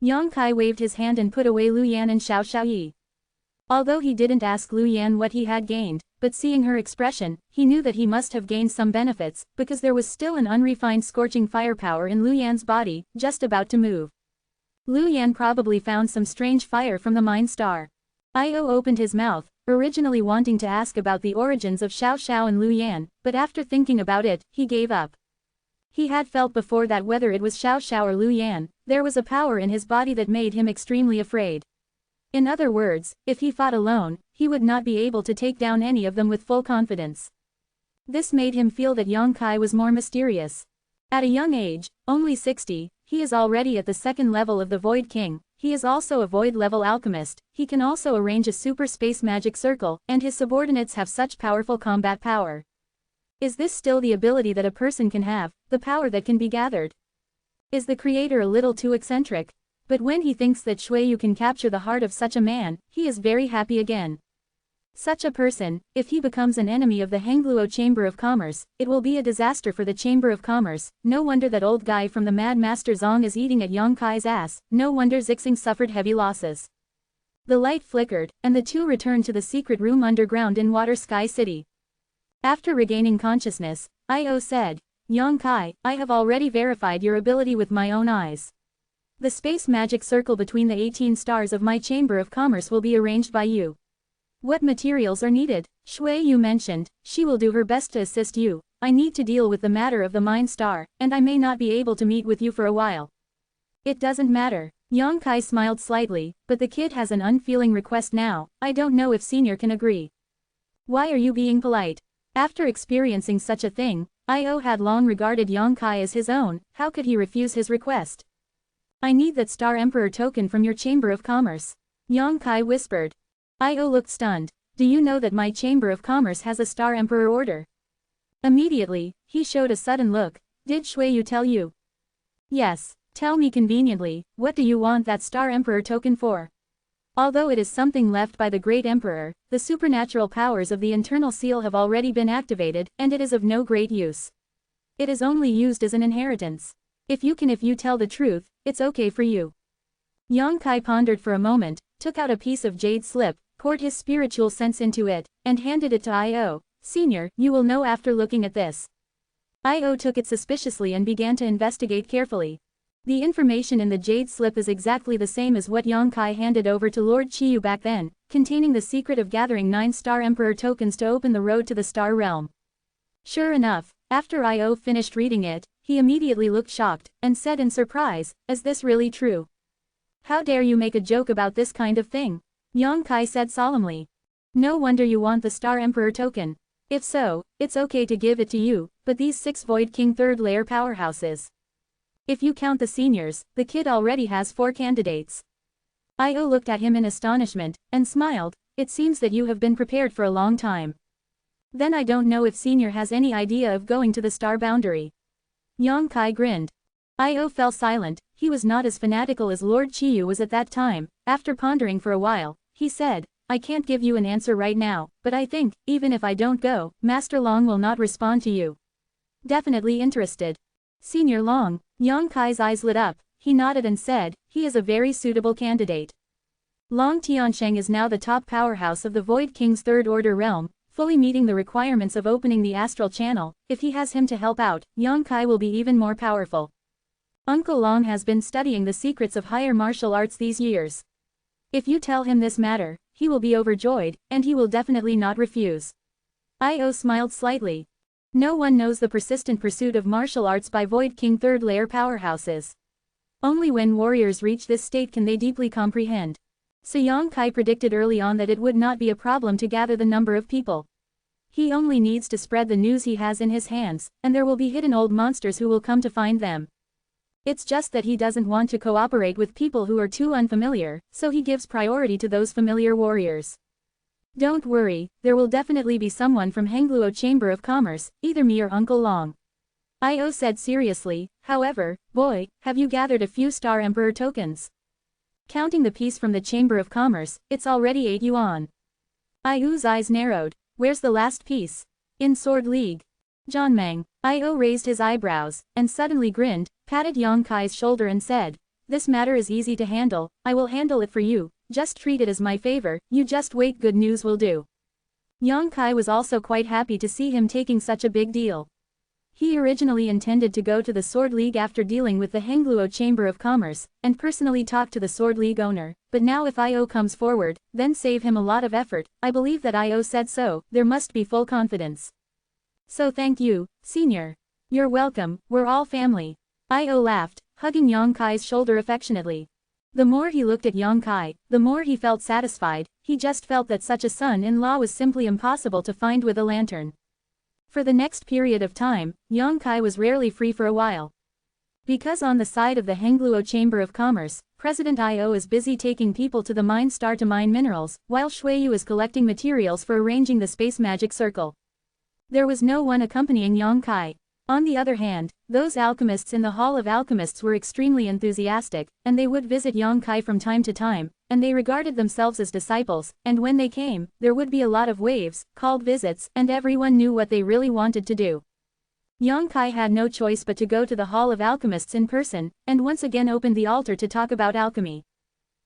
Yongkai waved his hand and put away Lu Yan and Xiao Xiaoyi. Although he didn't ask Lu Yan what he had gained, but seeing her expression, he knew that he must have gained some benefits, because there was still an unrefined scorching firepower in Lu Yan's body, just about to move. Lu Yan probably found some strange fire from the Mind Star. Ayu opened his mouth, originally wanting to ask about the origins of Xiao Xiao and Lu Yan, but after thinking about it, he gave up. He had felt before that whether it was Xiao Xiao or Lu Yan, there was a power in his body that made him extremely afraid. In other words, if he fought alone, he would not be able to take down any of them with full confidence. This made him feel that Yang Kai was more mysterious. At a young age, only 60, he is already at the second level of the Void King. He is also a void-level alchemist. He can also arrange a super space magic circle, and his subordinates have such powerful combat power. Is this still the ability that a person can have, the power that can be gathered? Is the creator a little too eccentric? But when he thinks that Xueyu can capture the heart of such a man, he is very happy again. Such a person, if he becomes an enemy of the Hengluo Chamber of Commerce, it will be a disaster for the Chamber of Commerce. No wonder that old guy from the Mad Master Zong is eating at Yang Kai's ass. No wonder Zixing suffered heavy losses. The light flickered, and the two returned to the secret room underground in Water Sky City. After regaining consciousness, Io said, Yang Kai, I have already verified your ability with my own eyes. The space magic circle between the 18 stars of my Chamber of Commerce will be arranged by you. What materials are needed? Xueyu mentioned. She will do her best to assist you. I need to deal with the matter of the Mind Star, and I may not be able to meet with you for a while. It doesn't matter. Yang Kai smiled slightly, but the kid has an unfeeling request now. I don't know if Senior can agree. Why are you being polite? After experiencing such a thing, Io had long regarded Yang Kai as his own. How could he refuse his request? I need that Star Emperor token from your Chamber of Commerce. Yang Kai whispered. Io looked stunned. Do you know that my Chamber of Commerce has a Star Emperor order? Immediately, he showed a sudden look. Did Xueyu tell you? Yes. Tell me conveniently, what do you want that Star Emperor token for? Although it is something left by the Great Emperor, the supernatural powers of the internal seal have already been activated, and it is of no great use. It is only used as an inheritance. If you tell the truth, it's okay for you. Yang Kai pondered for a moment, took out a piece of jade slip, poured his spiritual sense into it, and handed it to Io. Senior, you will know after looking at this. Io took it suspiciously and began to investigate carefully. The information in the jade slip is exactly the same as what Yang Kai handed over to Lord Qiyu back then, containing the secret of gathering 9 Star Emperor tokens to open the road to the Star Realm. Sure enough, after Io finished reading it, he immediately looked shocked, and said in surprise, is this really true? How dare you make a joke about this kind of thing? Yang Kai said solemnly. No wonder you want the Star Emperor token. If so, it's okay to give it to you, but these 6 Void King 3rd layer powerhouses. If you count the seniors, the kid already has 4 candidates. Io looked at him in astonishment, and smiled. It seems that you have been prepared for a long time. Then I don't know if Senior has any idea of going to the star boundary. Yang Kai grinned. Io fell silent. He was not as fanatical as Lord Qiyu was at that time. After pondering for a while, he said, I can't give you an answer right now, but I think, even if I don't go, Master Long will not respond to you. Definitely interested. Senior Long. Yang Kai's eyes lit up. He nodded and said, he is a very suitable candidate. Long Tiansheng is now the top powerhouse of the Void King's 3rd Order realm, fully meeting the requirements of opening the astral channel. If he has him to help out, Yang Kai will be even more powerful. Uncle Long has been studying the secrets of higher martial arts these years. If you tell him this matter, he will be overjoyed, and he will definitely not refuse. Io smiled slightly. No one knows the persistent pursuit of martial arts by Void King 3rd layer powerhouses. Only when warriors reach this state can they deeply comprehend. So Yang Kai predicted early on that it would not be a problem to gather the number of people. He only needs to spread the news he has in his hands, and there will be hidden old monsters who will come to find them. It's just that he doesn't want to cooperate with people who are too unfamiliar, so he gives priority to those familiar warriors. Don't worry, there will definitely be someone from Hengluo Chamber of Commerce, either me or Uncle Long. Io said seriously. However, boy, have you gathered a few Star Emperor tokens? Counting the piece from the Chamber of Commerce, it's already 8 yuan. Io's eyes narrowed. Where's the last piece? In Sword League. Zhanmeng. Io raised his eyebrows, and suddenly grinned, patted Yang Kai's shoulder and said, this matter is easy to handle, I will handle it for you, just treat it as my favor, you just wait, good news will do. Yang Kai was also quite happy to see him taking such a big deal. He originally intended to go to the Sword League after dealing with the Hengluo Chamber of Commerce, and personally talk to the Sword League owner, but now if Io comes forward, then save him a lot of effort. I believe that Io said so, there must be full confidence. So thank you, Senior. You're welcome, we're all family. Io laughed, hugging Yang Kai's shoulder affectionately. The more he looked at Yang Kai, the more he felt satisfied. He just felt that such a son-in-law was simply impossible to find with a lantern. For the next period of time, Yang Kai was rarely free for a while. Because on the side of the Hengluo Chamber of Commerce, President Io is busy taking people to the mine star to mine minerals, while Shuiyu is collecting materials for arranging the space magic circle. There was no one accompanying Yang Kai. On the other hand, those alchemists in the Hall of Alchemists were extremely enthusiastic, and they would visit Yang Kai from time to time, and they regarded themselves as disciples, and when they came, there would be a lot of waves, called visits, and everyone knew what they really wanted to do. Yang Kai had no choice but to go to the Hall of Alchemists in person, and once again opened the altar to talk about alchemy.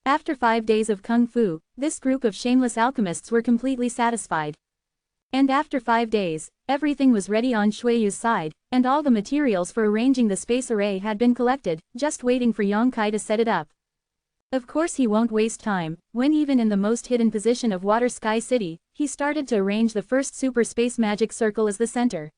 After 5 days of kung fu, this group of shameless alchemists were completely satisfied. And after 5 days, everything was ready on Shuiyu's side, and all the materials for arranging the space array had been collected, just waiting for Yang Kai to set it up. Of course he won't waste time. When even in the most hidden position of Water Sky City, he started to arrange the first super space magic circle as the center.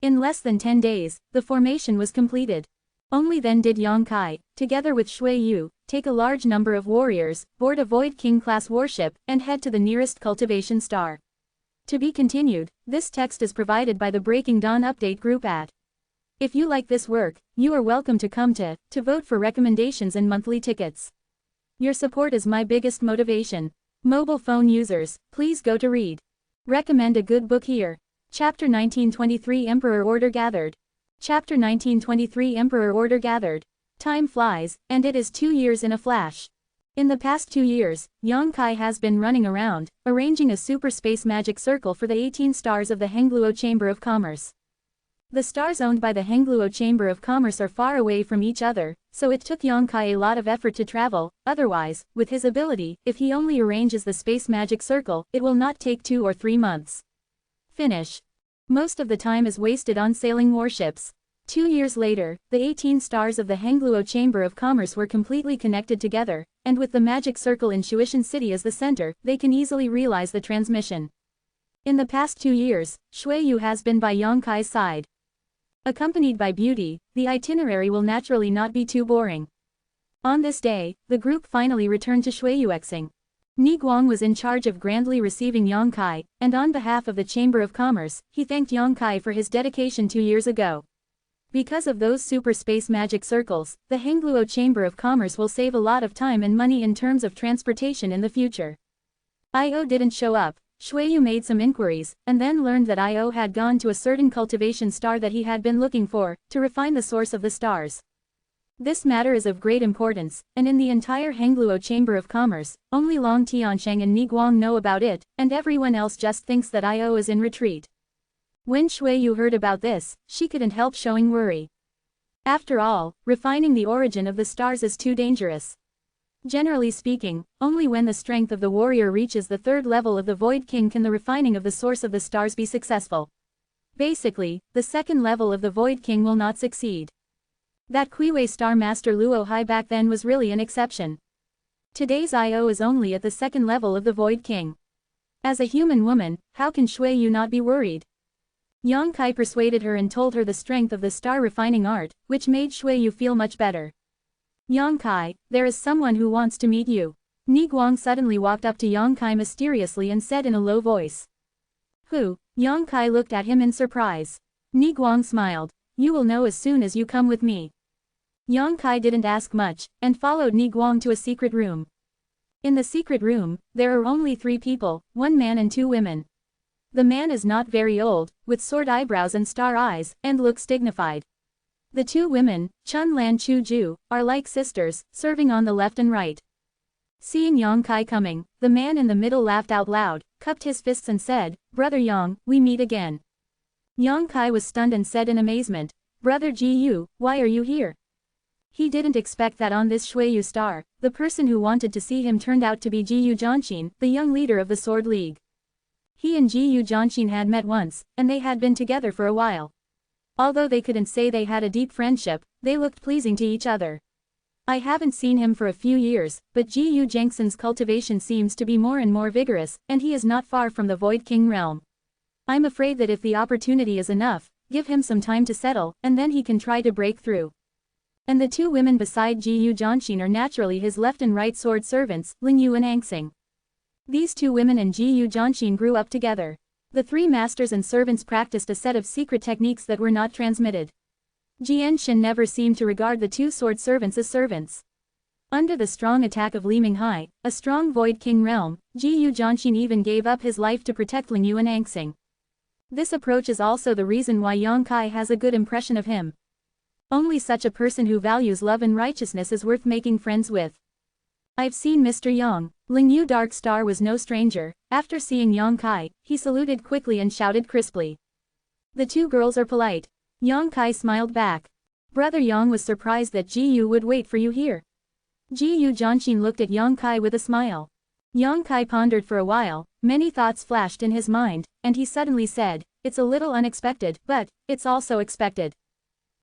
In less than 10 days, the formation was completed. Only then did Yang Kai, together with Shuiyu, take a large number of warriors, board a Void King-class warship, and head to the nearest cultivation star. To be continued, this text is provided by the Breaking Dawn Update group at. If you like this work, you are welcome to come to vote for recommendations and monthly tickets. Your support is my biggest motivation. Mobile phone users, please go to read. Recommend a good book here. Chapter 1923 Emperor Order Gathered. Chapter 1923 Emperor Order Gathered. Time flies, and it is 2 years in a flash. In the past 2 years, Yang Kai has been running around, arranging a super space magic circle for the 18 stars of the Hengluo Chamber of Commerce. The stars owned by the Hengluo Chamber of Commerce are far away from each other, so it took Yang Kai a lot of effort to travel. Otherwise, with his ability, if he only arranges the space magic circle, it will not take 2 or 3 months. Finish. Most of the time is wasted on sailing warships. 2 years later, the 18 stars of the Hengluo Chamber of Commerce were completely connected together, and with the magic circle in Shuishan City as the center, they can easily realize the transmission. In the past 2 years, Shuiyu has been by Yang Kai's side. Accompanied by beauty, the itinerary will naturally not be too boring. On this day, the group finally returned to Shuiyuexing. Ni Guang was in charge of grandly receiving Yang Kai, and on behalf of the Chamber of Commerce, he thanked Yang Kai for his dedication 2 years ago. Because of those super space magic circles, the Hengluo Chamber of Commerce will save a lot of time and money in terms of transportation in the future. Io didn't show up. Shuiyu made some inquiries, and then learned that Io had gone to a certain cultivation star that he had been looking for, to refine the source of the stars. This matter is of great importance, and in the entire Hengluo Chamber of Commerce, only Long Tiansheng and Ni Guang know about it, and everyone else just thinks that Io is in retreat. When Shuiyu heard about this, she couldn't help showing worry. After all, refining the origin of the stars is too dangerous. Generally speaking, only when the strength of the warrior reaches the 3rd level of the Void King can the refining of the source of the stars be successful. Basically, the 2nd level of the Void King will not succeed. That Kuiwei Star Master Luo Hai back then was really an exception. Today's Io is only at the 2nd level of the Void King. As a human woman, how can Shuiyu not be worried? Yang Kai persuaded her and told her the strength of the star refining art, which made Shuiyu feel much better. Yang Kai, there is someone who wants to meet you. Ni Guang suddenly walked up to Yang Kai mysteriously and said in a low voice. Who? Yang Kai looked at him in surprise. Ni Guang smiled. You will know as soon as you come with me. Yang Kai didn't ask much, and followed Ni Guang to a secret room. In the secret room, there are only 3 people, 1 man and 2 women. The man is not very old, with sword eyebrows and star eyes, and looks dignified. The 2 women, Chun Lan Chu Ju, are like sisters, serving on the left and right. Seeing Yang Kai coming, the man in the middle laughed out loud, cupped his fists and said, Brother Yang, we meet again. Yang Kai was stunned and said in amazement, Brother Ji Yu, why are you here? He didn't expect that on this Shuiyu star, the person who wanted to see him turned out to be Ji Yu Jianxin, the young leader of the Sword League. He and Ji Yu Jianxin had met once, and they had been together for a while. Although they couldn't say they had a deep friendship, they looked pleasing to each other. I haven't seen him for a few years, but Ji Yu Jianxin's cultivation seems to be more and more vigorous, and he is not far from the Void King realm. I'm afraid that if the opportunity is enough, give him some time to settle, and then he can try to break through. And the two women beside Jiyu Jianxin are naturally his left and right sword servants, Lingyu and Angxing. These two women and Jiyu Jianxin grew up together. The three masters and servants practiced a set of secret techniques that were not transmitted. Jian Shen never seemed to regard the two sword servants as servants. Under the strong attack of Li Minghai, a strong Void King realm, Jiyu Jianxin even gave up his life to protect Lingyu and Angxing. This approach is also the reason why Yang Kai has a good impression of him. Only such a person who values love and righteousness is worth making friends with. I've seen Mr. Yang. Lingyu Dark Star was no stranger. After seeing Yang Kai, he saluted quickly and shouted crisply. The two girls are polite. Yang Kai smiled back. Brother Yang was surprised that Jiyu would wait for you here. Jiyu Jianxin looked at Yang Kai with a smile. Yang Kai pondered for a while, many thoughts flashed in his mind, and he suddenly said, "It's a little unexpected, but it's also expected.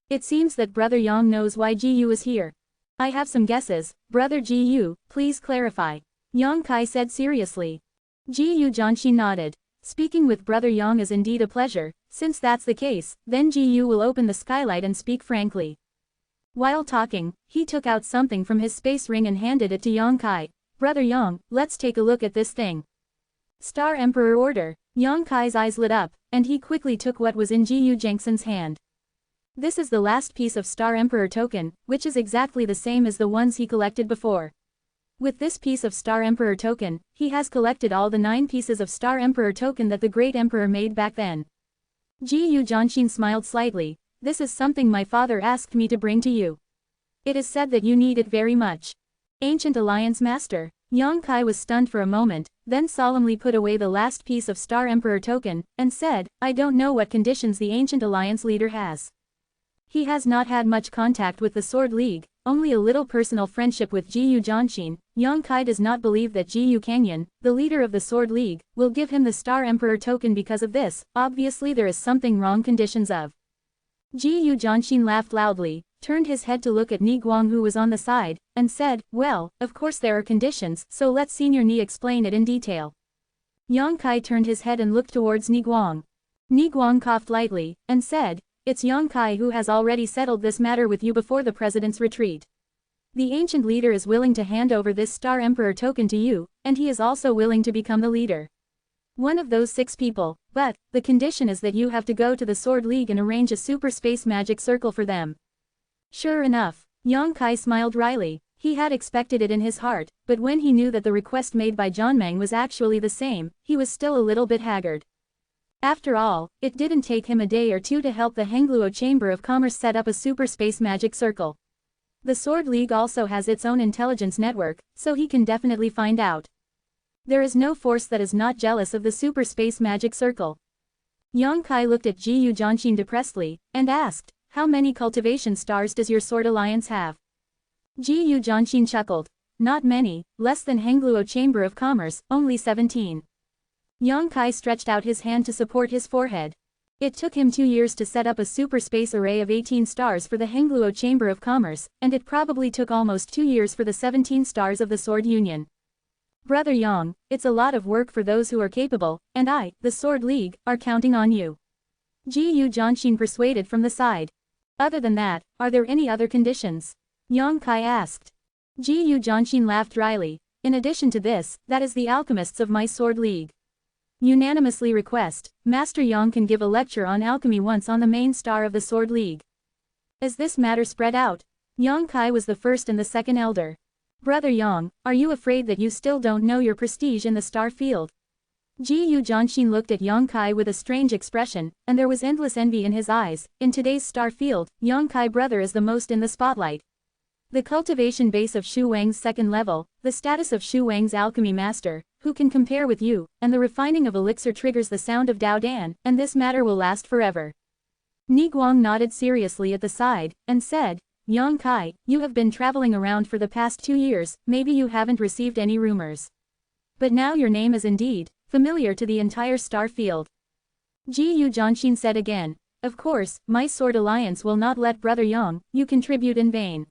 It seems that Brother Yang knows why Jiyu is here. I have some guesses, Brother Jiyu, please clarify." Yang Kai said seriously. Jiyu Jianxin nodded. Speaking with Brother Yang is indeed a pleasure. Since that's the case, then Jiyu will open the skylight and speak frankly. While talking, he took out something from his space ring and handed it to Yang Kai. Brother Yang, let's take a look at this thing. Star Emperor Order. Yang Kai's eyes lit up, and he quickly took what was in Jiyu Jianxin's hand. This is the last piece of Star Emperor token, which is exactly the same as the ones he collected before. With this piece of Star Emperor token, he has collected all the 9 pieces of Star Emperor token that the Great Emperor made back then. Jiyu Jianxin smiled slightly. This is something my father asked me to bring to you. It is said that you need it very much. Ancient Alliance Master. Yang Kai was stunned for a moment, then solemnly put away the last piece of Star Emperor token, and said, I don't know what conditions the Ancient Alliance leader has. He has not had much contact with the Sword League, only a little personal friendship with Jiyu Jianxin. Yang Kai does not believe that Jiyu Canyon, the leader of the Sword League, will give him the Star Emperor token because of this. Obviously there is something wrong. Conditions of. Jiyu Jianxin laughed loudly, turned his head to look at Ni Guang who was on the side, and said, well, of course there are conditions, so let Senior Ni explain it in detail. Yang Kai turned his head and looked towards Ni Guang. Ni Guang coughed lightly, and said, it's Yang Kai who has already settled this matter with you before the president's retreat. The ancient leader is willing to hand over this Star Emperor token to you, and he is also willing to become the leader. One of those 6 people, but the condition is that you have to go to the Sword League and arrange a super space magic circle for them. Sure enough, Yang Kai smiled wryly. He had expected it in his heart, but when he knew that the request made by Zhanmeng was actually the same, he was still a little bit haggard. After all, it didn't take him a day or two to help the Hengluo Chamber of Commerce set up a super space magic circle. The Sword League also has its own intelligence network, so he can definitely find out. There is no force that is not jealous of the super space magic circle. Yang Kai looked at Jiyu Jianxin depressedly, and asked, how many cultivation stars does your Sword Alliance have? Jiyu Jianxin chuckled. Not many, less than Hengluo Chamber of Commerce, only 17. Yang Kai stretched out his hand to support his forehead. It took him 2 years to set up a super space array of 18 stars for the Hengluo Chamber of Commerce, and it probably took almost 2 years for the 17 stars of the Sword Union. Brother Yang, it's a lot of work for those who are capable, and I, the Sword League, are counting on you. Jiyu Jianxin persuaded from the side. Other than that, are there any other conditions? Yang Kai asked. Jiyu Jianxin laughed dryly. In addition to this, that is the alchemists of my Sword League. Unanimously request, Master Yang can give a lecture on alchemy once on the main star of the Sword League. As this matter spread out, Yang Kai was the first and the second elder. Brother Yang, are you afraid that you still don't know your prestige in the star field? Jiyu Jianxin looked at Yang Kai with a strange expression, and there was endless envy in his eyes. In today's star field, Yang Kai brother is the most in the spotlight. The cultivation base of Shu Wang's second level, the status of Shu Wang's alchemy master, who can compare with you, and the refining of elixir triggers the sound of Dao Dan, and this matter will last forever. Ni Guang nodded seriously at the side, and said, Yang Kai, you have been traveling around for the past 2 years, maybe you haven't received any rumors. But now your name is indeed familiar to the entire star field. Jiyu Jianxin said again, of course, my Sword Alliance will not let Brother Yang, you contribute in vain.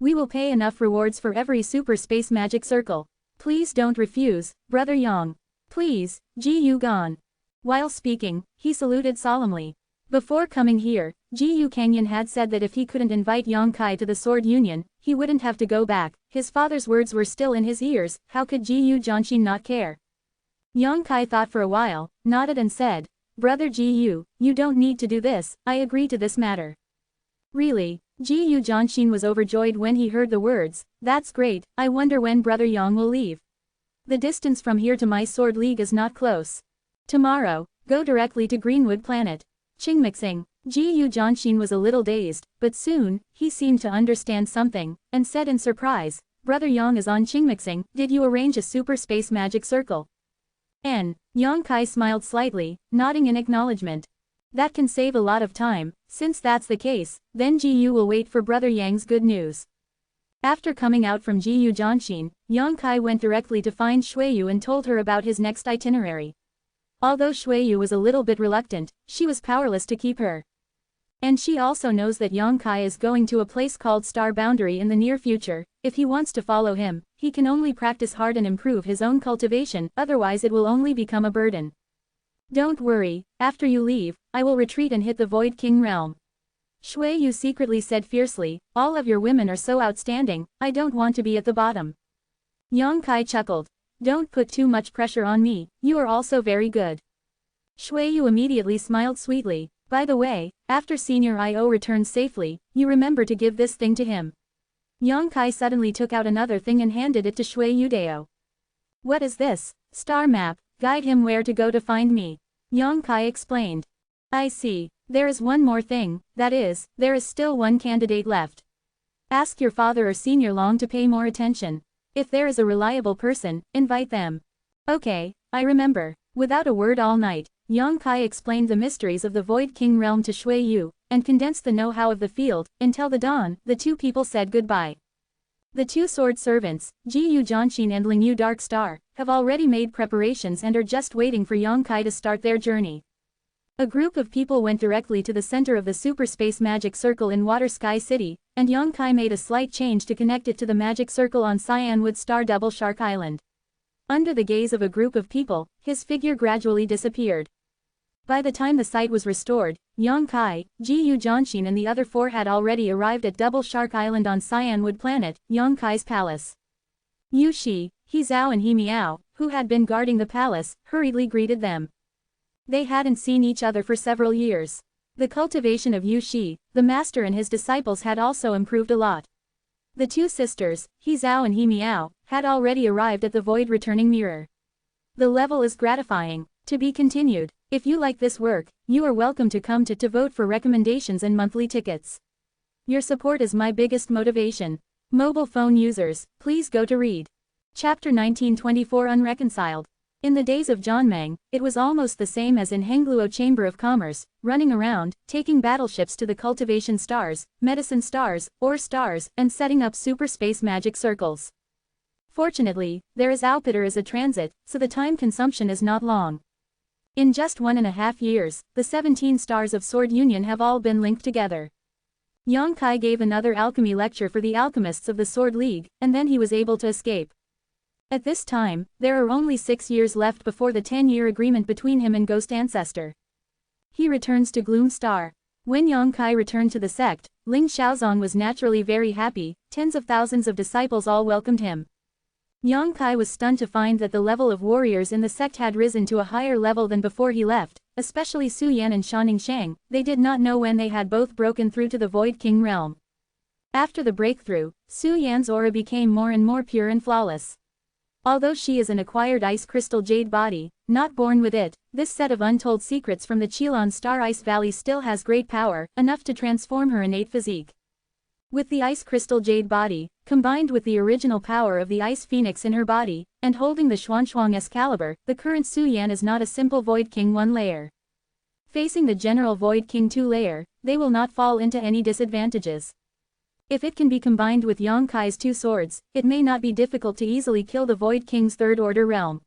We will pay enough rewards for every super space magic circle. Please don't refuse, Brother Yang. Please, Jiyu Gan. While speaking, he saluted solemnly. Before coming here, Ji Kangyan had said that if he couldn't invite Yang Kai to the sword union, he wouldn't have to go back. His father's words were still in his ears. How could Ji Jianxin not care? Yang Kai thought for a while, nodded and said, "Brother Ji, you don't need to do this, I agree to this matter." Really? Ji Jianxin was overjoyed when he heard the words. "That's great, I wonder when Brother Yang will leave. The distance from here to my sword league is not close. Tomorrow, go directly to Greenwood Planet." Qingmixing. Ji Jianxin was a little dazed, but soon, he seemed to understand something, and said in surprise, "Brother Yang is on Qingmixing, did you arrange a super space magic circle?" Yang Kai smiled slightly, nodding in acknowledgement. "That can save a lot of time. Since that's the case, then Ji will wait for Brother Yang's good news." After coming out from Ji Jianxin, Yang Kai went directly to find Xueyu and told her about his next itinerary. Although Xueyu was a little bit reluctant, she was powerless to keep her. And she also knows that Yang Kai is going to a place called Star Boundary in the near future. If he wants to follow him, he can only practice hard and improve his own cultivation, otherwise it will only become a burden. "Don't worry, after you leave, I will retreat and hit the Void King realm." Xueyu secretly said fiercely, "All of your women are so outstanding, I don't want to be at the bottom." Yang Kai chuckled. "Don't put too much pressure on me, you are also very good." Xueyu immediately smiled sweetly. "By the way, after Senior I.O. returns safely, you remember to give this thing to him." Yang Kai suddenly took out another thing and handed it to Xueyu Dao. "What is this?" "Star map, guide him where to go to find me." Yang Kai explained. "I see, there is one more thing, that is, there is still one candidate left. Ask your father or Senior Long to pay more attention. If there is a reliable person, invite them." "Okay, I remember." Without a word all night, Yang Kai explained the mysteries of the Void King realm to Xueyu, and condensed the know-how of the field. Until the dawn, the two people said goodbye. The two sword servants, Ji Jianxin and Ling Yu Dark Star, have already made preparations and are just waiting for Yang Kai to start their journey. A group of people went directly to the center of the Super Space Magic Circle in Water Sky City, and Yang Kai made a slight change to connect it to the magic circle on Cyanwood Star Double Shark Island. Under the gaze of a group of people, his figure gradually disappeared. By the time the site was restored, Yang Kai, Ji Jianxin and the other four had already arrived at Double Shark Island on Cyanwood Planet, Yang Kai's palace. Yu Shi, He Zhao and He Miao, who had been guarding the palace, hurriedly greeted them. They hadn't seen each other for several years. The cultivation of Yu Shi, the master and his disciples had also improved a lot. The two sisters, He Zhao and He Miao, had already arrived at the Void Returning Mirror. The level is gratifying. To be continued. If you like this work, you are welcome to come to vote for recommendations and monthly tickets. Your support is my biggest motivation. Mobile phone users, please go to read. Chapter 1924 Unreconciled. In the days of Zhanmeng, it was almost the same as in Hengluo Chamber of Commerce, running around, taking battleships to the cultivation stars, medicine stars, or stars, and setting up super space magic circles. Fortunately, there is Outpitter as a transit, so the time consumption is not long. In just 1.5 years, the 17 stars of Sword Union have all been linked together. Yang Kai gave another alchemy lecture for the alchemists of the Sword League, and then he was able to escape. At this time, there are only 6 years left before the 10-year agreement between him and Ghost Ancestor. He returns to Gloom Star. When Yang Kai returned to the sect, Ling Xiaozong was naturally very happy. Tens of thousands of disciples all welcomed him. Yang Kai was stunned to find that the level of warriors in the sect had risen to a higher level than before he left, especially Su Yan and Shanning Shang. They did not know when they had both broken through to the Void King realm. After the breakthrough, Su Yan's aura became more and more pure and flawless. Although she is an acquired ice crystal jade body, not born with it, this set of untold secrets from the Qilin Star Ice Valley still has great power, enough to transform her innate physique. With the ice crystal jade body, combined with the original power of the ice phoenix in her body, and holding the Xuanchuang Excalibur, the current Su Yan is not a simple Void King 1 layer. Facing the general Void King 2 layer, they will not fall into any disadvantages. If it can be combined with Yang Kai's 2 swords, it may not be difficult to easily kill the Void King's 3rd order realm.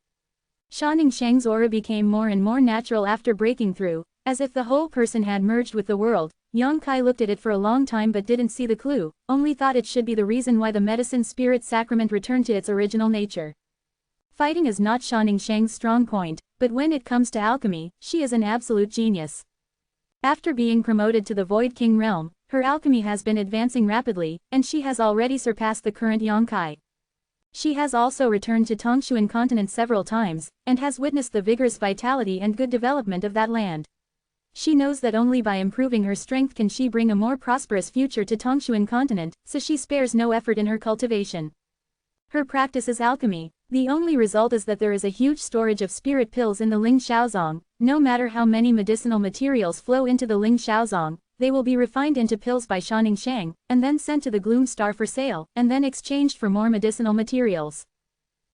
Shanning Shang's aura became more and more natural after breaking through, as if the whole person had merged with the world. Yang Kai looked at it for a long time but didn't see the clue, only thought it should be the reason why the medicine spirit sacrament returned to its original nature. Fighting is not Shanning Shang's strong point, but when it comes to alchemy, she is an absolute genius. After being promoted to the Void King realm, her alchemy has been advancing rapidly, and she has already surpassed the current Yongkai. She has also returned to Tongshuan continent several times, and has witnessed the vigorous vitality and good development of that land. She knows that only by improving her strength can she bring a more prosperous future to Tongshuan continent, so she spares no effort in her cultivation. Her practice is alchemy. The only result is that there is a huge storage of spirit pills in the Ling Shaozong. No matter how many medicinal materials flow into the Ling Shaozong, they will be refined into pills by Shaning Shang, and then sent to the Gloom Star for sale, and then exchanged for more medicinal materials.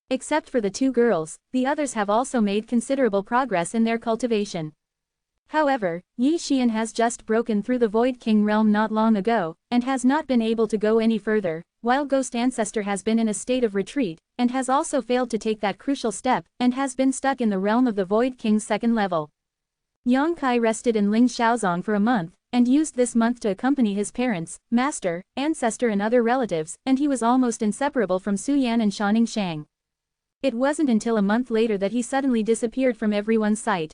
Except for the two girls, the others have also made considerable progress in their cultivation. However, Yi Xian has just broken through the Void King realm not long ago, and has not been able to go any further, while Ghost Ancestor has been in a state of retreat, and has also failed to take that crucial step, and has been stuck in the realm of the Void King's second level. Yongkai rested in Ling Shaozong for a month, and used this month to accompany his parents, master, ancestor and other relatives, and he was almost inseparable from Su Yan and Shaning Shang. It wasn't until a month later that he suddenly disappeared from everyone's sight.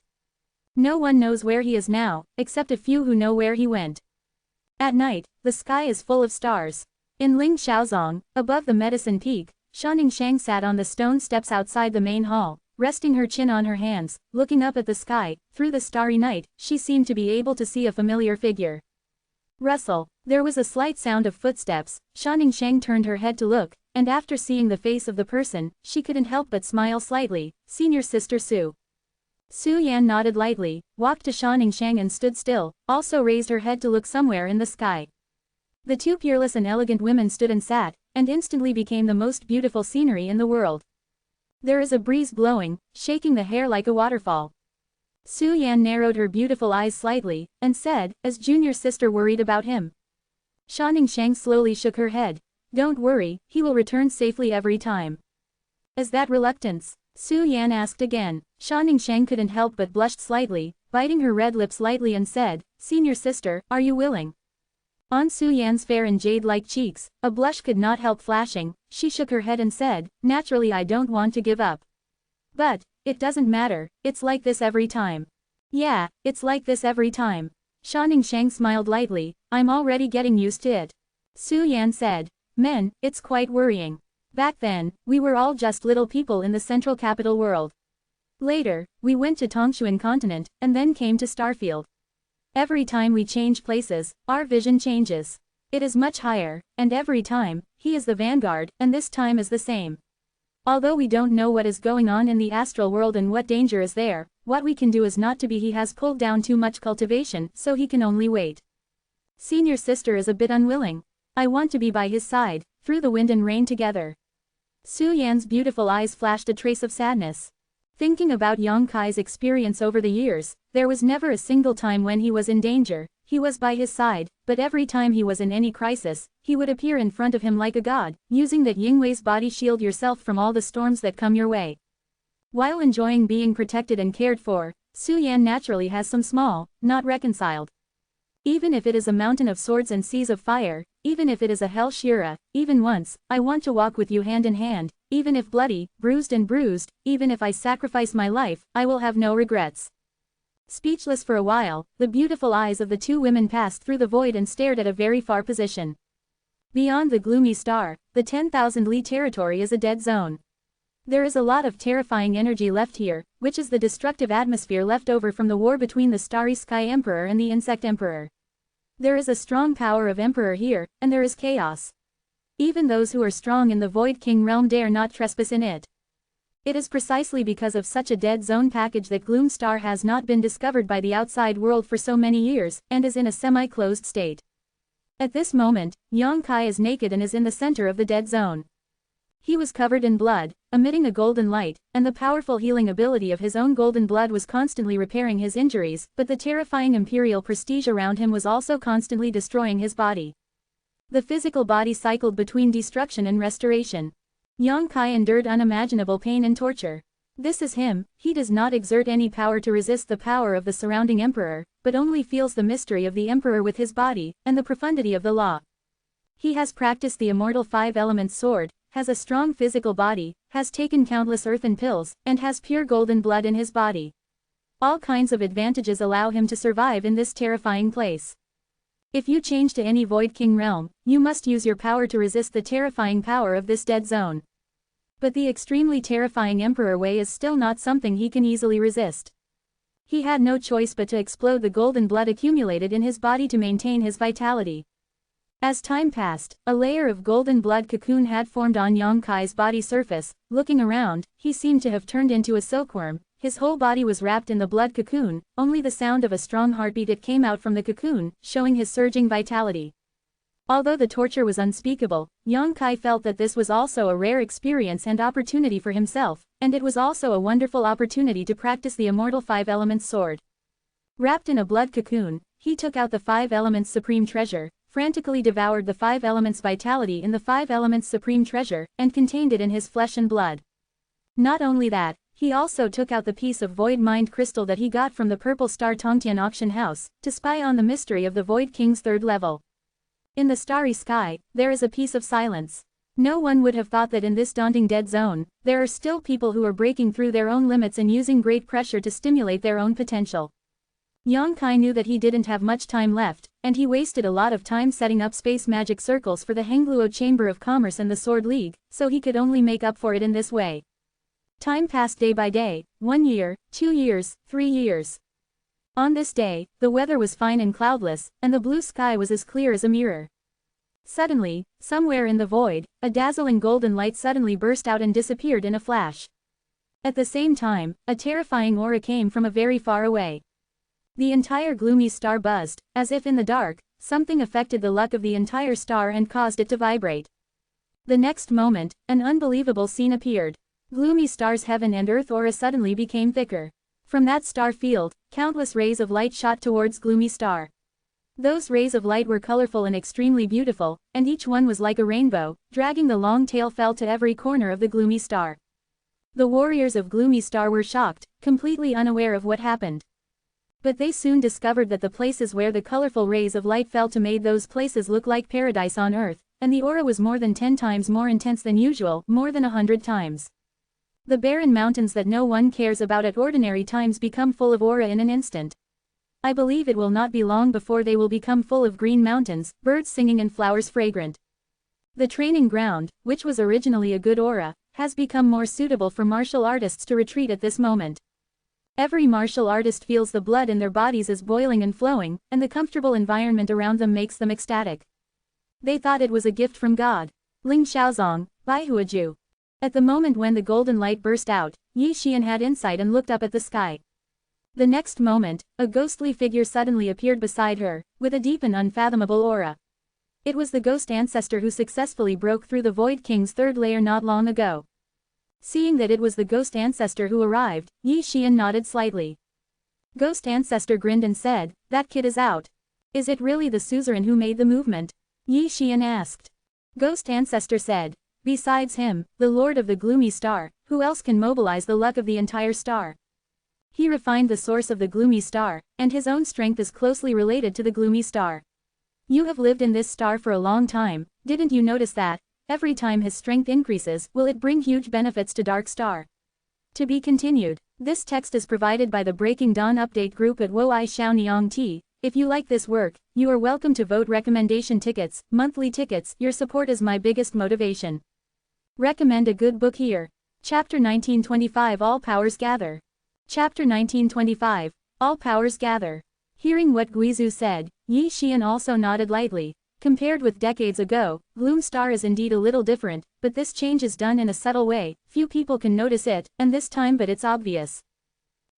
No one knows where he is now, except a few who know where he went. At night, the sky is full of stars. In Ling Shaozong, above the medicine peak, Shaning Shang sat on the stone steps outside the main hall, resting her chin on her hands, looking up at the sky. Through the starry night, she seemed to be able to see a familiar figure. Rustle. There was a slight sound of footsteps. Shaning Shang turned her head to look, and after seeing the face of the person, she couldn't help but smile slightly. Senior sister Su. Su Yan nodded lightly, walked to Shaning Shang and stood still, also raised her head to look somewhere in the sky. The two peerless and elegant women stood and sat, and instantly became the most beautiful scenery in the world. There is a breeze blowing, shaking the hair like a waterfall. Su Yan narrowed her beautiful eyes slightly, and said, as junior sister worried about him. Shaning Shang slowly shook her head. Don't worry, he will return safely every time. Is that reluctance? Su Yan asked again. Shaning Shang couldn't help but blushed slightly, biting her red lips lightly and said, Senior sister, are you willing? On Su Yan's fair and jade-like cheeks, a blush could not help flashing. She shook her head and said, naturally I don't want to give up. But, it doesn't matter, it's like this every time. Yeah, it's like this every time. Shaning Shang smiled lightly, I'm already getting used to it. Su Yan said, Men, it's quite worrying. Back then, we were all just little people in the central capital world. Later, we went to Tongshuan continent, and then came to Starfield. Every time we change places, our vision changes. It is much higher, and every time, he is the vanguard, and this time is the same. Although we don't know what is going on in the astral world and what danger is there, what we can do is not to be. He has pulled down too much cultivation, so he can only wait. Senior sister is a bit unwilling. I want to be by his side, through the wind and rain together. Su Yan's beautiful eyes flashed a trace of sadness. Thinking about Yongkai's experience over the years, there was never a single time when he was in danger. He was by his side, but every time he was in any crisis, he would appear in front of him like a god, using that Yingwei's body shield yourself from all the storms that come your way. While enjoying being protected and cared for, Su Yan naturally has some small, not reconciled. Even if it is a mountain of swords and seas of fire, even if it is a hell Shira, even once, I want to walk with you hand in hand, even if bloody, bruised and bruised, even if I sacrifice my life, I will have no regrets. Speechless for a while, the beautiful eyes of the two women passed through the void and stared at a very far position. Beyond the gloomy star, the 10,000 li territory is a dead zone. There is a lot of terrifying energy left here, which is the destructive atmosphere left over from the war between the Starry Sky Emperor and the Insect Emperor. There is a strong power of Emperor here, and there is chaos. Even those who are strong in the Void King realm dare not trespass in it. It is precisely because of such a dead zone package that Gloom Star has not been discovered by the outside world for so many years, and is in a semi-closed state. At this moment, Yongkai is naked and is in the center of the dead zone. He was covered in blood, emitting a golden light, and the powerful healing ability of his own golden blood was constantly repairing his injuries, but the terrifying imperial prestige around him was also constantly destroying his body. The physical body cycled between destruction and restoration. Yongkai endured unimaginable pain and torture. This is him. He does not exert any power to resist the power of the surrounding emperor, but only feels the mystery of the emperor with his body, and the profundity of the law. He has practiced the immortal 5-element sword, has a strong physical body, has taken countless earthen pills, and has pure golden blood in his body. All kinds of advantages allow him to survive in this terrifying place. If you change to any Void King realm, you must use your power to resist the terrifying power of this dead zone. But the extremely terrifying Emperor way is still not something he can easily resist. He had no choice but to explode the golden blood accumulated in his body to maintain his vitality. As time passed, a layer of golden blood cocoon had formed on Yang Kai's body surface. Looking around, he seemed to have turned into a silkworm. His whole body was wrapped in the blood cocoon, only the sound of a strong heartbeat it came out from the cocoon, showing his surging vitality. Although the torture was unspeakable, Yang Kai felt that this was also a rare experience and opportunity for himself, and it was also a wonderful opportunity to practice the immortal 5 elements sword. Wrapped in a blood cocoon, he took out the 5 elements supreme treasure, frantically devoured the 5 elements vitality in the 5 elements supreme treasure, and contained it in his flesh and blood. Not only that, he also took out the piece of void mind crystal that he got from the Purple Star Tongtian auction house, to spy on the mystery of the Void King's 3rd level. In the starry sky, there is a piece of silence. No one would have thought that in this daunting dead zone, there are still people who are breaking through their own limits and using great pressure to stimulate their own potential. Yang Kai knew that he didn't have much time left, and he wasted a lot of time setting up space magic circles for the Hengluo Chamber of Commerce and the Sword League, so he could only make up for it in this way. Time passed day by day, 1 year, 2 years, 3 years. On this day, the weather was fine and cloudless, and the blue sky was as clear as a mirror. Suddenly, somewhere in the void, a dazzling golden light suddenly burst out and disappeared in a flash. At the same time, a terrifying aura came from a very far away. The entire gloomy star buzzed, as if in the dark, something affected the luck of the entire star and caused it to vibrate. The next moment, an unbelievable scene appeared. Gloomy star's heaven and earth aura suddenly became thicker. From that star field, countless rays of light shot towards gloomy star. Those rays of light were colorful and extremely beautiful, and each one was like a rainbow, dragging the long tail fell to every corner of the gloomy star. The warriors of gloomy star were shocked, completely unaware of what happened. But they soon discovered that the places where the colorful rays of light fell to made those places look like paradise on earth, and the aura was more than 10 times more intense than usual, more than 100 times. The barren mountains that no one cares about at ordinary times become full of aura in an instant. I believe it will not be long before they will become full of green mountains, birds singing and flowers fragrant. The training ground, which was originally a good aura, has become more suitable for martial artists to retreat at this moment. Every martial artist feels the blood in their bodies is boiling and flowing, and the comfortable environment around them makes them ecstatic. They thought it was a gift from God. Ling Xiaozong, Bai Huaju. At the moment when the golden light burst out, Yi Xian had insight and looked up at the sky. The next moment, a ghostly figure suddenly appeared beside her, with a deep and unfathomable aura. It was the ghost ancestor who successfully broke through the Void King's 3rd layer not long ago. Seeing that it was the ghost ancestor who arrived, Yi Xian nodded slightly. Ghost ancestor grinned and said, "That kid is out." "Is it really the suzerain who made the movement?" Yi Xian asked. Ghost ancestor said, "Besides him, the lord of the gloomy star, who else can mobilize the luck of the entire star? He refined the source of the gloomy star, and his own strength is closely related to the gloomy star. You have lived in this star for a long time, didn't you notice that? Every time his strength increases, will it bring huge benefits to Dark Star?" To be continued. This text is provided by the Breaking Dawn Update group at Woai Xiaoniang T. If you like this work, you are welcome to vote recommendation tickets, monthly tickets. Your support is my biggest motivation. Recommend a good book here. Chapter 1925 All Powers Gather. Chapter 1925, All Powers Gather. Hearing what Guizhu said, Yi Xian also nodded lightly. Compared with decades ago, Gloom Star is indeed a little different, but this change is done in a subtle way, few people can notice it, and this time but it's obvious.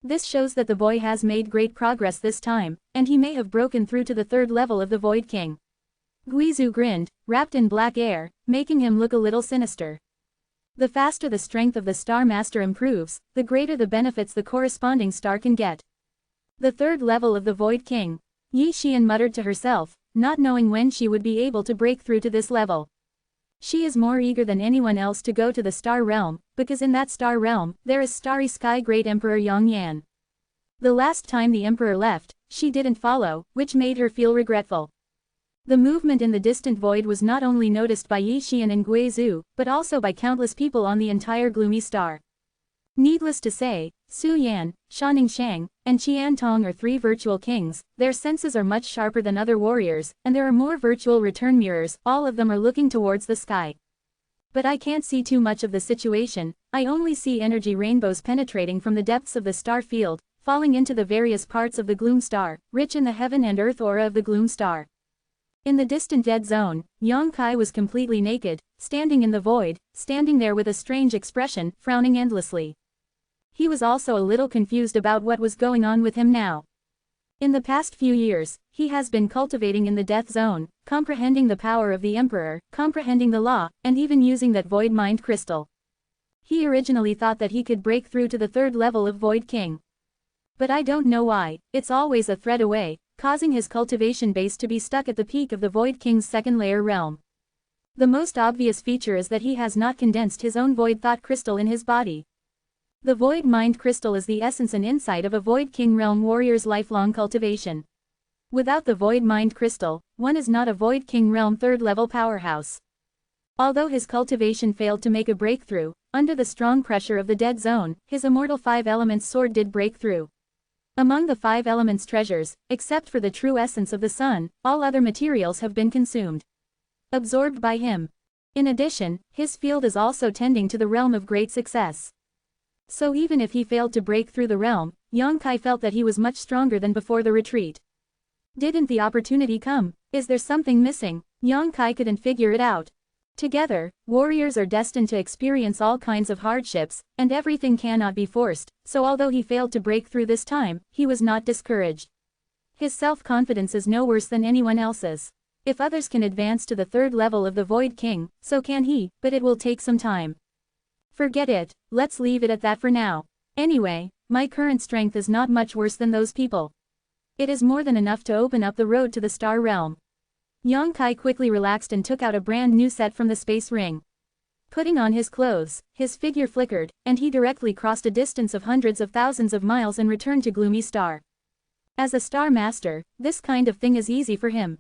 This shows that the boy has made great progress this time, and he may have broken through to the 3rd level of the Void King. Guizhu grinned, wrapped in black air, making him look a little sinister. The faster the strength of the Star Master improves, the greater the benefits the corresponding star can get. The 3rd level of the Void King. Yi Xian muttered to herself, not knowing when she would be able to break through to this level. She is more eager than anyone else to go to the Star Realm, because in that Star Realm, there is Starry Sky Great Emperor Yang Yan. The last time the Emperor left, she didn't follow, which made her feel regretful. The movement in the distant void was not only noticed by Yi Xian and Guizhu, but also by countless people on the entire gloomy star. Needless to say, Su Yan, Shanning Shang, and Qian Tong are 3 virtual kings. Their senses are much sharper than other warriors, and there are more virtual return mirrors. All of them are looking towards the sky. But I can't see too much of the situation. I only see energy rainbows penetrating from the depths of the star field, falling into the various parts of the gloom star, rich in the heaven and earth aura of the gloom star. In the distant dead zone, Yang Kai was completely naked, standing in the void, standing there with a strange expression, frowning endlessly. He was also a little confused about what was going on with him now. In the past few years, he has been cultivating in the death zone, comprehending the power of the Emperor, comprehending the law, and even using that void mind crystal. He originally thought that he could break through to the 3rd level of Void King. But I don't know why, it's always a thread away, causing his cultivation base to be stuck at the peak of the Void King's 2nd layer realm. The most obvious feature is that he has not condensed his own Void Thought Crystal in his body. The Void Mind Crystal is the essence and insight of a Void King realm warrior's lifelong cultivation. Without the Void Mind Crystal, one is not a Void King realm 3rd level powerhouse. Although his cultivation failed to make a breakthrough, under the strong pressure of the dead zone, his immortal 5 elements sword did break through. Among the 5 elements treasures, except for the true essence of the sun, all other materials have been consumed. Absorbed by him. In addition, his field is also tending to the realm of great success. So even if he failed to break through the realm, Yang Kai felt that he was much stronger than before the retreat. Didn't the opportunity come? Is there something missing? Yang Kai couldn't figure it out. Together, warriors are destined to experience all kinds of hardships, and everything cannot be forced, so although he failed to break through this time, he was not discouraged. His self-confidence is no worse than anyone else's. If others can advance to the 3rd level of the Void King, so can he, but it will take some time. Forget it, let's leave it at that for now. Anyway, my current strength is not much worse than those people. It is more than enough to open up the road to the star realm. Yang Kai quickly relaxed and took out a brand new set from the space ring. Putting on his clothes, his figure flickered, and he directly crossed a distance of hundreds of thousands of miles and returned to Gloomy Star. As a star master, this kind of thing is easy for him.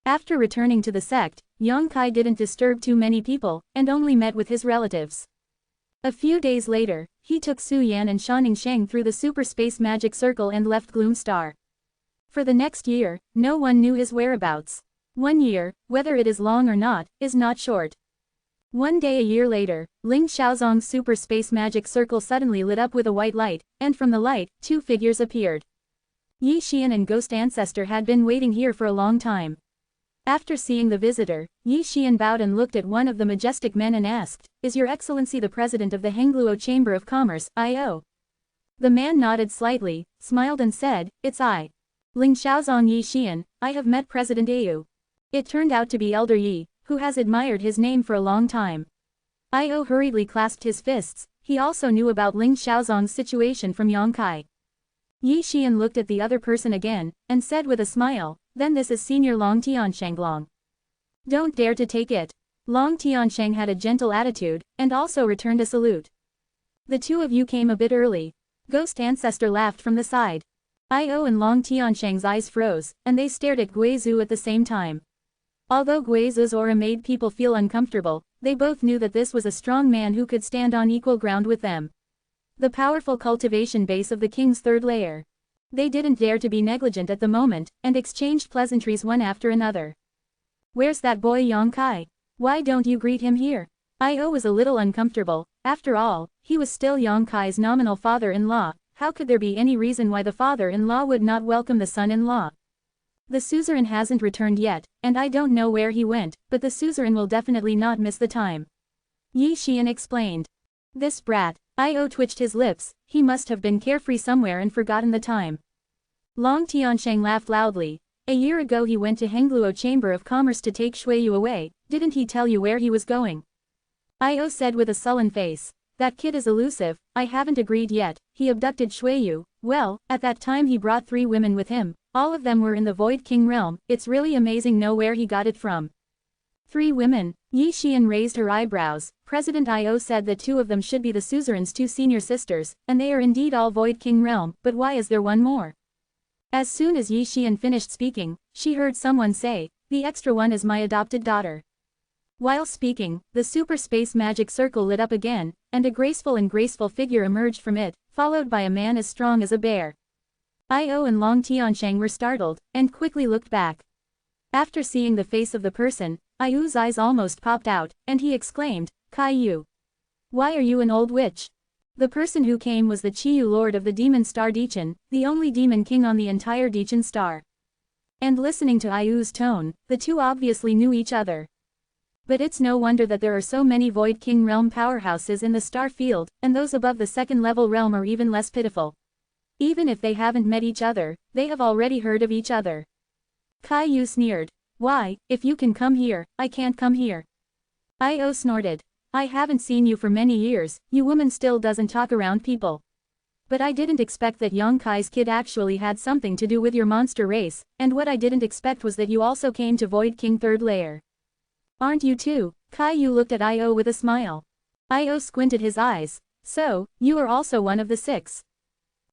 After returning to the sect, Yang Kai didn't disturb too many people, and only met with his relatives. A few days later, he took Su Yan and Shanning Shang through the super space magic circle and left Gloom Star. For the next year, no one knew his whereabouts. 1 year, whether it is long or not, is not short. One day a year later, Ling Xiaozong's super space magic circle suddenly lit up with a white light, and from the light, 2 figures appeared. Yi Xian and Ghost Ancestor had been waiting here for a long time. After seeing the visitor, Yi Xian bowed and looked at one of the majestic men and asked, "Is your excellency the president of the Hengluo Chamber of Commerce, I.O.?" The man nodded slightly, smiled and said, "It's I. Ling Xiaozong Yi Xian, I have met President Au." It turned out to be Elder Yi, who has admired his name for a long time. I.O. hurriedly clasped his fists. He also knew about Ling Xiaozong's situation from Yang Kai. Yi Xian looked at the other person again, and said with a smile, "Then this is Senior Long Tianshang. Don't dare to take it." Long Tianshang had a gentle attitude, and also returned a salute. "The 2 of you came a bit early." Ghost Ancestor laughed from the side. I.O. and Long Tianshang's eyes froze, and they stared at Guizhu at the same time. Although Guizhu's aura made people feel uncomfortable, they both knew that this was a strong man who could stand on equal ground with them. The powerful cultivation base of the king's 3rd layer. They didn't dare to be negligent at the moment, and exchanged pleasantries one after another. "Where's that boy Yang Kai? Why don't you greet him here?" I.O. was a little uncomfortable. After all, he was still Yang Kai's nominal father-in-law. How could there be any reason why the father-in-law would not welcome the son-in-law? "The suzerain hasn't returned yet, and I don't know where he went, but the suzerain will definitely not miss the time," Yi Xian explained. "This brat." I.O. twitched his lips. He must have been carefree somewhere and forgotten the time. Long Tianshang laughed loudly. "A year ago he went to Hengluo Chamber of Commerce to take Shuiyu away. Didn't he tell you where he was going?" I.O. said with a sullen face. "That kid is elusive. I haven't agreed yet. He abducted Shuiyu. Well, at that time he brought 3 women with him. All of them were in the Void King realm. It's really amazing know where he got it from." 3 women. Yi Xian raised her eyebrows. President I.O. said that 2 of them should be the suzerain's 2 senior sisters, and they are indeed all Void King realm, but why is there one more? As soon as Yi Xian finished speaking, she heard someone say, "The extra one is my adopted daughter." While speaking, the super space magic circle lit up again, and a graceful figure emerged from it, followed by a man as strong as a bear. Io and Long Tiansheng were startled, and quickly looked back. After seeing the face of the person, Io's eyes almost popped out, and he exclaimed, "Kai Yu. Why are you an old witch?" The person who came was the Chiyu Lord of the Demon Star Dichen, the only demon king on the entire Dichen star. And listening to Io's tone, the two obviously knew each other. But it's no wonder that there are so many Void King realm powerhouses in the star field, and those above the second level realm are even less pitiful. Even if they haven't met each other, they have already heard of each other. Kai Yu sneered. "Why, if you can come here, I can't come here." Io snorted. "I haven't seen you for many years, you woman still doesn't talk around people. But I didn't expect that Yongkai's kid actually had something to do with your monster race, and what I didn't expect was that you also came to Void King third layer. Aren't you too?" Kai Yu looked at Io with a smile. Io squinted his eyes. "So, you are also one of the 6.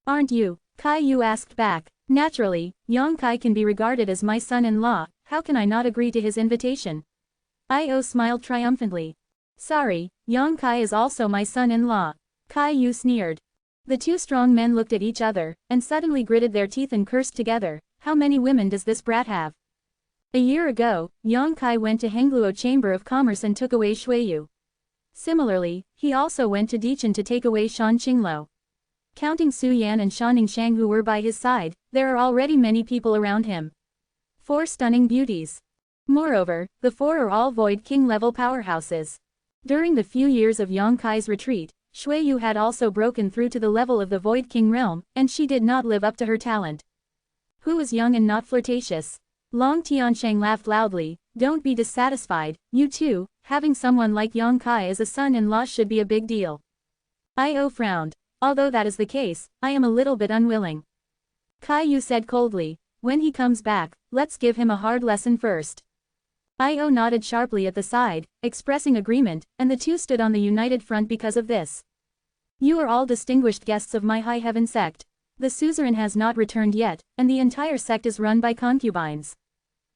Aren't you?" Kai Yu asked back. "Naturally, Yongkai can be regarded as my son-in-law, how can I not agree to his invitation?" Io smiled triumphantly. "Sorry, Yongkai is also my son-in-law." Kai Yu sneered. The two strong men looked at each other, and suddenly gritted their teeth and cursed together. How many women does this brat have? A year ago, Yongkai went to Hengluo Chamber of Commerce and took away Shuiyu. Similarly, he also went to Dichen to take away Shan Qingluo. Counting Su Yan and Shan Ningshang who were by his side, there are already many people around him. 4 stunning beauties. Moreover, the 4 are all Void King level powerhouses. During the few years of Yongkai's retreat, Shuiyu had also broken through to the level of the Void King realm, and she did not live up to her talent. Who is young and not flirtatious? Long Tiansheng laughed loudly. "Don't be dissatisfied, you too, having someone like Yongkai as a son-in-law should be a big deal." Io frowned. "Although that is the case, I am a little bit unwilling." Kai Yu said coldly, "When he comes back, let's give him a hard lesson first." Io nodded sharply at the side, expressing agreement, and the two stood on the united front because of this. "You are all distinguished guests of my High Heaven sect. The suzerain has not returned yet, and the entire sect is run by concubines.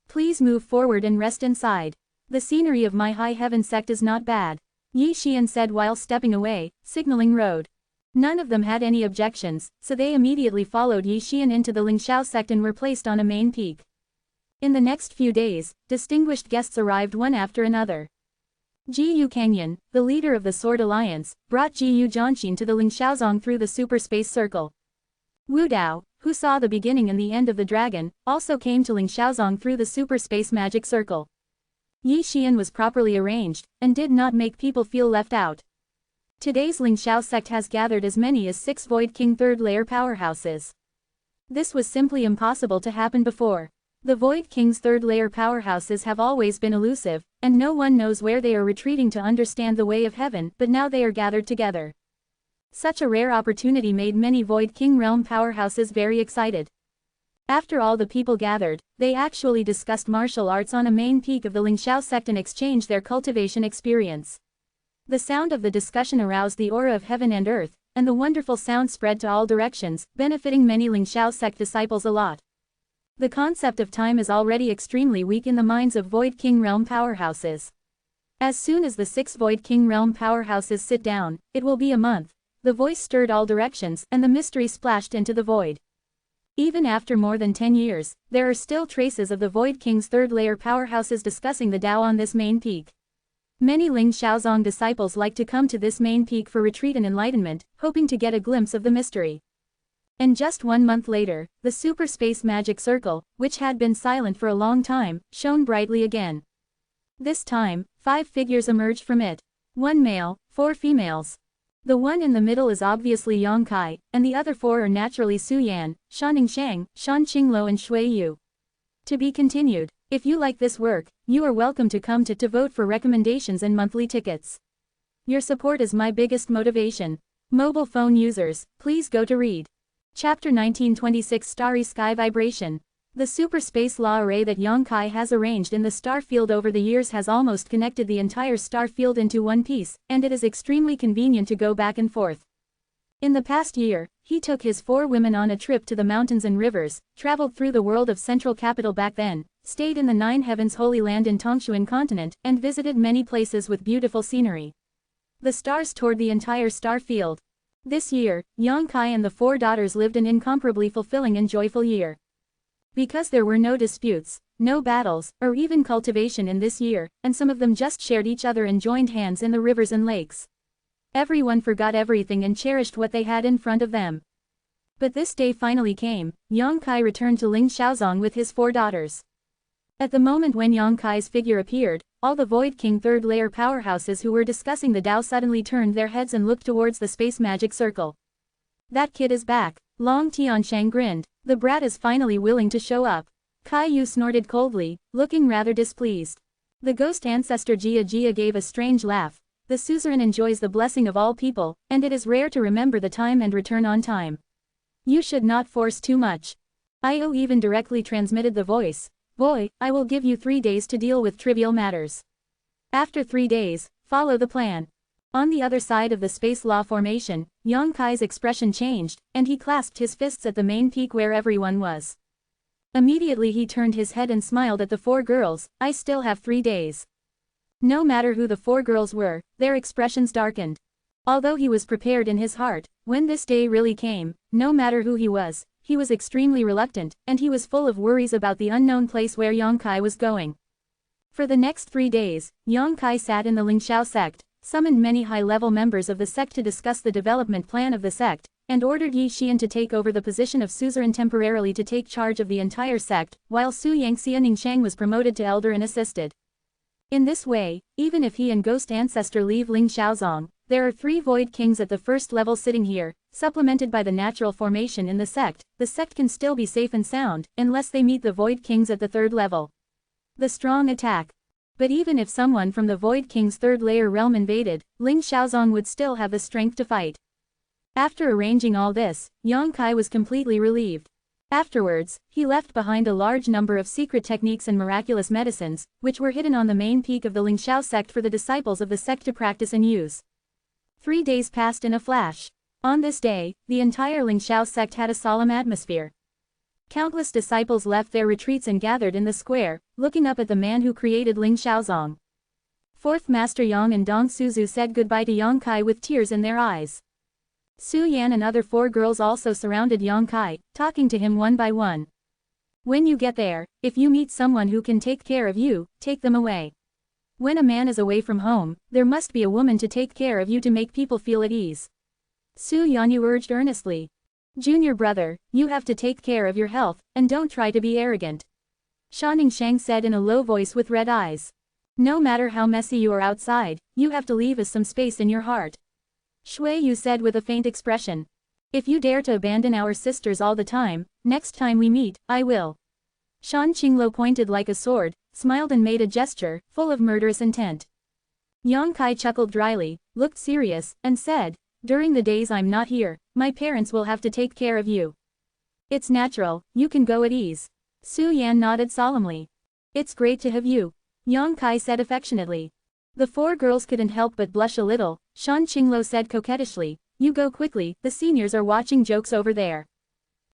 Please move forward and rest inside. The scenery of my High Heaven sect is not bad," Yi Xian said while stepping away, signaling road. None of them had any objections, so they immediately followed Yi Xian into the Lingxiao sect and were placed on a main peak. In the next few days, distinguished guests arrived one after another. Jiyu Kangyan, the leader of the Sword Alliance, brought Jiyu Zhanxin to the Lingxiaozong through the super space circle. Wu Dao, who saw the beginning and the end of the dragon, also came to Lingxiaozong through the super space magic circle. Yi Xian was properly arranged, and did not make people feel left out. Today's Lingxiao sect has gathered as many as 6 Void King third layer powerhouses. This was simply impossible to happen before. The Void King's third layer powerhouses have always been elusive, and no one knows where they are retreating to understand the way of heaven, but now they are gathered together. Such a rare opportunity made many Void King realm powerhouses very excited. After all the people gathered, they actually discussed martial arts on a main peak of the Lingxiao sect and exchanged their cultivation experience. The sound of the discussion aroused the aura of heaven and earth, and the wonderful sound spread to all directions, benefiting many Lingxiao sect disciples a lot. The concept of time is already extremely weak in the minds of Void King realm powerhouses. As soon as the 6 Void King realm powerhouses sit down, it will be a month. The voice stirred all directions, and the mystery splashed into the void. Even after more than 10 years, there are still traces of the Void King's third layer powerhouses discussing the Tao on this main peak. Many Ling Xiaozong disciples like to come to this main peak for retreat and enlightenment, hoping to get a glimpse of the mystery. And just 1 month later, the super space magic circle, which had been silent for a long time, shone brightly again. This time, 5 figures emerged from it. 1 male, 4 females. The one in the middle is obviously Yongkai, and the other 4 are naturally Su Yan, Shan Ningshang, Shan Qingluo and Shuiyu. To be continued. If you like this work, you are welcome to come to vote for recommendations and monthly tickets. Your support is my biggest motivation. Mobile phone users, please go to read. Chapter 1926 Starry Sky Vibration. The super space law array that Yongkai has arranged in the star field over the years has almost connected the entire star field into one piece, and it is extremely convenient to go back and forth. In the past year, he took his 4 women on a trip to the mountains and rivers, traveled through the world of Central Capital back then, stayed in the 9 Heavens Holy Land in Tongshuan continent, and visited many places with beautiful scenery. The stars toured the entire star field. This year, Yang Kai and the 4 daughters lived an incomparably fulfilling and joyful year. Because there were no disputes, no battles, or even cultivation in this year, and some of them just shared each other and joined hands in the rivers and lakes. Everyone forgot everything and cherished what they had in front of them. But this day finally came. Yang Kai returned to Ling Shaozong with his 4 daughters. At the moment when Yang Kai's figure appeared, all the Void King third-layer powerhouses who were discussing the Tao suddenly turned their heads and looked towards the space magic circle. That kid is back. Long Tianshang grinned. The brat is finally willing to show up. Kai Yu snorted coldly, looking rather displeased. The ghost ancestor Jia Jia gave a strange laugh. The suzerain enjoys the blessing of all people, and it is rare to remember the time and return on time. You should not force too much. Io even directly transmitted the voice. Boy, I will give you 3 days to deal with trivial matters. After 3 days, follow the plan. On the other side of the space law formation, Yang Kai's expression changed, and he clasped his fists at the main peak where everyone was. Immediately he turned his head and smiled at the 4 girls. I still have 3 days. No matter who the 4 girls were, their expressions darkened. Although he was prepared in his heart, when this day really came, no matter who he was extremely reluctant, and he was full of worries about the unknown place where Yang Kai was going. For the next 3 days, Yang Kai sat in the Lingxiao sect, summoned many high-level members of the sect to discuss the development plan of the sect, and ordered Yi Xian to take over the position of suzerain temporarily to take charge of the entire sect, while Su Yangxia Ningshang was promoted to elder and assisted. In this way, even if he and Ghost Ancestor leave Ling Shaozong, there are 3 Void Kings at the first level sitting here, supplemented by the natural formation in the sect can still be safe and sound, unless they meet the Void Kings at the 3rd level. The strong attack. But even if someone from the Void King's 3rd layer realm invaded, Ling Shaozong would still have the strength to fight. After arranging all this, Yang Kai was completely relieved. Afterwards, he left behind a large number of secret techniques and miraculous medicines, which were hidden on the main peak of the Lingxiao sect for the disciples of the sect to practice and use. 3 days passed in a flash. On this day, the entire Lingxiao sect had a solemn atmosphere. Countless disciples left their retreats and gathered in the square, looking up at the man who created Ling Shaozong. 4th Master Yang and Dong Suzu said goodbye to Yang Kai with tears in their eyes. Su Yan and other 4 girls also surrounded Yang Kai, talking to him one by one. When you get there, if you meet someone who can take care of you, take them away. When a man is away from home, there must be a woman to take care of you to make people feel at ease. Su Yanyu urged earnestly. Junior brother, you have to take care of your health, and don't try to be arrogant. Sha Ningshang said in a low voice with red eyes. No matter how messy you are outside, you have to leave us some space in your heart. Shui Yu said with a faint expression. If you dare to abandon our sisters all the time, next time we meet, I will. Shan Qinglo pointed like a sword, smiled and made a gesture, full of murderous intent. Yang Kai chuckled dryly, looked serious, and said, during the days I'm not here, my parents will have to take care of you. It's natural, you can go at ease. Su Yan nodded solemnly. It's great to have you, Yang Kai said affectionately. The 4 girls couldn't help but blush a little. Shan Qinglo said coquettishly, you go quickly, the seniors are watching jokes over there.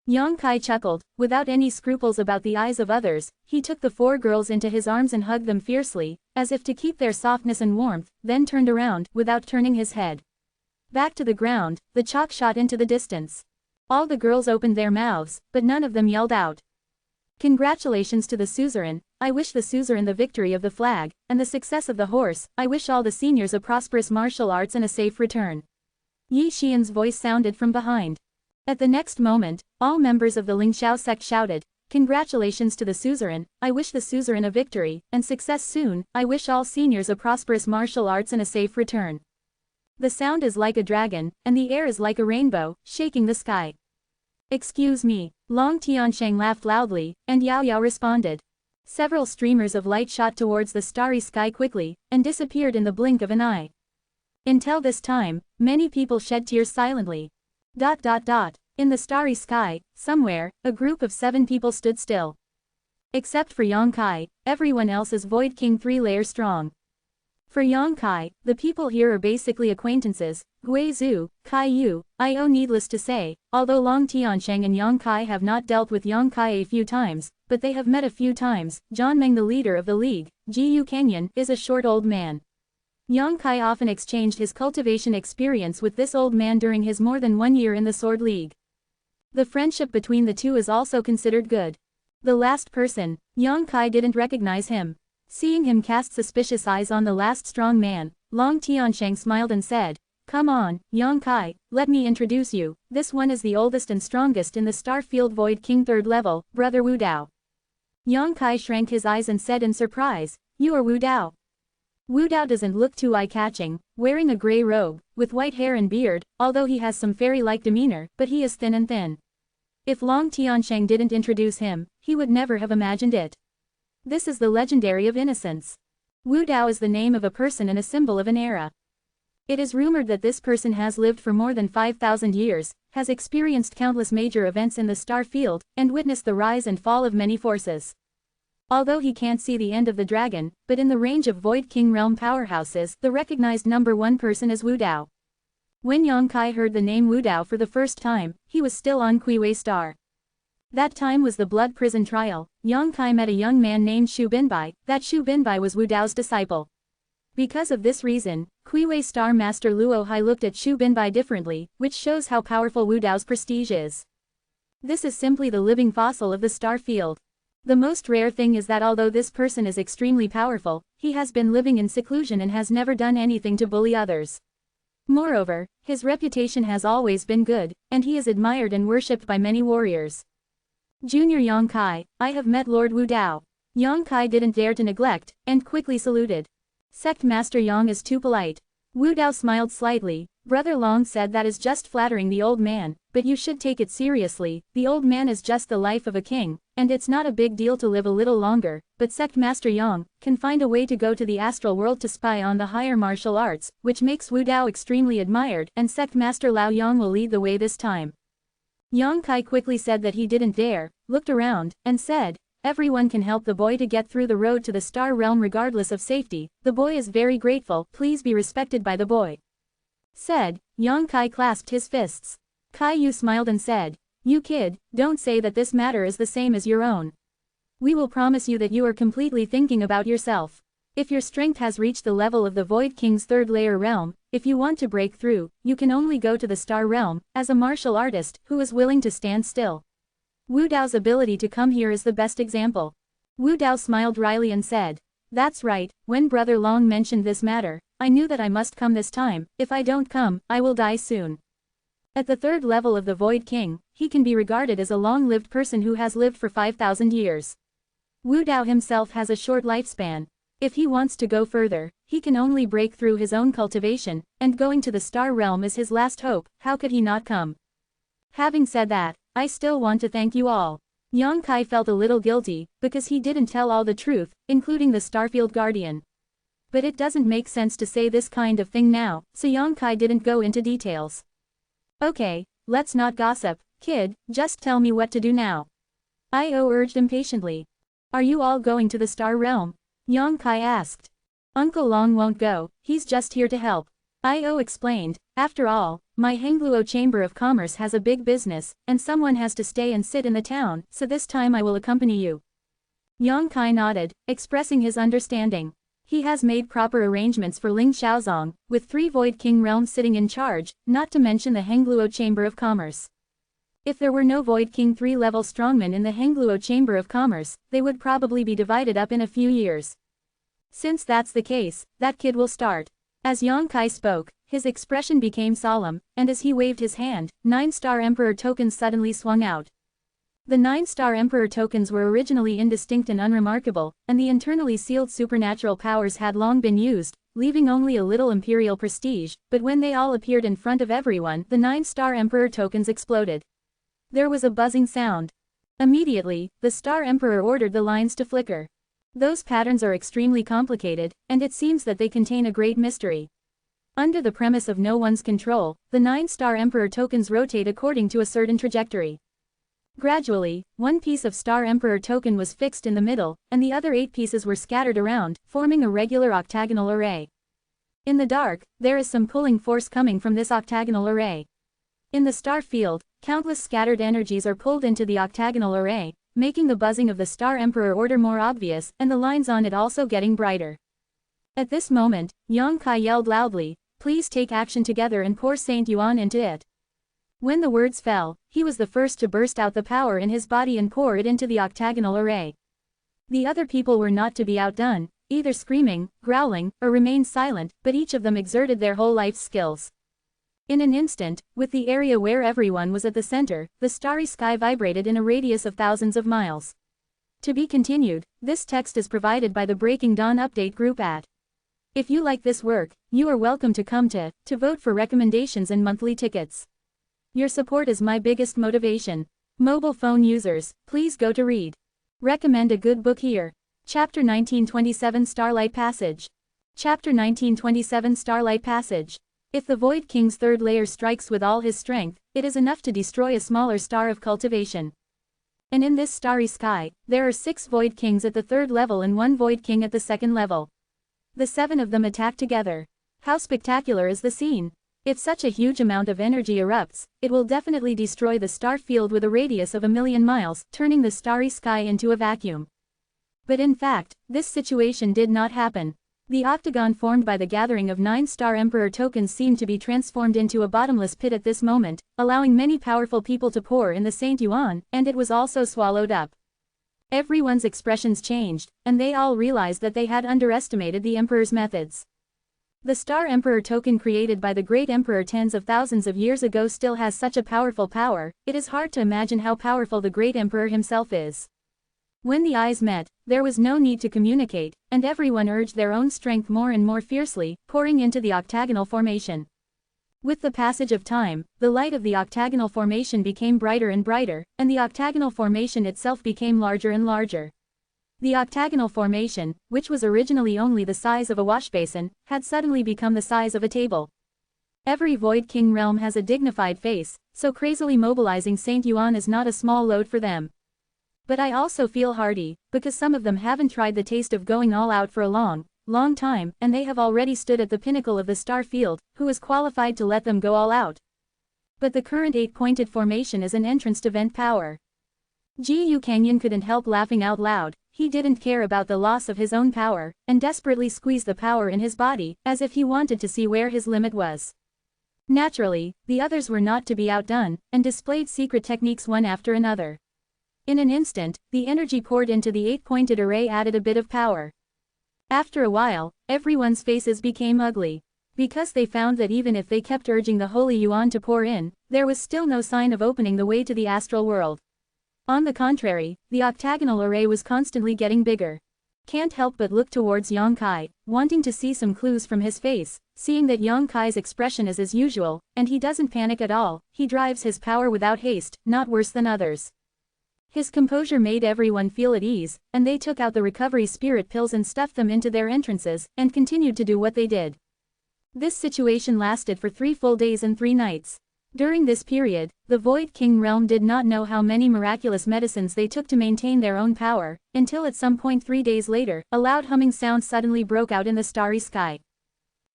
Yang Kai chuckled, without any scruples about the eyes of others, he took the 4 girls into his arms and hugged them fiercely, as if to keep their softness and warmth, then turned around, without turning his head. Back to the ground, the chalk shot into the distance. All the girls opened their mouths, but none of them yelled out. Congratulations to the suzerain, I wish the suzerain the victory of the flag, and the success of the horse, I wish all the seniors a prosperous martial arts and a safe return. Yi Xian's voice sounded from behind. At the next moment, all members of the Lingxiao sect shouted, congratulations to the suzerain, I wish the suzerain a victory, and success soon, I wish all seniors a prosperous martial arts and a safe return. The sound is like a dragon, and the air is like a rainbow, shaking the sky. Excuse me, Long Tianshang laughed loudly, and Yao Yao responded. Several streamers of light shot towards the starry sky quickly, and disappeared in the blink of an eye. Until this time, many people shed tears silently. In the starry sky, somewhere, a group of 7 people stood still. Except for Yang Kai, everyone else is Void King 3 layer strong. For Yang Kai, the people here are basically acquaintances, Gui Zhu, Kai Yu, I.O. Needless to say, although Long Tiansheng and Yang Kai have not dealt with Yang Kai a few times, but they have met a few times. John Meng, the leader of the league, Jiyu Canyon, is a short old man. Yang Kai often exchanged his cultivation experience with this old man during his more than 1 year in the Sword League. The friendship between the two is also considered good. The last person, Yang Kai didn't recognize him. Seeing him cast suspicious eyes on the last strong man, Long Tiansheng smiled and said, "Come on, Yang Kai, let me introduce you. This one is the oldest and strongest in the Starfield Void King 3rd level, Brother Wu Dao." Yang Kai shrank his eyes and said in surprise, "You are Wu Dao." Wu Dao doesn't look too eye-catching, wearing a grey robe, with white hair and beard, although he has some fairy-like demeanor, but he is thin and thin. If Long Tiansheng didn't introduce him, he would never have imagined it. This is the legendary of innocence. Wu Dao is the name of a person and a symbol of an era. It is rumored that this person has lived for more than 5,000 years, has experienced countless major events in the star field, and witnessed the rise and fall of many forces. Although he can't see the end of the dragon, but in the range of Void King realm powerhouses, the recognized #1 person is Wu Dao. When Yang Kai heard the name Wu Dao for the first time, he was still on Kuiwei Star. That time was the blood prison trial. Yang Kai met a young man named Xu Binbai. That Xu Binbai was Wu Dao's disciple. Because of this reason, Kuiwei Star Master Luo Hai looked at Xu Binbai differently, which shows how powerful Wu Dao's prestige is. This is simply the living fossil of the star field. The most rare thing is that although this person is extremely powerful, he has been living in seclusion and has never done anything to bully others. Moreover, his reputation has always been good, and he is admired and worshipped by many warriors. Junior Yang Kai, I have met Lord Wu Dao. Yang Kai didn't dare to neglect, and quickly saluted. Sect Master Yang is too polite. Wu Dao smiled slightly. Brother Long said that is just flattering the old man, but you should take it seriously. The old man is just the life of a king, and it's not a big deal to live a little longer, but Sect Master Yang can find a way to go to the astral world to spy on the higher martial arts, which makes Wu Dao extremely admired, and Sect Master Lao Yang will lead the way this time. Yang Kai quickly said that he didn't dare, looked around, and said, "Everyone can help the boy to get through the road to the star realm regardless of safety. The boy is very grateful, please be respected by the boy." Said, Yang Kai clasped his fists. Kai Yu smiled and said, "You kid, don't say that this matter is the same as your own. We will promise you that you are completely thinking about yourself. If your strength has reached the level of the Void King's 3rd layer realm, if you want to break through, you can only go to the star realm, as a martial artist who is willing to stand still. Wu Dao's ability to come here is the best example." Wu Dao smiled wryly and said, "That's right, when Brother Long mentioned this matter, I knew that I must come this time. If I don't come, I will die soon." At the 3rd level of the Void King, he can be regarded as a long-lived person who has lived for 5,000 years. Wu Dao himself has a short lifespan. If he wants to go further, he can only break through his own cultivation, and going to the star realm is his last hope. How could he not come? Having said that, I still want to thank you all. Yang Kai felt a little guilty, because he didn't tell all the truth, including the Starfield Guardian. But it doesn't make sense to say this kind of thing now, so Yang Kai didn't go into details. "Okay, let's not gossip, kid, just tell me what to do now." I.O. urged impatiently. "Are you all going to the star realm?" Yang Kai asked. "Uncle Long won't go, he's just here to help." I.O. explained, "After all, my Hengluo Chamber of Commerce has a big business, and someone has to stay and sit in the town, so this time I will accompany you." Yang Kai nodded, expressing his understanding. He has made proper arrangements for Ling Xiaozong, with 3 Void King realms sitting in charge, not to mention the Hengluo Chamber of Commerce. If there were no Void King 3-level strongmen in the Hengluo Chamber of Commerce, they would probably be divided up in a few years. Since that's the case, that kid will start. As Yang Kai spoke, his expression became solemn, and as he waved his hand, 9-star Emperor tokens suddenly swung out. The 9-star Emperor tokens were originally indistinct and unremarkable, and the internally sealed supernatural powers had long been used, leaving only a little imperial prestige, but when they all appeared in front of everyone, the 9-star Emperor tokens exploded. There was a buzzing sound. Immediately, the Star Emperor ordered the lines to flicker. Those patterns are extremely complicated, and it seems that they contain a great mystery. Under the premise of no one's control, the 9-star Emperor tokens rotate according to a certain trajectory. Gradually, one piece of Star Emperor token was fixed in the middle, and the other 8 pieces were scattered around, forming a regular octagonal array. In the dark, there is some pulling force coming from this octagonal array. In the star field, countless scattered energies are pulled into the octagonal array, making the buzzing of the Star Emperor order more obvious and the lines on it also getting brighter. At this moment, Yang Kai yelled loudly, "Please take action together and pour Saint Yuan into it." When the words fell, he was the first to burst out the power in his body and pour it into the octagonal array. The other people were not to be outdone, either screaming, growling, or remained silent, but each of them exerted their whole life's skills. In an instant, with the area where everyone was at the center, the starry sky vibrated in a radius of thousands of miles. To be continued, this text is provided by the Breaking Dawn Update group at. If you like this work, you are welcome to come to vote for recommendations and monthly tickets. Your support is my biggest motivation. Mobile phone users, please go to read. Recommend a good book here. Chapter 1927 Starlight Passage. Chapter 1927 Starlight Passage. If the Void King's third layer strikes with all his strength, it is enough to destroy a smaller star of cultivation. And in this starry sky, there are 6 Void Kings at the third level and 1 Void King at the second level. The 7 of them attack together. How spectacular is the scene! If such a huge amount of energy erupts, it will definitely destroy the star field with a radius of 1,000,000 miles, turning the starry sky into a vacuum. But in fact, this situation did not happen. The octagon formed by the gathering of 9 Star Emperor tokens seemed to be transformed into a bottomless pit at this moment, allowing many powerful people to pour in the Saint Yuan, and it was also swallowed up. Everyone's expressions changed, and they all realized that they had underestimated the Emperor's methods. The Star Emperor token created by the Great Emperor tens of thousands of years ago still has such a powerful power, it is hard to imagine how powerful the Great Emperor himself is. When the eyes met, there was no need to communicate, and everyone urged their own strength more and more fiercely, pouring into the octagonal formation. With the passage of time, the light of the octagonal formation became brighter and brighter, and the octagonal formation itself became larger and larger. The octagonal formation, which was originally only the size of a washbasin, had suddenly become the size of a table. Every Void King realm has a dignified face, so crazily mobilizing Saint Yuan is not a small load for them. But I also feel hardy, because some of them haven't tried the taste of going all out for a long time, and they have already stood at the pinnacle of the star field, who is qualified to let them go all out. But the current 8-pointed formation is an entrance to vent power. Jiyu Kangyan couldn't help laughing out loud. He didn't care about the loss of his own power, and desperately squeezed the power in his body, as if he wanted to see where his limit was. Naturally, the others were not to be outdone, and displayed secret techniques one after another. In an instant, the energy poured into the 8-pointed array added a bit of power. After a while, everyone's faces became ugly. Because they found that even if they kept urging the Holy Yuan to pour in, there was still no sign of opening the way to the astral world. On the contrary, the octagonal array was constantly getting bigger. Can't help but look towards Yang Kai, wanting to see some clues from his face, seeing that Yang Kai's expression is as usual, and he doesn't panic at all, he drives his power without haste, not worse than others. His composure made everyone feel at ease, and they took out the recovery spirit pills and stuffed them into their entrances, and continued to do what they did. This situation lasted for 3 full days and 3 nights. During this period, the Void King realm did not know how many miraculous medicines they took to maintain their own power, until at some point 3 days later, a loud humming sound suddenly broke out in the starry sky.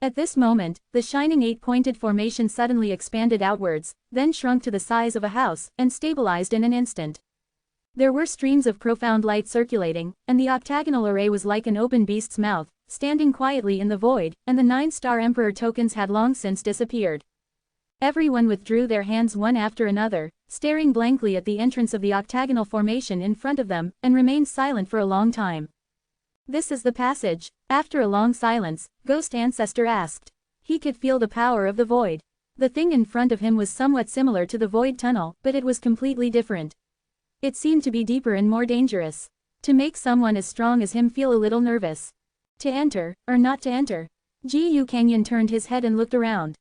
At this moment, the shining 8-pointed formation suddenly expanded outwards, then shrunk to the size of a house, and stabilized in an instant. There were streams of profound light circulating, and the octagonal array was like an open beast's mouth, standing quietly in the void, and the 9 Star Emperor tokens had long since disappeared. Everyone withdrew their hands one after another, staring blankly at the entrance of the octagonal formation in front of them, and remained silent for a long time. "This is the passage?" After a long silence, Ghost Ancestor asked. He could feel the power of the void. The thing in front of him was somewhat similar to the void tunnel, but it was completely different. It seemed to be deeper and more dangerous. To make someone as strong as him feel a little nervous. To enter, or not to enter? Jiyu Kangyan turned his head and looked around.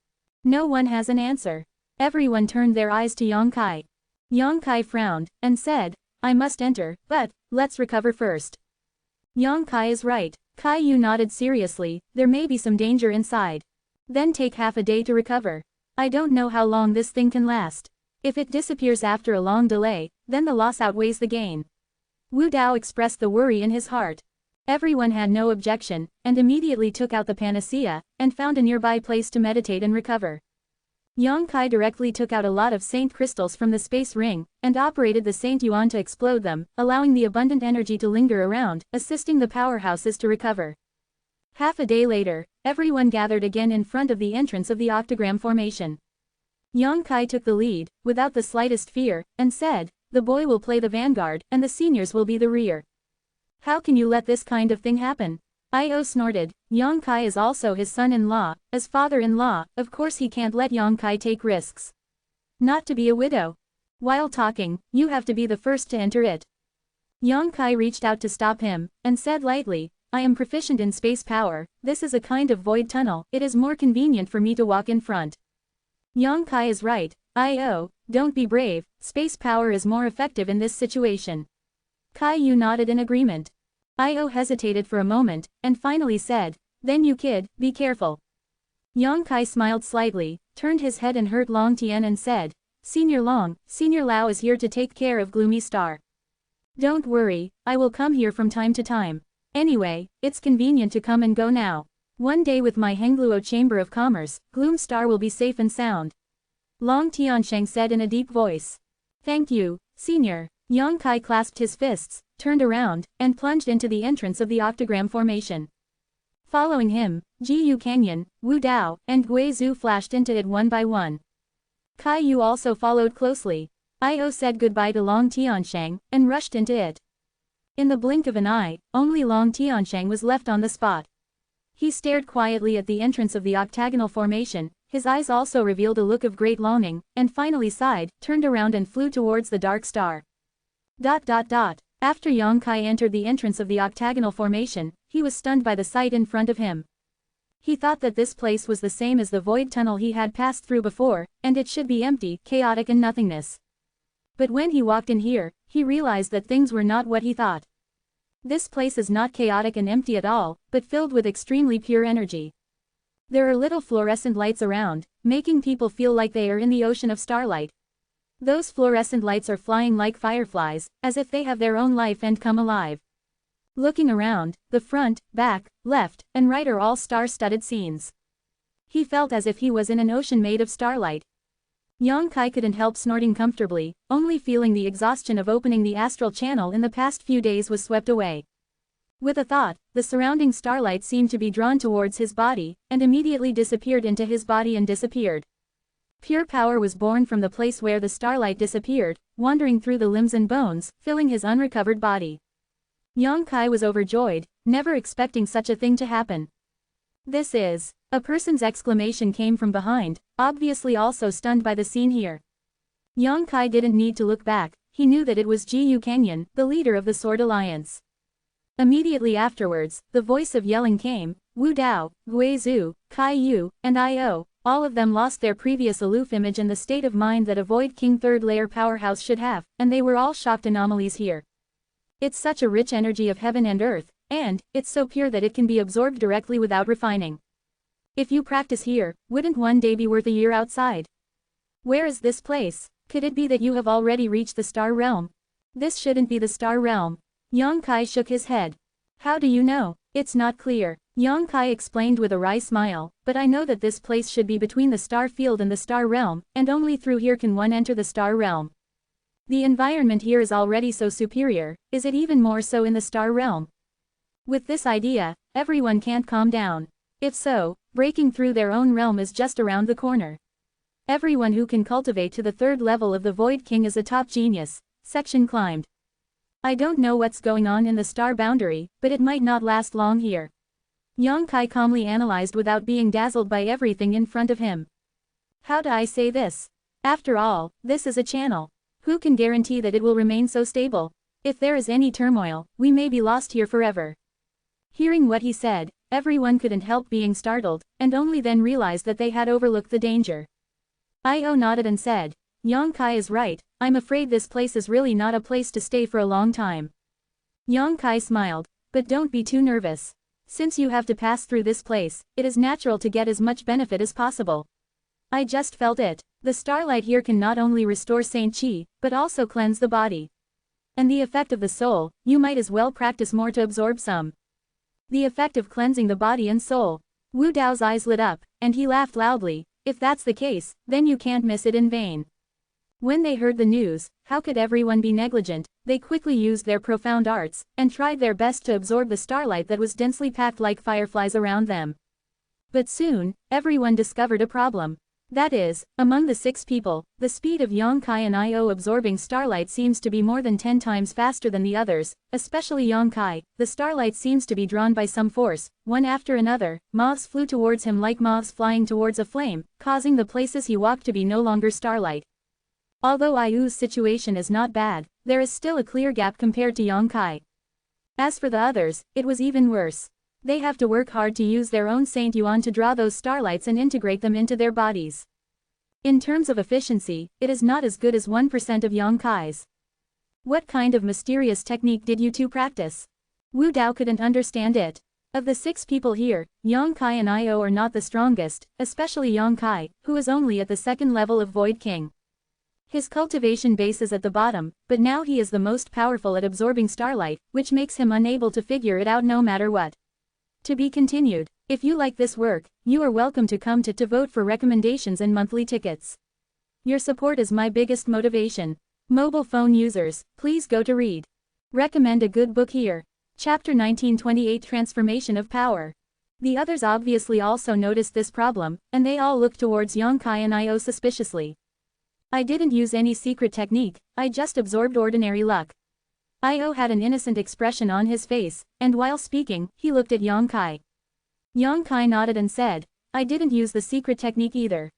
No one has an answer. Everyone turned their eyes to Yang Kai. Yang Kai frowned, and said, "I must enter, but let's recover first." Yang Kai is right. Kai Yu nodded seriously, there may be some danger inside. Then take half a day to recover. I don't know how long this thing can last. If it disappears after a long delay, then the loss outweighs the gain. Wu Dao expressed the worry in his heart. Everyone had no objection, and immediately took out the panacea, and found a nearby place to meditate and recover. Yang Kai directly took out a lot of saint crystals from the space ring, and operated the Saint Yuan to explode them, allowing the abundant energy to linger around, assisting the powerhouses to recover. Half a day later, everyone gathered again in front of the entrance of the octagram formation. Yang Kai took the lead, without the slightest fear, and said, "The boy will play the vanguard, and the seniors will be the rear. How can you let this kind of thing happen?" Io snorted. Yang Kai is also his son-in-law, as father-in-law, of course he can't let Yang Kai take risks. Not to be a widow. While talking, you have to be the first to enter it. Yang Kai reached out to stop him, and said lightly, "I am proficient in space power, this is a kind of void tunnel, it is more convenient for me to walk in front." Yang Kai is right, Io, don't be brave, space power is more effective in this situation. Kai Yu nodded in agreement. Io hesitated for a moment, and finally said, "Then you kid, be careful." Yang Kai smiled slightly, turned his head and hurt Long Tian and said, "Senior Long, Senior Lao is here to take care of Gloomy Star. Don't worry, I will come here from time to time. Anyway, it's convenient to come and go now. One day with my Hengluo Chamber of Commerce, Gloom Star will be safe and sound." Long Tiansheng said in a deep voice. "Thank you, Senior." Yang Kai clasped his fists, turned around, and plunged into the entrance of the octagram formation. Following him, Jiyu Canyon, Wu Dao, and Gui Zhu flashed into it one by one. Kai Yu also followed closely. Io said goodbye to Long Tiansheng, and rushed into it. In the blink of an eye, only Long Tiansheng was left on the spot. He stared quietly at the entrance of the octagonal formation, his eyes also revealed a look of great longing, and finally sighed, turned around and flew towards the dark star. After Yang Kai entered the entrance of the octagonal formation, he was stunned by the sight in front of him. He thought that this place was the same as the void tunnel he had passed through before, and it should be empty, chaotic and nothingness. But when he walked in here, he realized that things were not what he thought. This place is not chaotic and empty at all, but filled with extremely pure energy. There are little fluorescent lights around, making people feel like they are in the ocean of starlight. Those fluorescent lights are flying like fireflies, as if they have their own life and come alive. Looking around, the front, back, left, and right are all star-studded scenes. He felt as if he was in an ocean made of starlight. Yang Kai couldn't help snorting comfortably, only feeling the exhaustion of opening the astral channel in the past few days was swept away. With a thought, the surrounding starlight seemed to be drawn towards his body, and immediately disappeared into his body and disappeared. Pure power was born from the place where the starlight disappeared, wandering through the limbs and bones, filling his unrecovered body. Yang Kai was overjoyed, never expecting such a thing to happen. "This is..." A person's exclamation came from behind, obviously also stunned by the scene here. Yang Kai didn't need to look back, he knew that it was Jiyu Canyon, the leader of the Sword Alliance. Immediately afterwards, the voice of yelling came, "Wu Dao, Gui Zhu, Kai Yu, and Io, all of them lost their previous aloof image and the state of mind that a Void King third-layer powerhouse should have, and they were all shocked anomalies here. It's such a rich energy of heaven and earth, and, it's so pure that it can be absorbed directly without refining. If you practice here, wouldn't one day be worth a year outside? Where is this place? Could it be that you have already reached the star realm? This shouldn't be the star realm." Yang Kai shook his head. "How do you know? It's not clear." Yang Kai explained with a wry smile, "But I know that this place should be between the star field and the star realm, and only through here can one enter the star realm. The environment here is already so superior, is it even more so in the star realm? With this idea, everyone can't calm down. If so, breaking through their own realm is just around the corner. Everyone who can cultivate to the third level of the Void King is a top genius." Section climbed. "I don't know what's going on in the star boundary, but it might not last long here." Yang Kai calmly analyzed without being dazzled by everything in front of him. "How do I say this? After all, this is a channel. Who can guarantee that it will remain so stable? If there is any turmoil, we may be lost here forever." Hearing what he said, everyone couldn't help being startled, and only then realized that they had overlooked the danger. Io nodded and said, "Yang Kai is right, I'm afraid this place is really not a place to stay for a long time." Yang Kai smiled, "But don't be too nervous. Since you have to pass through this place, it is natural to get as much benefit as possible. I just felt it. The starlight here can not only restore Saint Qi, but also cleanse the body. And the effect of the soul, you might as well practice more to absorb some." The effect of cleansing the body and soul. Wu Dao's eyes lit up, and he laughed loudly. If that's the case, then you can't miss it in vain. When they heard the news, how could everyone be negligent? They quickly used their profound arts, and tried their best to absorb the starlight that was densely packed like fireflies around them. But soon, everyone discovered a problem. That is, among the 6 people, the speed of Yongkai and Io absorbing starlight seems to be more than 10 times faster than the others, especially Yongkai. The starlight seems to be drawn by some force. One after another, moths flew towards him like moths flying towards a flame, causing the places he walked to be no longer starlight. Although Io's situation is not bad, there is still a clear gap compared to Yongkai. As for the others, it was even worse. They have to work hard to use their own Saint Yuan to draw those starlights and integrate them into their bodies. In terms of efficiency, it is not as good as 1% of Yongkai's. What kind of mysterious technique did you two practice? Wu Dao couldn't understand it. Of the 6 people here, Yongkai and Io are not the strongest, especially Yongkai, who is only at the 2nd level of Void King. His cultivation base is at the bottom, but now he is the most powerful at absorbing starlight, which makes him unable to figure it out no matter what. To be continued. If you like this work, you are welcome to come to vote for recommendations and monthly tickets. Your support is my biggest motivation. Mobile phone users, please go to read. Recommend a good book here. Chapter 1928 Transformation of Power. The others obviously also noticed this problem, and they all looked towards Yongkai and Io suspiciously. I didn't use any secret technique, I just absorbed ordinary luck. Io had an innocent expression on his face, and while speaking, he looked at Yongkai. Yongkai nodded and said, I didn't use the secret technique either.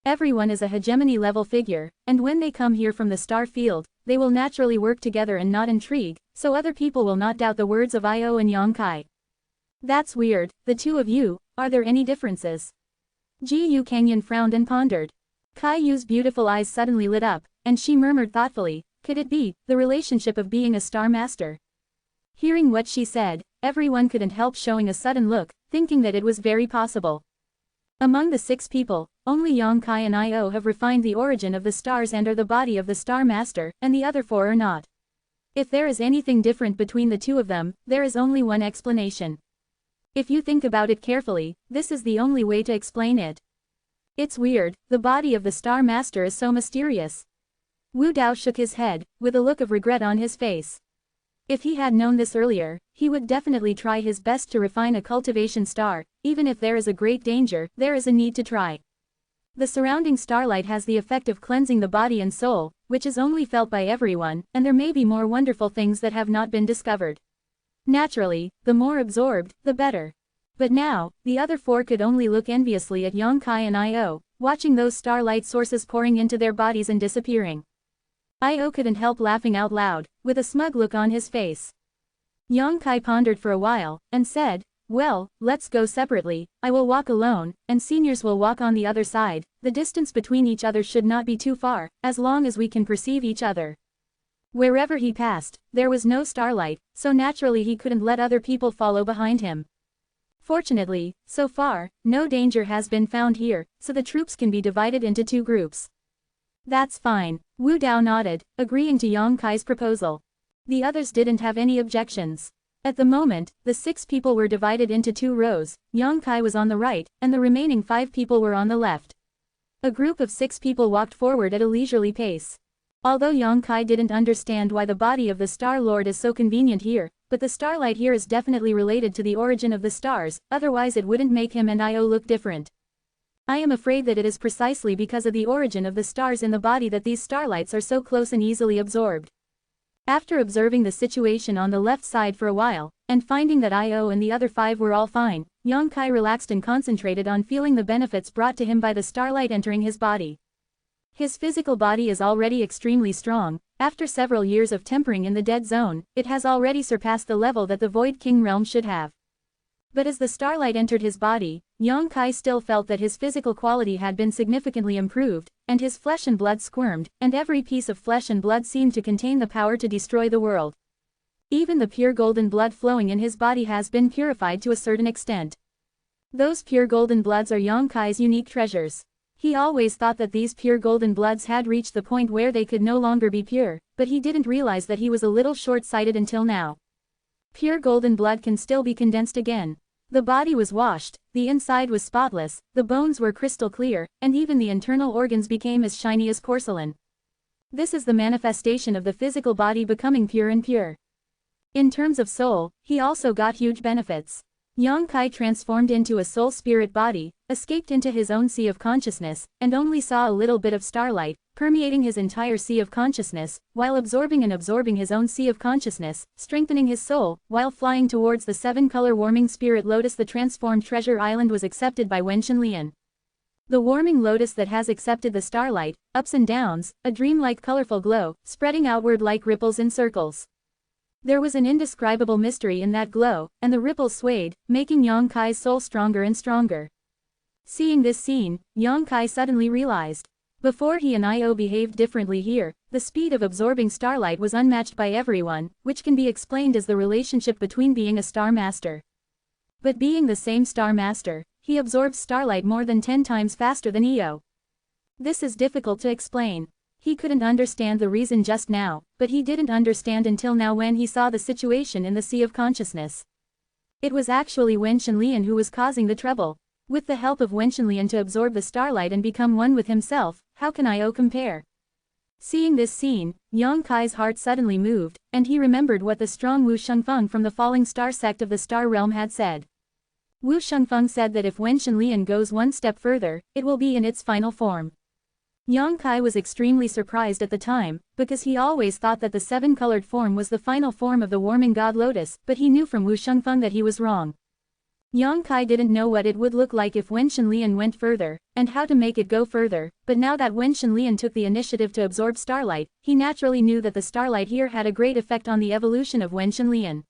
Everyone is a hegemony level figure, and when they come here from the star field, they will naturally work together and not intrigue, so other people will not doubt the words of Io and Yongkai. That's weird, the two of you, are there any differences? Ji Yu Kangyan frowned and pondered. Kai Yu's beautiful eyes suddenly lit up, and she murmured thoughtfully, could it be, the relationship of being a star master? Hearing what she said, everyone couldn't help showing a sudden look, thinking that it was very possible. Among the 6 people, only Yongkai and Io have refined the origin of the stars and are the body of the star master, and the other 4 are not. If there is anything different between the 2 of them, there is only one explanation. If you think about it carefully, this is the only way to explain it. It's weird, the body of the star master is so mysterious. Wu Dao shook his head, with a look of regret on his face. If he had known this earlier, he would definitely try his best to refine a cultivation star. Even if there is a great danger, there is a need to try. The surrounding starlight has the effect of cleansing the body and soul, which is only felt by everyone, and there may be more wonderful things that have not been discovered. Naturally, the more absorbed, the better. But now, the other 4 could only look enviously at Yongkai and Io, watching those starlight sources pouring into their bodies and disappearing. Io couldn't help laughing out loud, with a smug look on his face. Yongkai pondered for a while, and said, well, let's go separately, I will walk alone, and seniors will walk on the other side. The distance between each other should not be too far, as long as we can perceive each other. Wherever he passed, there was no starlight, so naturally he couldn't let other people follow behind him. Fortunately, so far, no danger has been found here, so the troops can be divided into 2 groups. That's fine, Wu Dao nodded, agreeing to Yongkai's proposal. The others didn't have any objections. At the moment, the 6 people were divided into 2 rows, Yongkai was on the right, and the remaining 5 people were on the left. A group of 6 people walked forward at a leisurely pace. Although Yongkai didn't understand why the body of the Star Lord is so convenient here, but the starlight here is definitely related to the origin of the stars, otherwise it wouldn't make him and Io look different. I am afraid that it is precisely because of the origin of the stars in the body that these starlights are so close and easily absorbed. After observing the situation on the left side for a while, and finding that Io and the other 5 were all fine, Yongkai relaxed and concentrated on feeling the benefits brought to him by the starlight entering his body. His physical body is already extremely strong. After several years of tempering in the dead zone, it has already surpassed the level that the Void King realm should have. But as the starlight entered his body, Yongkai still felt that his physical quality had been significantly improved, and his flesh and blood squirmed, and every piece of flesh and blood seemed to contain the power to destroy the world. Even the pure golden blood flowing in his body has been purified to a certain extent. Those pure golden bloods are Yongkai's unique treasures. He always thought that these pure golden bloods had reached the point where they could no longer be pure, but he didn't realize that he was a little short-sighted until now. Pure golden blood can still be condensed again. The body was washed, the inside was spotless, the bones were crystal clear, and even the internal organs became as shiny as porcelain. This is the manifestation of the physical body becoming pure and pure. In terms of soul, he also got huge benefits. Yang Kai transformed into a soul-spirit body, escaped into his own sea of consciousness, and only saw a little bit of starlight, permeating his entire sea of consciousness, while absorbing his own sea of consciousness, strengthening his soul, while flying towards the seven-color warming spirit lotus. The transformed treasure island was accepted by Wenxinlian. The warming lotus that has accepted the starlight, ups and downs, a dreamlike colorful glow, spreading outward like ripples in circles. There was an indescribable mystery in that glow, and the ripples swayed, making Yang Kai's soul stronger and stronger. Seeing this scene, Yang Kai suddenly realized. Before he and Io behaved differently here, the speed of absorbing starlight was unmatched by everyone, which can be explained as the relationship between being a star master. But being the same star master, he absorbs starlight more than 10 times faster than Io. This is difficult to explain. He couldn't understand the reason just now, but he didn't understand until now when he saw the situation in the sea of consciousness. It was actually Wenxinlian who was causing the trouble. With the help of Wenxinlian to absorb the starlight and become one with himself, how can Io compare? Seeing this scene, Yang Kai's heart suddenly moved, and he remembered what the strong Wu Shengfeng from the falling star sect of the star realm had said. Wu Shengfeng said that if Wenxinlian goes one step further, it will be in its final form. Yang Kai was extremely surprised at the time, because he always thought that the seven-colored form was the final form of the warming god lotus, but he knew from Wu Shengfeng that he was wrong. Yang Kai didn't know what it would look like if Wenxinlian went further, and how to make it go further, but now that Wenxinlian took the initiative to absorb starlight, he naturally knew that the starlight here had a great effect on the evolution of Wenxinlian.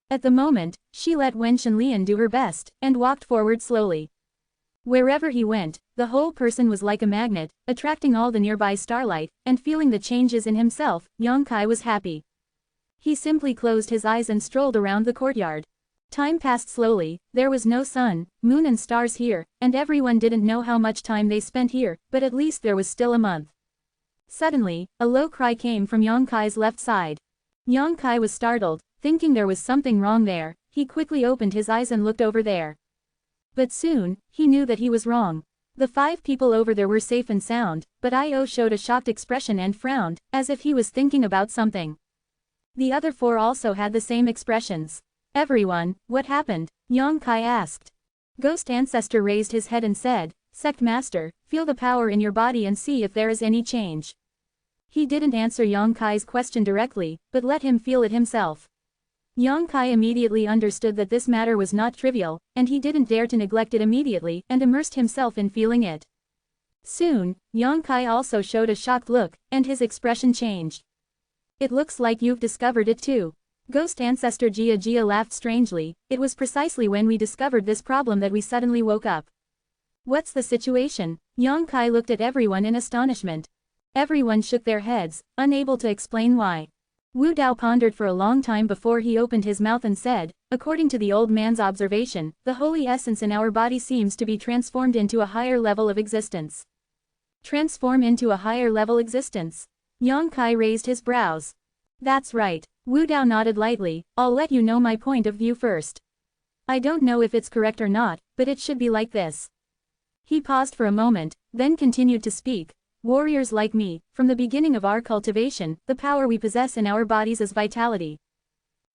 At the moment, she let Wenxinlian do her best, and walked forward slowly. Wherever he went, the whole person was like a magnet, attracting all the nearby starlight, and feeling the changes in himself. Yang Kai was happy. He simply closed his eyes and strolled around the courtyard. Time passed slowly, there was no sun, moon and stars here, and everyone didn't know how much time they spent here, but at least there was still a month. Suddenly, a low cry came from Yang Kai's left side. Yang Kai was startled, thinking there was something wrong there. He quickly opened his eyes and looked over there. But soon, he knew that he was wrong. The 5 people over there were safe and sound, but Io showed a shocked expression and frowned, as if he was thinking about something. The other 4 also had the same expressions. Everyone, what happened? Yang Kai asked. Ghost Ancestor raised his head and said, Sect Master, feel the power in your body and see if there is any change. He didn't answer Yang Kai's question directly, but let him feel it himself. Yang Kai immediately understood that this matter was not trivial, and he didn't dare to neglect it immediately and immersed himself in feeling it. Soon, Yang Kai also showed a shocked look, and his expression changed. It looks like you've discovered it too. Ghost Ancestor Jia laughed strangely. It was precisely when we discovered this problem that we suddenly woke up. What's the situation? Yang Kai looked at everyone in astonishment. Everyone shook their heads, unable to explain why. Wu Dao pondered for a long time before he opened his mouth and said, according to the old man's observation, the holy essence in our body seems to be transformed into a higher level of existence. Transform into a higher level existence? Yang Kai raised his brows. That's right. Wu Dao nodded lightly. I'll let you know my point of view first. I don't know if it's correct or not, but it should be like this. He paused for a moment, then continued to speak. Warriors like me, from the beginning of our cultivation, the power we possess in our bodies is vitality.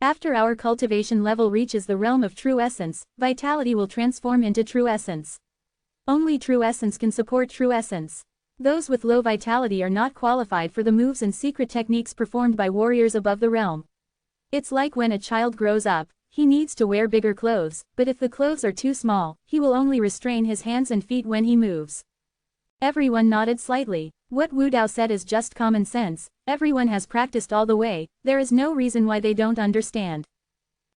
After our cultivation level reaches the realm of true essence, vitality will transform into true essence. Only true essence can support true essence. Those with low vitality are not qualified for the moves and secret techniques performed by warriors above the realm. It's like when a child grows up, he needs to wear bigger clothes, but if the clothes are too small, he will only restrain his hands and feet when he moves. Everyone nodded slightly. What Wu Dao said is just common sense. Everyone has practiced all the way, there is no reason why they don't understand.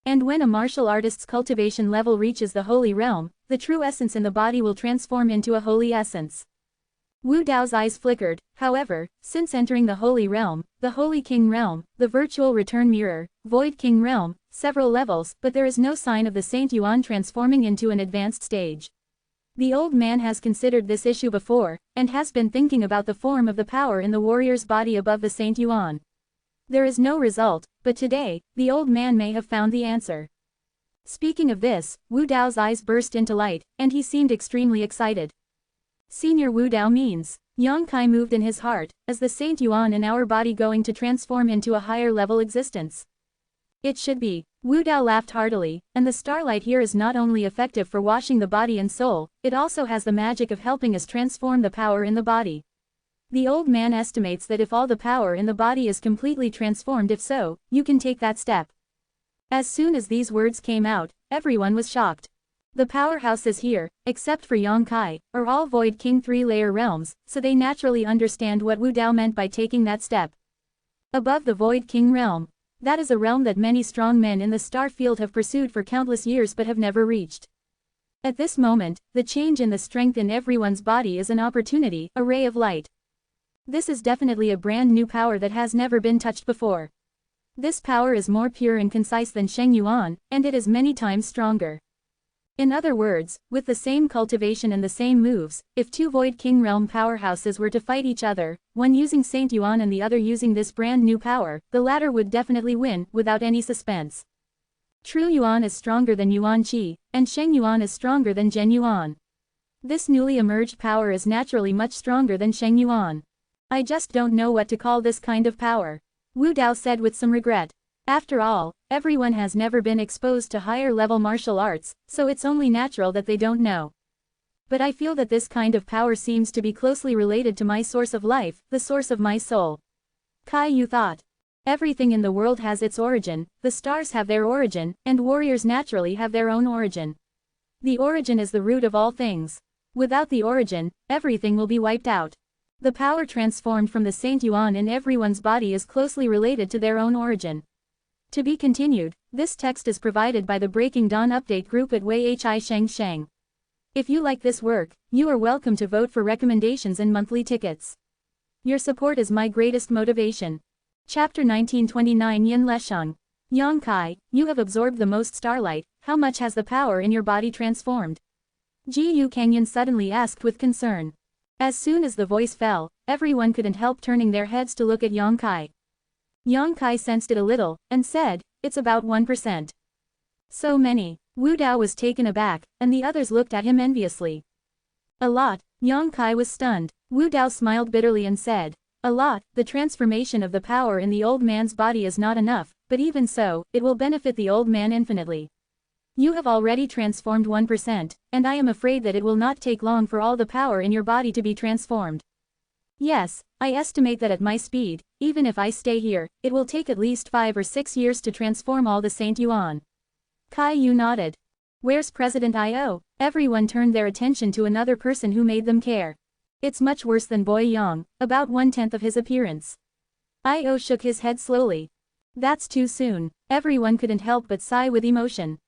And when a martial artist's cultivation level reaches the holy realm, the true essence in the body will transform into a holy essence. Wu Dao's eyes flickered. However, since entering the holy realm, the holy king realm, the virtual return mirror, void king realm, several levels, but there is no sign of the Saint Yuan transforming into an advanced stage. The old man has considered this issue before, and has been thinking about the form of the power in the warrior's body above the Saint Yuan. There is no result, but today, the old man may have found the answer. Speaking of this, Wu Dao's eyes burst into light, and he seemed extremely excited. Senior Wu Dao means, Yang Kai moved in his heart, as the Saint Yuan in our body going to transform into a higher level existence. It should be. Wu Dao laughed heartily, and the starlight here is not only effective for washing the body and soul, it also has the magic of helping us transform the power in the body. The old man estimates that if all the power in the body is completely transformed, if so, you can take that step. As soon as these words came out, everyone was shocked. The powerhouses here, except for Yang Kai, are all Void King 3-layer realms, so they naturally understand what Wu Dao meant by taking that step. Above the Void King realm. That is a realm that many strong men in the star field have pursued for countless years but have never reached. At this moment, the change in the strength in everyone's body is an opportunity, a ray of light. This is definitely a brand new power that has never been touched before. This power is more pure and concise than Sheng Yuan, and it is many times stronger. In other words, with the same cultivation and the same moves, if two Void King realm powerhouses were to fight each other, one using Saint Yuan and the other using this brand new power, the latter would definitely win, without any suspense. True Yuan is stronger than Yuan Qi, and Sheng Yuan is stronger than Zhen Yuan. This newly emerged power is naturally much stronger than Sheng Yuan. I just don't know what to call this kind of power. Wu Dao said with some regret. After all, everyone has never been exposed to higher-level martial arts, so it's only natural that they don't know. But I feel that this kind of power seems to be closely related to my source of life, the source of my soul. Kai Yu thought. Everything in the world has its origin, the stars have their origin, and warriors naturally have their own origin. The origin is the root of all things. Without the origin, everything will be wiped out. The power transformed from the Saint Yuan in everyone's body is closely related to their own origin. To be continued, this text is provided by the Breaking Dawn Update group at Wei Hi Sheng Sheng. If you like this work, you are welcome to vote for recommendations and monthly tickets. Your support is my greatest motivation. Chapter 1929 Yin Lesheng. Yang Kai, you have absorbed the most starlight, how much has the power in your body transformed? Ji Yu Kangyan suddenly asked with concern. As soon as the voice fell, everyone couldn't help turning their heads to look at Yang Kai. Yang Kai sensed it a little, and said, it's about 1%. So many. Wu Dao was taken aback, and the others looked at him enviously. A lot. Yang Kai was stunned. Wu Dao smiled bitterly and said, a lot. The transformation of the power in the old man's body is not enough, but even so, it will benefit the old man infinitely. You have already transformed 1%, and I am afraid that it will not take long for all the power in your body to be transformed. Yes, I estimate that at my speed, even if I stay here, it will take at least 5 or 6 years to transform all the Saint Yuan. Kai Yu nodded. Where's President Io? Everyone turned their attention to another person who made them care. It's much worse than Boy Yang, about 1/10 of his appearance. Io shook his head slowly. That's too soon. Everyone couldn't help but sigh with emotion.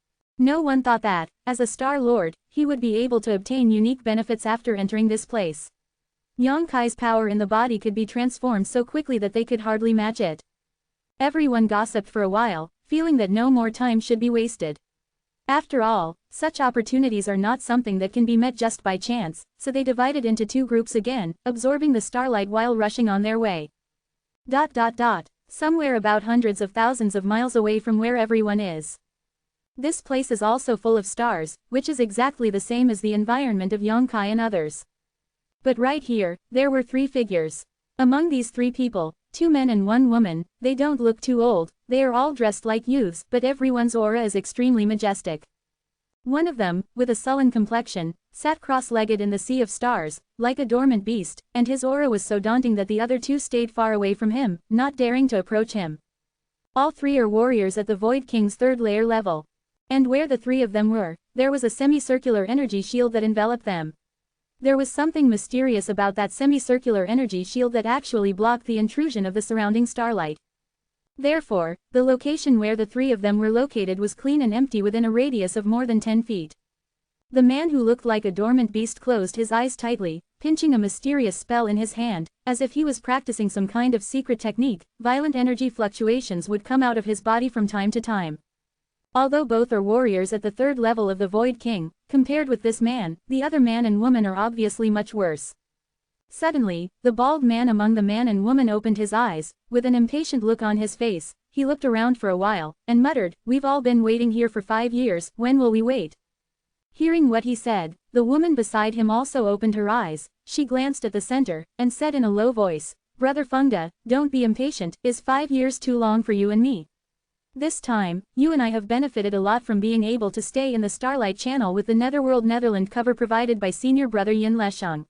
No one thought that, as a Star Lord, he would be able to obtain unique benefits after entering this place. Yang Kai's power in the body could be transformed so quickly that they could hardly match it. Everyone gossiped for a while, feeling that no more time should be wasted. After all, such opportunities are not something that can be met just by chance, so they divided into 2 groups again, absorbing the starlight while rushing on their way. Somewhere about hundreds of thousands of miles away from where everyone is. This place is also full of stars, which is exactly the same as the environment of Yang Kai and others. But right here, there were 3 figures. Among these 3 people, 2 men and 1 woman, they don't look too old, they are all dressed like youths, but everyone's aura is extremely majestic. One of them, with a sullen complexion, sat cross-legged in the sea of stars, like a dormant beast, and his aura was so daunting that the other 2 stayed far away from him, not daring to approach him. All 3 are warriors at the Void King's 3rd layer level. And where the 3 of them were, there was a semicircular energy shield that enveloped them. There was something mysterious about that semicircular energy shield that actually blocked the intrusion of the surrounding starlight. Therefore, the location where the 3 of them were located was clean and empty within a radius of more than 10 feet. The man who looked like a dormant beast closed his eyes tightly, pinching a mysterious spell in his hand, as if he was practicing some kind of secret technique. Violent energy fluctuations would come out of his body from time to time. Although both are warriors at the 3rd level of the Void King, compared with this man, the other man and woman are obviously much worse. Suddenly, the bald man among the man and woman opened his eyes, with an impatient look on his face, he looked around for a while, and muttered, "We've all been waiting here for 5 years, when will we wait?" Hearing what he said, the woman beside him also opened her eyes. She glanced at the center, and said in a low voice, "Brother Fengde, don't be impatient, is 5 years too long for you and me? This time, you and I have benefited a lot from being able to stay in the Starlight Channel with the Netherworld Netherland cover provided by senior brother Yin Lesheng."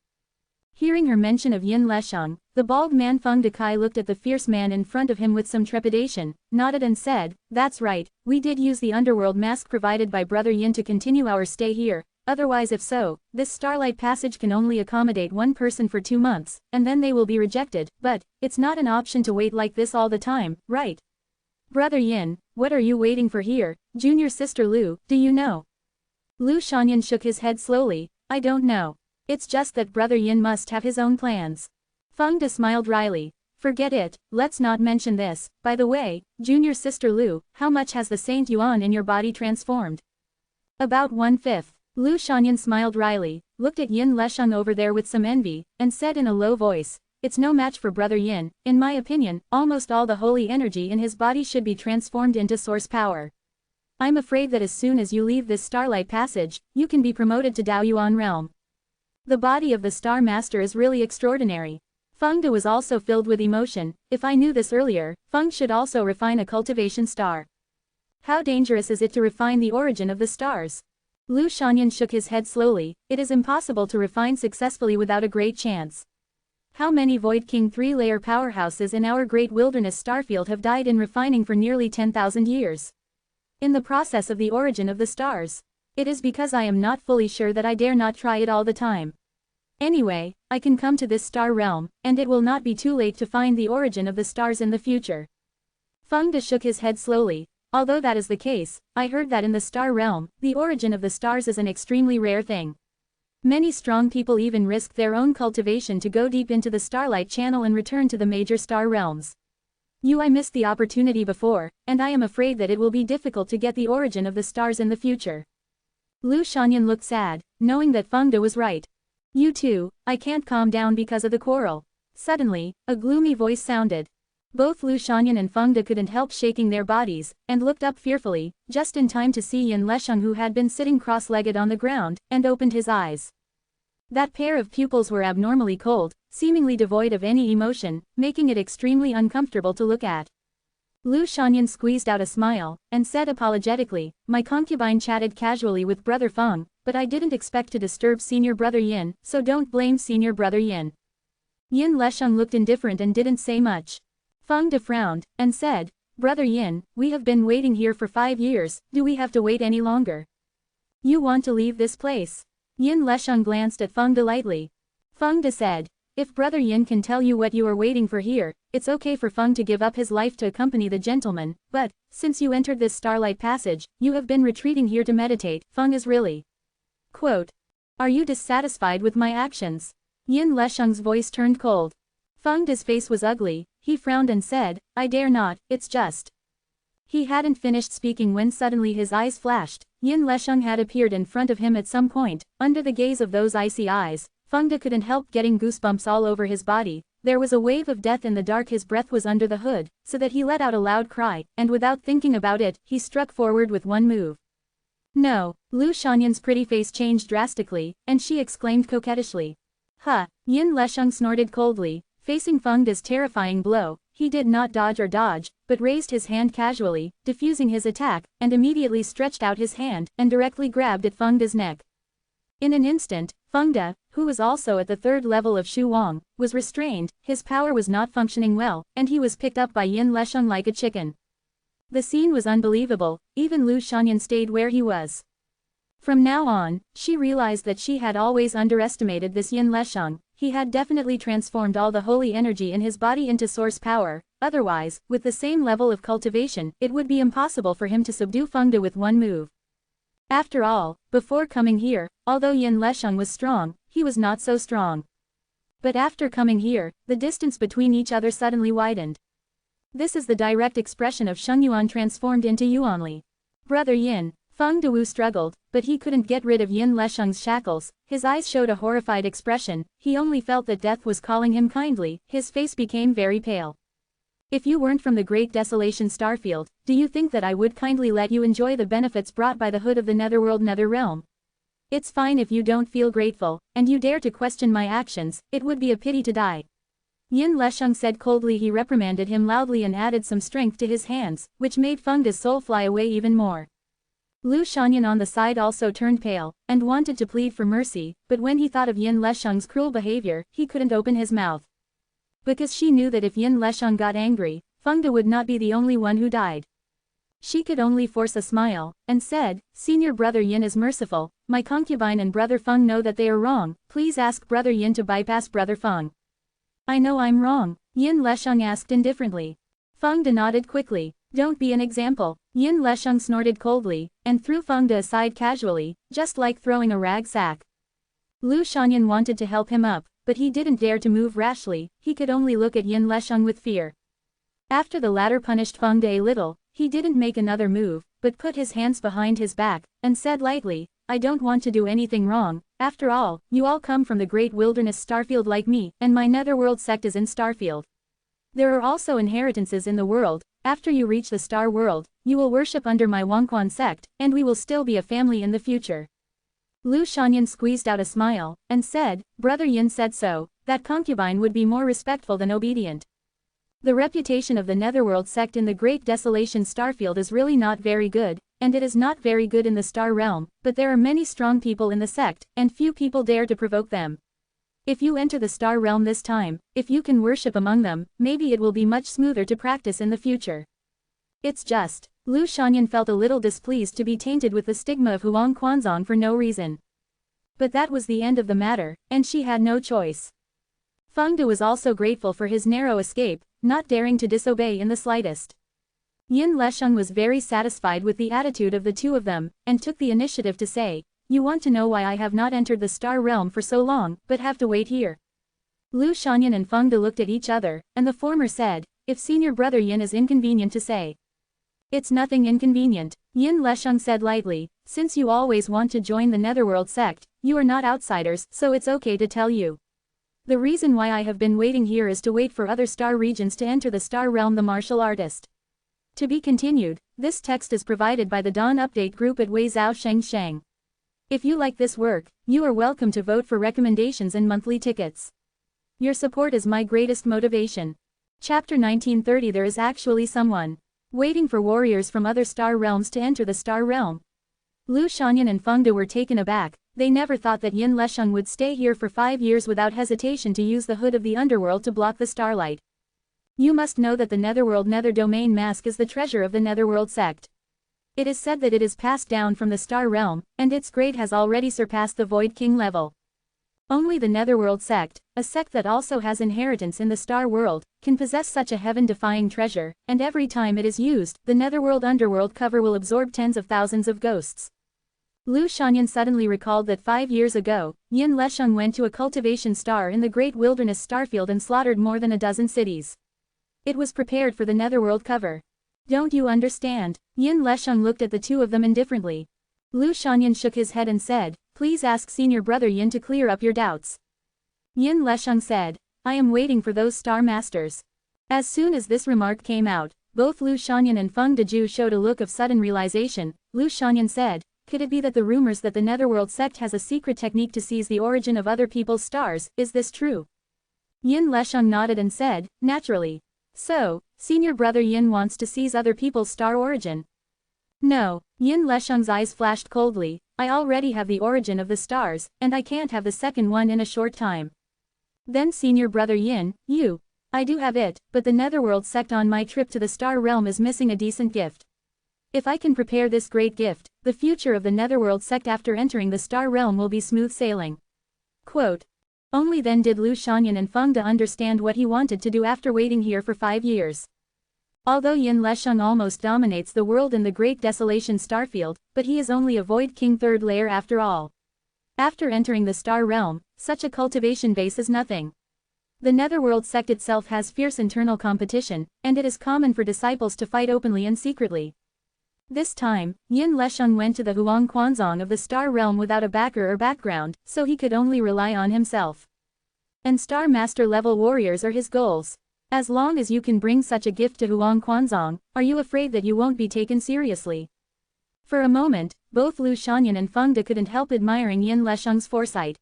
Hearing her mention of Yin Lesheng, the bald man Feng Dekai looked at the fierce man in front of him with some trepidation, nodded and said, "That's right, we did use the underworld mask provided by brother Yin to continue our stay here, otherwise if so, this Starlight Passage can only accommodate one person for 2 months, and then they will be rejected, but, it's not an option to wait like this all the time, right? Brother Yin, what are you waiting for here? Junior sister Lu, do you know?" Lu Shanyan shook his head slowly, "I don't know. It's just that brother Yin must have his own plans." Feng De smiled wryly. "Forget it, let's not mention this. By the way, junior sister Lu, how much has the Saint Yuan in your body transformed?" "About 1/5. Lu Shanyan smiled wryly, looked at Yin Lesheng over there with some envy, and said in a low voice, "It's no match for brother Yin. In my opinion, almost all the holy energy in his body should be transformed into source power. I'm afraid that as soon as you leave this Starlight Passage, you can be promoted to Daoyuan realm. The body of the Star Master is really extraordinary." Feng De was also filled with emotion. "If I knew this earlier, Feng should also refine a cultivation star. How dangerous is it to refine the origin of the stars?" Lu Shanyan shook his head slowly. "It is impossible to refine successfully without a great chance. How many Void King 3-layer powerhouses in our great wilderness starfield have died in refining for nearly 10,000 years? In the process of the origin of the stars. It is because I am not fully sure that I dare not try it all the time. Anyway, I can come to this star realm, and it will not be too late to find the origin of the stars in the future." Feng De shook his head slowly. "Although that is the case, I heard that in the star realm, the origin of the stars is an extremely rare thing. Many strong people even risk their own cultivation to go deep into the Starlight Channel and return to the major star realms. I missed the opportunity before, and I am afraid that it will be difficult to get the origin of the stars in the future." Lu Shanyan looked sad, knowing that Feng De was right. "You too, I can't calm down because of the quarrel." Suddenly, a gloomy voice sounded. Both Lu Shanyan and Feng De couldn't help shaking their bodies, and looked up fearfully, just in time to see Yin Lesheng, who had been sitting cross-legged on the ground, and opened his eyes. That pair of pupils were abnormally cold, seemingly devoid of any emotion, making it extremely uncomfortable to look at. Lu Shanyan squeezed out a smile, and said apologetically, "My concubine chatted casually with brother Feng, but I didn't expect to disturb senior brother Yin, so don't blame senior brother Yin." Yin Lesheng looked indifferent and didn't say much. Feng De frowned, and said, "Brother Yin, we have been waiting here for 5 years, do we have to wait any longer? You want to leave this place?" Yin Lesheng glanced at Feng De lightly. Feng De said, "If brother Yin can tell you what you are waiting for here, it's okay for Feng to give up his life to accompany the gentleman, but, since you entered this Starlight Passage, you have been retreating here to meditate. Feng is really. Quote. Are you dissatisfied with my actions?" Yin Lesheng's voice turned cold. Feng De's face was ugly, he frowned and said, "I dare not, it's just." He hadn't finished speaking when suddenly his eyes flashed. Yin Lesheng had appeared in front of him at some point. Under the gaze of those icy eyes, Feng De couldn't help getting goosebumps all over his body. There was a wave of death in the dark. His breath was under the hood, so that he let out a loud cry, and without thinking about it, he struck forward with one move. "No!" Lu Shanyan's pretty face changed drastically, and she exclaimed coquettishly. "Huh!" Yin Lesheng snorted coldly, facing Feng De's terrifying blow. He did not dodge, but raised his hand casually, diffusing his attack, and immediately stretched out his hand, and directly grabbed at Feng De's neck. In an instant, Feng De, who was also at the 3rd level of Shu Wang, was restrained, his power was not functioning well, and he was picked up by Yin Lesheng like a chicken. The scene was unbelievable, even Lu Shanyan stayed where he was. From now on, she realized that she had always underestimated this Yin Lesheng. He had definitely transformed all the holy energy in his body into source power, otherwise, with the same level of cultivation, it would be impossible for him to subdue Feng De with one move. After all, before coming here, although Yin Lesheng was strong, he was not so strong. But after coming here, the distance between each other suddenly widened. This is the direct expression of Shengyuan transformed into Yuanli. Brother Yin. Feng Dewu struggled, but he couldn't get rid of Yin Lesheng's shackles. His eyes showed a horrified expression. He only felt that death was calling him kindly. His face became very pale. If you weren't from the Great Desolation Starfield, do you think that I would kindly let you enjoy the benefits brought by the hood of the Netherworld Netherrealm? It's fine if you don't feel grateful, and you dare to question my actions, it would be a pity to die. Yin Lesheng said coldly. He reprimanded him loudly and added some strength to his hands, which made Fengde's soul fly away even more. Lu Shanyan on the side also turned pale, and wanted to plead for mercy, but when he thought of Yin Lesheng's cruel behavior, he couldn't open his mouth. Because she knew that if Yin Lesheng got angry, Fengde would not be the only one who died. She could only force a smile, and said, "Senior brother Yin is merciful, my concubine and brother Feng know that they are wrong, please ask brother Yin to bypass brother Feng." "I know I'm wrong," Yin Lesheng asked indifferently. Fengde nodded quickly. "Don't be an example." Yin Lesheng snorted coldly, and threw Fengde aside casually, just like throwing a rag sack. Lu Shanyan wanted to help him up, but he didn't dare to move rashly, he could only look at Yin Lesheng with fear. After the latter punished Fengde a little, he didn't make another move, but put his hands behind his back, and said lightly, "I don't want to do anything wrong, after all, you all come from the great wilderness Starfield like me, and my netherworld sect is in Starfield. There are also inheritances in the world, after you reach the Star World, you will worship under my Wangquan sect, and we will still be a family in the future." Lu Shanyan squeezed out a smile, and said, "Brother Yin said so, that concubine would be more respectful than obedient. The reputation of the Netherworld sect in the Great Desolation Starfield is really not very good, and it is not very good in the Star Realm, but there are many strong people in the sect, and few people dare to provoke them. If you enter the Star Realm this time, if you can worship among them, maybe it will be much smoother to practice in the future. It's just." Lu Shanyan felt a little displeased to be tainted with the stigma of Huang Quanzong for no reason. But that was the end of the matter, and she had no choice. Fengde was also grateful for his narrow escape, not daring to disobey in the slightest. Yin Lesheng was very satisfied with the attitude of the two of them, and took the initiative to say, "You want to know why I have not entered the Star Realm for so long, but have to wait here?" Lu Shanyan and Fengde looked at each other, and the former said, "If senior brother Yin is inconvenient to say." "It's nothing inconvenient," Yin Lesheng said lightly, "since you always want to join the Netherworld sect, you are not outsiders, so it's okay to tell you. The reason why I have been waiting here is to wait for other star regions to enter the Star Realm. The martial artist." To be continued, this text is provided by the Dawn Update group at Weizhou Sheng. If you like this work, you are welcome to vote for recommendations and monthly tickets. Your support is my greatest motivation. Chapter 1930. There is actually someone waiting for warriors from other star realms to enter the Star Realm. Lu Shanyan and Fengde were taken aback. They never thought that Yin Lesheng would stay here for 5 years without hesitation to use the hood of the underworld to block the starlight. You must know that the Netherworld Nether Domain Mask is the treasure of the Netherworld sect. It is said that it is passed down from the Star Realm, and its grade has already surpassed the Void King level. Only the Netherworld sect, a sect that also has inheritance in the Star World, can possess such a heaven-defying treasure, and every time it is used, the Netherworld Underworld cover will absorb tens of thousands of ghosts. Lu Shanyan suddenly recalled that 5 years ago, Yin Lesheng went to a cultivation star in the Great Wilderness Starfield and slaughtered more than a dozen cities. It was prepared for the Netherworld cover. Don't you understand? Yin Lesheng looked at the two of them indifferently. Lu Shanyan shook his head and said, "Please ask senior brother Yin to clear up your doubts." Yin Lesheng said, "I am waiting for those star masters." As soon as this remark came out, both Lu Shanyan and Fengde Zhu showed a look of sudden realization. Lu Shanyan said, "Could it be that the rumors that the Netherworld sect has a secret technique to seize the origin of other people's stars, is this true?" Yin Lesheng nodded and said, "Naturally. So, senior brother Yin wants to seize other people's star origin?" "No." Yin Lesheng's eyes flashed coldly, "I already have the origin of the stars, and I can't have the second one in a short time." "Then senior brother Yin, I do have it, but the Netherworld sect on my trip to the Star Realm is missing a decent gift. If I can prepare this great gift, the future of the Netherworld sect after entering the Star Realm will be smooth sailing." Quote. Only then did Lu Shanyan and Fengde understand what he wanted to do after waiting here for 5 years. Although Yin Lesheng almost dominates the world in the Great Desolation Starfield, but he is only a Void King third layer after all. After entering the Star Realm, such a cultivation base is nothing. The Netherworld sect itself has fierce internal competition, and it is common for disciples to fight openly and secretly. This time, Yin Lesheng went to the Huang Quanzong of the Star Realm without a backer or background, so he could only rely on himself. And Star Master level warriors are his goals. As long as you can bring such a gift to Huang Quanzong, are you afraid that you won't be taken seriously? For a moment, both Lu Shanyan and Feng De couldn't help admiring Yin Lesheng's foresight.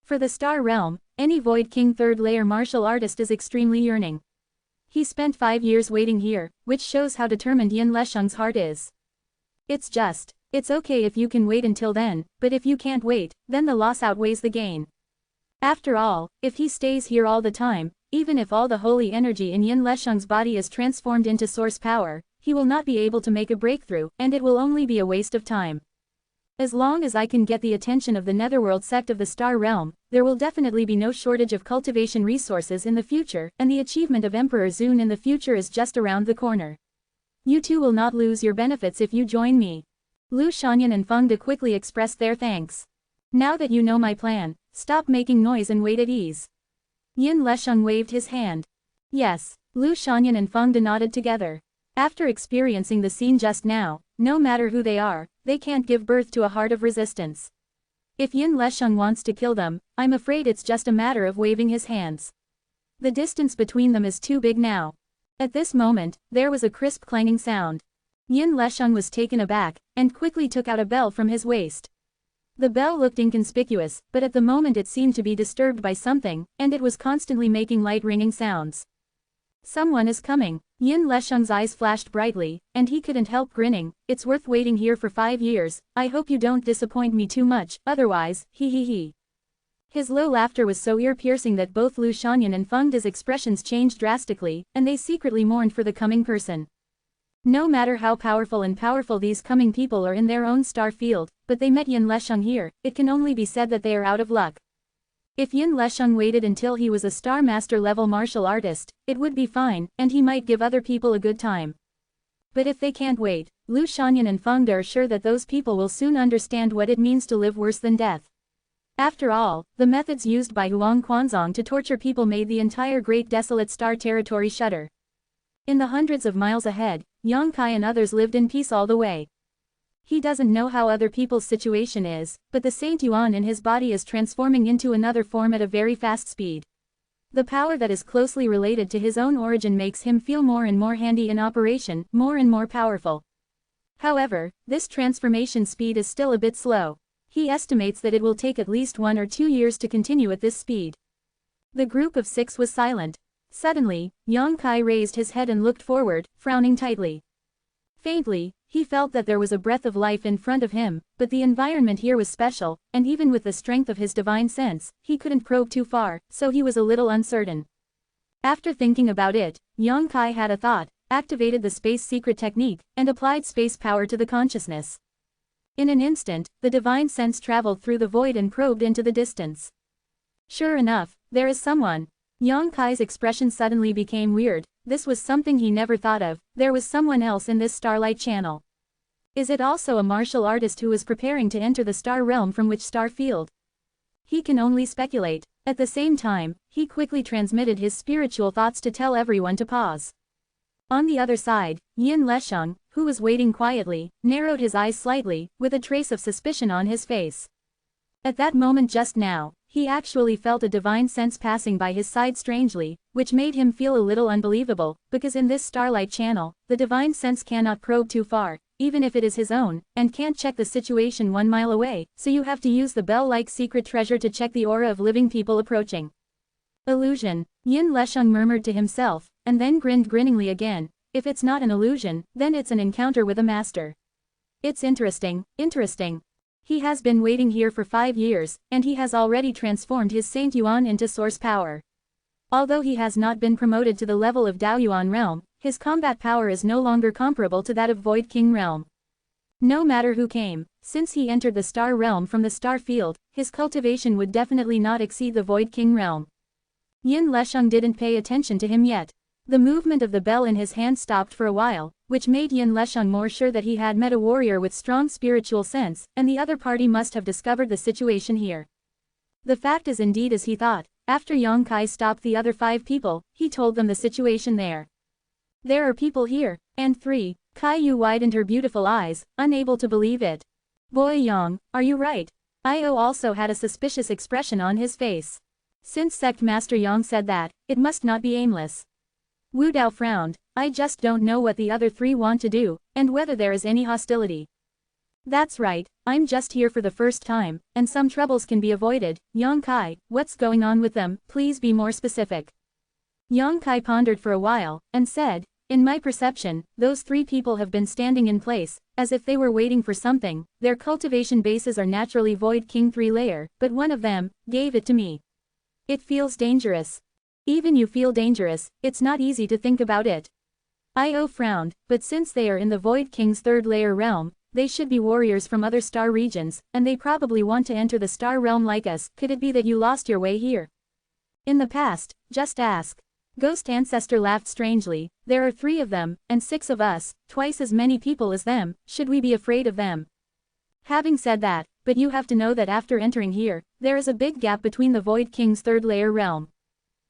For the Star Realm, any Void King third-layer martial artist is extremely yearning. He spent 5 years waiting here, which shows how determined Yin Lesheng's heart is. It's okay if you can wait until then, but if you can't wait, then the loss outweighs the gain. After all, if he stays here all the time, even if all the holy energy in Yin Lesheng's body is transformed into source power, he will not be able to make a breakthrough, and it will only be a waste of time. As long as I can get the attention of the Netherworld sect of the Star Realm, there will definitely be no shortage of cultivation resources in the future, and the achievement of Emperor Zun in the future is just around the corner. You two will not lose your benefits if you join me. Lu Shanyan and Feng De quickly expressed their thanks. Now that you know my plan, stop making noise and wait at ease. Yin Lesheng waved his hand. Yes, Lu Shanyan and Feng De nodded together. After experiencing the scene just now, no matter who they are, they can't give birth to a heart of resistance. If Yin Lesheng wants to kill them, I'm afraid it's just a matter of waving his hands. The distance between them is too big now. At this moment, there was a crisp clanging sound. Yin Lesheng was taken aback, and quickly took out a bell from his waist. The bell looked inconspicuous, but at the moment it seemed to be disturbed by something, and it was constantly making light ringing sounds. Someone is coming. Yin Lesheng's eyes flashed brightly, and he couldn't help grinning. It's worth waiting here for 5 years, I hope you don't disappoint me too much, otherwise, he. His low laughter was so ear-piercing that both Lu Shanyan and Feng De's expressions changed drastically, and they secretly mourned for the coming person. No matter how powerful these coming people are in their own star field, but they met Yin Lesheng here, it can only be said that they are out of luck. If Yin Lesheng waited until he was a Star Master level martial artist, it would be fine, and he might give other people a good time. But if they can't wait, Lu Shanyan and Feng De are sure that those people will soon understand what it means to live worse than death. After all, the methods used by Huang Quanzong to torture people made the entire Great Desolate Star territory shudder. In the hundreds of miles ahead, Yang Kai and others lived in peace all the way. He doesn't know how other people's situation is, but the Saint Yuan in his body is transforming into another form at a very fast speed. The power that is closely related to his own origin makes him feel more and more handy in operation, more and more powerful. However, this transformation speed is still a bit slow. He estimates that it will take at least 1 or 2 years to continue at this speed. The group of 6 was silent. Suddenly, Yang Kai raised his head and looked forward, frowning tightly. Faintly, he felt that there was a breath of life in front of him, but the environment here was special, and even with the strength of his divine sense, he couldn't probe too far, so he was a little uncertain. After thinking about it, Yang Kai had a thought, activated the space secret technique, and applied space power to the consciousness. In an instant, the divine sense traveled through the void and probed into the distance. Sure enough, there is someone. Yang Kai's expression suddenly became weird. This was something he never thought of. There was someone else in this starlight channel. Is it also a martial artist who is preparing to enter the star realm from which star field? He can only speculate. At the same time, he quickly transmitted his spiritual thoughts to tell everyone to pause. On the other side, Yin Lesheng, who was waiting quietly, narrowed his eyes slightly, with a trace of suspicion on his face. At that moment just now, he actually felt a divine sense passing by his side strangely, which made him feel a little unbelievable, because in this starlight channel, the divine sense cannot probe too far, even if it is his own, and can't check the situation 1 mile away, so you have to use the bell-like secret treasure to check the aura of living people approaching. Illusion, Yin Lesheng murmured to himself, and then grinned grinningly again. If it's not an illusion, then it's an encounter with a master. It's interesting. He has been waiting here for 5 years, and he has already transformed his Saint Yuan into source power. Although he has not been promoted to the level of Daoyuan realm, his combat power is no longer comparable to that of Void King realm. No matter who came, since he entered the star realm from the star field, his cultivation would definitely not exceed the Void King realm. Yin Lesheng didn't pay attention to him yet. The movement of the bell in his hand stopped for a while, which made Yin Lesheng more sure that he had met a warrior with strong spiritual sense, and the other party must have discovered the situation here. The fact is indeed as he thought. After Yang Kai stopped the other 5 people, he told them the situation there. There are people here, and 3, Kai Yu widened her beautiful eyes, unable to believe it. Boy Yang, are you right? Io also had a suspicious expression on his face. Since Sect Master Yang said that, it must not be aimless. Wu Dao frowned. I just don't know what the other three want to do, and whether there is any hostility. That's right, I'm just here for the first time, and some troubles can be avoided. Yang Kai, what's going on with them, please be more specific. Yang Kai pondered for a while, and said, in my perception, those three people have been standing in place, as if they were waiting for something. Their cultivation bases are naturally Void King 3-layer, but one of them gave it to me. It feels dangerous. Even you feel dangerous, it's not easy to think about it. Io frowned, but since they are in the Void King's 3rd-layer realm, they should be warriors from other star regions, and they probably want to enter the star realm like us. Could it be that you lost your way here? In the past, just ask. Ghost Ancestor laughed strangely. There are 3 of them, and 6 of us, twice as many people as them. Should we be afraid of them? Having said that, but you have to know that after entering here, there is a big gap between the Void King's 3rd-layer realm.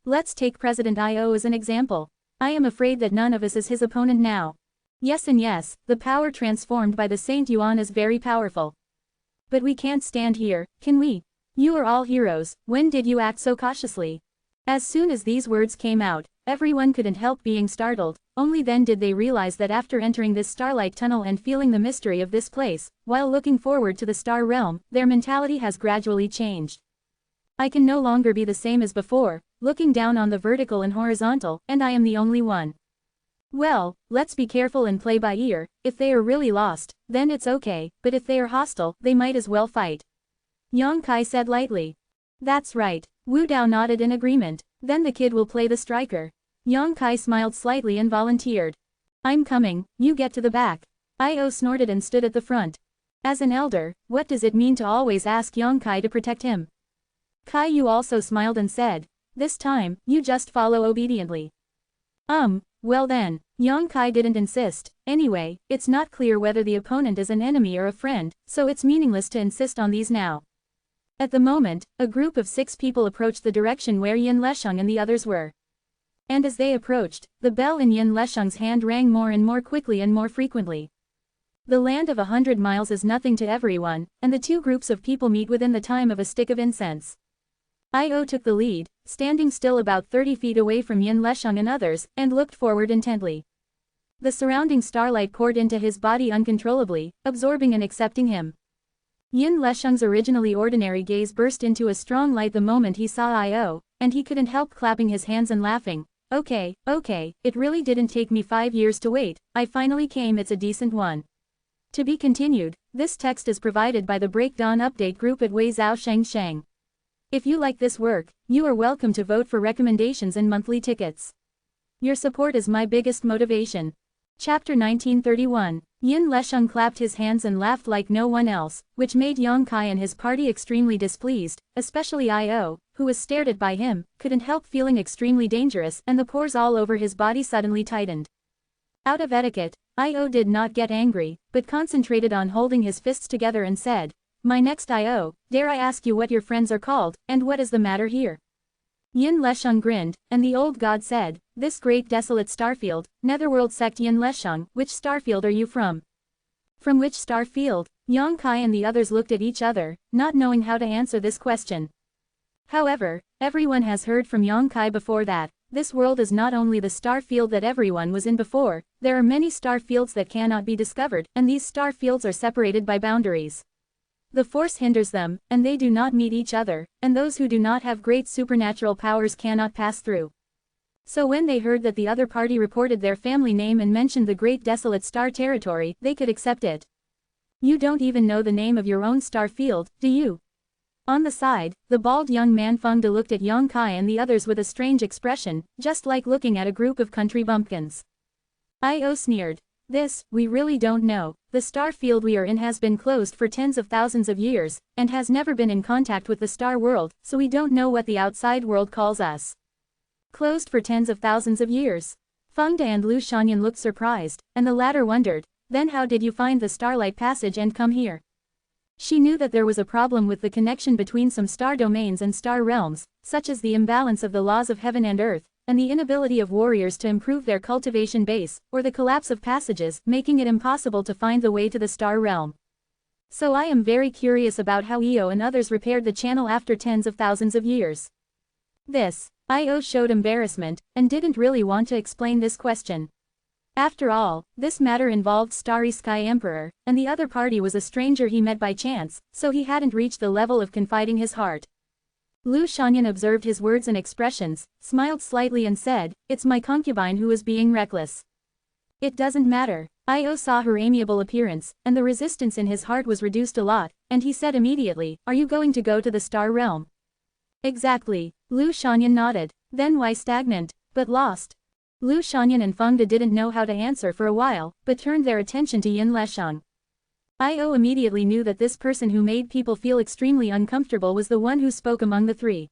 Let's take President Io as an example. I am afraid that none of us is his opponent now. Yes and yes, the power transformed by the Saint Yuan is very powerful. But we can't stand here, can we? You are all heroes. When did you act so cautiously? As soon as these words came out, everyone couldn't help being startled. Only then did they realize that after entering this starlight tunnel and feeling the mystery of this place, while looking forward to the star realm, their mentality has gradually changed. I can no longer be the same as before, looking down on the vertical and horizontal, and I am the only one. Well, let's be careful and play by ear. If they are really lost, then it's okay, but if they are hostile, they might as well fight. Yang Kai said lightly. That's right. Wu Dao nodded in agreement. Then the kid will play the striker. Yang Kai smiled slightly and volunteered. I'm coming, you get to the back. Io snorted and stood at the front. As an elder, what does it mean to always ask Yang Kai to protect him? Kai Yu also smiled and said, this time, you just follow obediently. Well then, Yang Kai didn't insist. Anyway, it's not clear whether the opponent is an enemy or a friend, so it's meaningless to insist on these now. At the moment, a group of 6 people approached the direction where Yin Lesheng and the others were. And as they approached, the bell in Yin Lesheng's hand rang more and more quickly and more frequently. The land of 100 miles is nothing to everyone, and the 2 groups of people meet within the time of a stick of incense. Io took the lead, standing still about 30 feet away from Yin Lesheng and others, and looked forward intently. The surrounding starlight poured into his body uncontrollably, absorbing and accepting him. Yin Lesheng's originally ordinary gaze burst into a strong light the moment he saw Io, and he couldn't help clapping his hands and laughing. Okay, it really didn't take me 5 years to wait, I finally came, it's a decent one. To be continued. This text is provided by the Breakdawn Update group at Weizhou Sheng. If you like this work, you are welcome to vote for recommendations and monthly tickets. Your support is my biggest motivation. Chapter 1931. Yin Lesheng clapped his hands and laughed like no one else, which made Yang Kai and his party extremely displeased, especially Io, who was stared at by him, couldn't help feeling extremely dangerous, and the pores all over his body suddenly tightened. Out of etiquette, Io did not get angry, but concentrated on holding his fists together and said, my next Io, dare I ask you what your friends are called, and what is the matter here? Yin Lesheng grinned, and the old god said, this great desolate starfield, Netherworld sect Yin Lesheng, which starfield are you from? From which starfield? Yang Kai and the others looked at each other, not knowing how to answer this question. However, everyone has heard from Yang Kai before that, this world is not only the star field that everyone was in before, there are many star fields that cannot be discovered, and these star fields are separated by boundaries. The force hinders them, and they do not meet each other, and those who do not have great supernatural powers cannot pass through. So when they heard that the other party reported their family name and mentioned the great desolate star territory, they could accept it. You don't even know the name of your own star field, do you? On the side, the bald young man Feng De looked at Yang Kai and the others with a strange expression, just like looking at a group of country bumpkins. Io sneered. We really don't know. The star field we are in has been closed for tens of thousands of years, and has never been in contact with the star world, so we don't know what the outside world calls us. Closed for tens of thousands of years. Feng De and Lu Shanyan looked surprised, and the latter wondered, then how did you find the starlight passage and come here? She knew that there was a problem with the connection between some star domains and star realms, such as the imbalance of the laws of heaven and earth, and the inability of warriors to improve their cultivation base, or the collapse of passages, making it impossible to find the way to the star realm. So I am very curious about how Io and others repaired the channel after tens of thousands of years. Io showed embarrassment, and didn't really want to explain this question. After all, this matter involved Starry Sky Emperor, and the other party was a stranger he met by chance, so he hadn't reached the level of confiding his heart. Lu Shanyan observed his words and expressions, smiled slightly and said, "It's my concubine who is being reckless." "It doesn't matter." Io saw her amiable appearance, and the resistance in his heart was reduced a lot, and he said immediately, "Are you going to go to the Star Realm?" "Exactly." Lu Shanyan nodded. "Then why stagnant, but lost?" Lu Shanyan and Feng De didn't know how to answer for a while, but turned their attention to Yin Lesheng. Io immediately knew that this person who made people feel extremely uncomfortable was the one who spoke among the three.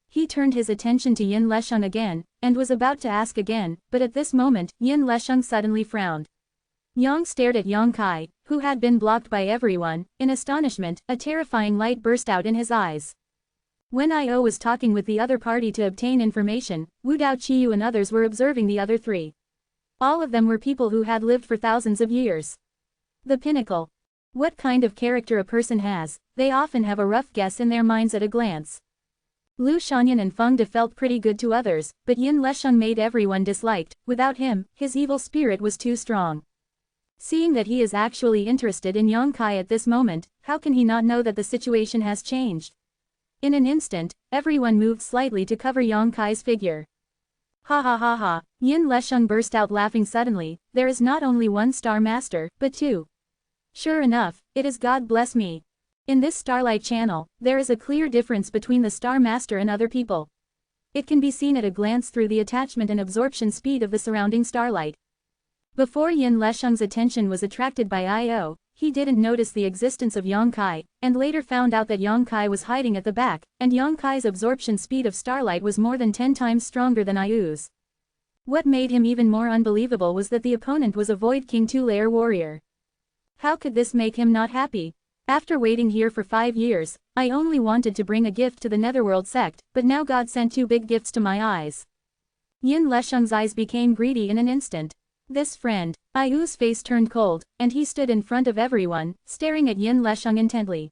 He turned his attention to Yin Lesheng again, and was about to ask again, but at this moment, Yin Lesheng suddenly frowned. Yang stared at Yang Kai, who had been blocked by everyone. In astonishment, a terrifying light burst out in his eyes. When Io was talking with the other party to obtain information, Wu Dao Qiyu and others were observing the other three. All of them were people who had lived for thousands of years. The pinnacle. What kind of character a person has, they often have a rough guess in their minds at a glance. Lu Shanyan and Feng De felt pretty good to others, but Yin Lesheng made everyone disliked. Without him, his evil spirit was too strong. Seeing that he is actually interested in Yang Kai at this moment, how can he not know that the situation has changed? In an instant, everyone moved slightly to cover Yang Kai's figure. Ha ha ha ha, Yin Lesheng burst out laughing suddenly. There is not only one Star Master, but two. Sure enough, it is God bless me. In this Starlight Channel, there is a clear difference between the Star Master and other people. It can be seen at a glance through the attachment and absorption speed of the surrounding starlight. Before Yin Lesheng's attention was attracted by Io, he didn't notice the existence of Yang Kai, and later found out that Yang Kai was hiding at the back, and Yang Kai's absorption speed of starlight was more than 10 times stronger than Io's. What made him even more unbelievable was that the opponent was a Void King 2-layer warrior. How could this make him not happy? After waiting here for 5 years, I only wanted to bring a gift to the Netherworld sect, but now God sent 2 big gifts to my eyes. Yin Lesheng's eyes became greedy in an instant. This friend. Io's face turned cold, and he stood in front of everyone, staring at Yin Lesheng intently.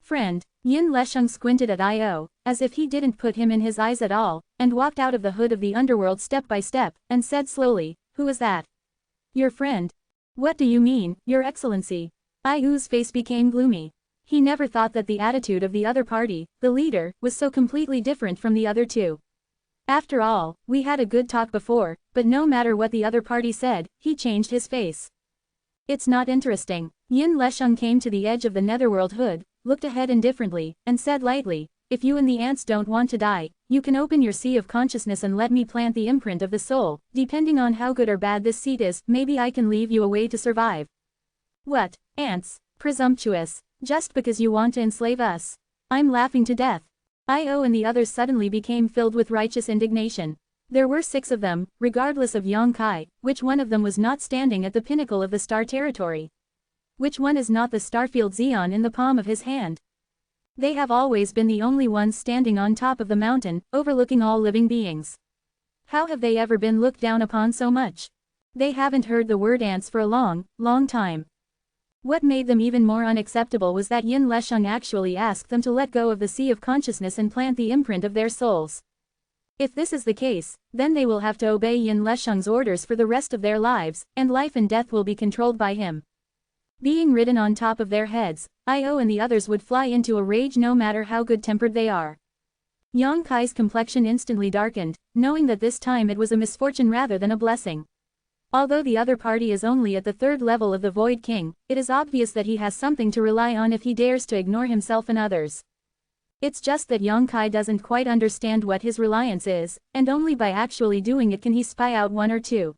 Friend. Yin Lesheng squinted at Io, as if he didn't put him in his eyes at all, and walked out of the hood of the underworld step by step, and said slowly, "Who is that?" "Your friend." "What do you mean, Your Excellency?" Io's face became gloomy. He never thought that the attitude of the other party, the leader, was so completely different from the other two. After all, we had a good talk before, but no matter what the other party said, he changed his face. It's not interesting. Yin Lesheng came to the edge of the Netherworld hood, looked ahead indifferently, and said lightly, "If you and the ants don't want to die, you can open your sea of consciousness and let me plant the imprint of the soul. Depending on how good or bad this seed is, maybe I can leave you a way to survive." "What? Ants? Presumptuous. Just because you want to enslave us?" I'm laughing to death. Io and the others suddenly became filled with righteous indignation. There were 6 of them, regardless of Yang Kai. Which one of them was not standing at the pinnacle of the star territory? Which one is not the starfield Xeon in the palm of his hand? They have always been the only ones standing on top of the mountain, overlooking all living beings. How have they ever been looked down upon so much? They haven't heard the word ants for a long, long time. What made them even more unacceptable was that Yin Lesheng actually asked them to let go of the sea of consciousness and plant the imprint of their souls. If this is the case, then they will have to obey Yin Lesheng's orders for the rest of their lives, and life and death will be controlled by him. Being ridden on top of their heads, Io and the others would fly into a rage no matter how good-tempered they are. Yang Kai's complexion instantly darkened, knowing that this time it was a misfortune rather than a blessing. Although the other party is only at the 3rd level of the Void King, it is obvious that he has something to rely on if he dares to ignore himself and others. It's just that Yang Kai doesn't quite understand what his reliance is, and only by actually doing it can he spy out 1 or 2.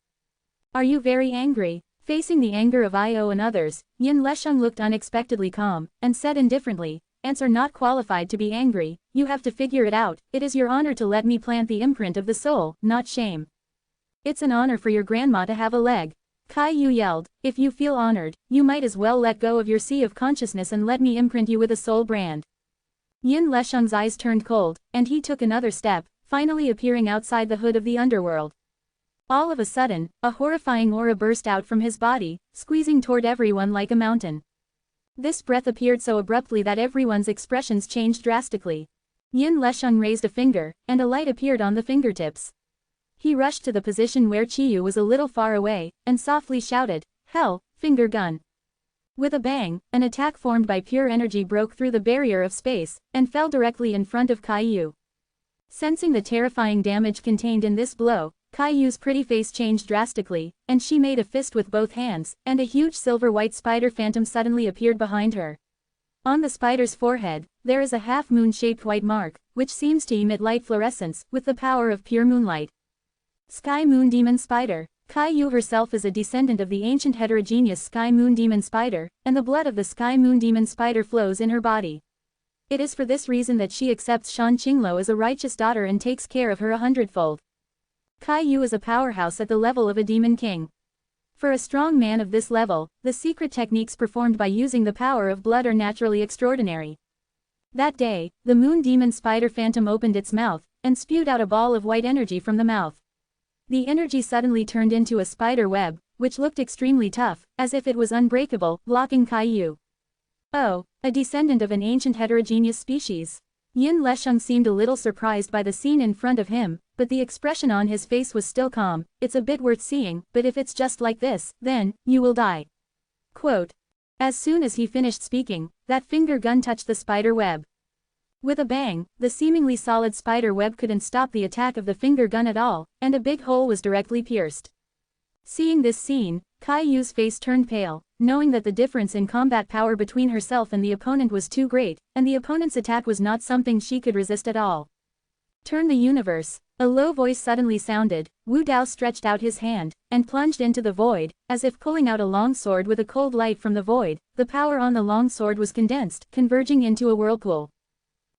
Are you very angry? Facing the anger of Io and others, Yin Lesheng looked unexpectedly calm, and said indifferently, "Ants are not qualified to be angry, you have to figure it out. It is your honor to let me plant the imprint of the soul, not shame. It's an honor for your grandma to have a leg." Kai Yu yelled, "If you feel honored, you might as well let go of your sea of consciousness and let me imprint you with a soul brand." Yin Lesheng's eyes turned cold, and he took another step, finally appearing outside the hood of the underworld. All of a sudden, a horrifying aura burst out from his body, squeezing toward everyone like a mountain. This breath appeared so abruptly that everyone's expressions changed drastically. Yin Lesheng raised a finger, and a light appeared on the fingertips. He rushed to the position where Qiyu was a little far away, and softly shouted, "Hell, finger gun." With a bang, an attack formed by pure energy broke through the barrier of space, and fell directly in front of Qiyu. Sensing the terrifying damage contained in this blow, Qiyu's pretty face changed drastically, and she made a fist with both hands, and a huge silver-white spider phantom suddenly appeared behind her. On the spider's forehead, there is a half-moon-shaped white mark, which seems to emit light fluorescence, with the power of pure moonlight. Sky Moon Demon Spider. Qiyu herself is a descendant of the ancient heterogeneous Sky Moon Demon Spider, and the blood of the Sky Moon Demon Spider flows in her body. It is for this reason that she accepts Shan Qinglo as a righteous daughter and takes care of her 100-fold. Qiyu is a powerhouse at the level of a demon king. For a strong man of this level, the secret techniques performed by using the power of blood are naturally extraordinary. That day, the moon demon spider phantom opened its mouth, and spewed out a ball of white energy from the mouth. The energy suddenly turned into a spider web, which looked extremely tough, as if it was unbreakable, blocking Qiyu. Oh, a descendant of an ancient heterogeneous species. Yin Lesheng seemed a little surprised by the scene in front of him, but the expression on his face was still calm. "It's a bit worth seeing, but if it's just like this, then, you will die." Quote. As soon as he finished speaking, that finger gun touched the spider web. With a bang, the seemingly solid spider web couldn't stop the attack of the finger gun at all, and a big hole was directly pierced. Seeing this scene, Qiyu's face turned pale, knowing that the difference in combat power between herself and the opponent was too great, and the opponent's attack was not something she could resist at all. Turn the universe. A low voice suddenly sounded. Wu Dao stretched out his hand, and plunged into the void, as if pulling out a long sword with a cold light from the void. The power on the long sword was condensed, converging into a whirlpool.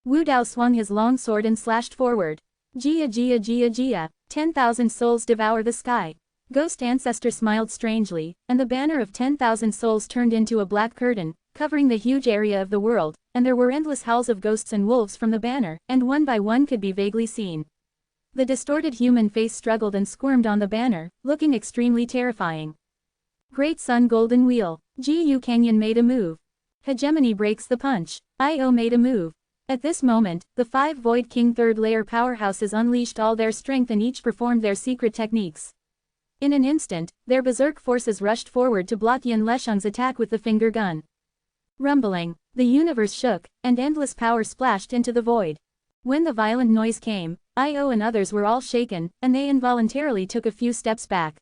Wu Dao swung his long sword and slashed forward. Jia Jia Jia Jia, 10,000 souls devour the sky. Ghost Ancestor smiled strangely, and the banner of 10,000 souls turned into a black curtain, covering the huge area of the world, and there were endless howls of ghosts and wolves from the banner, and one by one could be vaguely seen. The distorted human face struggled and squirmed on the banner, looking extremely terrifying. Great Sun Golden Wheel. Ji Canyon made a move. Hegemony breaks the punch. Io made a move. At this moment, the 5 Void King third-layer powerhouses unleashed all their strength and each performed their secret techniques. In an instant, their berserk forces rushed forward to block Yin Lesheng's attack with the finger gun. Rumbling, the universe shook, and endless power splashed into the void. When the violent noise came, Io and others were all shaken, and they involuntarily took a few steps back.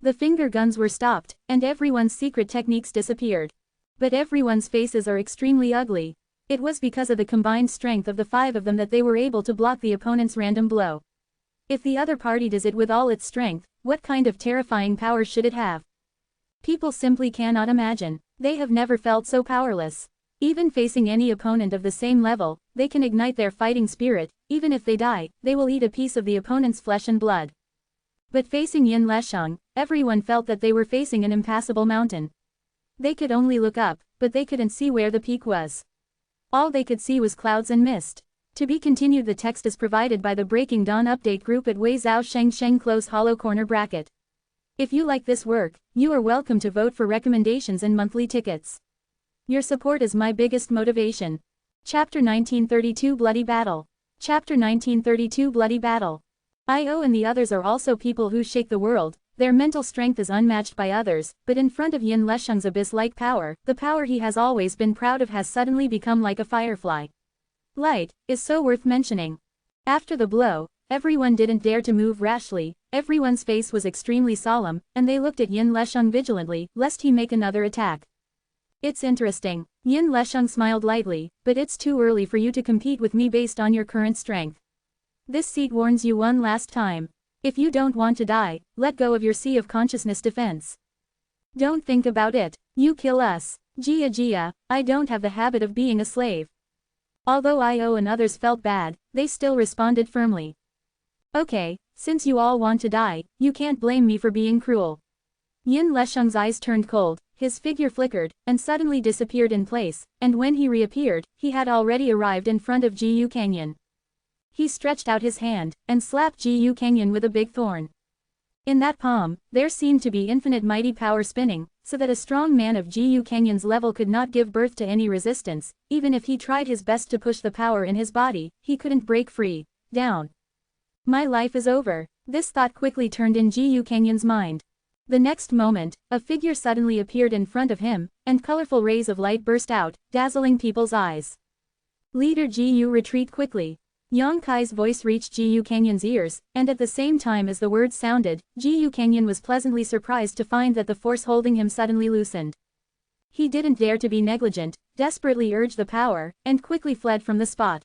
The finger guns were stopped, and everyone's secret techniques disappeared. But everyone's faces are extremely ugly. It was because of the combined strength of the 5 of them that they were able to block the opponent's random blow. If the other party does it with all its strength, what kind of terrifying power should it have? People simply cannot imagine. They have never felt so powerless. Even facing any opponent of the same level, they can ignite their fighting spirit. Even if they die, they will eat a piece of the opponent's flesh and blood. But facing Yin Lesheng, everyone felt that they were facing an impassable mountain. They could only look up, but they couldn't see where the peak was. All they could see was clouds and mist. To be continued. The text is provided by the Breaking Dawn update group at Wei Zhao Sheng Sheng close hollow corner bracket. If you like this work, you are welcome to vote for recommendations and monthly tickets. Your support is my biggest motivation. Chapter 1932 Bloody Battle. Chapter 1932 Bloody Battle. Io and the others are also people who shake the world. Their mental strength is unmatched by others, but in front of Yin Lesheng's abyss-like power, the power he has always been proud of has suddenly become like a firefly. Light is so worth mentioning. After the blow, everyone didn't dare to move rashly. Everyone's face was extremely solemn, and they looked at Yin Lesheng vigilantly, lest he make another attack. It's interesting. Yin Lesheng smiled lightly, but it's too early for you to compete with me based on your current strength. This seat warns you one last time. If you don't want to die, let go of your sea of consciousness defense. Don't think about it. You kill us. Jia Jia, I don't have the habit of being a slave. Although Io and others felt bad, they still responded firmly. Okay, since you all want to die, you can't blame me for being cruel. Yin Lesheng's eyes turned cold, his figure flickered, and suddenly disappeared in place, and when he reappeared, he had already arrived in front of Ji Canyon. He stretched out his hand, and slapped Ji Canyon with a big thorn. In that palm, there seemed to be infinite mighty power spinning, so that a strong man of Jiyu Canyon's level could not give birth to any resistance. Even if he tried his best to push the power in his body, he couldn't break free. Down. My life is over. This thought quickly turned in Jiyu Canyon's mind. The next moment, a figure suddenly appeared in front of him, and colorful rays of light burst out, dazzling people's eyes. Leader Jiyu, retreat quickly. Yang Kai's voice reached Jiyu Canyon's ears, and at the same time as the words sounded, Jiyu Canyon was pleasantly surprised to find that the force holding him suddenly loosened. He didn't dare to be negligent, desperately urged the power, and quickly fled from the spot.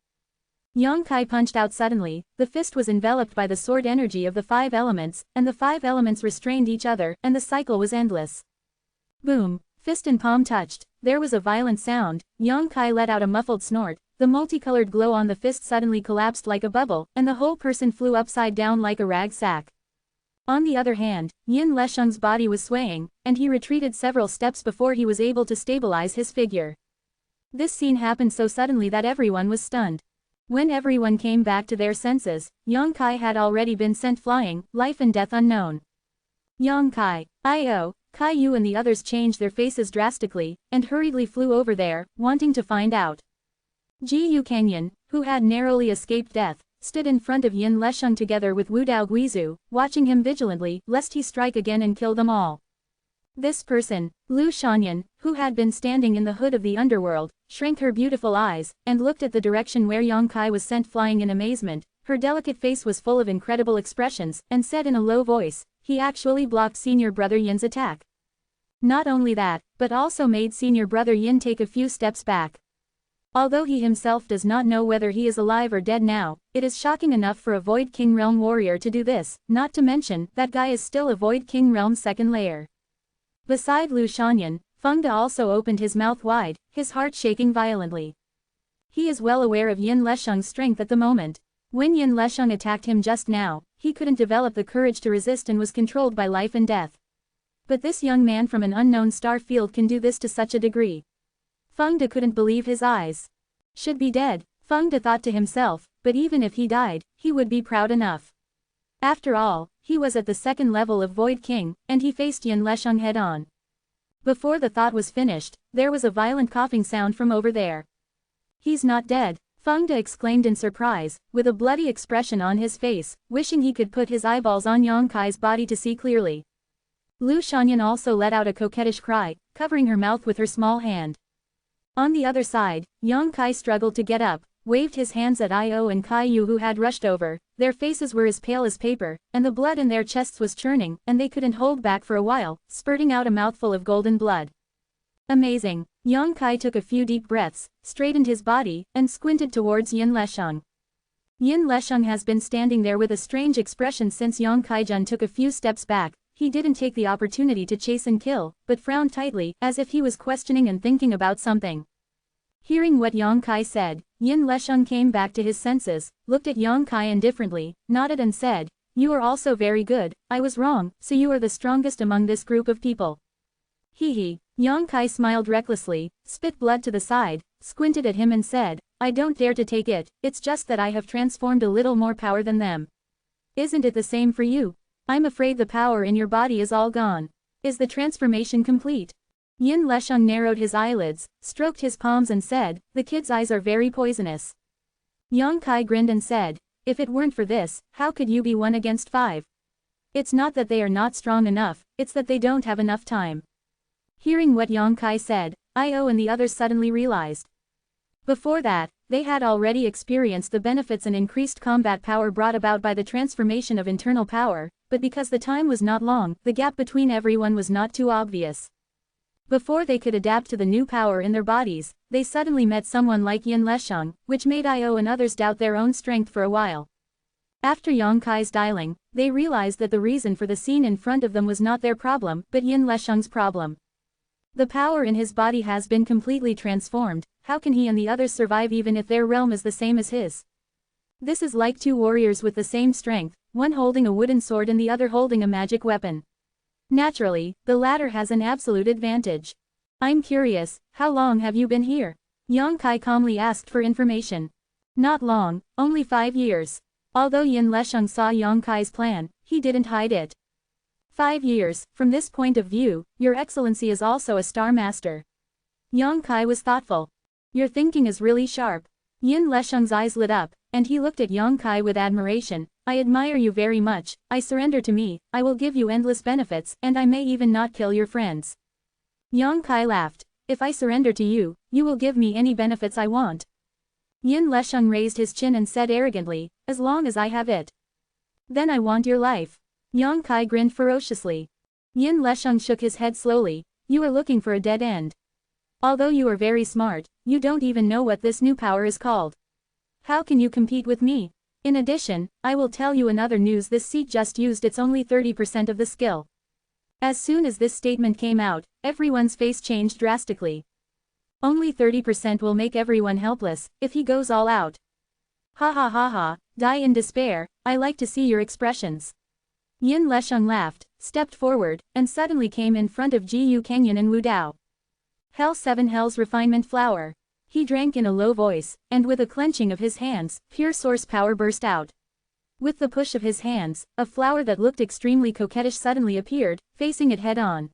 Yang Kai punched out suddenly. The fist was enveloped by the sword energy of the 5 elements, and the 5 elements restrained each other, and the cycle was endless. Boom! Fist and palm touched. There was a violent sound. Yang Kai let out a muffled snort. The multicolored glow on the fist suddenly collapsed like a bubble, and the whole person flew upside down like a rag sack. On the other hand, Yin Lesheng's body was swaying, and he retreated several steps before he was able to stabilize his figure. This scene happened so suddenly that everyone was stunned. When everyone came back to their senses, Yang Kai had already been sent flying, life and death unknown. Yang Kai, I.O., Kai Yu and the others changed their faces drastically, and hurriedly flew over there, wanting to find out. Jiyu Canyon, who had narrowly escaped death, stood in front of Yin Lesheng together with Wu Dao Guizu, watching him vigilantly, lest he strike again and kill them all. This person, Lu Shanyan, who had been standing in the hood of the underworld, shrank her beautiful eyes, and looked at the direction where Yang Kai was sent flying in amazement. Her delicate face was full of incredible expressions, and said in a low voice, "He actually blocked senior brother Yin's attack. Not only that, but also made senior brother Yin take a few steps back. Although he himself does not know whether he is alive or dead now, it is shocking enough for a Void King Realm warrior to do this, not to mention, that guy is still a Void King Realm second layer." Beside Lu Shanyan, Feng De also opened his mouth wide, his heart shaking violently. He is well aware of Yin Lesheng's strength at the moment. When Yin Lesheng attacked him just now, he couldn't develop the courage to resist and was controlled by life and death. But this young man from an unknown star field can do this to such a degree. Feng De couldn't believe his eyes. Should be dead, Feng De thought to himself, but even if he died, he would be proud enough. After all, he was at the second level of Void King, and he faced Yin Lesheng head-on. Before the thought was finished, there was a violent coughing sound from over there. "He's not dead," Feng De exclaimed in surprise, with a bloody expression on his face, wishing he could put his eyeballs on Yang Kai's body to see clearly. Lu Shanyan also let out a coquettish cry, covering her mouth with her small hand. On the other side, Yang Kai struggled to get up, waved his hands at I.O. and Kai Yu who had rushed over. Their faces were as pale as paper, and the blood in their chests was churning, and they couldn't hold back for a while, spurting out a mouthful of golden blood. Amazing. Yang Kai took a few deep breaths, straightened his body, and squinted towards Yin Lesheng. Yin Lesheng has been standing there with a strange expression since Yang Kai-jun took a few steps back. He didn't take the opportunity to chase and kill, but frowned tightly, as if he was questioning and thinking about something. Hearing what Yang Kai said, Yin Lesheng came back to his senses, looked at Yang Kai indifferently, nodded and said, "You are also very good. I was wrong, so you are the strongest among this group of people." Hee. Yang Kai smiled recklessly, spit blood to the side, squinted at him and said, "I don't dare to take it, it's just that I have transformed a little more power than them. Isn't it the same for you? I'm afraid the power in your body is all gone. Is the transformation complete?" Yin Lesheng narrowed his eyelids, stroked his palms and said, "The kid's eyes are very poisonous." Yang Kai grinned and said, "If it weren't for this, how could you be 1 against 5? It's not that they are not strong enough, it's that they don't have enough time." Hearing what Yang Kai said, I.O. and the others suddenly realized. Before that, they had already experienced the benefits and increased combat power brought about by the transformation of internal power, but because the time was not long, the gap between everyone was not too obvious. Before they could adapt to the new power in their bodies, they suddenly met someone like Yin Lesheng, which made I.O. and others doubt their own strength for a while. After Yang Kai's dialing, they realized that the reason for the scene in front of them was not their problem, but Yin Lesheng's problem. The power in his body has been completely transformed. How can he and the others survive even if their realm is the same as his? This is like 2 warriors with the same strength, one holding a wooden sword and the other holding a magic weapon. Naturally, the latter has an absolute advantage. "I'm curious, how long have you been here?" Yang Kai calmly asked for information. "Not long, only 5 years. Although Yin Lesheng saw Yang Kai's plan, he didn't hide it. 5 years, from this point of view, your excellency is also a star master. Yang Kai was thoughtful. Your thinking is really sharp. Yin Lesheng's eyes lit up, and he looked at Yang Kai with admiration. I admire you very much. I surrender to me, I will give you endless benefits, and I may even not kill your friends. Yang Kai laughed. If I surrender to you, you will give me any benefits I want. Yin Lesheng raised his chin and said arrogantly, as long as I have it. Then I want your life. Yang Kai grinned ferociously. Yin Lesheng shook his head slowly. You are looking for a dead end. Although you are very smart, you don't even know what this new power is called. How can you compete with me? In addition, I will tell you another news, this seat just used its only 30% of the skill. As soon as this statement came out, everyone's face changed drastically. Only 30% will make everyone helpless, if he goes all out. Ha ha ha ha, die in despair, I like to see your expressions. Yin Lesheng laughed, stepped forward, and suddenly came in front of Ji Yu Kenyan and Wu Dao. Hell 7 Hell's refinement flower. He drank in a low voice, and with a clenching of his hands, pure source power burst out. With the push of his hands, a flower that looked extremely coquettish suddenly appeared, facing it head-on.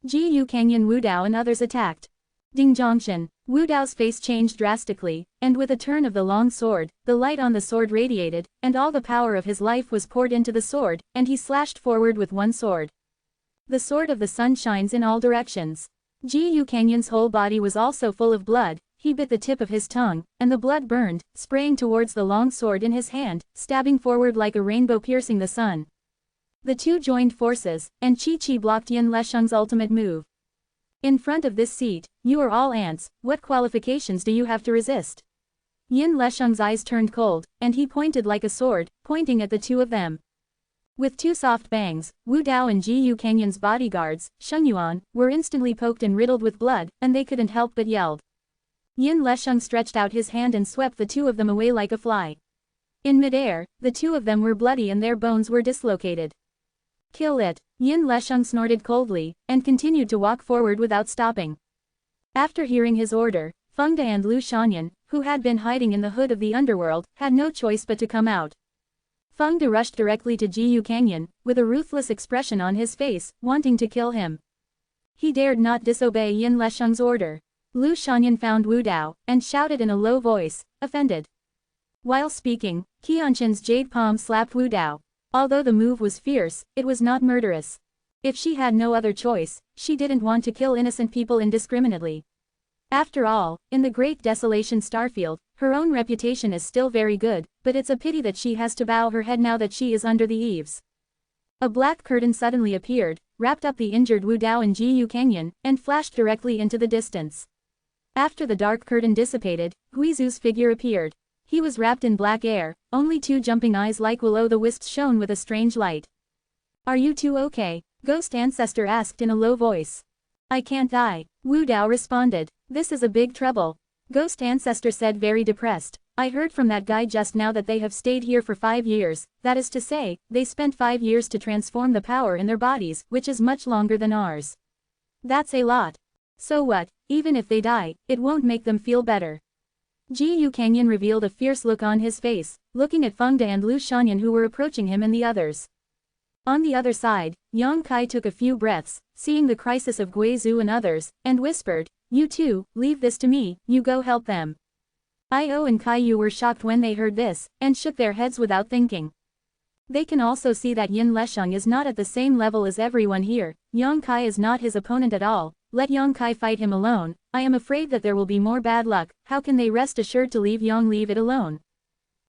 Ji Yu Kenyan, Wu Dao and others attacked. Ding Zhongshan, Wu Dao's face changed drastically, and with a turn of the long sword, the light on the sword radiated, and all the power of his life was poured into the sword, and he slashed forward with one sword. The sword of the sun shines in all directions. Ji Yu Kenyan's whole body was also full of blood. He bit the tip of his tongue, and the blood burned, spraying towards the long sword in his hand, stabbing forward like a rainbow piercing the sun. The two joined forces, and Chi blocked Yin Lesheng's ultimate move. In front of this seat, you are all ants, what qualifications do you have to resist? Yin Lesheng's eyes turned cold, and he pointed like a sword, pointing at the two of them. With two soft bangs, Wu Dao and Ji Yu Kenyan's bodyguards, Shengyuan, were instantly poked and riddled with blood, and they couldn't help but yell. Yin Lesheng stretched out his hand and swept the two of them away like a fly. In midair, the two of them were bloody and their bones were dislocated. Kill it, Yin Lesheng snorted coldly, and continued to walk forward without stopping. After hearing his order, Feng De and Lu Shanyan, who had been hiding in the hood of the underworld, had no choice but to come out. Feng De rushed directly to Ji Yu Kenyan, with a ruthless expression on his face, wanting to kill him. He dared not disobey Yin Lesheng's order. Lu Shanyan found Wu Dao, and shouted in a low voice, offended. While speaking, Qianshan's jade palm slapped Wu Dao. Although the move was fierce, it was not murderous. If she had no other choice, she didn't want to kill innocent people indiscriminately. After all, in the Great Desolation Starfield, her own reputation is still very good, but it's a pity that she has to bow her head now that she is under the eaves. A black curtain suddenly appeared, wrapped up the injured Wu Dao and Ji Yu Kenyan, and flashed directly into the distance. After the dark curtain dissipated, Guizu's figure appeared. He was wrapped in black air, only two jumping eyes like will-o'-the-wisps shone with a strange light. Are you two okay? Ghost Ancestor asked in a low voice. I can't die, Wu Dao responded. This is a big trouble. Ghost Ancestor said very depressed. I heard from that guy just now that they have stayed here for 5 years, that is to say, they spent 5 years to transform the power in their bodies, which is much longer than ours. That's a lot. So what, even if they die, it won't make them feel better. Ji Yu Kenyan revealed a fierce look on his face, looking at Feng De and Lu Shanyan who were approaching him and the others. On the other side, Yang Kai took a few breaths, seeing the crisis of Guizu and others, and whispered, You two, leave this to me, you go help them. Io and Kaiyu were shocked when they heard this, and shook their heads without thinking. They can also see that Yin Lesheng is not at the same level as everyone here. Yang Kai is not his opponent at all. Let Yang Kai fight him alone. I am afraid that there will be more bad luck. How can they rest assured to leave it alone?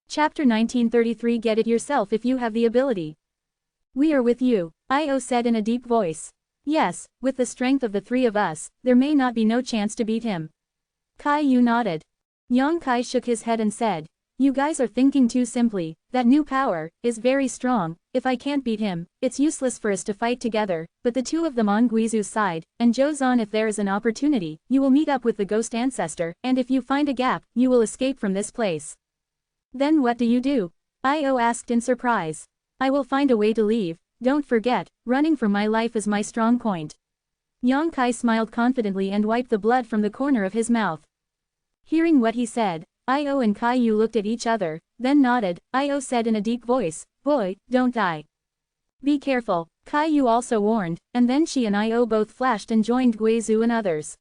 Chapter 1933. Get it yourself if you have the ability. We are with you, Io said in a deep voice. Yes, with the strength of the three of us, there may not be no chance to beat him. Kaiyu nodded. Yang Kai shook his head and said, You guys are thinking too simply. That new power is very strong. If I can't beat him, it's useless for us to fight together, but the two of them on Guizu's side, and Zhozan, if there is an opportunity, you will meet up with the Ghost Ancestor, and if you find a gap, you will escape from this place. Then what do you do? Io asked in surprise. I will find a way to leave. Don't forget, running for my life is my strong point. Yang Kai smiled confidently and wiped the blood from the corner of his mouth. Hearing what he said, Io and Kaiyu looked at each other, then nodded. Io said in a deep voice, Boy, don't die. Be careful, Kai Yu also warned, and then she and Io both flashed and joined Guizhu and others.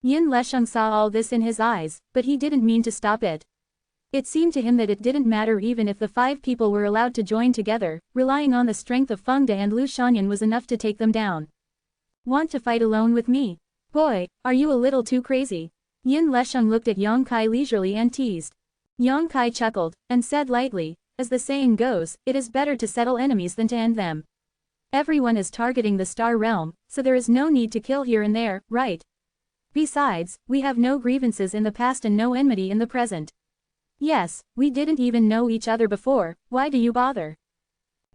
Yin Lesheng saw all this in his eyes, but he didn't mean to stop it. It seemed to him that it didn't matter even if the 5 people were allowed to join together, relying on the strength of Feng De and Lu Shanyan was enough to take them down. Want to fight alone with me? Boy, are you a little too crazy? Yin Lesheng looked at Yang Kai leisurely and teased. Yang Kai chuckled, and said lightly, as the saying goes, it is better to settle enemies than to end them. Everyone is targeting the Star Realm, so there is no need to kill here and there, right? Besides, we have no grievances in the past and no enmity in the present. Yes, we didn't even know each other before, why do you bother?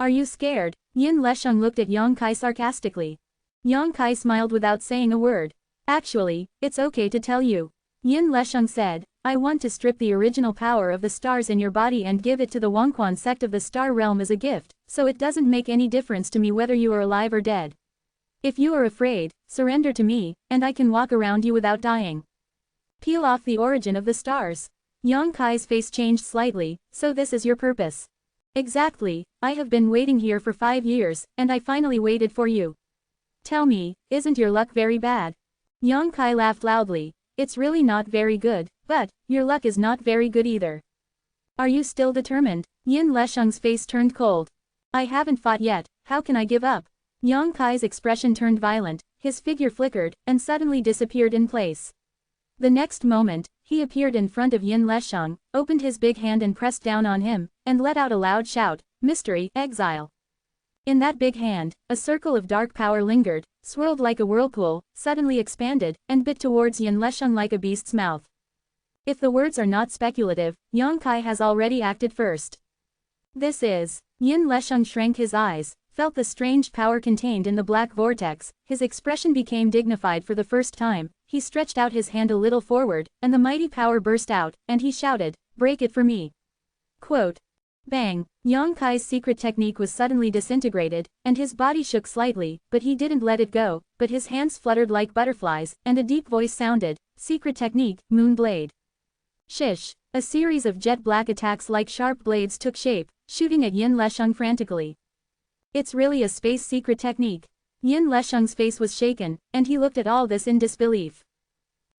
Are you scared? Yin Lesheng looked at Yang Kai sarcastically. Yang Kai smiled without saying a word. Actually, it's okay to tell you. Yin Lesheng said, I want to strip the original power of the stars in your body and give it to the Wangquan sect of the Star Realm as a gift, so it doesn't make any difference to me whether you are alive or dead. If you are afraid, surrender to me, and I can walk around you without dying. Peel off the origin of the stars. Yang Kai's face changed slightly, so this is your purpose. Exactly, I have been waiting here for 5 years, and I finally waited for you. Tell me, isn't your luck very bad? Yang Kai laughed loudly. It's really not very good, but your luck is not very good either. Are you still determined? Yin Lesheng's face turned cold. I haven't fought yet, how can I give up? Yang Kai's expression turned violent, his figure flickered, and suddenly disappeared in place. The next moment, he appeared in front of Yin Lesheng, opened his big hand and pressed down on him, and let out a loud shout, Mystery, Exile. In that big hand, a circle of dark power lingered, swirled like a whirlpool, suddenly expanded, and bit towards Yin Lesheng like a beast's mouth. If the words are not speculative, Yang Kai has already acted first. This is. Yin Lesheng shrank his eyes, felt the strange power contained in the black vortex, his expression became dignified for the first time, he stretched out his hand a little forward, and the mighty power burst out, and he shouted, break it for me. Quote. Bang! Yang Kai's secret technique was suddenly disintegrated, and his body shook slightly, but he didn't let it go, but his hands fluttered like butterflies, and a deep voice sounded, secret technique, moon blade. Shish! A series of jet-black attacks like sharp blades took shape, shooting at Yin Lesheng frantically. It's really a space secret technique. Yin Lesheng's face was shaken, and he looked at all this in disbelief.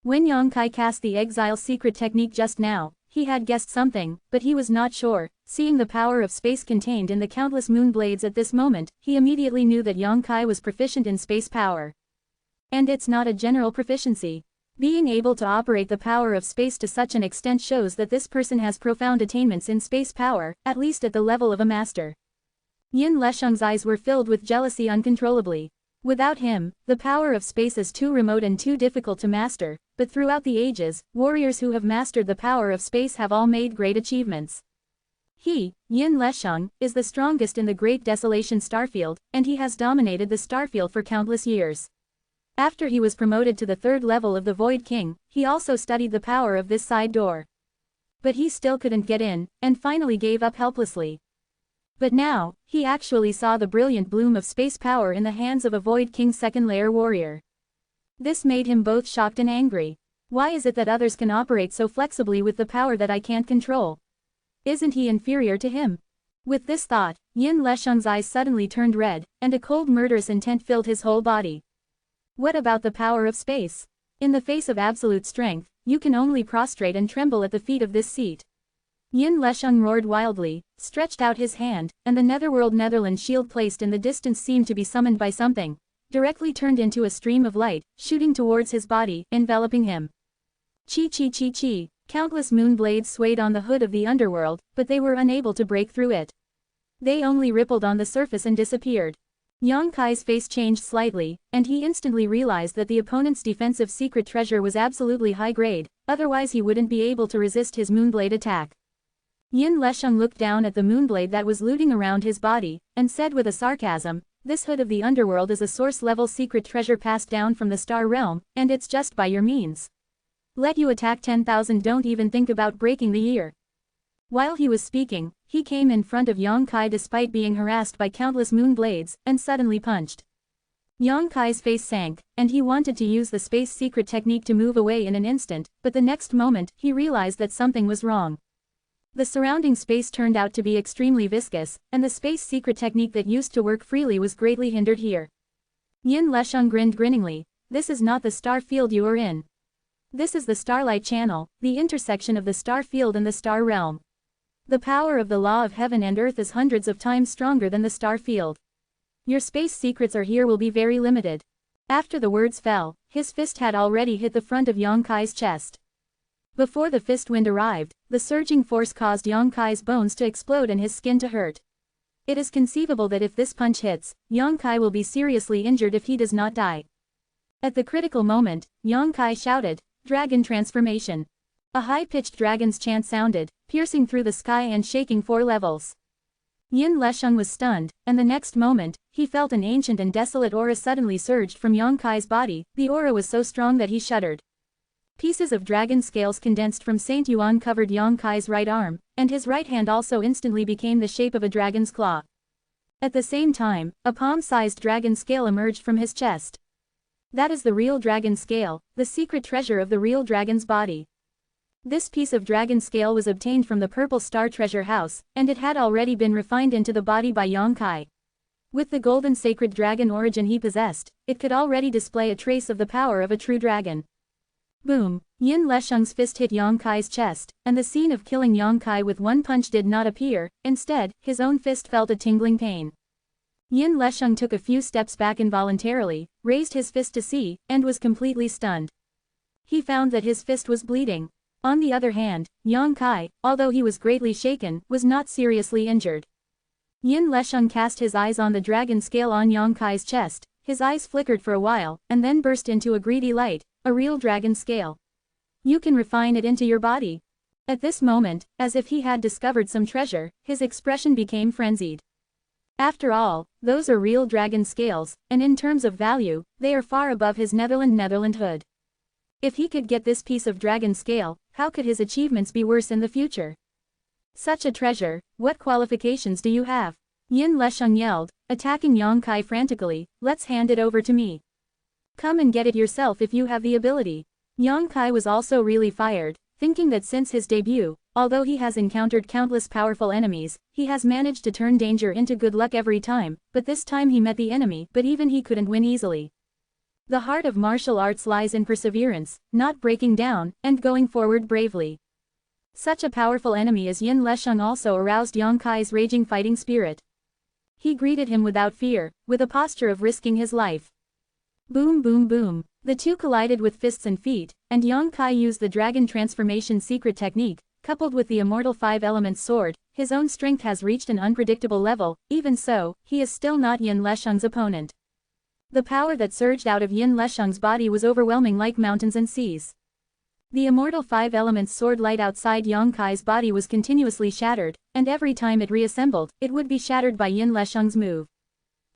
When Yang Kai cast the exile secret technique just now, he had guessed something, but he was not sure. Seeing the power of space contained in the countless moon blades at this moment, he immediately knew that Yang Kai was proficient in space power. And it's not a general proficiency. Being able to operate the power of space to such an extent shows that this person has profound attainments in space power, at least at the level of a master. Yin Lesheng's eyes were filled with jealousy uncontrollably. Without him, the power of space is too remote and too difficult to master, but throughout the ages, warriors who have mastered the power of space have all made great achievements. He, Yin Lesheng, is the strongest in the Great Desolation Starfield, and he has dominated the Starfield for countless years. After he was promoted to the 3rd level of the Void King, he also studied the power of this side door. But he still couldn't get in, and finally gave up helplessly. But now, he actually saw the brilliant bloom of space power in the hands of a Void King's 2nd layer warrior. This made him both shocked and angry. Why is it that others can operate so flexibly with the power that I can't control? Isn't he inferior to him? With this thought, Yin Lesheng's eyes suddenly turned red, and a cold murderous intent filled his whole body. What about the power of space? In the face of absolute strength, you can only prostrate and tremble at the feet of this seat. Yin Lesheng roared wildly, stretched out his hand, and the Netherworld Netherland shield placed in the distance seemed to be summoned by something, directly turned into a stream of light, shooting towards his body, enveloping him. Chi chi chi chi, countless moon blades swayed on the hood of the underworld, but they were unable to break through it. They only rippled on the surface and disappeared. Yang Kai's face changed slightly, and he instantly realized that the opponent's defensive secret treasure was absolutely high grade, otherwise he wouldn't be able to resist his moonblade attack. Yin Lesheng looked down at the moonblade that was looting around his body, and said with a sarcasm, this hood of the underworld is a source-level secret treasure passed down from the Star Realm, and it's just by your means. Let you attack 10,000, don't even think about breaking the ear. While he was speaking, he came in front of Yang Kai despite being harassed by countless moon blades, and suddenly punched. Yang Kai's face sank, and he wanted to use the space secret technique to move away in an instant, but the next moment, he realized that something was wrong. The surrounding space turned out to be extremely viscous, and the space secret technique that used to work freely was greatly hindered here. Yin Lesheng grinned grinningly. This is not the star field you are in. This is the starlight channel, the intersection of the star field and the star realm. The power of the law of heaven and earth is hundreds of times stronger than the star field. Your space secrets are here will be very limited. After the words fell, his fist had already hit the front of Yang Kai's chest. Before the fist wind arrived, the surging force caused Yang Kai's bones to explode and his skin to hurt. It is conceivable that if this punch hits, Yang Kai will be seriously injured if he does not die. At the critical moment, Yang Kai shouted, "Dragon transformation." A high-pitched dragon's chant sounded, piercing through the sky and shaking 4 levels. Yin Lesheng was stunned, and the next moment, he felt an ancient and desolate aura suddenly surged from Yang Kai's body. The aura was so strong that he shuddered. Pieces of dragon scales condensed from Saint Yuan covered Yang Kai's right arm, and his right hand also instantly became the shape of a dragon's claw. At the same time, a palm-sized dragon scale emerged from his chest. That is the real dragon scale, the secret treasure of the real dragon's body. This piece of dragon scale was obtained from the Purple Star Treasure House, and it had already been refined into the body by Yang Kai. With the golden sacred dragon origin he possessed, it could already display a trace of the power of a true dragon. Boom! Yin Lesheng's fist hit Yang Kai's chest, and the scene of killing Yang Kai with one punch did not appear. Instead, his own fist felt a tingling pain. Yin Lesheng took a few steps back involuntarily, raised his fist to see, and was completely stunned. He found that his fist was bleeding. On the other hand, Yang Kai, although he was greatly shaken, was not seriously injured. Yin Lesheng cast his eyes on the dragon scale on Yang Kai's chest. His eyes flickered for a while, and then burst into a greedy light, a real dragon scale. You can refine it into your body. At this moment, as if he had discovered some treasure, his expression became frenzied. After all, those are real dragon scales, and in terms of value, they are far above his Netherlandhood. If he could get this piece of dragon scale, how could his achievements be worse in the future? Such a treasure, what qualifications do you have? Yin Lesheng yelled, attacking Yang Kai frantically, let's hand it over to me. Come and get it yourself if you have the ability. Yang Kai was also really fired, thinking that since his debut, although he has encountered countless powerful enemies, he has managed to turn danger into good luck every time, but this time he met the enemy, but even he couldn't win easily. The heart of martial arts lies in perseverance, not breaking down, and going forward bravely. Such a powerful enemy as Yin Lesheng also aroused Yang Kai's raging fighting spirit. He greeted him without fear, with a posture of risking his life. Boom boom boom. The two collided with fists and feet, and Yang Kai used the dragon transformation secret technique, coupled with the Immortal 5 Elements sword. His own strength has reached an unpredictable level. Even so, he is still not Yin Lesheng's opponent. The power that surged out of Yin Lesheng's body was overwhelming like mountains and seas. The Immortal 5 Elements sword light outside Yang Kai's body was continuously shattered, and every time it reassembled, it would be shattered by Yin Lesheng's move.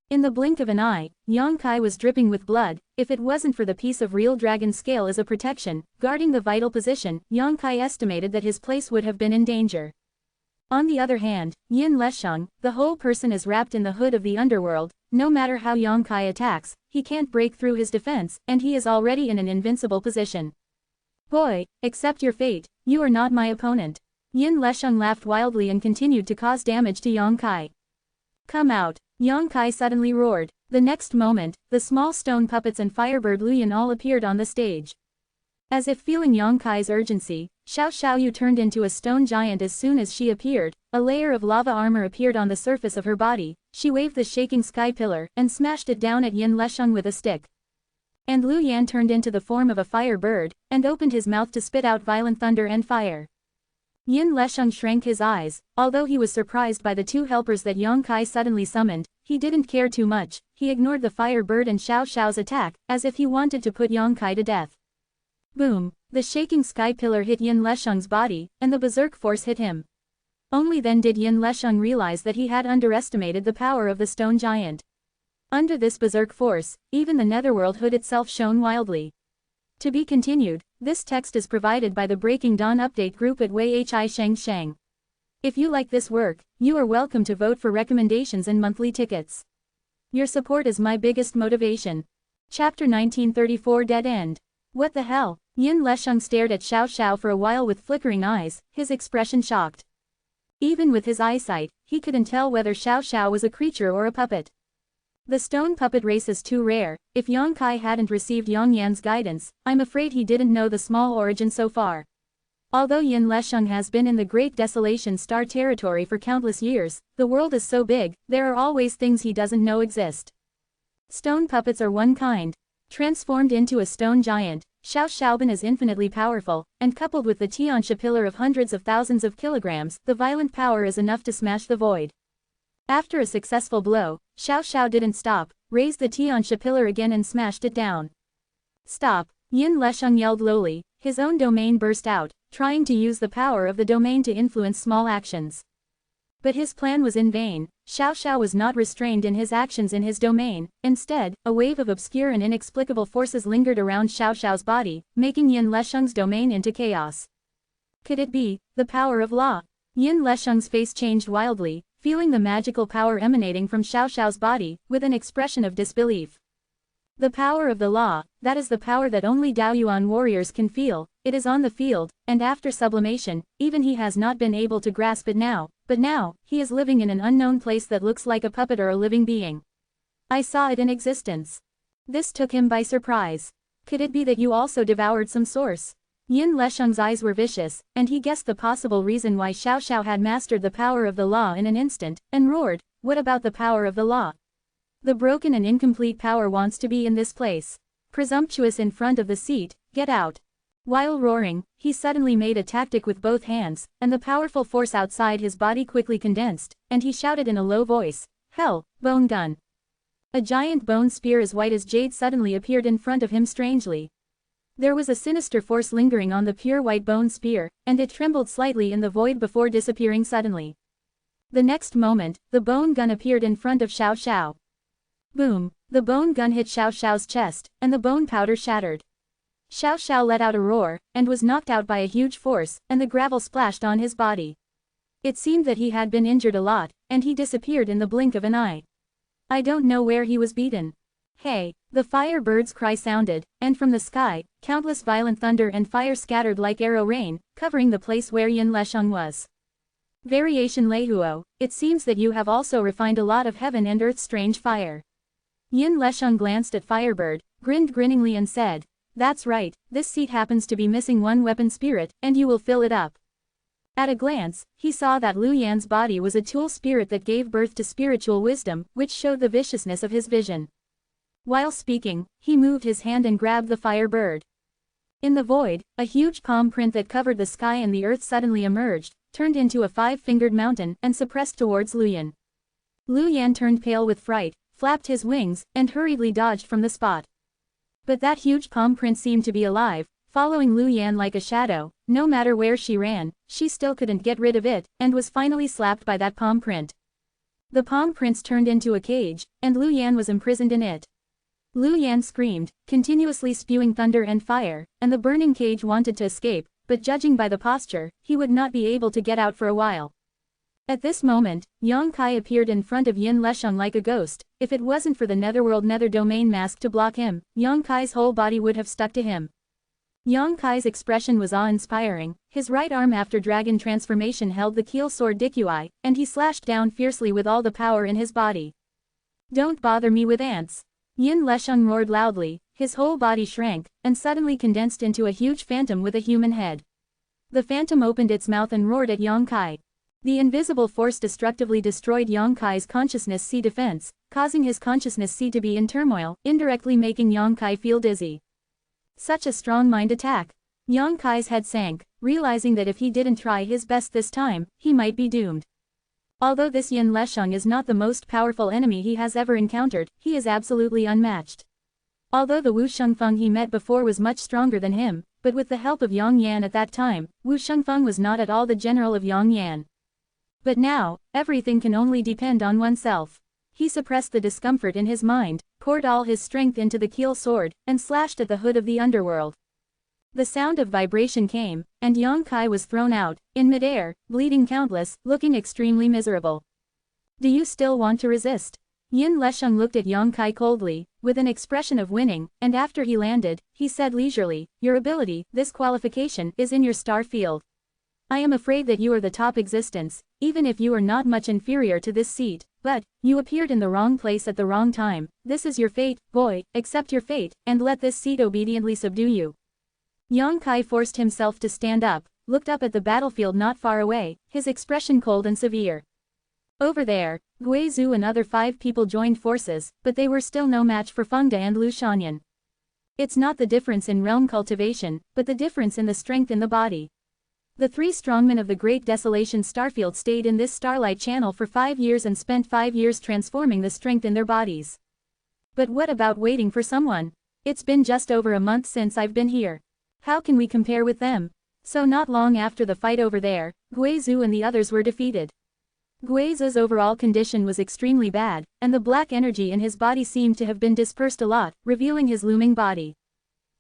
In the blink of an eye, Yang Kai was dripping with blood. If it wasn't for the piece of real dragon scale as a protection, guarding the vital position, Yang Kai estimated that his place would have been in danger. On the other hand, Yin Lesheng, the whole person is wrapped in the hood of the underworld. No matter how Yang Kai attacks, he can't break through his defense, and he is already in an invincible position. Boy, accept your fate, you are not my opponent. Yin Lesheng laughed wildly and continued to cause damage to Yang Kai. Come out, Yang Kai suddenly roared. The next moment, the small stone puppets and Firebird Luyan all appeared on the stage. As if feeling Yang Kai's urgency, Xiao Xiaoyu turned into a stone giant as soon as she appeared. A layer of lava armor appeared on the surface of her body. She waved the shaking sky pillar and smashed it down at Yin Lesheng with a stick. And Lu Yan turned into the form of a fire bird, and opened his mouth to spit out violent thunder and fire. Yin Lesheng shrank his eyes. Although he was surprised by the two helpers that Yang Kai suddenly summoned, he didn't care too much. He ignored the fire bird and Xiao Xiao's attack, as if he wanted to put Yang Kai to death. Boom! The shaking sky pillar hit Yin Lesheng's body, and the berserk force hit him. Only then did Yin Lesheng realize that he had underestimated the power of the stone giant. Under this berserk force, even the netherworld hood itself shone wildly. To be continued, this text is provided by the Breaking Dawn update group at Wei Hi Sheng Sheng. If you like this work, you are welcome to vote for recommendations and monthly tickets. Your support is my biggest motivation. Chapter 1934 Dead End. What the hell? Yin Lesheng stared at Xiao Xiao for a while with flickering eyes, his expression shocked. Even with his eyesight, he couldn't tell whether Xiao Xiao was a creature or a puppet. The stone puppet race is too rare. If Yang Kai hadn't received Yang Yan's guidance, I'm afraid he didn't know the small origin so far. Although Yin Lesheng has been in the Great Desolation Star territory for countless years, the world is so big, there are always things he doesn't know exist. Stone puppets are one kind. Transformed into a stone giant, Xiao Xiaoban is infinitely powerful, and coupled with the Tianxia pillar of hundreds of thousands of kilograms, the violent power is enough to smash the void. After a successful blow, Xiao Xiao didn't stop, raised the Tianxia pillar again and smashed it down. Stop! Yin Lesheng yelled lowly, his own domain burst out, trying to use the power of the domain to influence small actions. But his plan was in vain. Xiao Xiao was not restrained in his actions in his domain. Instead, a wave of obscure and inexplicable forces lingered around Xiao Xiao's body, making Yin Lesheng's domain into chaos. Could it be the power of law? Yin Lesheng's face changed wildly, feeling the magical power emanating from Xiao Xiao's body, with an expression of disbelief. The power of the law, that is the power that only Daoyuan warriors can feel. It is on the field, and after sublimation, even he has not been able to grasp it now, but now, he is living in an unknown place that looks like a puppet or a living being. I saw it in existence. This took him by surprise. Could it be that you also devoured some source? Yin Lesheng's eyes were vicious, and he guessed the possible reason why Xiao Xiao had mastered the power of the law in an instant, and roared, "What about the power of the law? The broken and incomplete power wants to be in this place. Presumptuous in front of the seat, get out." While roaring, he suddenly made a tactic with both hands, and the powerful force outside his body quickly condensed, and he shouted in a low voice, "Hell, bone gun." A giant bone spear as white as jade suddenly appeared in front of him strangely. There was a sinister force lingering on the pure white bone spear, and it trembled slightly in the void before disappearing suddenly. The next moment, the bone gun appeared in front of Xiao Xiao. Boom! The bone gun hit Xiao Xiao's chest, and the bone powder shattered. Xiao Xiao let out a roar, and was knocked out by a huge force, and the gravel splashed on his body. It seemed that he had been injured a lot, and he disappeared in the blink of an eye. I don't know where he was beaten. Hey! The fire bird's cry sounded, and from the sky, countless violent thunder and fire scattered like arrow rain, covering the place where Yin Lesheng was. Variation Leihuo, it seems that you have also refined a lot of heaven and earth's strange fire. Yin Lesheng glanced at Firebird, grinned grinningly and said, "That's right, this seat happens to be missing one weapon spirit, and you will fill it up." At a glance, he saw that Lu Yan's body was a tool spirit that gave birth to spiritual wisdom, which showed the viciousness of his vision. While speaking, he moved his hand and grabbed the Firebird. In the void, a huge palm print that covered the sky and the earth suddenly emerged, turned into a five-fingered mountain, and suppressed towards Lu Yan. Lu Yan turned pale with fright, flapped his wings, and hurriedly dodged from the spot. But that huge palm print seemed to be alive, following Lu Yan like a shadow. No matter where she ran, she still couldn't get rid of it, and was finally slapped by that palm print. The palm prints turned into a cage, and Lu Yan was imprisoned in it. Lu Yan screamed, continuously spewing thunder and fire, and the burning cage wanted to escape, but judging by the posture, he would not be able to get out for a while. At this moment, Yang Kai appeared in front of Yin Lesheng like a ghost. If it wasn't for the Netherworld Nether Domain mask to block him, Yang Kai's whole body would have stuck to him. Yang Kai's expression was awe-inspiring. His right arm after dragon transformation held the keel sword Dikyui, and he slashed down fiercely with all the power in his body. "Don't bother me with ants." Yin Lesheng roared loudly, his whole body shrank, and suddenly condensed into a huge phantom with a human head. The phantom opened its mouth and roared at Yang Kai. The invisible force destructively destroyed Yang Kai's consciousness C defense, causing his consciousness C to be in turmoil, indirectly making Yang Kai feel dizzy. Such a strong mind attack. Yang Kai's head sank, realizing that if he didn't try his best this time, he might be doomed. Although this Yin Lesheng is not the most powerful enemy he has ever encountered, he is absolutely unmatched. Although the Wu Shengfeng he met before was much stronger than him, but with the help of Yang Yan at that time, Wu Shengfeng was not at all the general of Yang Yan. But now, everything can only depend on oneself. He suppressed the discomfort in his mind, poured all his strength into the keel sword, and slashed at the hood of the underworld. The sound of vibration came, and Yang Kai was thrown out, in midair, bleeding countless, looking extremely miserable. "Do you still want to resist?" Yin Lesheng looked at Yang Kai coldly, with an expression of winning, and after he landed, he said leisurely, "Your ability, this qualification, is in your star field. I am afraid that you are the top existence, even if you are not much inferior to this seat, but, you appeared in the wrong place at the wrong time. This is your fate, boy, accept your fate, and let this seat obediently subdue you. Yang Kai forced himself to stand up, looked up at the battlefield not far away, his expression cold and severe. Over there, Guizhu and other 5 people joined forces, but they were still no match for Feng De and Lu Shanyan. It's not the difference in realm cultivation, but the difference in the strength in the body. The 3 strongmen of the Great Desolation Starfield stayed in this starlight channel for 5 years and spent 5 years transforming the strength in their bodies. But what about waiting for someone? It's been just over a month since I've been here. How can we compare with them? So not long after the fight over there, Guizhu and the others were defeated. Guizhu's overall condition was extremely bad, and the black energy in his body seemed to have been dispersed a lot, revealing his looming body.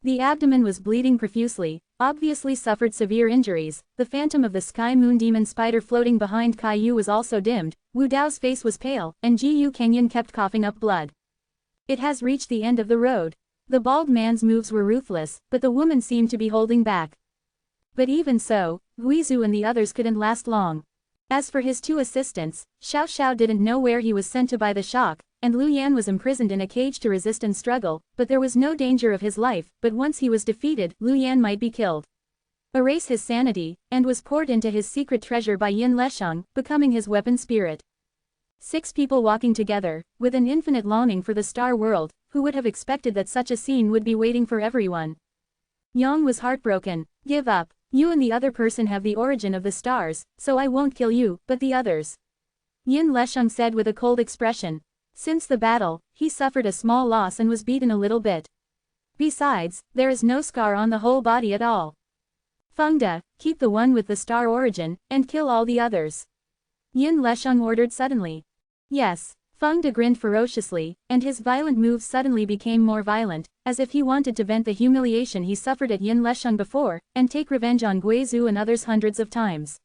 The abdomen was bleeding profusely, obviously suffered severe injuries. The phantom of the sky moon demon spider floating behind Kai Yu was also dimmed. Wu Dao's face was pale, and Ji Yu Kengyan kept coughing up blood. It has reached the end of the road. The bald man's moves were ruthless, but the woman seemed to be holding back. But even so, Guizhu and the others couldn't last long. As for his 2 assistants, Xiao Xiao didn't know where he was sent to by the shock, and Lu Yan was imprisoned in a cage to resist and struggle, but there was no danger of his life. But once he was defeated, Lu Yan might be killed. Erase his sanity, and was poured into his secret treasure by Yin Lesheng, becoming his weapon spirit. 6 people walking together, with an infinite longing for the star world. Who would have expected that such a scene would be waiting for everyone? Yang was heartbroken. Give up. You and the other person have the origin of the stars, so I won't kill you, but the others. Yin Lesheng said with a cold expression. Since the battle, he suffered a small loss and was beaten a little bit. Besides, there is no scar on the whole body at all. Feng De, keep the one with the star origin, and kill all the others. Yin Lesheng ordered suddenly. Yes. Feng De grinned ferociously, and his violent moves suddenly became more violent, as if he wanted to vent the humiliation he suffered at Yin Lesheng before, and take revenge on Guizhu and others hundreds of times.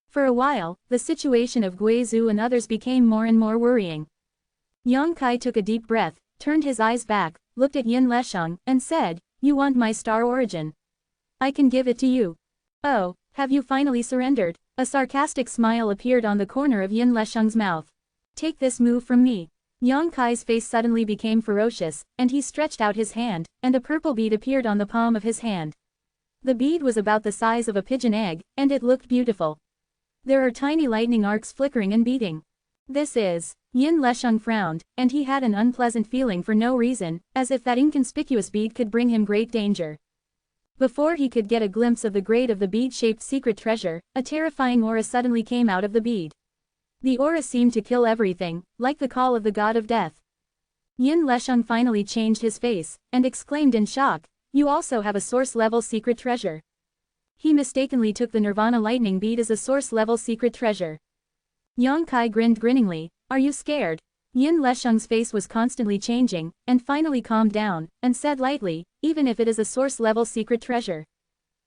For a while, the situation of Guizhu and others became more and more worrying. Yang Kai took a deep breath, turned his eyes back, looked at Yin Lesheng, and said, "You want my star origin? I can give it to you." "Oh, have you finally surrendered?" A sarcastic smile appeared on the corner of Yin Lesheng's mouth. "Take this move from me." Yang Kai's face suddenly became ferocious, and he stretched out his hand, and a purple bead appeared on the palm of his hand. The bead was about the size of a pigeon egg, and it looked beautiful. There are tiny lightning arcs flickering and beating. This is... Yin Lesheng frowned, and he had an unpleasant feeling for no reason, as if that inconspicuous bead could bring him great danger. Before he could get a glimpse of the grade of the bead-shaped secret treasure, a terrifying aura suddenly came out of the bead. The aura seemed to kill everything, like the call of the god of death. Yin Lesheng finally changed his face, and exclaimed in shock, "You also have a source-level secret treasure." He mistakenly took the Nirvana lightning bead as a source-level secret treasure. Yang Kai grinned grinningly. "Are you scared?" Yin Lesheng's face was constantly changing, and finally calmed down, and said lightly, "Even if it is a source-level secret treasure.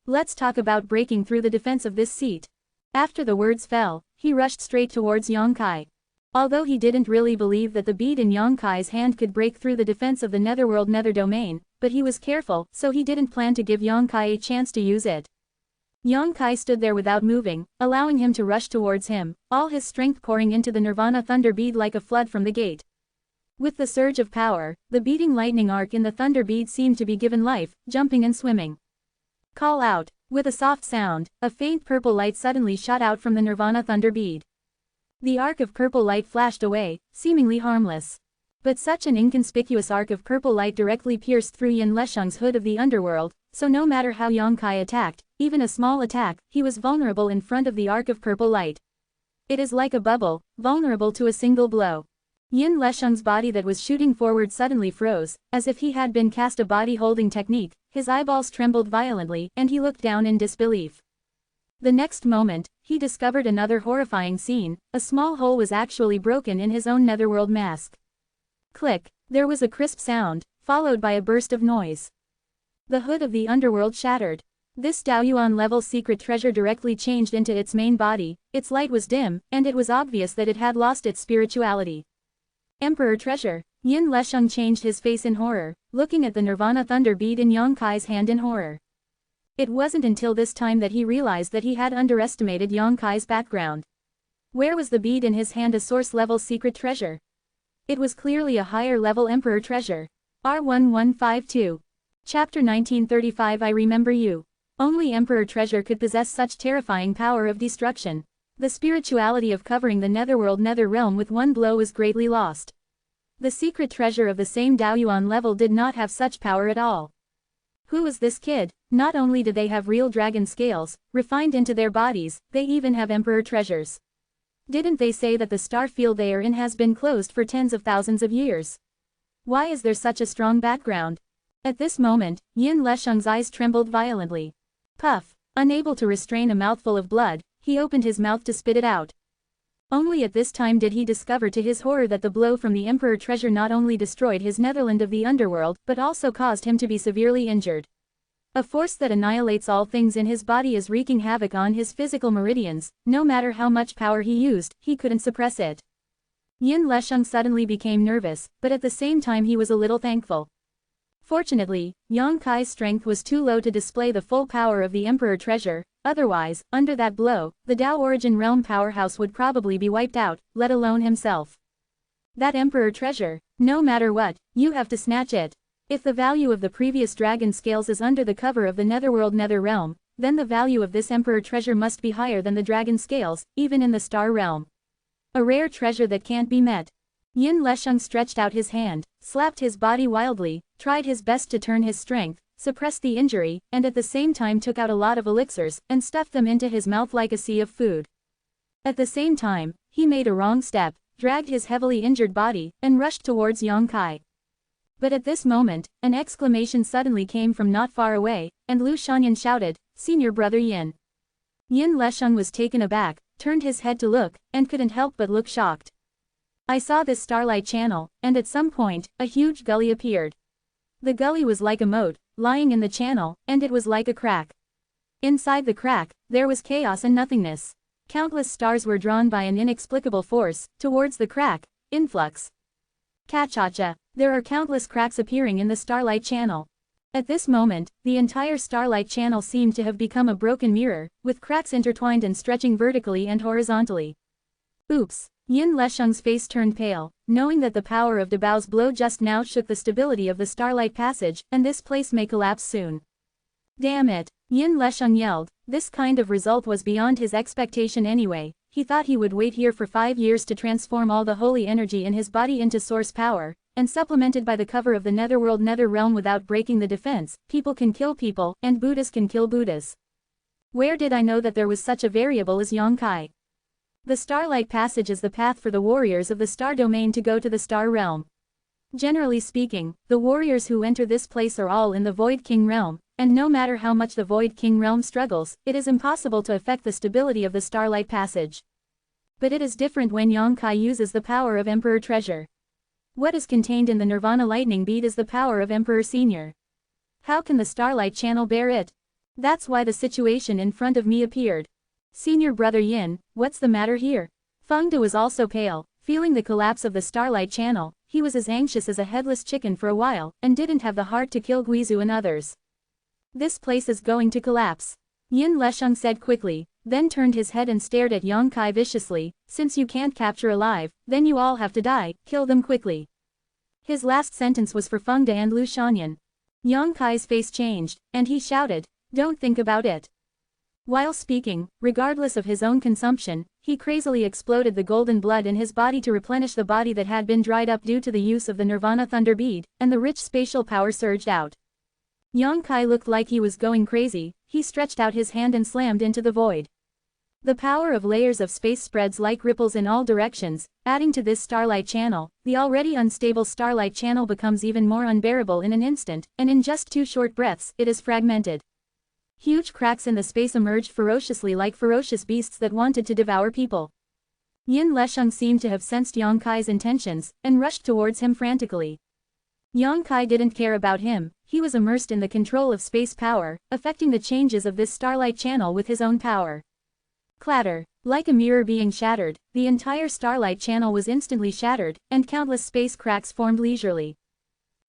Let's talk about breaking through the defense of this seat." After the words fell, he rushed straight towards Yang Kai. Although he didn't really believe that the bead in Yang Kai's hand could break through the defense of the netherworld nether domain, but he was careful, so he didn't plan to give Yang Kai a chance to use it. Yang Kai stood there without moving, allowing him to rush towards him, all his strength pouring into the Nirvana thunder bead like a flood from the gate. With the surge of power, the beating lightning arc in the thunder bead seemed to be given life, jumping and swimming. "Call out." With a soft sound, a faint purple light suddenly shot out from the Nirvana thunder bead. The arc of purple light flashed away, seemingly harmless. But such an inconspicuous arc of purple light directly pierced through Yin Lesheng's hood of the underworld, so no matter how Yang Kai attacked, even a small attack, he was vulnerable in front of the arc of purple light. It is like a bubble, vulnerable to a single blow. Yin Lesheng's body that was shooting forward suddenly froze, as if he had been cast a body-holding technique, his eyeballs trembled violently, and he looked down in disbelief. The next moment, he discovered another horrifying scene. A small hole was actually broken in his own netherworld mask. Click, there was a crisp sound, followed by a burst of noise. The hood of the underworld shattered. This Daoyuan-level secret treasure directly changed into its main body, its light was dim, and it was obvious that it had lost its spirituality. Emperor treasure. Yin Lesheng changed his face in horror, looking at the Nirvana thunder bead in Yang Kai's hand in horror. It wasn't until this time that he realized that he had underestimated Yang Kai's background. Where was the bead in his hand, a source-level secret treasure? It was clearly a higher-level Emperor treasure. R1152. Chapter 1935. I remember you. Only Emperor treasure could possess such terrifying power of destruction. The spirituality of covering the netherworld nether realm with one blow is greatly lost. The secret treasure of the same Daoyuan level did not have such power at all. Who was this kid? Not only do they have real dragon scales, refined into their bodies, they even have emperor treasures. Didn't they say that the star field they are in has been closed for tens of thousands of years? Why is there such a strong background? At this moment, Yin Lesheng's eyes trembled violently. Puff! Unable to restrain a mouthful of blood, he opened his mouth to spit it out. Only at this time did he discover to his horror that the blow from the Emperor treasure not only destroyed his Netherland of the underworld but also caused him to be severely injured. A force that annihilates all things in his body is wreaking havoc on his physical meridians. No matter how much power he used, he couldn't suppress it. Yin Lesheng suddenly became nervous, but at the same time he was a little thankful. Fortunately, Yang Kai's strength was too low to display the full power of the Emperor treasure. Otherwise, under that blow, the Dao Origin Realm powerhouse would probably be wiped out, let alone himself. That Emperor treasure, no matter what, you have to snatch it. If the value of the previous dragon scales is under the cover of the netherworld nether realm, then the value of this Emperor treasure must be higher than the dragon scales, even in the star realm. A rare treasure that can't be met. Yin Lesheng stretched out his hand, slapped his body wildly, tried his best to turn his strength, suppressed the injury, and at the same time took out a lot of elixirs and stuffed them into his mouth like a sea of food. At the same time, he made a wrong step, dragged his heavily injured body, and rushed towards Yang Kai. But at this moment, an exclamation suddenly came from not far away, and Lu Shanyan shouted, "Senior brother Yin." Yin Lesheng was taken aback, turned his head to look, and couldn't help but look shocked. I saw this starlight channel, and at some point, a huge gully appeared. The gully was like a moat, lying in the channel, and it was like a crack. Inside the crack, there was chaos and nothingness. Countless stars were drawn by an inexplicable force, towards the crack. Influx. Kachacha, there are countless cracks appearing in the starlight channel. At this moment, the entire starlight channel seemed to have become a broken mirror, with cracks intertwined and stretching vertically and horizontally. Oops! Yin Lesheng's face turned pale, knowing that the power of Dabao's blow just now shook the stability of the starlight passage, and this place may collapse soon. Damn it! Yin Lesheng yelled. This kind of result was beyond his expectation anyway. He thought he would wait here for 5 years to transform all the holy energy in his body into source power, and supplemented by the cover of the netherworld nether realm without breaking the defense. People can kill people, and Buddhas can kill Buddhas. Where did I know that there was such a variable as Yang Kai? The Starlight Passage is the path for the warriors of the Star Domain to go to the Star Realm. Generally speaking, the warriors who enter this place are all in the Void King Realm, and no matter how much the Void King Realm struggles, it is impossible to affect the stability of the Starlight Passage. But it is different when Yang Kai uses the power of Emperor Treasure. What is contained in the Nirvana Lightning Bead is the power of Emperor Senior. How can the Starlight Channel bear it? That's why the situation in front of me appeared. Senior brother Yin, what's the matter here? Feng De was also pale, feeling the collapse of the Starlight Channel. He was as anxious as a headless chicken for a while, and didn't have the heart to kill Guizhu and others. This place is going to collapse. Yin Lesheng said quickly, then turned his head and stared at Yang Kai viciously. Since you can't capture alive, then you all have to die, kill them quickly. His last sentence was for Feng De and Lu Shanyan. Yang Kai's face changed, and he shouted, don't think about it. While speaking, regardless of his own consumption, he crazily exploded the golden blood in his body to replenish the body that had been dried up due to the use of the Nirvana Thunder Bead, and the rich spatial power surged out. Yang Kai looked like he was going crazy. He stretched out his hand and slammed into the void. The power of layers of space spreads like ripples in all directions, adding to this starlight channel. The already unstable starlight channel becomes even more unbearable in an instant, and in just 2 short breaths, it is fragmented. Huge cracks in the space emerged ferociously like ferocious beasts that wanted to devour people. Yin Lesheng seemed to have sensed Yang Kai's intentions, and rushed towards him frantically. Yang Kai didn't care about him. He was immersed in the control of space power, affecting the changes of this starlight channel with his own power. Clatter. Like a mirror being shattered, the entire starlight channel was instantly shattered, and countless space cracks formed leisurely.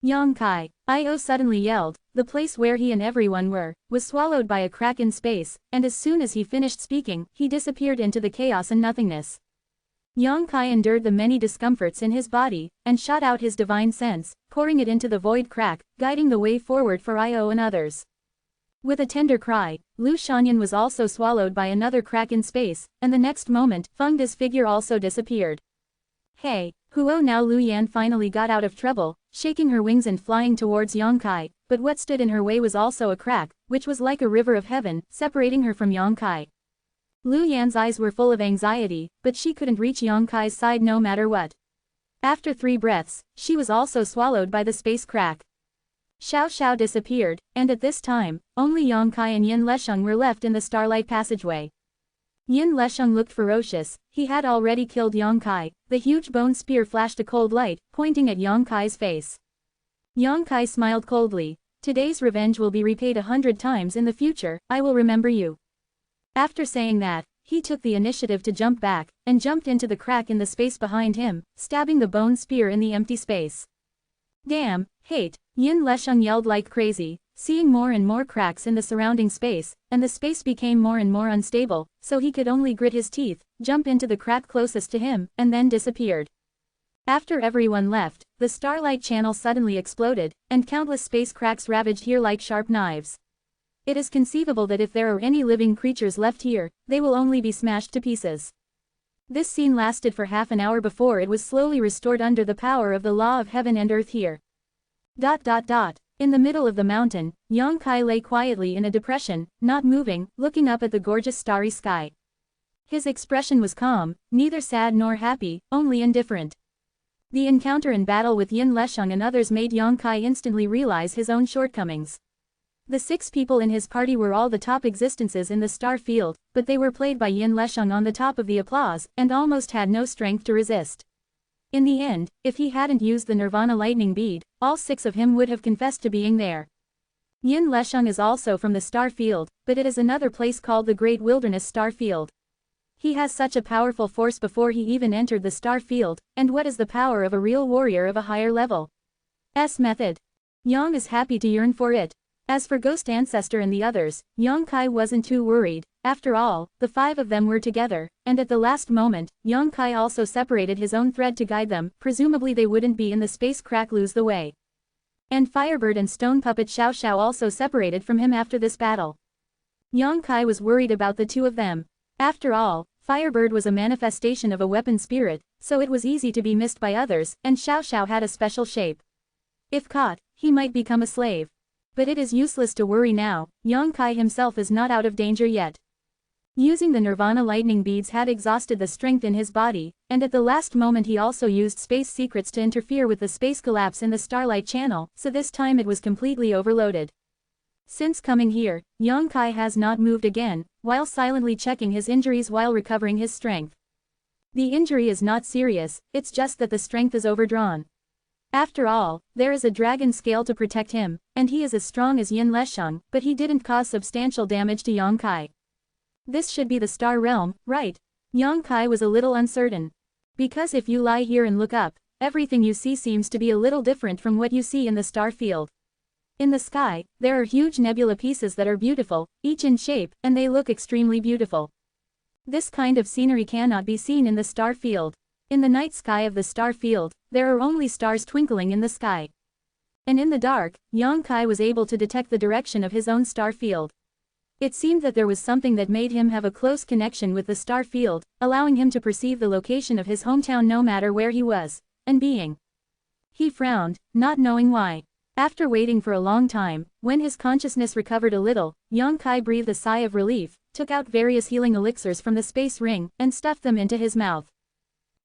Yongkai, Io suddenly yelled. The place where he and everyone were, was swallowed by a crack in space, and as soon as he finished speaking, he disappeared into the chaos and nothingness. Yongkai endured the many discomforts in his body, and shot out his divine sense, pouring it into the void crack, guiding the way forward for Io and others. With a tender cry, Lu Shanyan was also swallowed by another crack in space, and the next moment, Feng De's figure also disappeared. Hey, Huo! Now Lu Yan finally got out of trouble, shaking her wings and flying towards Yongkai, but what stood in her way was also a crack, which was like a river of heaven, separating her from Yongkai. Lu Yan's eyes were full of anxiety, but she couldn't reach Yongkai's side no matter what. After 3 breaths, she was also swallowed by the space crack. Xiao Xiao disappeared, and at this time, only Yongkai and Yin Lesheng were left in the starlight passageway. Yin Lesheng looked ferocious. He had already killed Yongkai. The huge bone spear flashed a cold light, pointing at Yongkai's face. Yongkai smiled coldly. Today's revenge will be repaid 100 times in the future. I will remember you. After saying that, he took the initiative to jump back, and jumped into the crack in the space behind him, stabbing the bone spear in the empty space. Damn, hate, Yin Lesheng yelled like crazy, seeing more and more cracks in the surrounding space, and the space became more and more unstable, so he could only grit his teeth, jump into the crack closest to him, and then disappeared. After everyone left, the starlight channel suddenly exploded, and countless space cracks ravaged here like sharp knives. It is conceivable that if there are any living creatures left here, they will only be smashed to pieces. This scene lasted for half an hour before it was slowly restored under the power of the law of heaven and earth here. In the middle of the mountain, Yongkai lay quietly in a depression, not moving, looking up at the gorgeous starry sky. His expression was calm, neither sad nor happy, only indifferent. The encounter and battle with Yin Lesheng and others made Yongkai instantly realize his own shortcomings. The 6 people in his party were all the top existences in the star field, but they were played by Yin Lesheng on the top of the applause, and almost had no strength to resist. In the end, if he hadn't used the Nirvana lightning bead, all 6 of him would have confessed to being there. Yin Lesheng is also from the star field, but it is another place called the Great Wilderness Star Field. He has such a powerful force before he even entered the star field, and what is the power of a real warrior of a higher level? S method. Yang is happy to yearn for it. As for Ghost Ancestor and the others, Yongkai wasn't too worried. After all, the 5 of them were together, and at the last moment, Yongkai also separated his own thread to guide them, presumably they wouldn't be in the space crack lose the way. And Firebird and Stone Puppet Xiao Xiao also separated from him after this battle. Yongkai was worried about the 2 of them. After all, Firebird was a manifestation of a weapon spirit, so it was easy to be missed by others, and Xiao Xiao had a special shape. If caught, he might become a slave. But it is useless to worry now. Yongkai himself is not out of danger yet. Using the Nirvana lightning beads had exhausted the strength in his body, and at the last moment he also used space secrets to interfere with the space collapse in the starlight channel, so this time it was completely overloaded. Since coming here, Yongkai has not moved again, while silently checking his injuries while recovering his strength. The injury is not serious, it's just that the strength is overdrawn. After all, there is a dragon scale to protect him, and he is as strong as Yin Lesheng, but he didn't cause substantial damage to Yongkai. This should be the star realm, right? Yongkai was a little uncertain. Because if you lie here and look up, everything you see seems to be a little different from what you see in the star field. In the sky, there are huge nebula pieces that are beautiful, each in shape, and they look extremely beautiful. This kind of scenery cannot be seen in the star field. In the night sky of the star field, there are only stars twinkling in the sky. And in the dark, Yongkai was able to detect the direction of his own star field. It seemed that there was something that made him have a close connection with the star field, allowing him to perceive the location of his hometown no matter where he was, and being. He frowned, not knowing why. After waiting for a long time, when his consciousness recovered a little, Yongkai breathed a sigh of relief, took out various healing elixirs from the space ring, and stuffed them into his mouth.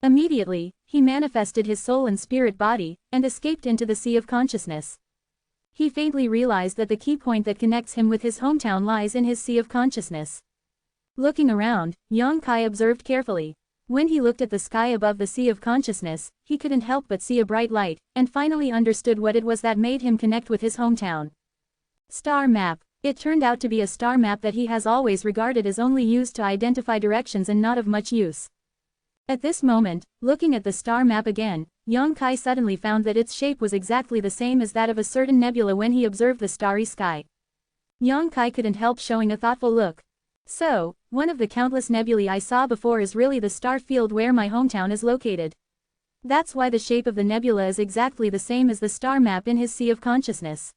Immediately, he manifested his soul and spirit body, and escaped into the sea of consciousness. He faintly realized that the key point that connects him with his hometown lies in his sea of consciousness. Looking around, Yongkai observed carefully. When he looked at the sky above the sea of consciousness, he couldn't help but see a bright light, and finally understood what it was that made him connect with his hometown. Star map. It turned out to be a star map that he has always regarded as only used to identify directions and not of much use. At this moment, looking at the star map again, Yang Kai suddenly found that its shape was exactly the same as that of a certain nebula when he observed the starry sky. Yang Kai couldn't help showing a thoughtful look. So, one of the countless nebulae I saw before is really the star field where my hometown is located. That's why the shape of the nebula is exactly the same as the star map in his sea of consciousness.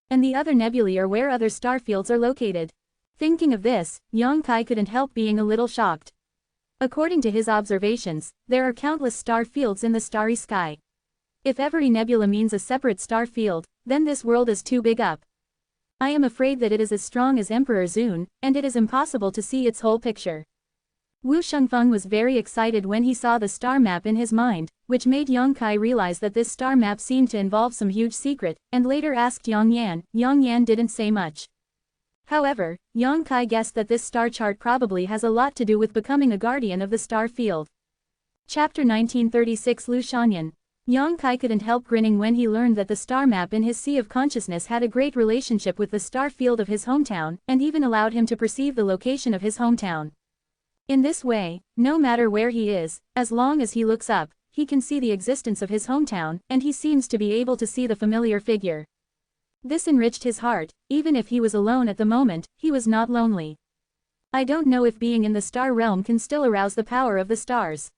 And the other nebulae are where other star fields are located. Thinking of this, Yang Kai couldn't help being a little shocked. According to his observations, there are countless star fields in the starry sky. If every nebula means a separate star field, then this world is too big up. I am afraid that it is as strong as Emperor Zun, and it is impossible to see its whole picture. Wu Shengfeng was very excited when he saw the star map in his mind, which made Yang Kai realize that this star map seemed to involve some huge secret, and later asked Yang Yan. Yang Yan didn't say much. However, Yang Kai guessed that this star chart probably has a lot to do with becoming a guardian of the star field. Chapter 1936 Lu Shanyan. Yang Kai couldn't help grinning when he learned that the star map in his sea of consciousness had a great relationship with the star field of his hometown, and even allowed him to perceive the location of his hometown. In this way, no matter where he is, as long as he looks up, he can see the existence of his hometown, and he seems to be able to see the familiar figure. This enriched his heart. Even if he was alone at the moment, he was not lonely. I don't know if being in the star realm can still arouse the power of the stars.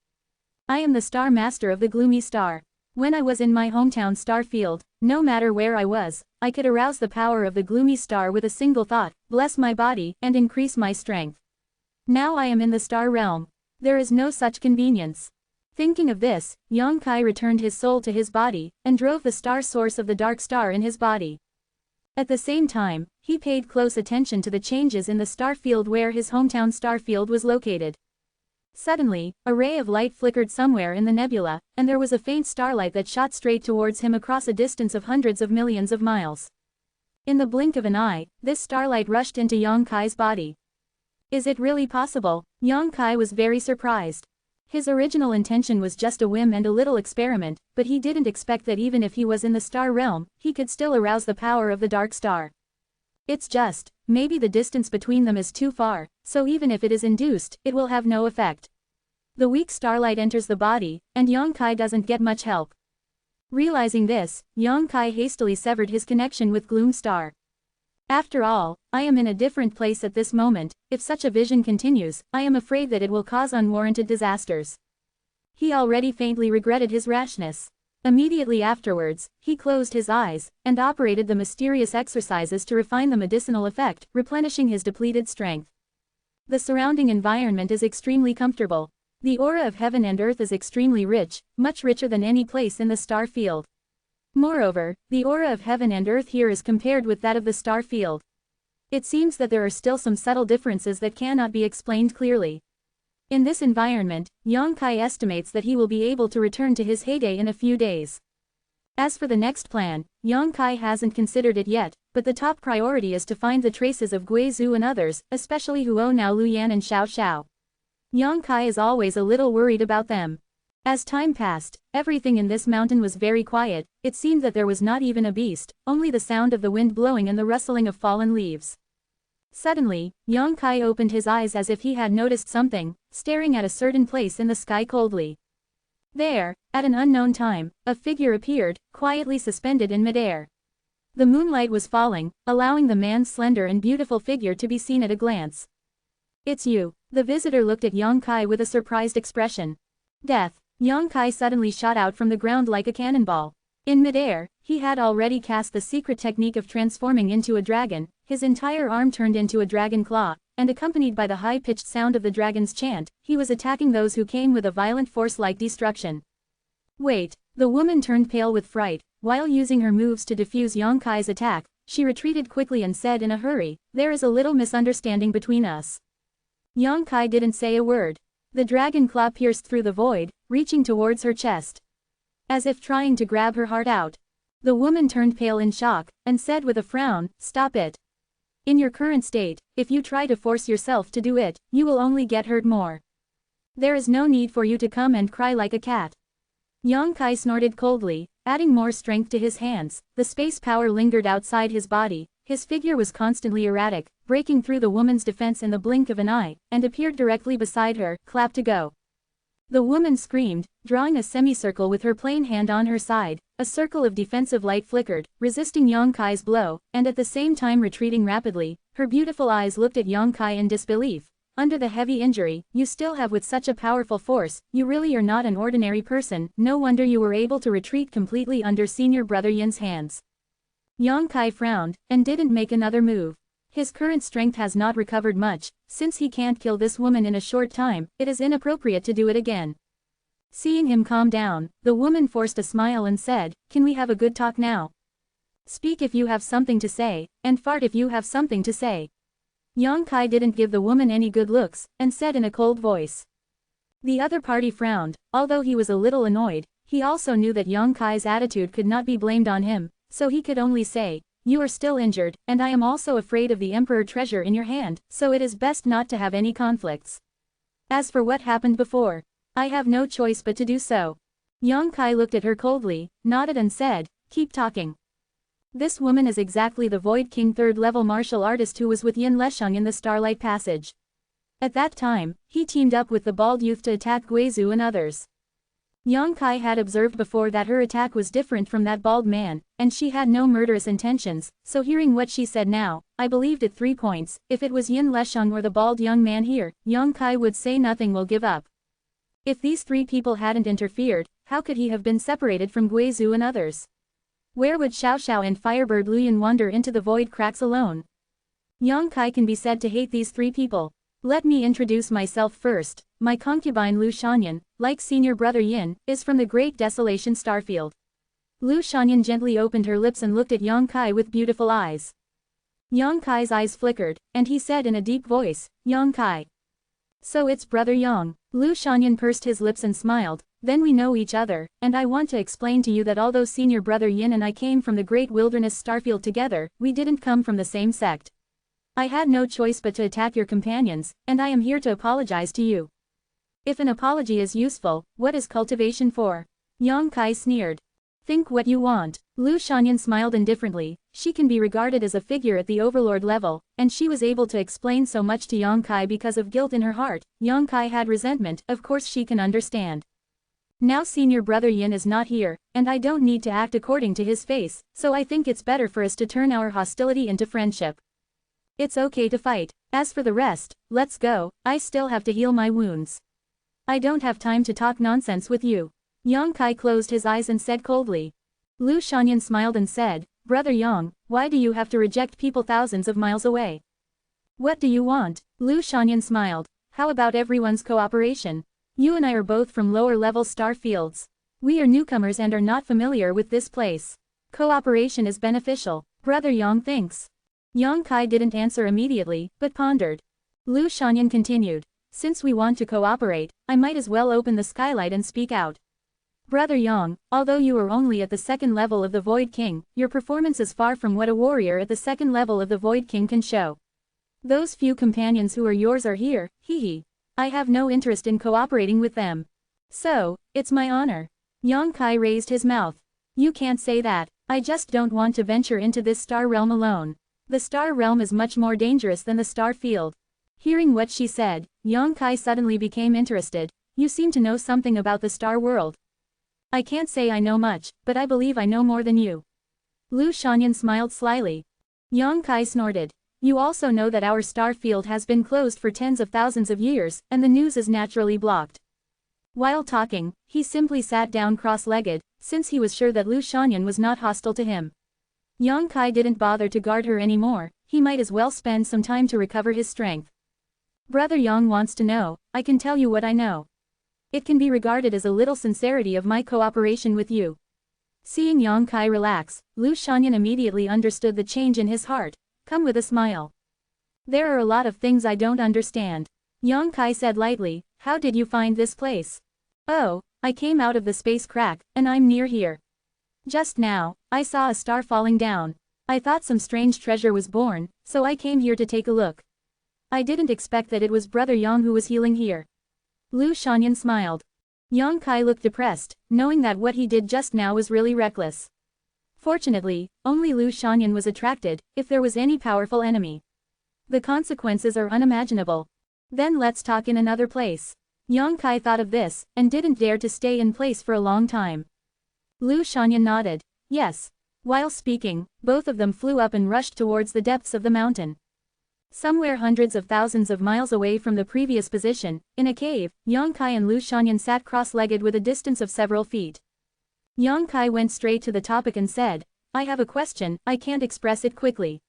I am the star master of the gloomy star. When I was in my hometown star field, no matter where I was, I could arouse the power of the gloomy star with a single thought, bless my body, and increase my strength. Now I am in the star realm. There is no such convenience. Thinking of this, Yang Kai returned his soul to his body, and drove the star source of the dark star in his body. At the same time, he paid close attention to the changes in the star field where his hometown star field was located. Suddenly, a ray of light flickered somewhere in the nebula, and there was a faint starlight that shot straight towards him across a distance of hundreds of millions of miles. In the blink of an eye, this starlight rushed into Yang Kai's body. Is it really possible? Yang Kai was very surprised. His original intention was just a whim and a little experiment, but he didn't expect that even if he was in the star realm, he could still arouse the power of the dark star. It's just, maybe the distance between them is too far, so even if it is induced, it will have no effect. The weak starlight enters the body, and Yang Kai doesn't get much help. Realizing this, Yang Kai hastily severed his connection with Gloom Star. After all, I am in a different place at this moment. If such a vision continues, I am afraid that it will cause unwarranted disasters. He already faintly regretted his rashness. Immediately afterwards, he closed his eyes, and operated the mysterious exercises to refine the medicinal effect, replenishing his depleted strength. The surrounding environment is extremely comfortable. The aura of heaven and earth is extremely rich, much richer than any place in the star field. Moreover, the aura of heaven and earth here is compared with that of the star field. It seems that there are still some subtle differences that cannot be explained clearly. In this environment, Yang Kai estimates that he will be able to return to his heyday in a few days. As for the next plan, Yang Kai hasn't considered it yet, but the top priority is to find the traces of Gui Zhu and others, especially Huo Nao Luyan and Xiao Xiao. Yang Kai is always a little worried about them. As time passed, everything in this mountain was very quiet. It seemed that there was not even a beast, only the sound of the wind blowing and the rustling of fallen leaves. Suddenly, Yang Kai opened his eyes as if he had noticed something, staring at a certain place in the sky coldly. There, at an unknown time, a figure appeared, quietly suspended in midair. The moonlight was falling, allowing the man's slender and beautiful figure to be seen at a glance. It's you. The visitor looked at Yang Kai with a surprised expression. Death. Yang Kai suddenly shot out from the ground like a cannonball. In midair, he had already cast the secret technique of transforming into a dragon. His entire arm turned into a dragon claw, and accompanied by the high-pitched sound of the dragon's chant, he was attacking those who came with a violent force like destruction. Wait, the woman turned pale with fright. While using her moves to defuse Yang Kai's attack, she retreated quickly and said in a hurry, "There is a little misunderstanding between us." Yang Kai didn't say a word. The dragon claw pierced through the void, reaching towards her chest. As if trying to grab her heart out. The woman turned pale in shock, and said with a frown, "Stop it. In your current state, if you try to force yourself to do it, you will only get hurt more. There is no need for you to come and cry like a cat." Yang Kai snorted coldly, adding more strength to his hands. The space power lingered outside his body. His figure was constantly erratic, breaking through the woman's defense in the blink of an eye, and appeared directly beside her. Clap to go. The woman screamed, drawing a semicircle with her plain hand on her side. A circle of defensive light flickered, resisting Yang Kai's blow, and at the same time retreating rapidly. Her beautiful eyes looked at Yang Kai in disbelief. Under the heavy injury you still have with such a powerful force, you really are not an ordinary person. No wonder you were able to retreat completely under senior brother Yin's hands. Yang Kai frowned, and didn't make another move. His current strength has not recovered much. Since he can't kill this woman in a short time, it is inappropriate to do it again. Seeing him calm down, the woman forced a smile and said, "Can we have a good talk now? Speak if you have something to say, and fart if you have something to say." Yang Kai didn't give the woman any good looks, and said in a cold voice. The other party frowned. Although he was a little annoyed, he also knew that Yang Kai's attitude could not be blamed on him, so he could only say, "You are still injured, and I am also afraid of the emperor treasure in your hand, so it is best not to have any conflicts. As for what happened before, I have no choice but to do so." Yang Kai looked at her coldly, nodded and said, "Keep talking." This woman is exactly the Void King third-level martial artist who was with Yin Lesheng in the Starlight Passage. At that time, he teamed up with the bald youth to attack Guizhu and others. Yang Kai had observed before that her attack was different from that bald man, and she had no murderous intentions, so hearing what she said now, I believed at 3 points. If it was Yin Lesheng or the bald young man here, Yang Kai would say nothing, will give up. If these 3 people hadn't interfered, how could he have been separated from Guizhu and others? Where would Xiao Xiao and Firebird Luyan wander into the void cracks alone? Yang Kai can be said to hate these 3 people. Let me introduce myself first. My concubine Lu Shanyan, like senior brother Yin, is from the Great Desolation Starfield. Lu Shanyan gently opened her lips and looked at Yang Kai with beautiful eyes. Yang Kai's eyes flickered, and he said in a deep voice, "Yang Kai. So it's brother Yang." Lu Shanyan pursed his lips and smiled. "Then we know each other, and I want to explain to you that although senior brother Yin and I came from the Great Wilderness Starfield together, we didn't come from the same sect. I had no choice but to attack your companions, and I am here to apologize to you." If an apology is useful, what is cultivation for? Yang Kai sneered. "Think what you want." Lu Shanyan smiled indifferently. She can be regarded as a figure at the overlord level, and she was able to explain so much to Yang Kai because of guilt in her heart. Yang Kai had resentment, of course she can understand. Now senior brother Yin is not here, and I don't need to act according to his face, so I think it's better for us to turn our hostility into friendship. It's okay to fight. As for the rest, let's go. I still have to heal my wounds. I don't have time to talk nonsense with you." Yang Kai closed his eyes and said coldly. Lu Shanyan smiled and said, "Brother Yang, why do you have to reject people thousands of miles away? What do you want?" Lu Shanyan smiled. "How about everyone's cooperation? You and I are both from lower-level star fields. We are newcomers and are not familiar with this place. Cooperation is beneficial. Brother Yang thinks." Yang Kai didn't answer immediately, but pondered. Lu Shanyan continued. "Since we want to cooperate, I might as well open the skylight and speak out. Brother Yang, although you are only at the 2nd level of the Void King, your performance is far from what a warrior at the 2nd level of the Void King can show. Those few companions who are yours are here, hee. I have no interest in cooperating with them. So, it's my honor." Yang Kai raised his mouth. "You can't say that. I just don't want to venture into this star realm alone. The star realm is much more dangerous than the star field." Hearing what she said, Yang Kai suddenly became interested. "You seem to know something about the star world." "I can't say I know much, but I believe I know more than you." Lu Shanyan smiled slyly. Yang Kai snorted. "You also know that our star field has been closed for tens of thousands of years, and the news is naturally blocked." While talking, he simply sat down cross-legged, since he was sure that Lu Shanyan was not hostile to him. Yang Kai didn't bother to guard her anymore. He might as well spend some time to recover his strength. "Brother Yang wants to know. I can tell you what I know. It can be regarded as a little sincerity of my cooperation with you." Seeing Yang Kai relax, Lu Shanyan immediately understood the change in his heart. Come with a smile. "There are a lot of things I don't understand." Yang Kai said lightly. "How did you find this place?" "Oh, I came out of the space crack, and I'm near here. Just now, I saw a star falling down. I thought some strange treasure was born, so I came here to take a look. I didn't expect that it was Brother Yang who was healing here." Lu Shanyan smiled. Yang Kai looked depressed, knowing that what he did just now was really reckless. Fortunately, only Lu Shanyan was attracted. If there was any powerful enemy, the consequences are unimaginable. "Then let's talk in another place." Yang Kai thought of this, and didn't dare to stay in place for a long time. Lu Shanyan nodded. Yes. While speaking, both of them flew up and rushed towards the depths of the mountain. Somewhere hundreds of thousands of miles away from the previous position, in a cave, Yang Kai and Lu Shanyan sat cross-legged with a distance of several feet. Yang Kai went straight to the topic and said, I have a question, I can't express it quickly.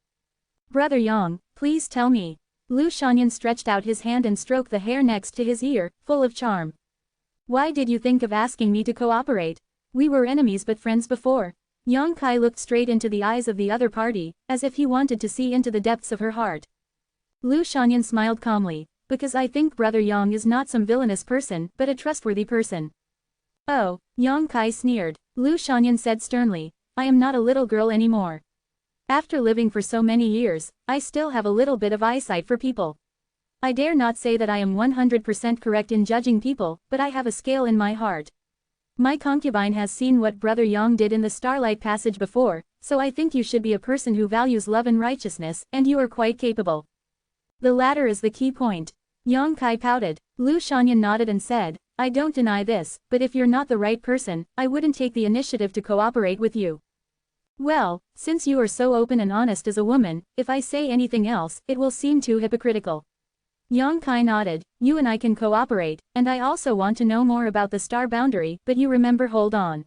Brother Yang, please tell me. Lu Shanyan stretched out his hand and stroked the hair next to his ear, full of charm. Why did you think of asking me to cooperate? We were enemies but friends before. Yang Kai looked straight into the eyes of the other party, as if he wanted to see into the depths of her heart. Lu Shanyan smiled calmly, because I think Brother Yang is not some villainous person, but a trustworthy person. Oh, Yang Kai sneered. Lu Shanyan said sternly, I am not a little girl anymore. After living for so many years, I still have a little bit of eyesight for people. I dare not say that I am 100% correct in judging people, but I have a scale in my heart. My concubine has seen what Brother Yang did in the Starlight Passage before, so I think you should be a person who values love and righteousness, and you are quite capable. The latter is the key point. Yang Kai pouted. Lu Shanyan nodded and said, I don't deny this, but if you're not the right person, I wouldn't take the initiative to cooperate with you. Well, since you are so open and honest as a woman, if I say anything else, it will seem too hypocritical. Yang Kai nodded, you and I can cooperate, and I also want to know more about the star boundary, but you remember hold on.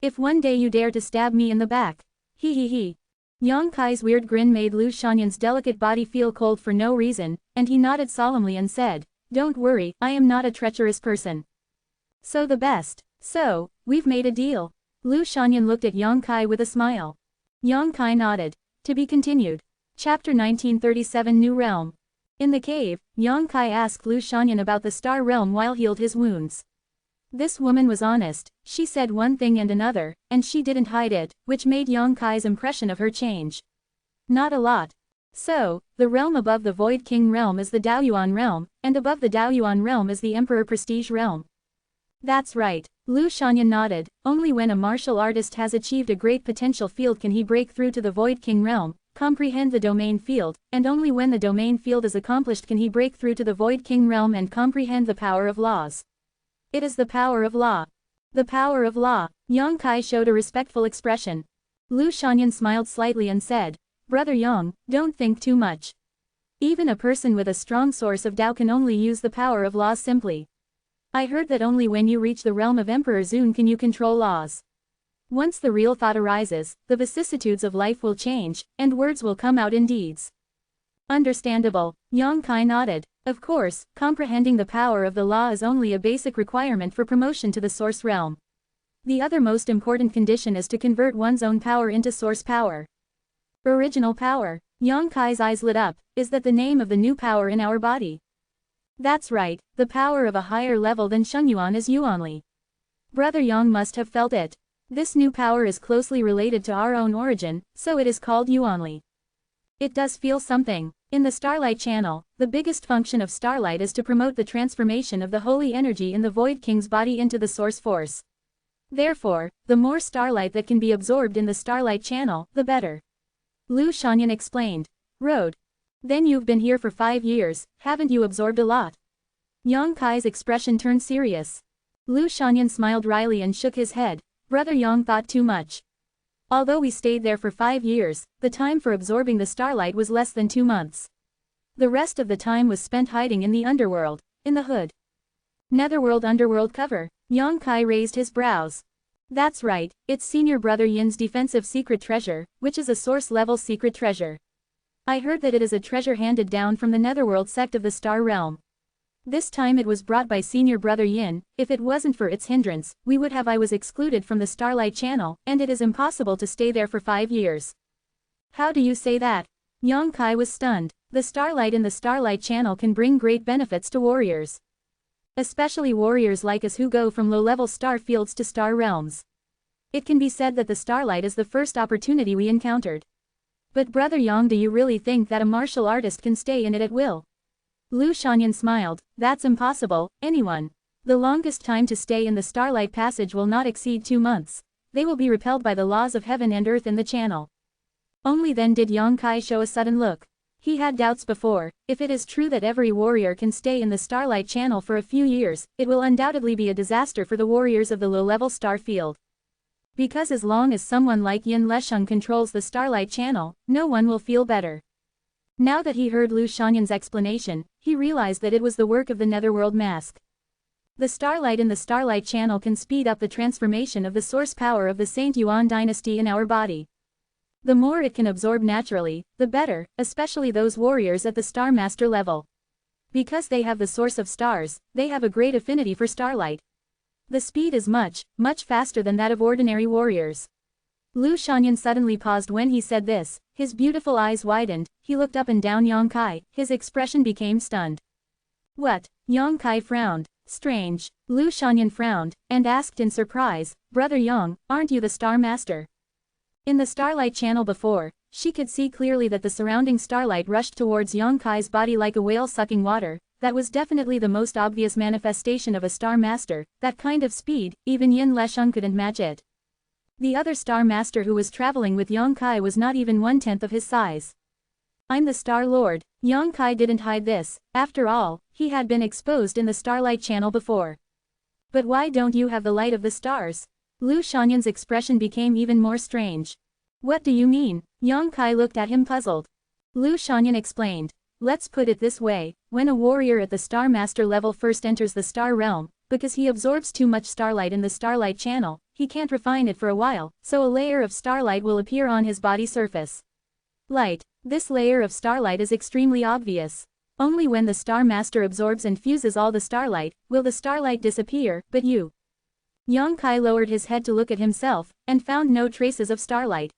If one day you dare to stab me in the back. He. Yang Kai's weird grin made Lu Shanyan's delicate body feel cold for no reason, and he nodded solemnly and said, don't worry, I am not a treacherous person. So the best. So, we've made a deal. Lu Shanyan looked at Yang Kai with a smile. Yang Kai nodded. To be continued. Chapter 1937 New Realm. In the cave, Yang Kai asked Lu Shanyan about the star realm while healed his wounds. This woman was honest, she said one thing and another, and she didn't hide it, which made Yang Kai's impression of her change. Not a lot. So, the realm above the Void King realm is the Daoyuan realm, and above the Daoyuan realm is the Emperor Prestige realm. That's right. Lu Shanyan nodded, only when a martial artist has achieved a great potential field can he break through to the Void King realm, comprehend the domain field, and only when the domain field is accomplished can he break through to the Void King realm and comprehend the power of laws. It is the power of law. The power of law. Yang Kai showed a respectful expression. Lu Shanyan smiled slightly and said, Brother Yang, don't think too much. Even a person with a strong source of Tao can only use the power of laws simply. I heard that only when you reach the realm of Emperor Zun can you control laws. Once the real thought arises, the vicissitudes of life will change, and words will come out in deeds. Understandable. Yang Kai nodded. Of course, comprehending the power of the law is only a basic requirement for promotion to the source realm. The other most important condition is to convert one's own power into source power. Original power. Yang Kai's eyes lit up. Is that the name of the new power in our body? That's right, the power of a higher level than Shengyuan is Yuanli. Brother Yang must have felt it. This new power is closely related to our own origin, so it is called Yuanli. It does feel something. In the Starlight Channel, the biggest function of Starlight is to promote the transformation of the holy energy in the Void King's body into the source force. Therefore, the more Starlight that can be absorbed in the Starlight Channel, the better. Lu Shanyan explained. Road. Then you've been here for 5 years, haven't you absorbed a lot? Yang Kai's expression turned serious. Lu Shanyan smiled wryly and shook his head. Brother Yang thought too much. Although we stayed there for 5 years, the time for absorbing the starlight was less than 2 months. The rest of the time was spent hiding in the underworld, in the hood. Netherworld underworld cover. Yang Kai raised his brows. That's right, it's senior brother Yin's defensive secret treasure, which is a source-level secret treasure. I heard that it is a treasure handed down from the Netherworld sect of the Star Realm. This time it was brought by senior brother Yin. If it wasn't for its hindrance, I was excluded from the Starlight Channel, and it is impossible to stay there for 5 years. How do you say that? Yang Kai was stunned. The starlight in the Starlight Channel can bring great benefits to warriors. Especially warriors like us who go from low-level star fields to star realms. It can be said that the starlight is the first opportunity we encountered. But Brother Yang, do you really think that a martial artist can stay in it at will? Lu Shanyan smiled. That's impossible, anyone. The longest time to stay in the Starlight Passage will not exceed 2 months. They will be repelled by the laws of heaven and earth in the channel. Only then did Yang Kai show a sudden look. He had doubts before. If it is true that every warrior can stay in the Starlight Channel for a few years, it will undoubtedly be a disaster for the warriors of the low-level star field. Because as long as someone like Yin Lesheng controls the Starlight Channel, no one will feel better. Now that he heard Lu Shanyan's explanation, he realized that it was the work of the Netherworld Mask. The starlight in the Starlight Channel can speed up the transformation of the source power of the Saint Yuan dynasty in our body. The more it can absorb naturally, the better, especially those warriors at the Star Master level. Because they have the source of stars, they have a great affinity for starlight. The speed is much faster than that of ordinary warriors. Lu Shanyan suddenly paused when he said this, his beautiful eyes widened, he looked up and down Yang Kai, his expression became stunned. What? Yang Kai frowned. Strange. Lu Shanyan frowned, and asked in surprise, Brother Yang, aren't you the Star Master? In the Starlight Channel before, she could see clearly that the surrounding starlight rushed towards Yang Kai's body like a whale sucking water. That was definitely the most obvious manifestation of a Star Master, that kind of speed, even Yin Lesheng couldn't match it. The other Star Master who was traveling with Yang Kai was not even 1/10 of his size. I'm the Star Lord. Yang Kai didn't hide this, after all, he had been exposed in the Starlight Channel before. But why don't you have the light of the stars? Lu Shanyan's expression became even more strange. What do you mean? Yang Kai looked at him puzzled. Lu Shanyan explained. Let's put it this way, when a warrior at the Star Master level first enters the Star Realm, because he absorbs too much starlight in the Starlight Channel, he can't refine it for a while, so a layer of starlight will appear on his body surface. Light. This layer of starlight is extremely obvious. Only when the Star Master absorbs and fuses all the starlight, will the starlight disappear, but you. Yang Kai lowered his head to look at himself, and found no traces of starlight.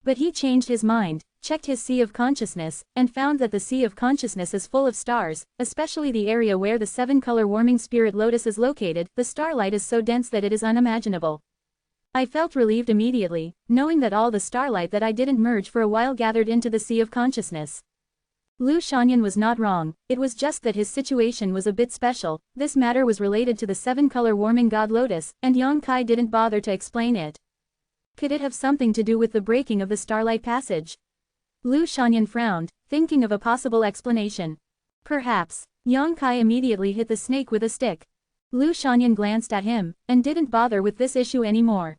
But he changed his mind, checked his sea of consciousness, and found that the sea of consciousness is full of stars, especially the area where the 7-color warming spirit lotus is located. The starlight is so dense that it is unimaginable. I felt relieved immediately, knowing that all the starlight that I didn't merge for a while gathered into the sea of consciousness. Lu Shanyan was not wrong, it was just that his situation was a bit special. This matter was related to the 7-color warming god lotus, and Yang Kai didn't bother to explain it. Could it have something to do with the breaking of the starlight passage? Lu Shanyan frowned, thinking of a possible explanation. Perhaps. Yang Kai immediately hit the snake with a stick. Lu Shanyan glanced at him, and didn't bother with this issue anymore.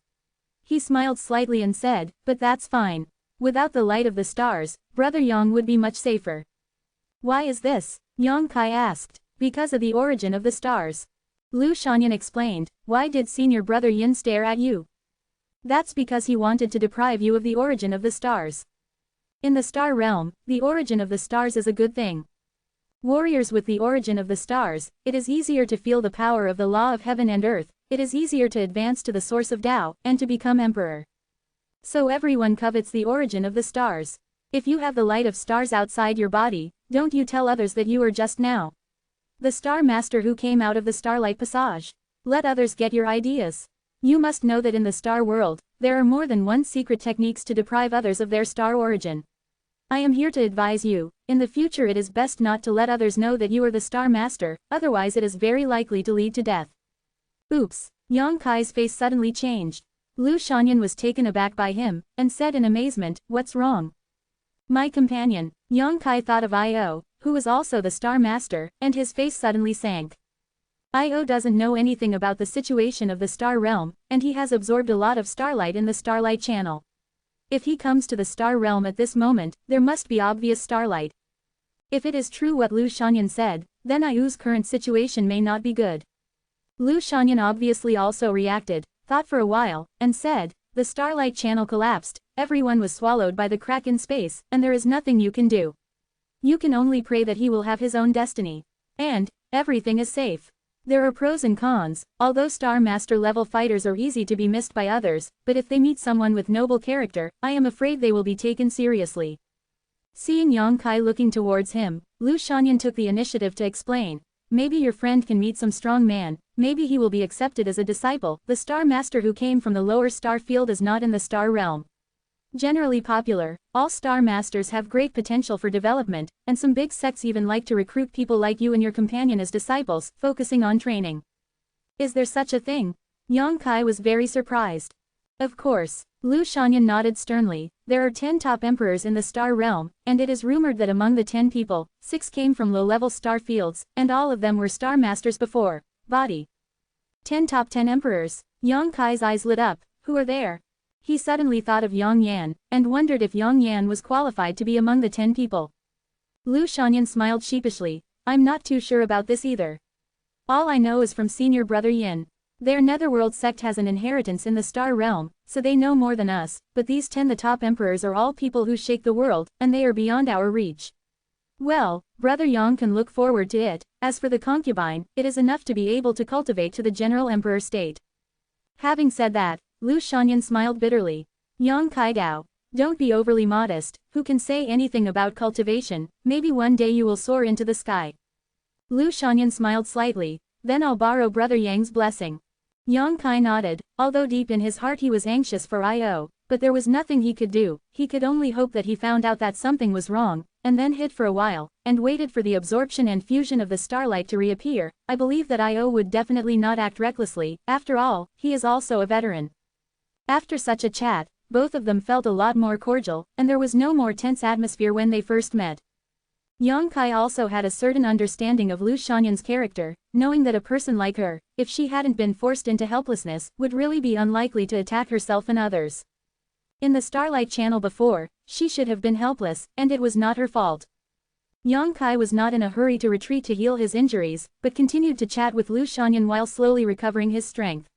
He smiled slightly and said, but that's fine. Without the light of the stars, Brother Yang would be much safer. Why is this? Yang Kai asked. Because of the origin of the stars. Lu Shanyan explained. Why did senior brother Yin stare at you? That's because he wanted to deprive you of the origin of the stars. In the star realm, the origin of the stars is a good thing. Warriors with the origin of the stars, it is easier to feel the power of the law of heaven and earth, it is easier to advance to the source of Tao, and to become emperor. So everyone covets the origin of the stars. If you have the light of stars outside your body, don't you tell others that you are just now the Star Master who came out of the Starlight Passage. Let others get your ideas. You must know that in the star world, there are more than one secret techniques to deprive others of their star origin. I am here to advise you, in the future it is best not to let others know that you are the Star Master, otherwise it is very likely to lead to death. Oops. Yang Kai's face suddenly changed. Lu Shanyan was taken aback by him, and said in amazement, what's wrong? My companion. Yang Kai thought of I.O., who was also the Star Master, and his face suddenly sank. I.O. doesn't know anything about the situation of the star realm, and he has absorbed a lot of starlight in the Starlight Channel. If he comes to the star realm at this moment, there must be obvious starlight. If it is true what Lu Shanyan said, then I.O.'s current situation may not be good. Lu Shanyan obviously also reacted, thought for a while, and said, the Starlight Channel collapsed, everyone was swallowed by the crack in space, and there is nothing you can do. You can only pray that he will have his own destiny. And, everything is safe. There are pros and cons, although Star Master level fighters are easy to be missed by others, but if they meet someone with noble character, I am afraid they will be taken seriously. Seeing Yang Kai looking towards him, Lu Shanyan took the initiative to explain. Maybe your friend can meet some strong man, maybe he will be accepted as a disciple. The Star Master who came from the lower star field is not in the star realm. Generally popular, all Star Masters have great potential for development, and some big sects even like to recruit people like you and your companion as disciples, focusing on training. Is there such a thing? Yang Kai was very surprised. Of course. Lu Shanyan nodded sternly. There are 10 top emperors in the star realm, and it is rumored that among the 10 people, 6 came from low-level star fields, and all of them were star masters before. Body. 10 top 10 emperors. Yang Kai's eyes lit up. Who are there? He suddenly thought of Yang Yan, and wondered if Yang Yan was qualified to be among the 10 people. Lu Shanyan smiled sheepishly. I'm not too sure about this either. All I know is from senior brother Yin. Their netherworld sect has an inheritance in the star realm, so they know more than us, but these 10 the top emperors are all people who shake the world, and they are beyond our reach. Well, brother Yang can look forward to it. As for the concubine, it is enough to be able to cultivate to the general emperor state. Having said that, Lu Shanyan smiled bitterly. Yang Kai Dao. Don't be overly modest, who can say anything about cultivation, maybe one day you will soar into the sky. Lu Shanyan smiled slightly, then I'll borrow brother Yang's blessing. Yang Kai nodded, although deep in his heart he was anxious for Io, but there was nothing he could do. He could only hope that he found out that something was wrong, and then hid for a while, and waited for the absorption and fusion of the starlight to reappear. I believe that Io would definitely not act recklessly, after all, he is also a veteran. After such a chat, both of them felt a lot more cordial, and there was no more tense atmosphere when they first met. Yang Kai also had a certain understanding of Lu Shanyan's character, knowing that a person like her, if she hadn't been forced into helplessness, would really be unlikely to attack herself and others. In the Starlight Channel before, she should have been helpless, and it was not her fault. Yang Kai was not in a hurry to retreat to heal his injuries, but continued to chat with Lu Shanyan while slowly recovering his strength.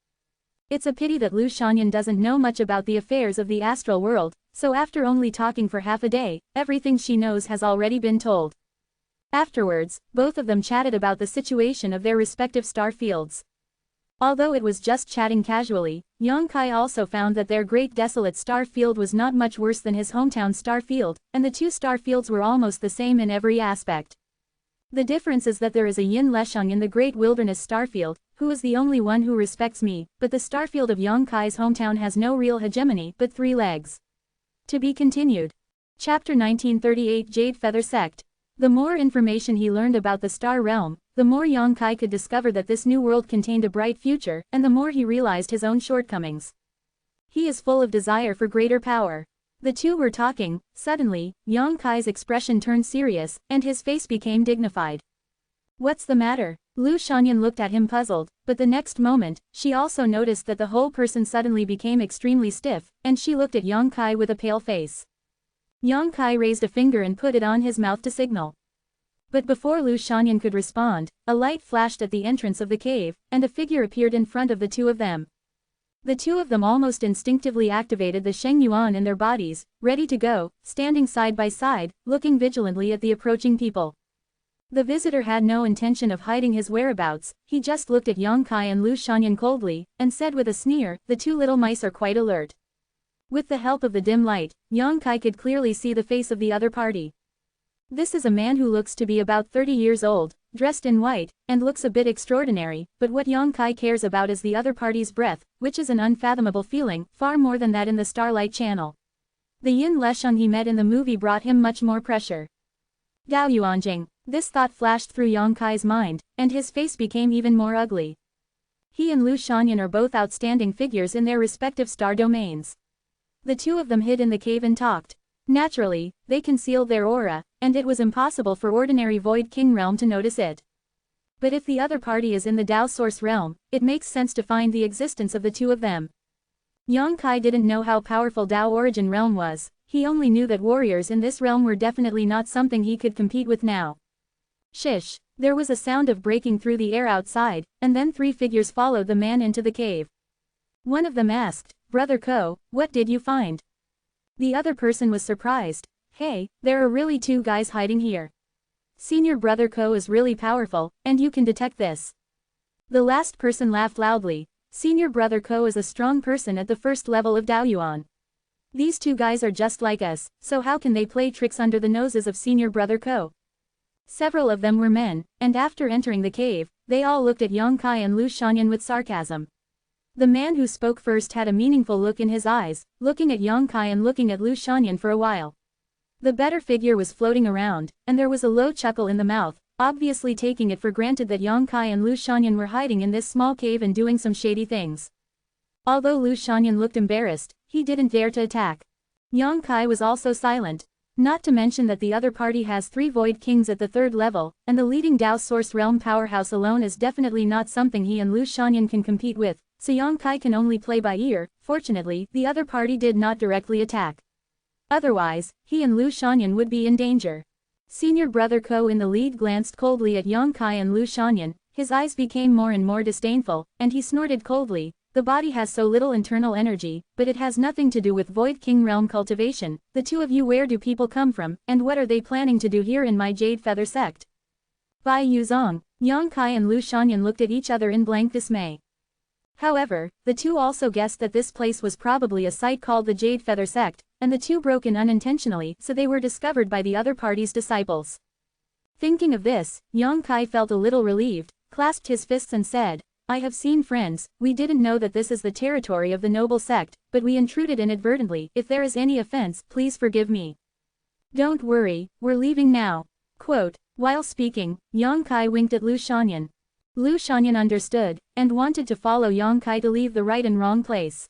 It's a pity that Lu Shanyan doesn't know much about the affairs of the astral world, so after only talking for half a day, everything she knows has already been told. Afterwards, both of them chatted about the situation of their respective star fields. Although it was just chatting casually, Yang Kai also found that their great desolate star field was not much worse than his hometown star field, and the two star fields were almost the same in every aspect. The difference is that there is a Yin Lesheng in the great wilderness starfield, who is the only one who respects me, but the starfield of Yang Kai's hometown has no real hegemony but 3 legs. To be continued. Chapter 1938 Jade Feather Sect. The more information he learned about the star realm, the more Yang Kai could discover that this new world contained a bright future, and the more he realized his own shortcomings. He is full of desire for greater power. The two were talking. Suddenly, Yang Kai's expression turned serious, and his face became dignified. What's the matter? Lu Shanyan looked at him puzzled, but the next moment, she also noticed that the whole person suddenly became extremely stiff, and she looked at Yang Kai with a pale face. Yang Kai raised a finger and put it on his mouth to signal. But before Lu Shanyan could respond, a light flashed at the entrance of the cave, and a figure appeared in front of the two of them. The two of them almost instinctively activated the Sheng Yuan in their bodies, ready to go, standing side by side, looking vigilantly at the approaching people. The visitor had no intention of hiding his whereabouts, he just looked at Yang Kai and Lu Shanyan coldly, and said with a sneer, "The two little mice are quite alert." With the help of the dim light, Yang Kai could clearly see the face of the other party. This is a man who looks to be about 30 years old, dressed in white, and looks a bit extraordinary, but what Yang Kai cares about is the other party's breath, which is an unfathomable feeling, far more than that in the Starlight Channel. The Yin Lesheng he met in the movie brought him much more pressure. Dao Yuanjing. This thought flashed through Yang Kai's mind, and his face became even more ugly. He and Lu Shanyan are both outstanding figures in their respective star domains. The two of them hid in the cave and talked. Naturally, they concealed their aura, and it was impossible for ordinary Void King realm to notice it. But if the other party is in the Dao Source realm, it makes sense to find the existence of the two of them. Yang Kai didn't know how powerful Dao Origin realm was, he only knew that warriors in this realm were definitely not something he could compete with now. Shish! There was a sound of breaking through the air outside, and then 3 figures followed the man into the cave. One of them asked, "Brother Ko, what did you find?" The other person was surprised. "Hey, there are really 2 guys hiding here. Senior Brother Ko is really powerful, and you can detect this." The last person laughed loudly. Senior Brother Ko is a strong person at the first level of Daoyuan. These 2 guys are just like us, so how can they play tricks under the noses of Senior Brother Ko? Several of them were men, and after entering the cave, they all looked at Yang Kai and Lu Shanyan with sarcasm. The man who spoke first had a meaningful look in his eyes, looking at Yang Kai and looking at Lu Shanyan for a while. The better figure was floating around, and there was a low chuckle in the mouth, obviously taking it for granted that Yang Kai and Lu Shanyan were hiding in this small cave and doing some shady things. Although Lu Shanyan looked embarrassed, he didn't dare to attack. Yang Kai was also silent. Not to mention that the other party has 3 Void Kings at the 3rd level, and the leading Dao Source Realm powerhouse alone is definitely not something he and Lu Shanyan can compete with, so Yang Kai can only play by ear. Fortunately, the other party did not directly attack. Otherwise, he and Lu Shanyan would be in danger. Senior brother Ko in the lead glanced coldly at Yang Kai and Lu Shanyan, his eyes became more and more disdainful, and he snorted coldly. The body has so little internal energy, but it has nothing to do with Void King realm cultivation. The two of you, where do people come from, and what are they planning to do here in my Jade Feather sect? Bai Yuzong, Yang Kai and Lu Shanyan looked at each other in blank dismay. However, the two also guessed that this place was probably a site called the Jade Feather sect, and the two broke in unintentionally, so they were discovered by the other party's disciples. Thinking of this, Yang Kai felt a little relieved, clasped his fists and said, I have seen friends, we didn't know that this is the territory of the noble sect, but we intruded inadvertently. If there is any offense, please forgive me. Don't worry, we're leaving now. Quote, while speaking, Yang Kai winked at Lu Shanyan. Lu Shanyan understood, and wanted to follow Yang Kai to leave the right and wrong place.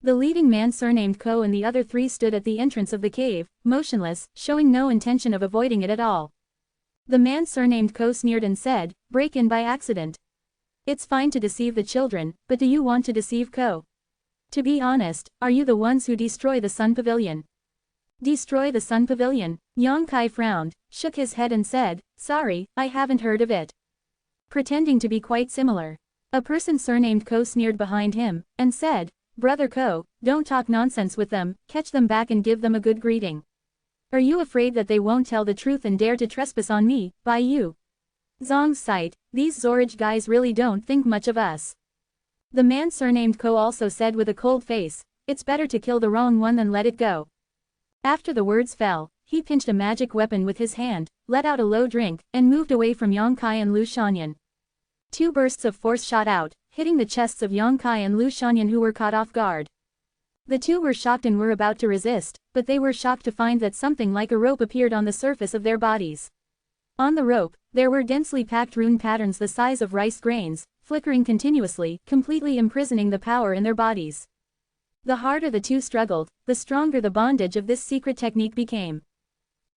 The leading man surnamed Ko and the other 3 stood at the entrance of the cave, motionless, showing no intention of avoiding it at all. The man surnamed Ko sneered and said, break in by accident. It's fine to deceive the children, but do you want to deceive Ko? To be honest, are you the ones who destroy the Sun Pavilion? Destroy the Sun Pavilion? Yang Kai frowned, shook his head and said, sorry, I haven't heard of it. Pretending to be quite similar. A person surnamed Ko sneered behind him, and said, Brother Ko, don't talk nonsense with them, catch them back and give them a good greeting. Are you afraid that they won't tell the truth and dare to trespass on me, by you? Zong's sight, these Zorage guys really don't think much of us. The man surnamed Ko also said with a cold face, it's better to kill the wrong one than let it go. After the words fell, he pinched a magic weapon with his hand, let out a low drink, and moved away from Yang Kai and Lu Shanyan. 2 bursts of force shot out, hitting the chests of Yang Kai and Lu Shanyan, who were caught off guard. The two were shocked and were about to resist, but they were shocked to find that something like a rope appeared on the surface of their bodies. On the rope, there were densely packed rune patterns the size of rice grains, flickering continuously, completely imprisoning the power in their bodies. The harder the two struggled, the stronger the bondage of this secret technique became.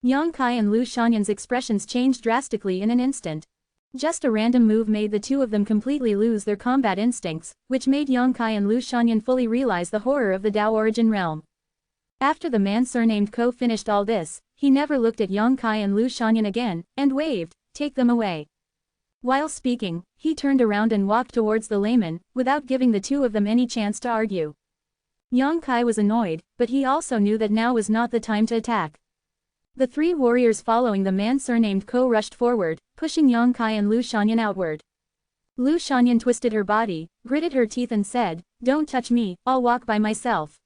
Yang Kai and Lu Shanyan's expressions changed drastically in an instant. Just a random move made the two of them completely lose their combat instincts, which made Yang Kai and Lu Shanyan fully realize the horror of the Dao origin realm. After the man surnamed Ko finished all this, he never looked at Yang Kai and Lu Shanyan again, and waved, take them away. While speaking, he turned around and walked towards the layman, without giving the two of them any chance to argue. Yang Kai was annoyed, but he also knew that now was not the time to attack. The 3 warriors following the man surnamed Ko rushed forward, pushing Yang Kai and Lu Shanyan outward. Lu Shanyan twisted her body, gritted her teeth and said, don't touch me, I'll walk by myself.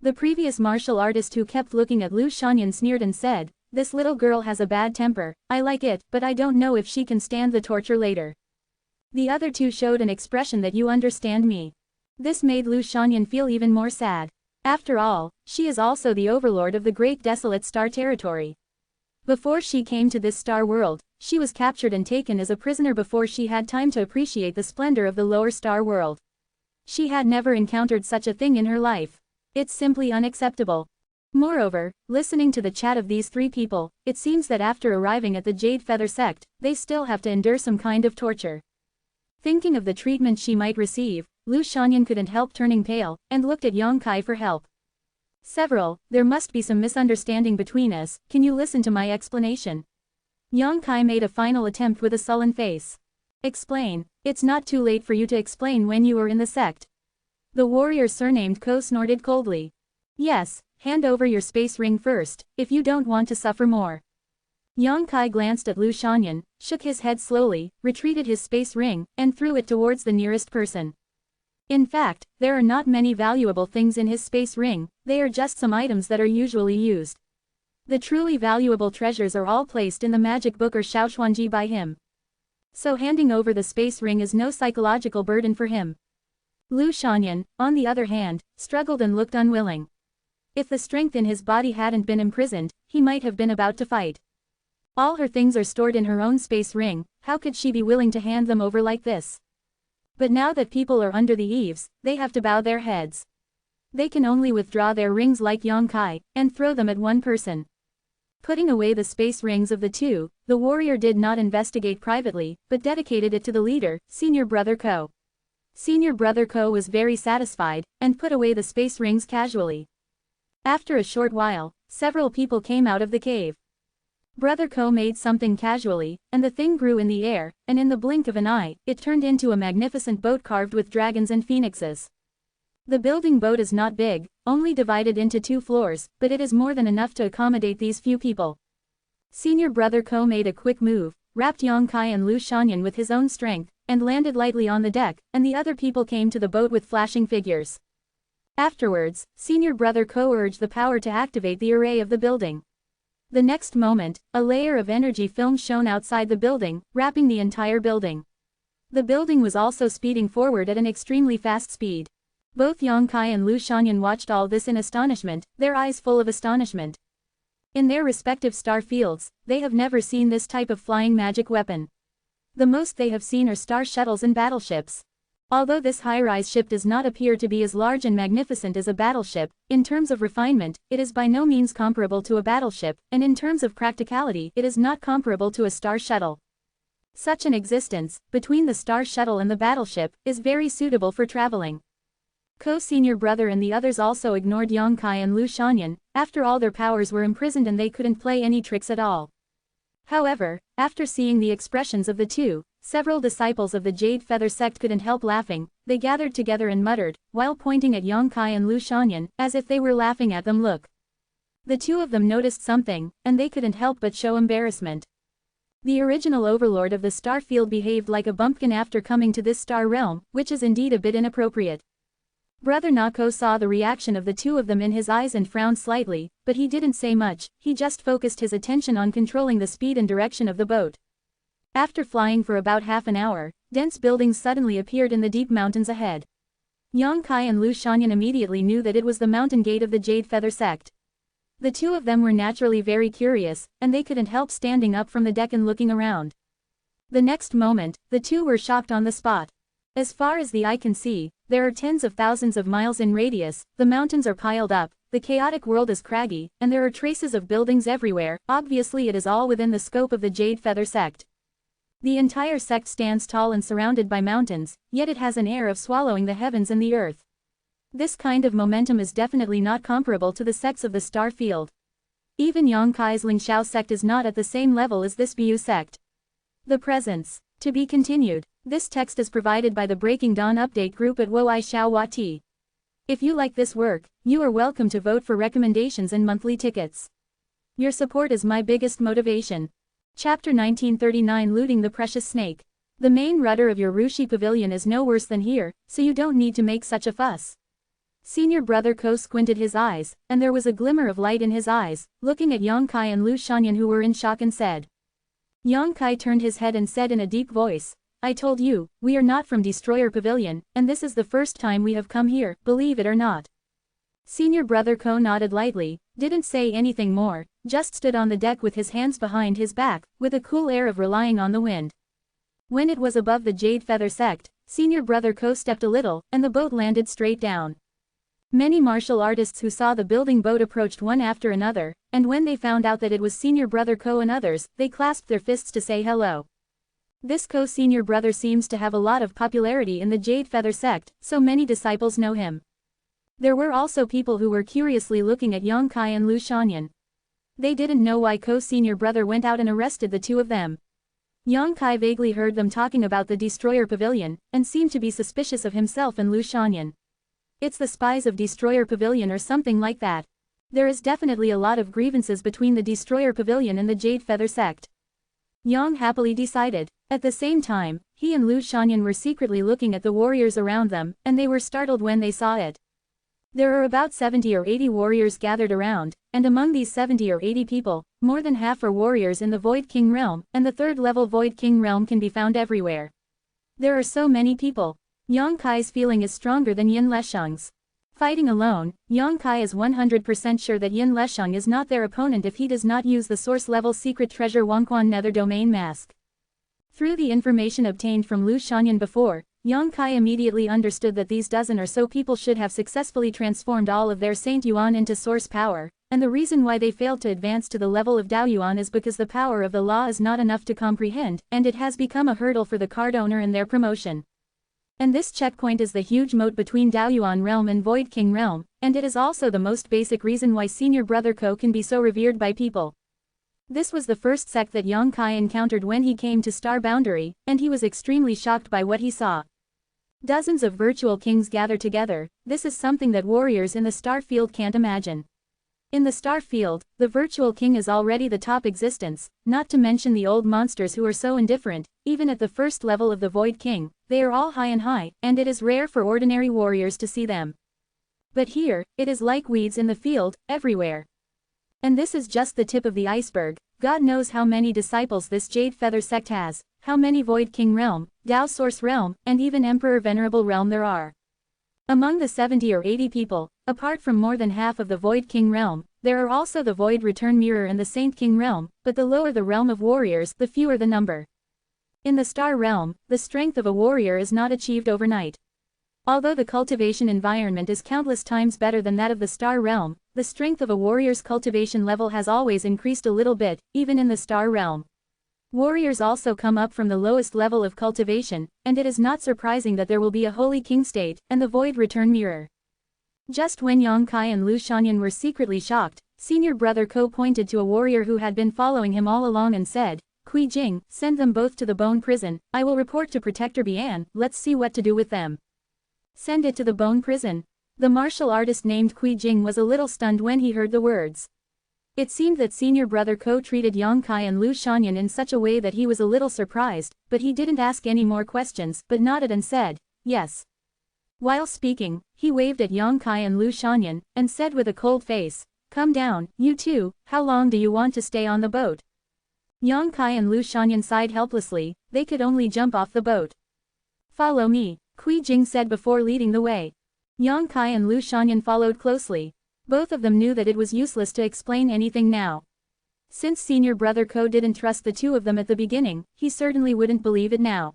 The previous martial artist who kept looking at Lu Shanyan sneered and said, this little girl has a bad temper, I like it, but I don't know if she can stand the torture later. The other 2 showed an expression that you understand me. This made Lu Shanyan feel even more sad. After all, she is also the overlord of the great desolate star territory. Before she came to this star world, she was captured and taken as a prisoner before she had time to appreciate the splendor of the lower star world. She had never encountered such a thing in her life. It's simply unacceptable. Moreover, listening to the chat of these 3 people, it seems that after arriving at the Jade Feather sect, they still have to endure some kind of torture. Thinking of the treatment she might receive, Lu Shanyan couldn't help turning pale, and looked at Yang Kai for help. There must be some misunderstanding between us, can you listen to my explanation? Yang Kai made a final attempt with a sullen face. Explain, it's not too late for you to explain when you were in the sect. The warrior surnamed Ko snorted coldly. Yes, hand over your space ring first, if you don't want to suffer more. Yang Kai glanced at Lu Shanyan, shook his head slowly, retreated his space ring, and threw it towards the nearest person. In fact, there are not many valuable things in his space ring, they are just some items that are usually used. The truly valuable treasures are all placed in the magic book or Shaoxuanji by him. So handing over the space ring is no psychological burden for him. Lu Shanyan, on the other hand, struggled and looked unwilling. If the strength in his body hadn't been imprisoned, he might have been about to fight. All her things are stored in her own space ring, how could she be willing to hand them over like this? But now that people are under the eaves, they have to bow their heads. They can only withdraw their rings like Yongkai, and throw them at one person. Putting away the space rings of the two, the warrior did not investigate privately, but dedicated it to the leader, Senior Brother Ko. Senior Brother Ko was very satisfied, and put away the space rings casually. After a short while, several people came out of the cave. Brother Ko made something casually, and the thing grew in the air, and in the blink of an eye, it turned into a magnificent boat carved with dragons and phoenixes. The building boat is not big, only divided into 2 floors, but it is more than enough to accommodate these few people. Senior Brother Ko made a quick move, wrapped Yongkai and Lu Shanyan with his own strength, and landed lightly on the deck, and the other people came to the boat with flashing figures. Afterwards, Senior Brother Ko urged the power to activate the array of the building. The next moment, a layer of energy film shone outside the building, wrapping the entire building. The building was also speeding forward at an extremely fast speed. Both Yongkai and Lu Shanyan watched all this in astonishment, their eyes full of astonishment. In their respective star fields, they have never seen this type of flying magic weapon. The most they have seen are star shuttles and battleships. Although this high-rise ship does not appear to be as large and magnificent as a battleship, in terms of refinement, it is by no means comparable to a battleship, and in terms of practicality, it is not comparable to a star shuttle. Such an existence, between the star shuttle and the battleship, is very suitable for traveling. Ko's senior brother and the others also ignored Yongkai and Lu Shanyan. After all, their powers were imprisoned and they couldn't play any tricks at all. However, after seeing the expressions of the two, several disciples of the Jade Feather sect couldn't help laughing. They gathered together and muttered, while pointing at Yongkai and Lu Shanyan, as if they were laughing at them. Look. The two of them noticed something, and they couldn't help but show embarrassment. The original overlord of the star field behaved like a bumpkin after coming to this star realm, which is indeed a bit inappropriate. Brother Nako saw the reaction of the two of them in his eyes and frowned slightly, but he didn't say much. He just focused his attention on controlling the speed and direction of the boat. After flying for about half an hour, dense buildings suddenly appeared in the deep mountains ahead. Yongkai and Lu Shanyan immediately knew that it was the mountain gate of the Jade Feather sect. The two of them were naturally very curious, and they couldn't help standing up from the deck and looking around. The next moment, the two were shocked on the spot. As far as the eye can see, there are tens of thousands of miles in radius, the mountains are piled up, the chaotic world is craggy, and there are traces of buildings everywhere. Obviously it is all within the scope of the Jade Feather sect. The entire sect stands tall and surrounded by mountains, yet it has an air of swallowing the heavens and the earth. This kind of momentum is definitely not comparable to the sects of the star field. Even Yongkai's Lingxiao sect is not at the same level as this Bu sect. The presence. To be continued. This text is provided by the Breaking Dawn update group at Woixiaowati. If you like this work, you are welcome to vote for recommendations and monthly tickets. Your support is my biggest motivation. Chapter 1939 Looting the Precious Snake. The main rudder of your Rushi Pavilion is no worse than here, so you don't need to make such a fuss. Senior Brother Ko squinted his eyes, and there was a glimmer of light in his eyes, looking at Yongkai and Lu Shanyan who were in shock and said. Yongkai turned his head and said in a deep voice, I told you, we are not from Destroyer Pavilion, and this is the first time we have come here, believe it or not. Senior Brother Ko nodded lightly, didn't say anything more, just stood on the deck with his hands behind his back, with a cool air of relying on the wind. When it was above the Jade Feather sect, Senior Brother Ko stepped a little, and the boat landed straight down. Many martial artists who saw the building boat approached one after another, and when they found out that it was Senior Brother Ko and others, they clasped their fists to say hello. This Ko senior brother seems to have a lot of popularity in the Jade Feather sect, so many disciples know him. There were also people who were curiously looking at Yongkai and Lu Shanyan. They didn't know why Ko's senior brother went out and arrested the two of them. Yongkai vaguely heard them talking about the Destroyer Pavilion, and seemed to be suspicious of himself and Lu Shanyan. It's the spies of Destroyer Pavilion or something like that. There is definitely a lot of grievances between the Destroyer Pavilion and the Jade Feather sect. Yang happily decided. At the same time, he and Lu Shanyan were secretly looking at the warriors around them, and they were startled when they saw it. There are about 70 or 80 warriors gathered around, and among these 70 or 80 people, more than half are warriors in the Void King realm, and the third-level Void King realm can be found everywhere. There are so many people. Yongkai's feeling is stronger than Yin Lesheng's. Fighting alone, Yongkai is 100% sure that Yin Lesheng is not their opponent if he does not use the source-level secret treasure Wangquan Nether Domain Mask. Through the information obtained from Lu Shanyan before, Yang Kai immediately understood that these dozen or so people should have successfully transformed all of their Saint Yuan into source power, and the reason why they failed to advance to the level of Dao Yuan is because the power of the law is not enough to comprehend, and it has become a hurdle for the card owner in their promotion. And this checkpoint is the huge moat between Dao Yuan realm and Void King realm, and it is also the most basic reason why Senior Brother Ko can be so revered by people. This was the first sect that Yang Kai encountered when he came to Star Boundary, and he was extremely shocked by what he saw. Dozens of virtual kings gather together. This is something that warriors in the star field can't imagine. In the star field, the virtual king is already the top existence, not to mention the old monsters who are so indifferent, even at the first level of the Void King, they are all high, and it is rare for ordinary warriors to see them. But here, it is like weeds in the field, everywhere. And this is just the tip of the iceberg. God knows how many disciples this Jade Feather sect has, how many Void King realm, Dao Source realm, and even Emperor Venerable realm there are. Among the 70 or 80 people, apart from more than half of the Void King realm, there are also the Void Return Mirror and the Saint King realm, but the lower the realm of warriors, the fewer the number. In the Star realm, the strength of a warrior is not achieved overnight. Although the cultivation environment is countless times better than that of the Star realm, the strength of a warrior's cultivation level has always increased a little bit, even in the Star realm. Warriors also come up from the lowest level of cultivation, and it is not surprising that there will be a Holy King state, and the Void Return Mirror. Just when Yang Kai and Lu Shanyan were secretly shocked, Senior Brother Ko pointed to a warrior who had been following him all along and said, "Kui Jing, send them both to the Bone Prison, I will report to Protector Bian, let's see what to do with them." Send it to the Bone Prison. The martial artist named Kui Jing was a little stunned when he heard the words. It seemed that Senior Brother Ko treated Yang Kai and Lu Shanyan in such a way that he was a little surprised, but he didn't ask any more questions, but nodded and said, "Yes." While speaking, he waved at Yang Kai and Lu Shanyan, and said with a cold face, "Come down, you two, how long do you want to stay on the boat?" Yang Kai and Lu Shanyan sighed helplessly, they could only jump off the boat. "Follow me," Kui Jing said before leading the way. Yang Kai and Lu Shanyan followed closely. Both of them knew that it was useless to explain anything now. Since Senior Brother Ko didn't trust the two of them at the beginning, he certainly wouldn't believe it now.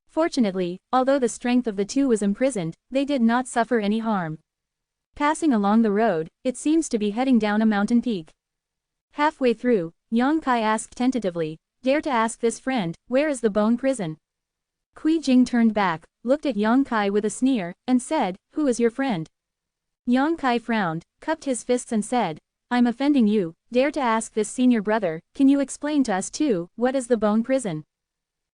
Fortunately, although the strength of the two was imprisoned, they did not suffer any harm. Passing along the road, it seems to be heading down a mountain peak. Halfway through, Yang Kai asked tentatively, "Dare to ask this friend, where is the Bone Prison?" Kui Jing turned back, looked at Yang Kai with a sneer, and said, "Who is your friend?" Yang Kai frowned, cupped his fists and said, "I'm offending you, dare to ask this senior brother, can you explain to us too, what is the Bone Prison?"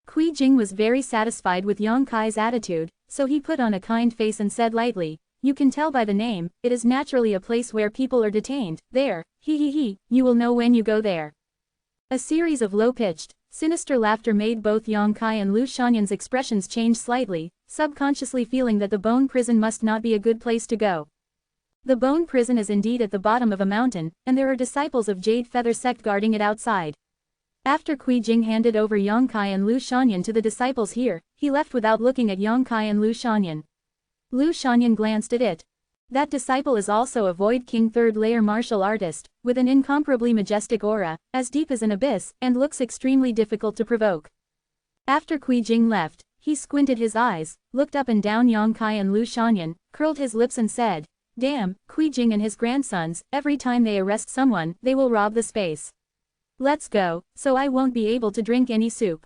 Kui Jing was very satisfied with Yang Kai's attitude, so he put on a kind face and said lightly, "You can tell by the name, it is naturally a place where people are detained, there, you will know when you go there." A series of low-pitched, sinister laughter made both Yang Kai and Lu Shanyan's expressions change slightly, subconsciously feeling that the Bone Prison must not be a good place to go. The Bone Prison is indeed at the bottom of a mountain, and there are disciples of Jade Feather sect guarding it outside. After Kui Jing handed over Yang Kai and Lu Shanyan to the disciples here, he left without looking at Yang Kai and Lu Shanyan. Lu Shanyan glanced at it. That disciple is also a Void King third-layer martial artist, with an incomparably majestic aura, as deep as an abyss, and looks extremely difficult to provoke. After Kui Jing left, he squinted his eyes, looked up and down Yang Kai and Lu Shanyan, curled his lips and said, "Damn, Kui Jing and his grandsons, every time they arrest someone, they will rob the space. Let's go, so I won't be able to drink any soup."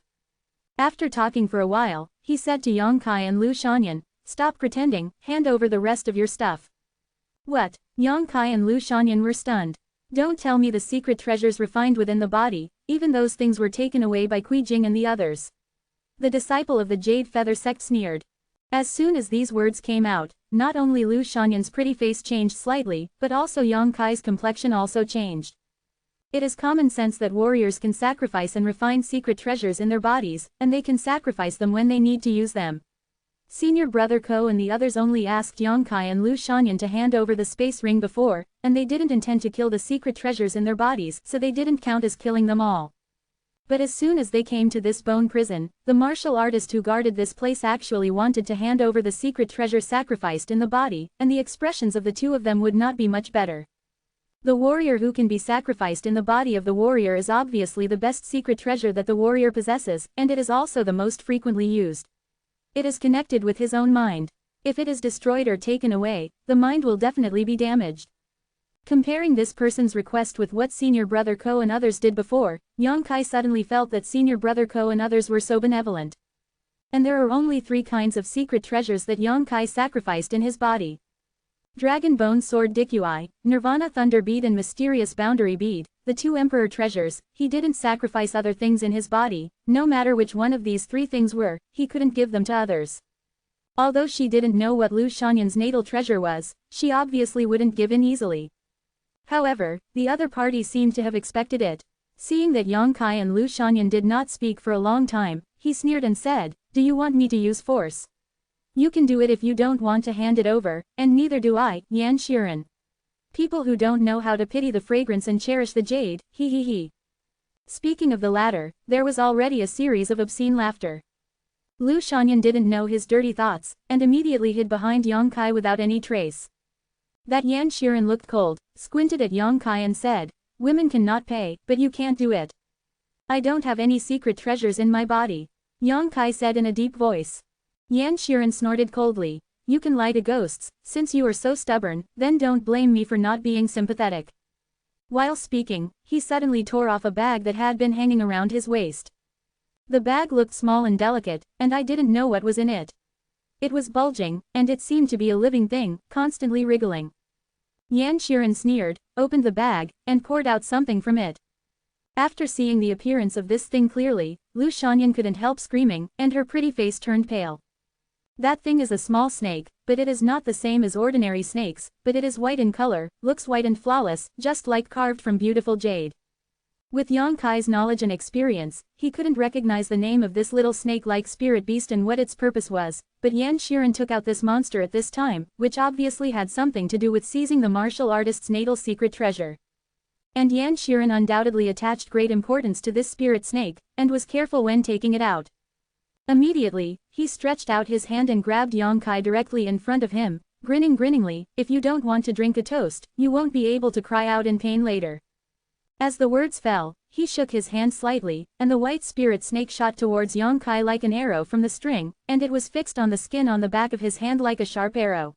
After talking for a while, he said to Yang Kai and Lu Shanyan, "Stop pretending, hand over the rest of your stuff." What? Yang Kai and Lu Shanyan were stunned. Don't tell me the secret treasures refined within the body, even those things were taken away by Kui Jing and the others. The disciple of the Jade Feather sect sneered. As soon as these words came out, not only Lu Shanyan's pretty face changed slightly, but also Yang Kai's complexion also changed. It is common sense that warriors can sacrifice and refine secret treasures in their bodies, and they can sacrifice them when they need to use them. Senior Brother Ko and the others only asked Yang Kai and Lu Shanyan to hand over the space ring before, and they didn't intend to kill the secret treasures in their bodies, so they didn't count as killing them all. But as soon as they came to this Bone Prison, the martial artist who guarded this place actually wanted to hand over the secret treasure sacrificed in the body, and the expressions of the two of them would not be much better. The warrior who can be sacrificed in the body of the warrior is obviously the best secret treasure that the warrior possesses, and it is also the most frequently used. It is connected with his own mind. If it is destroyed or taken away, the mind will definitely be damaged. Comparing this person's request with what senior brother Ko and others did before, Yang Kai suddenly felt that senior brother Ko and others were so benevolent. And there are only 3 kinds of secret treasures that Yang Kai sacrificed in his body. Dragon Bone Sword Dikyui, Nirvana Thunder Bead and Mysterious Boundary Bead, the 2 Emperor treasures. He didn't sacrifice other things in his body, no matter which one of these 3 things were, he couldn't give them to others. Although she didn't know what Lu Shanyan's natal treasure was, she obviously wouldn't give in easily. However, the other party seemed to have expected it. Seeing that Yang Kai and Lu Shanyan did not speak for a long time, he sneered and said, "Do you want me to use force? You can do it if you don't want to hand it over, and neither do I, Yan Shiren. People who don't know how to pity the fragrance and cherish the jade, he. Speaking of the latter, there was already a series of obscene laughter. Lu Shanyan didn't know his dirty thoughts, and immediately hid behind Yang Kai without any trace. That Yan Shiren looked cold, squinted at Yang Kai and said, "Women cannot pay, but you can't do it." "I don't have any secret treasures in my body," Yang Kai said in a deep voice. Yan Shiren snorted coldly. "You can lie to ghosts, since you are so stubborn, then don't blame me for not being sympathetic." While speaking, he suddenly tore off a bag that had been hanging around his waist. The bag looked small and delicate, and I didn't know what was in it. It was bulging, and it seemed to be a living thing, constantly wriggling. Yan Shiren sneered, opened the bag, and poured out something from it. After seeing the appearance of this thing clearly, Lu Shanyan couldn't help screaming, and her pretty face turned pale. "That thing is a small snake, but it is not the same as ordinary snakes, but it is white in color, looks white and flawless, just like carved from beautiful jade." With Yang Kai's knowledge and experience, he couldn't recognize the name of this little snake-like spirit beast and what its purpose was, but Yan Shiren took out this monster at this time, which obviously had something to do with seizing the martial artist's natal secret treasure. And Yan Shiren undoubtedly attached great importance to this spirit snake, and was careful when taking it out. Immediately, he stretched out his hand and grabbed Yang Kai directly in front of him, grinning grinningly, "If you don't want to drink a toast, you won't be able to cry out in pain later." As the words fell, he shook his hand slightly, and the white spirit snake shot towards Yang Kai like an arrow from the string, and it was fixed on the skin on the back of his hand like a sharp arrow.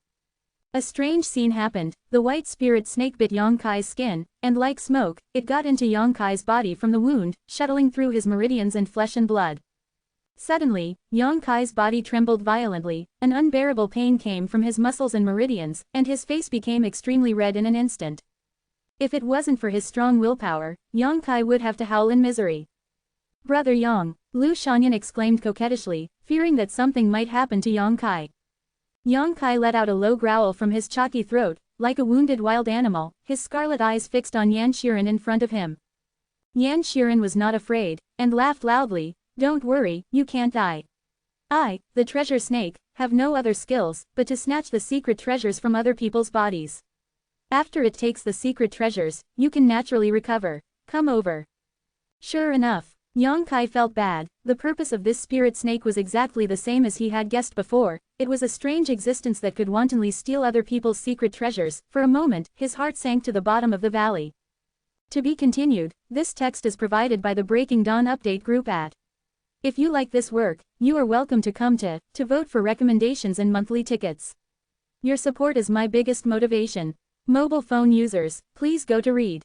A strange scene happened. The white spirit snake bit Yang Kai's skin, and like smoke, it got into Yang Kai's body from the wound, shuttling through his meridians and flesh and blood. Suddenly, Yang Kai's body trembled violently, an unbearable pain came from his muscles and meridians, and his face became extremely red in an instant. If it wasn't for his strong willpower, Yang Kai would have to howl in misery. "Brother Yang," Lu Shanyan exclaimed coquettishly, fearing that something might happen to Yang Kai. Yang Kai let out a low growl from his chalky throat, like a wounded wild animal, his scarlet eyes fixed on Yan Shiren in front of him. Yan Shiren was not afraid, and laughed loudly, "Don't worry, you can't die. I, the treasure snake, have no other skills, but to snatch the secret treasures from other people's bodies. After it takes the secret treasures, you can naturally recover. Come over." Sure enough, Yang Kai felt bad. The purpose of this spirit snake was exactly the same as he had guessed before. It was a strange existence that could wantonly steal other people's secret treasures. For a moment, his heart sank to the bottom of the valley. To be continued. This text is provided by the Breaking Dawn update group at. If you like this work, you are welcome to come to vote for recommendations and monthly tickets. Your support is my biggest motivation. Mobile phone users, please go to read.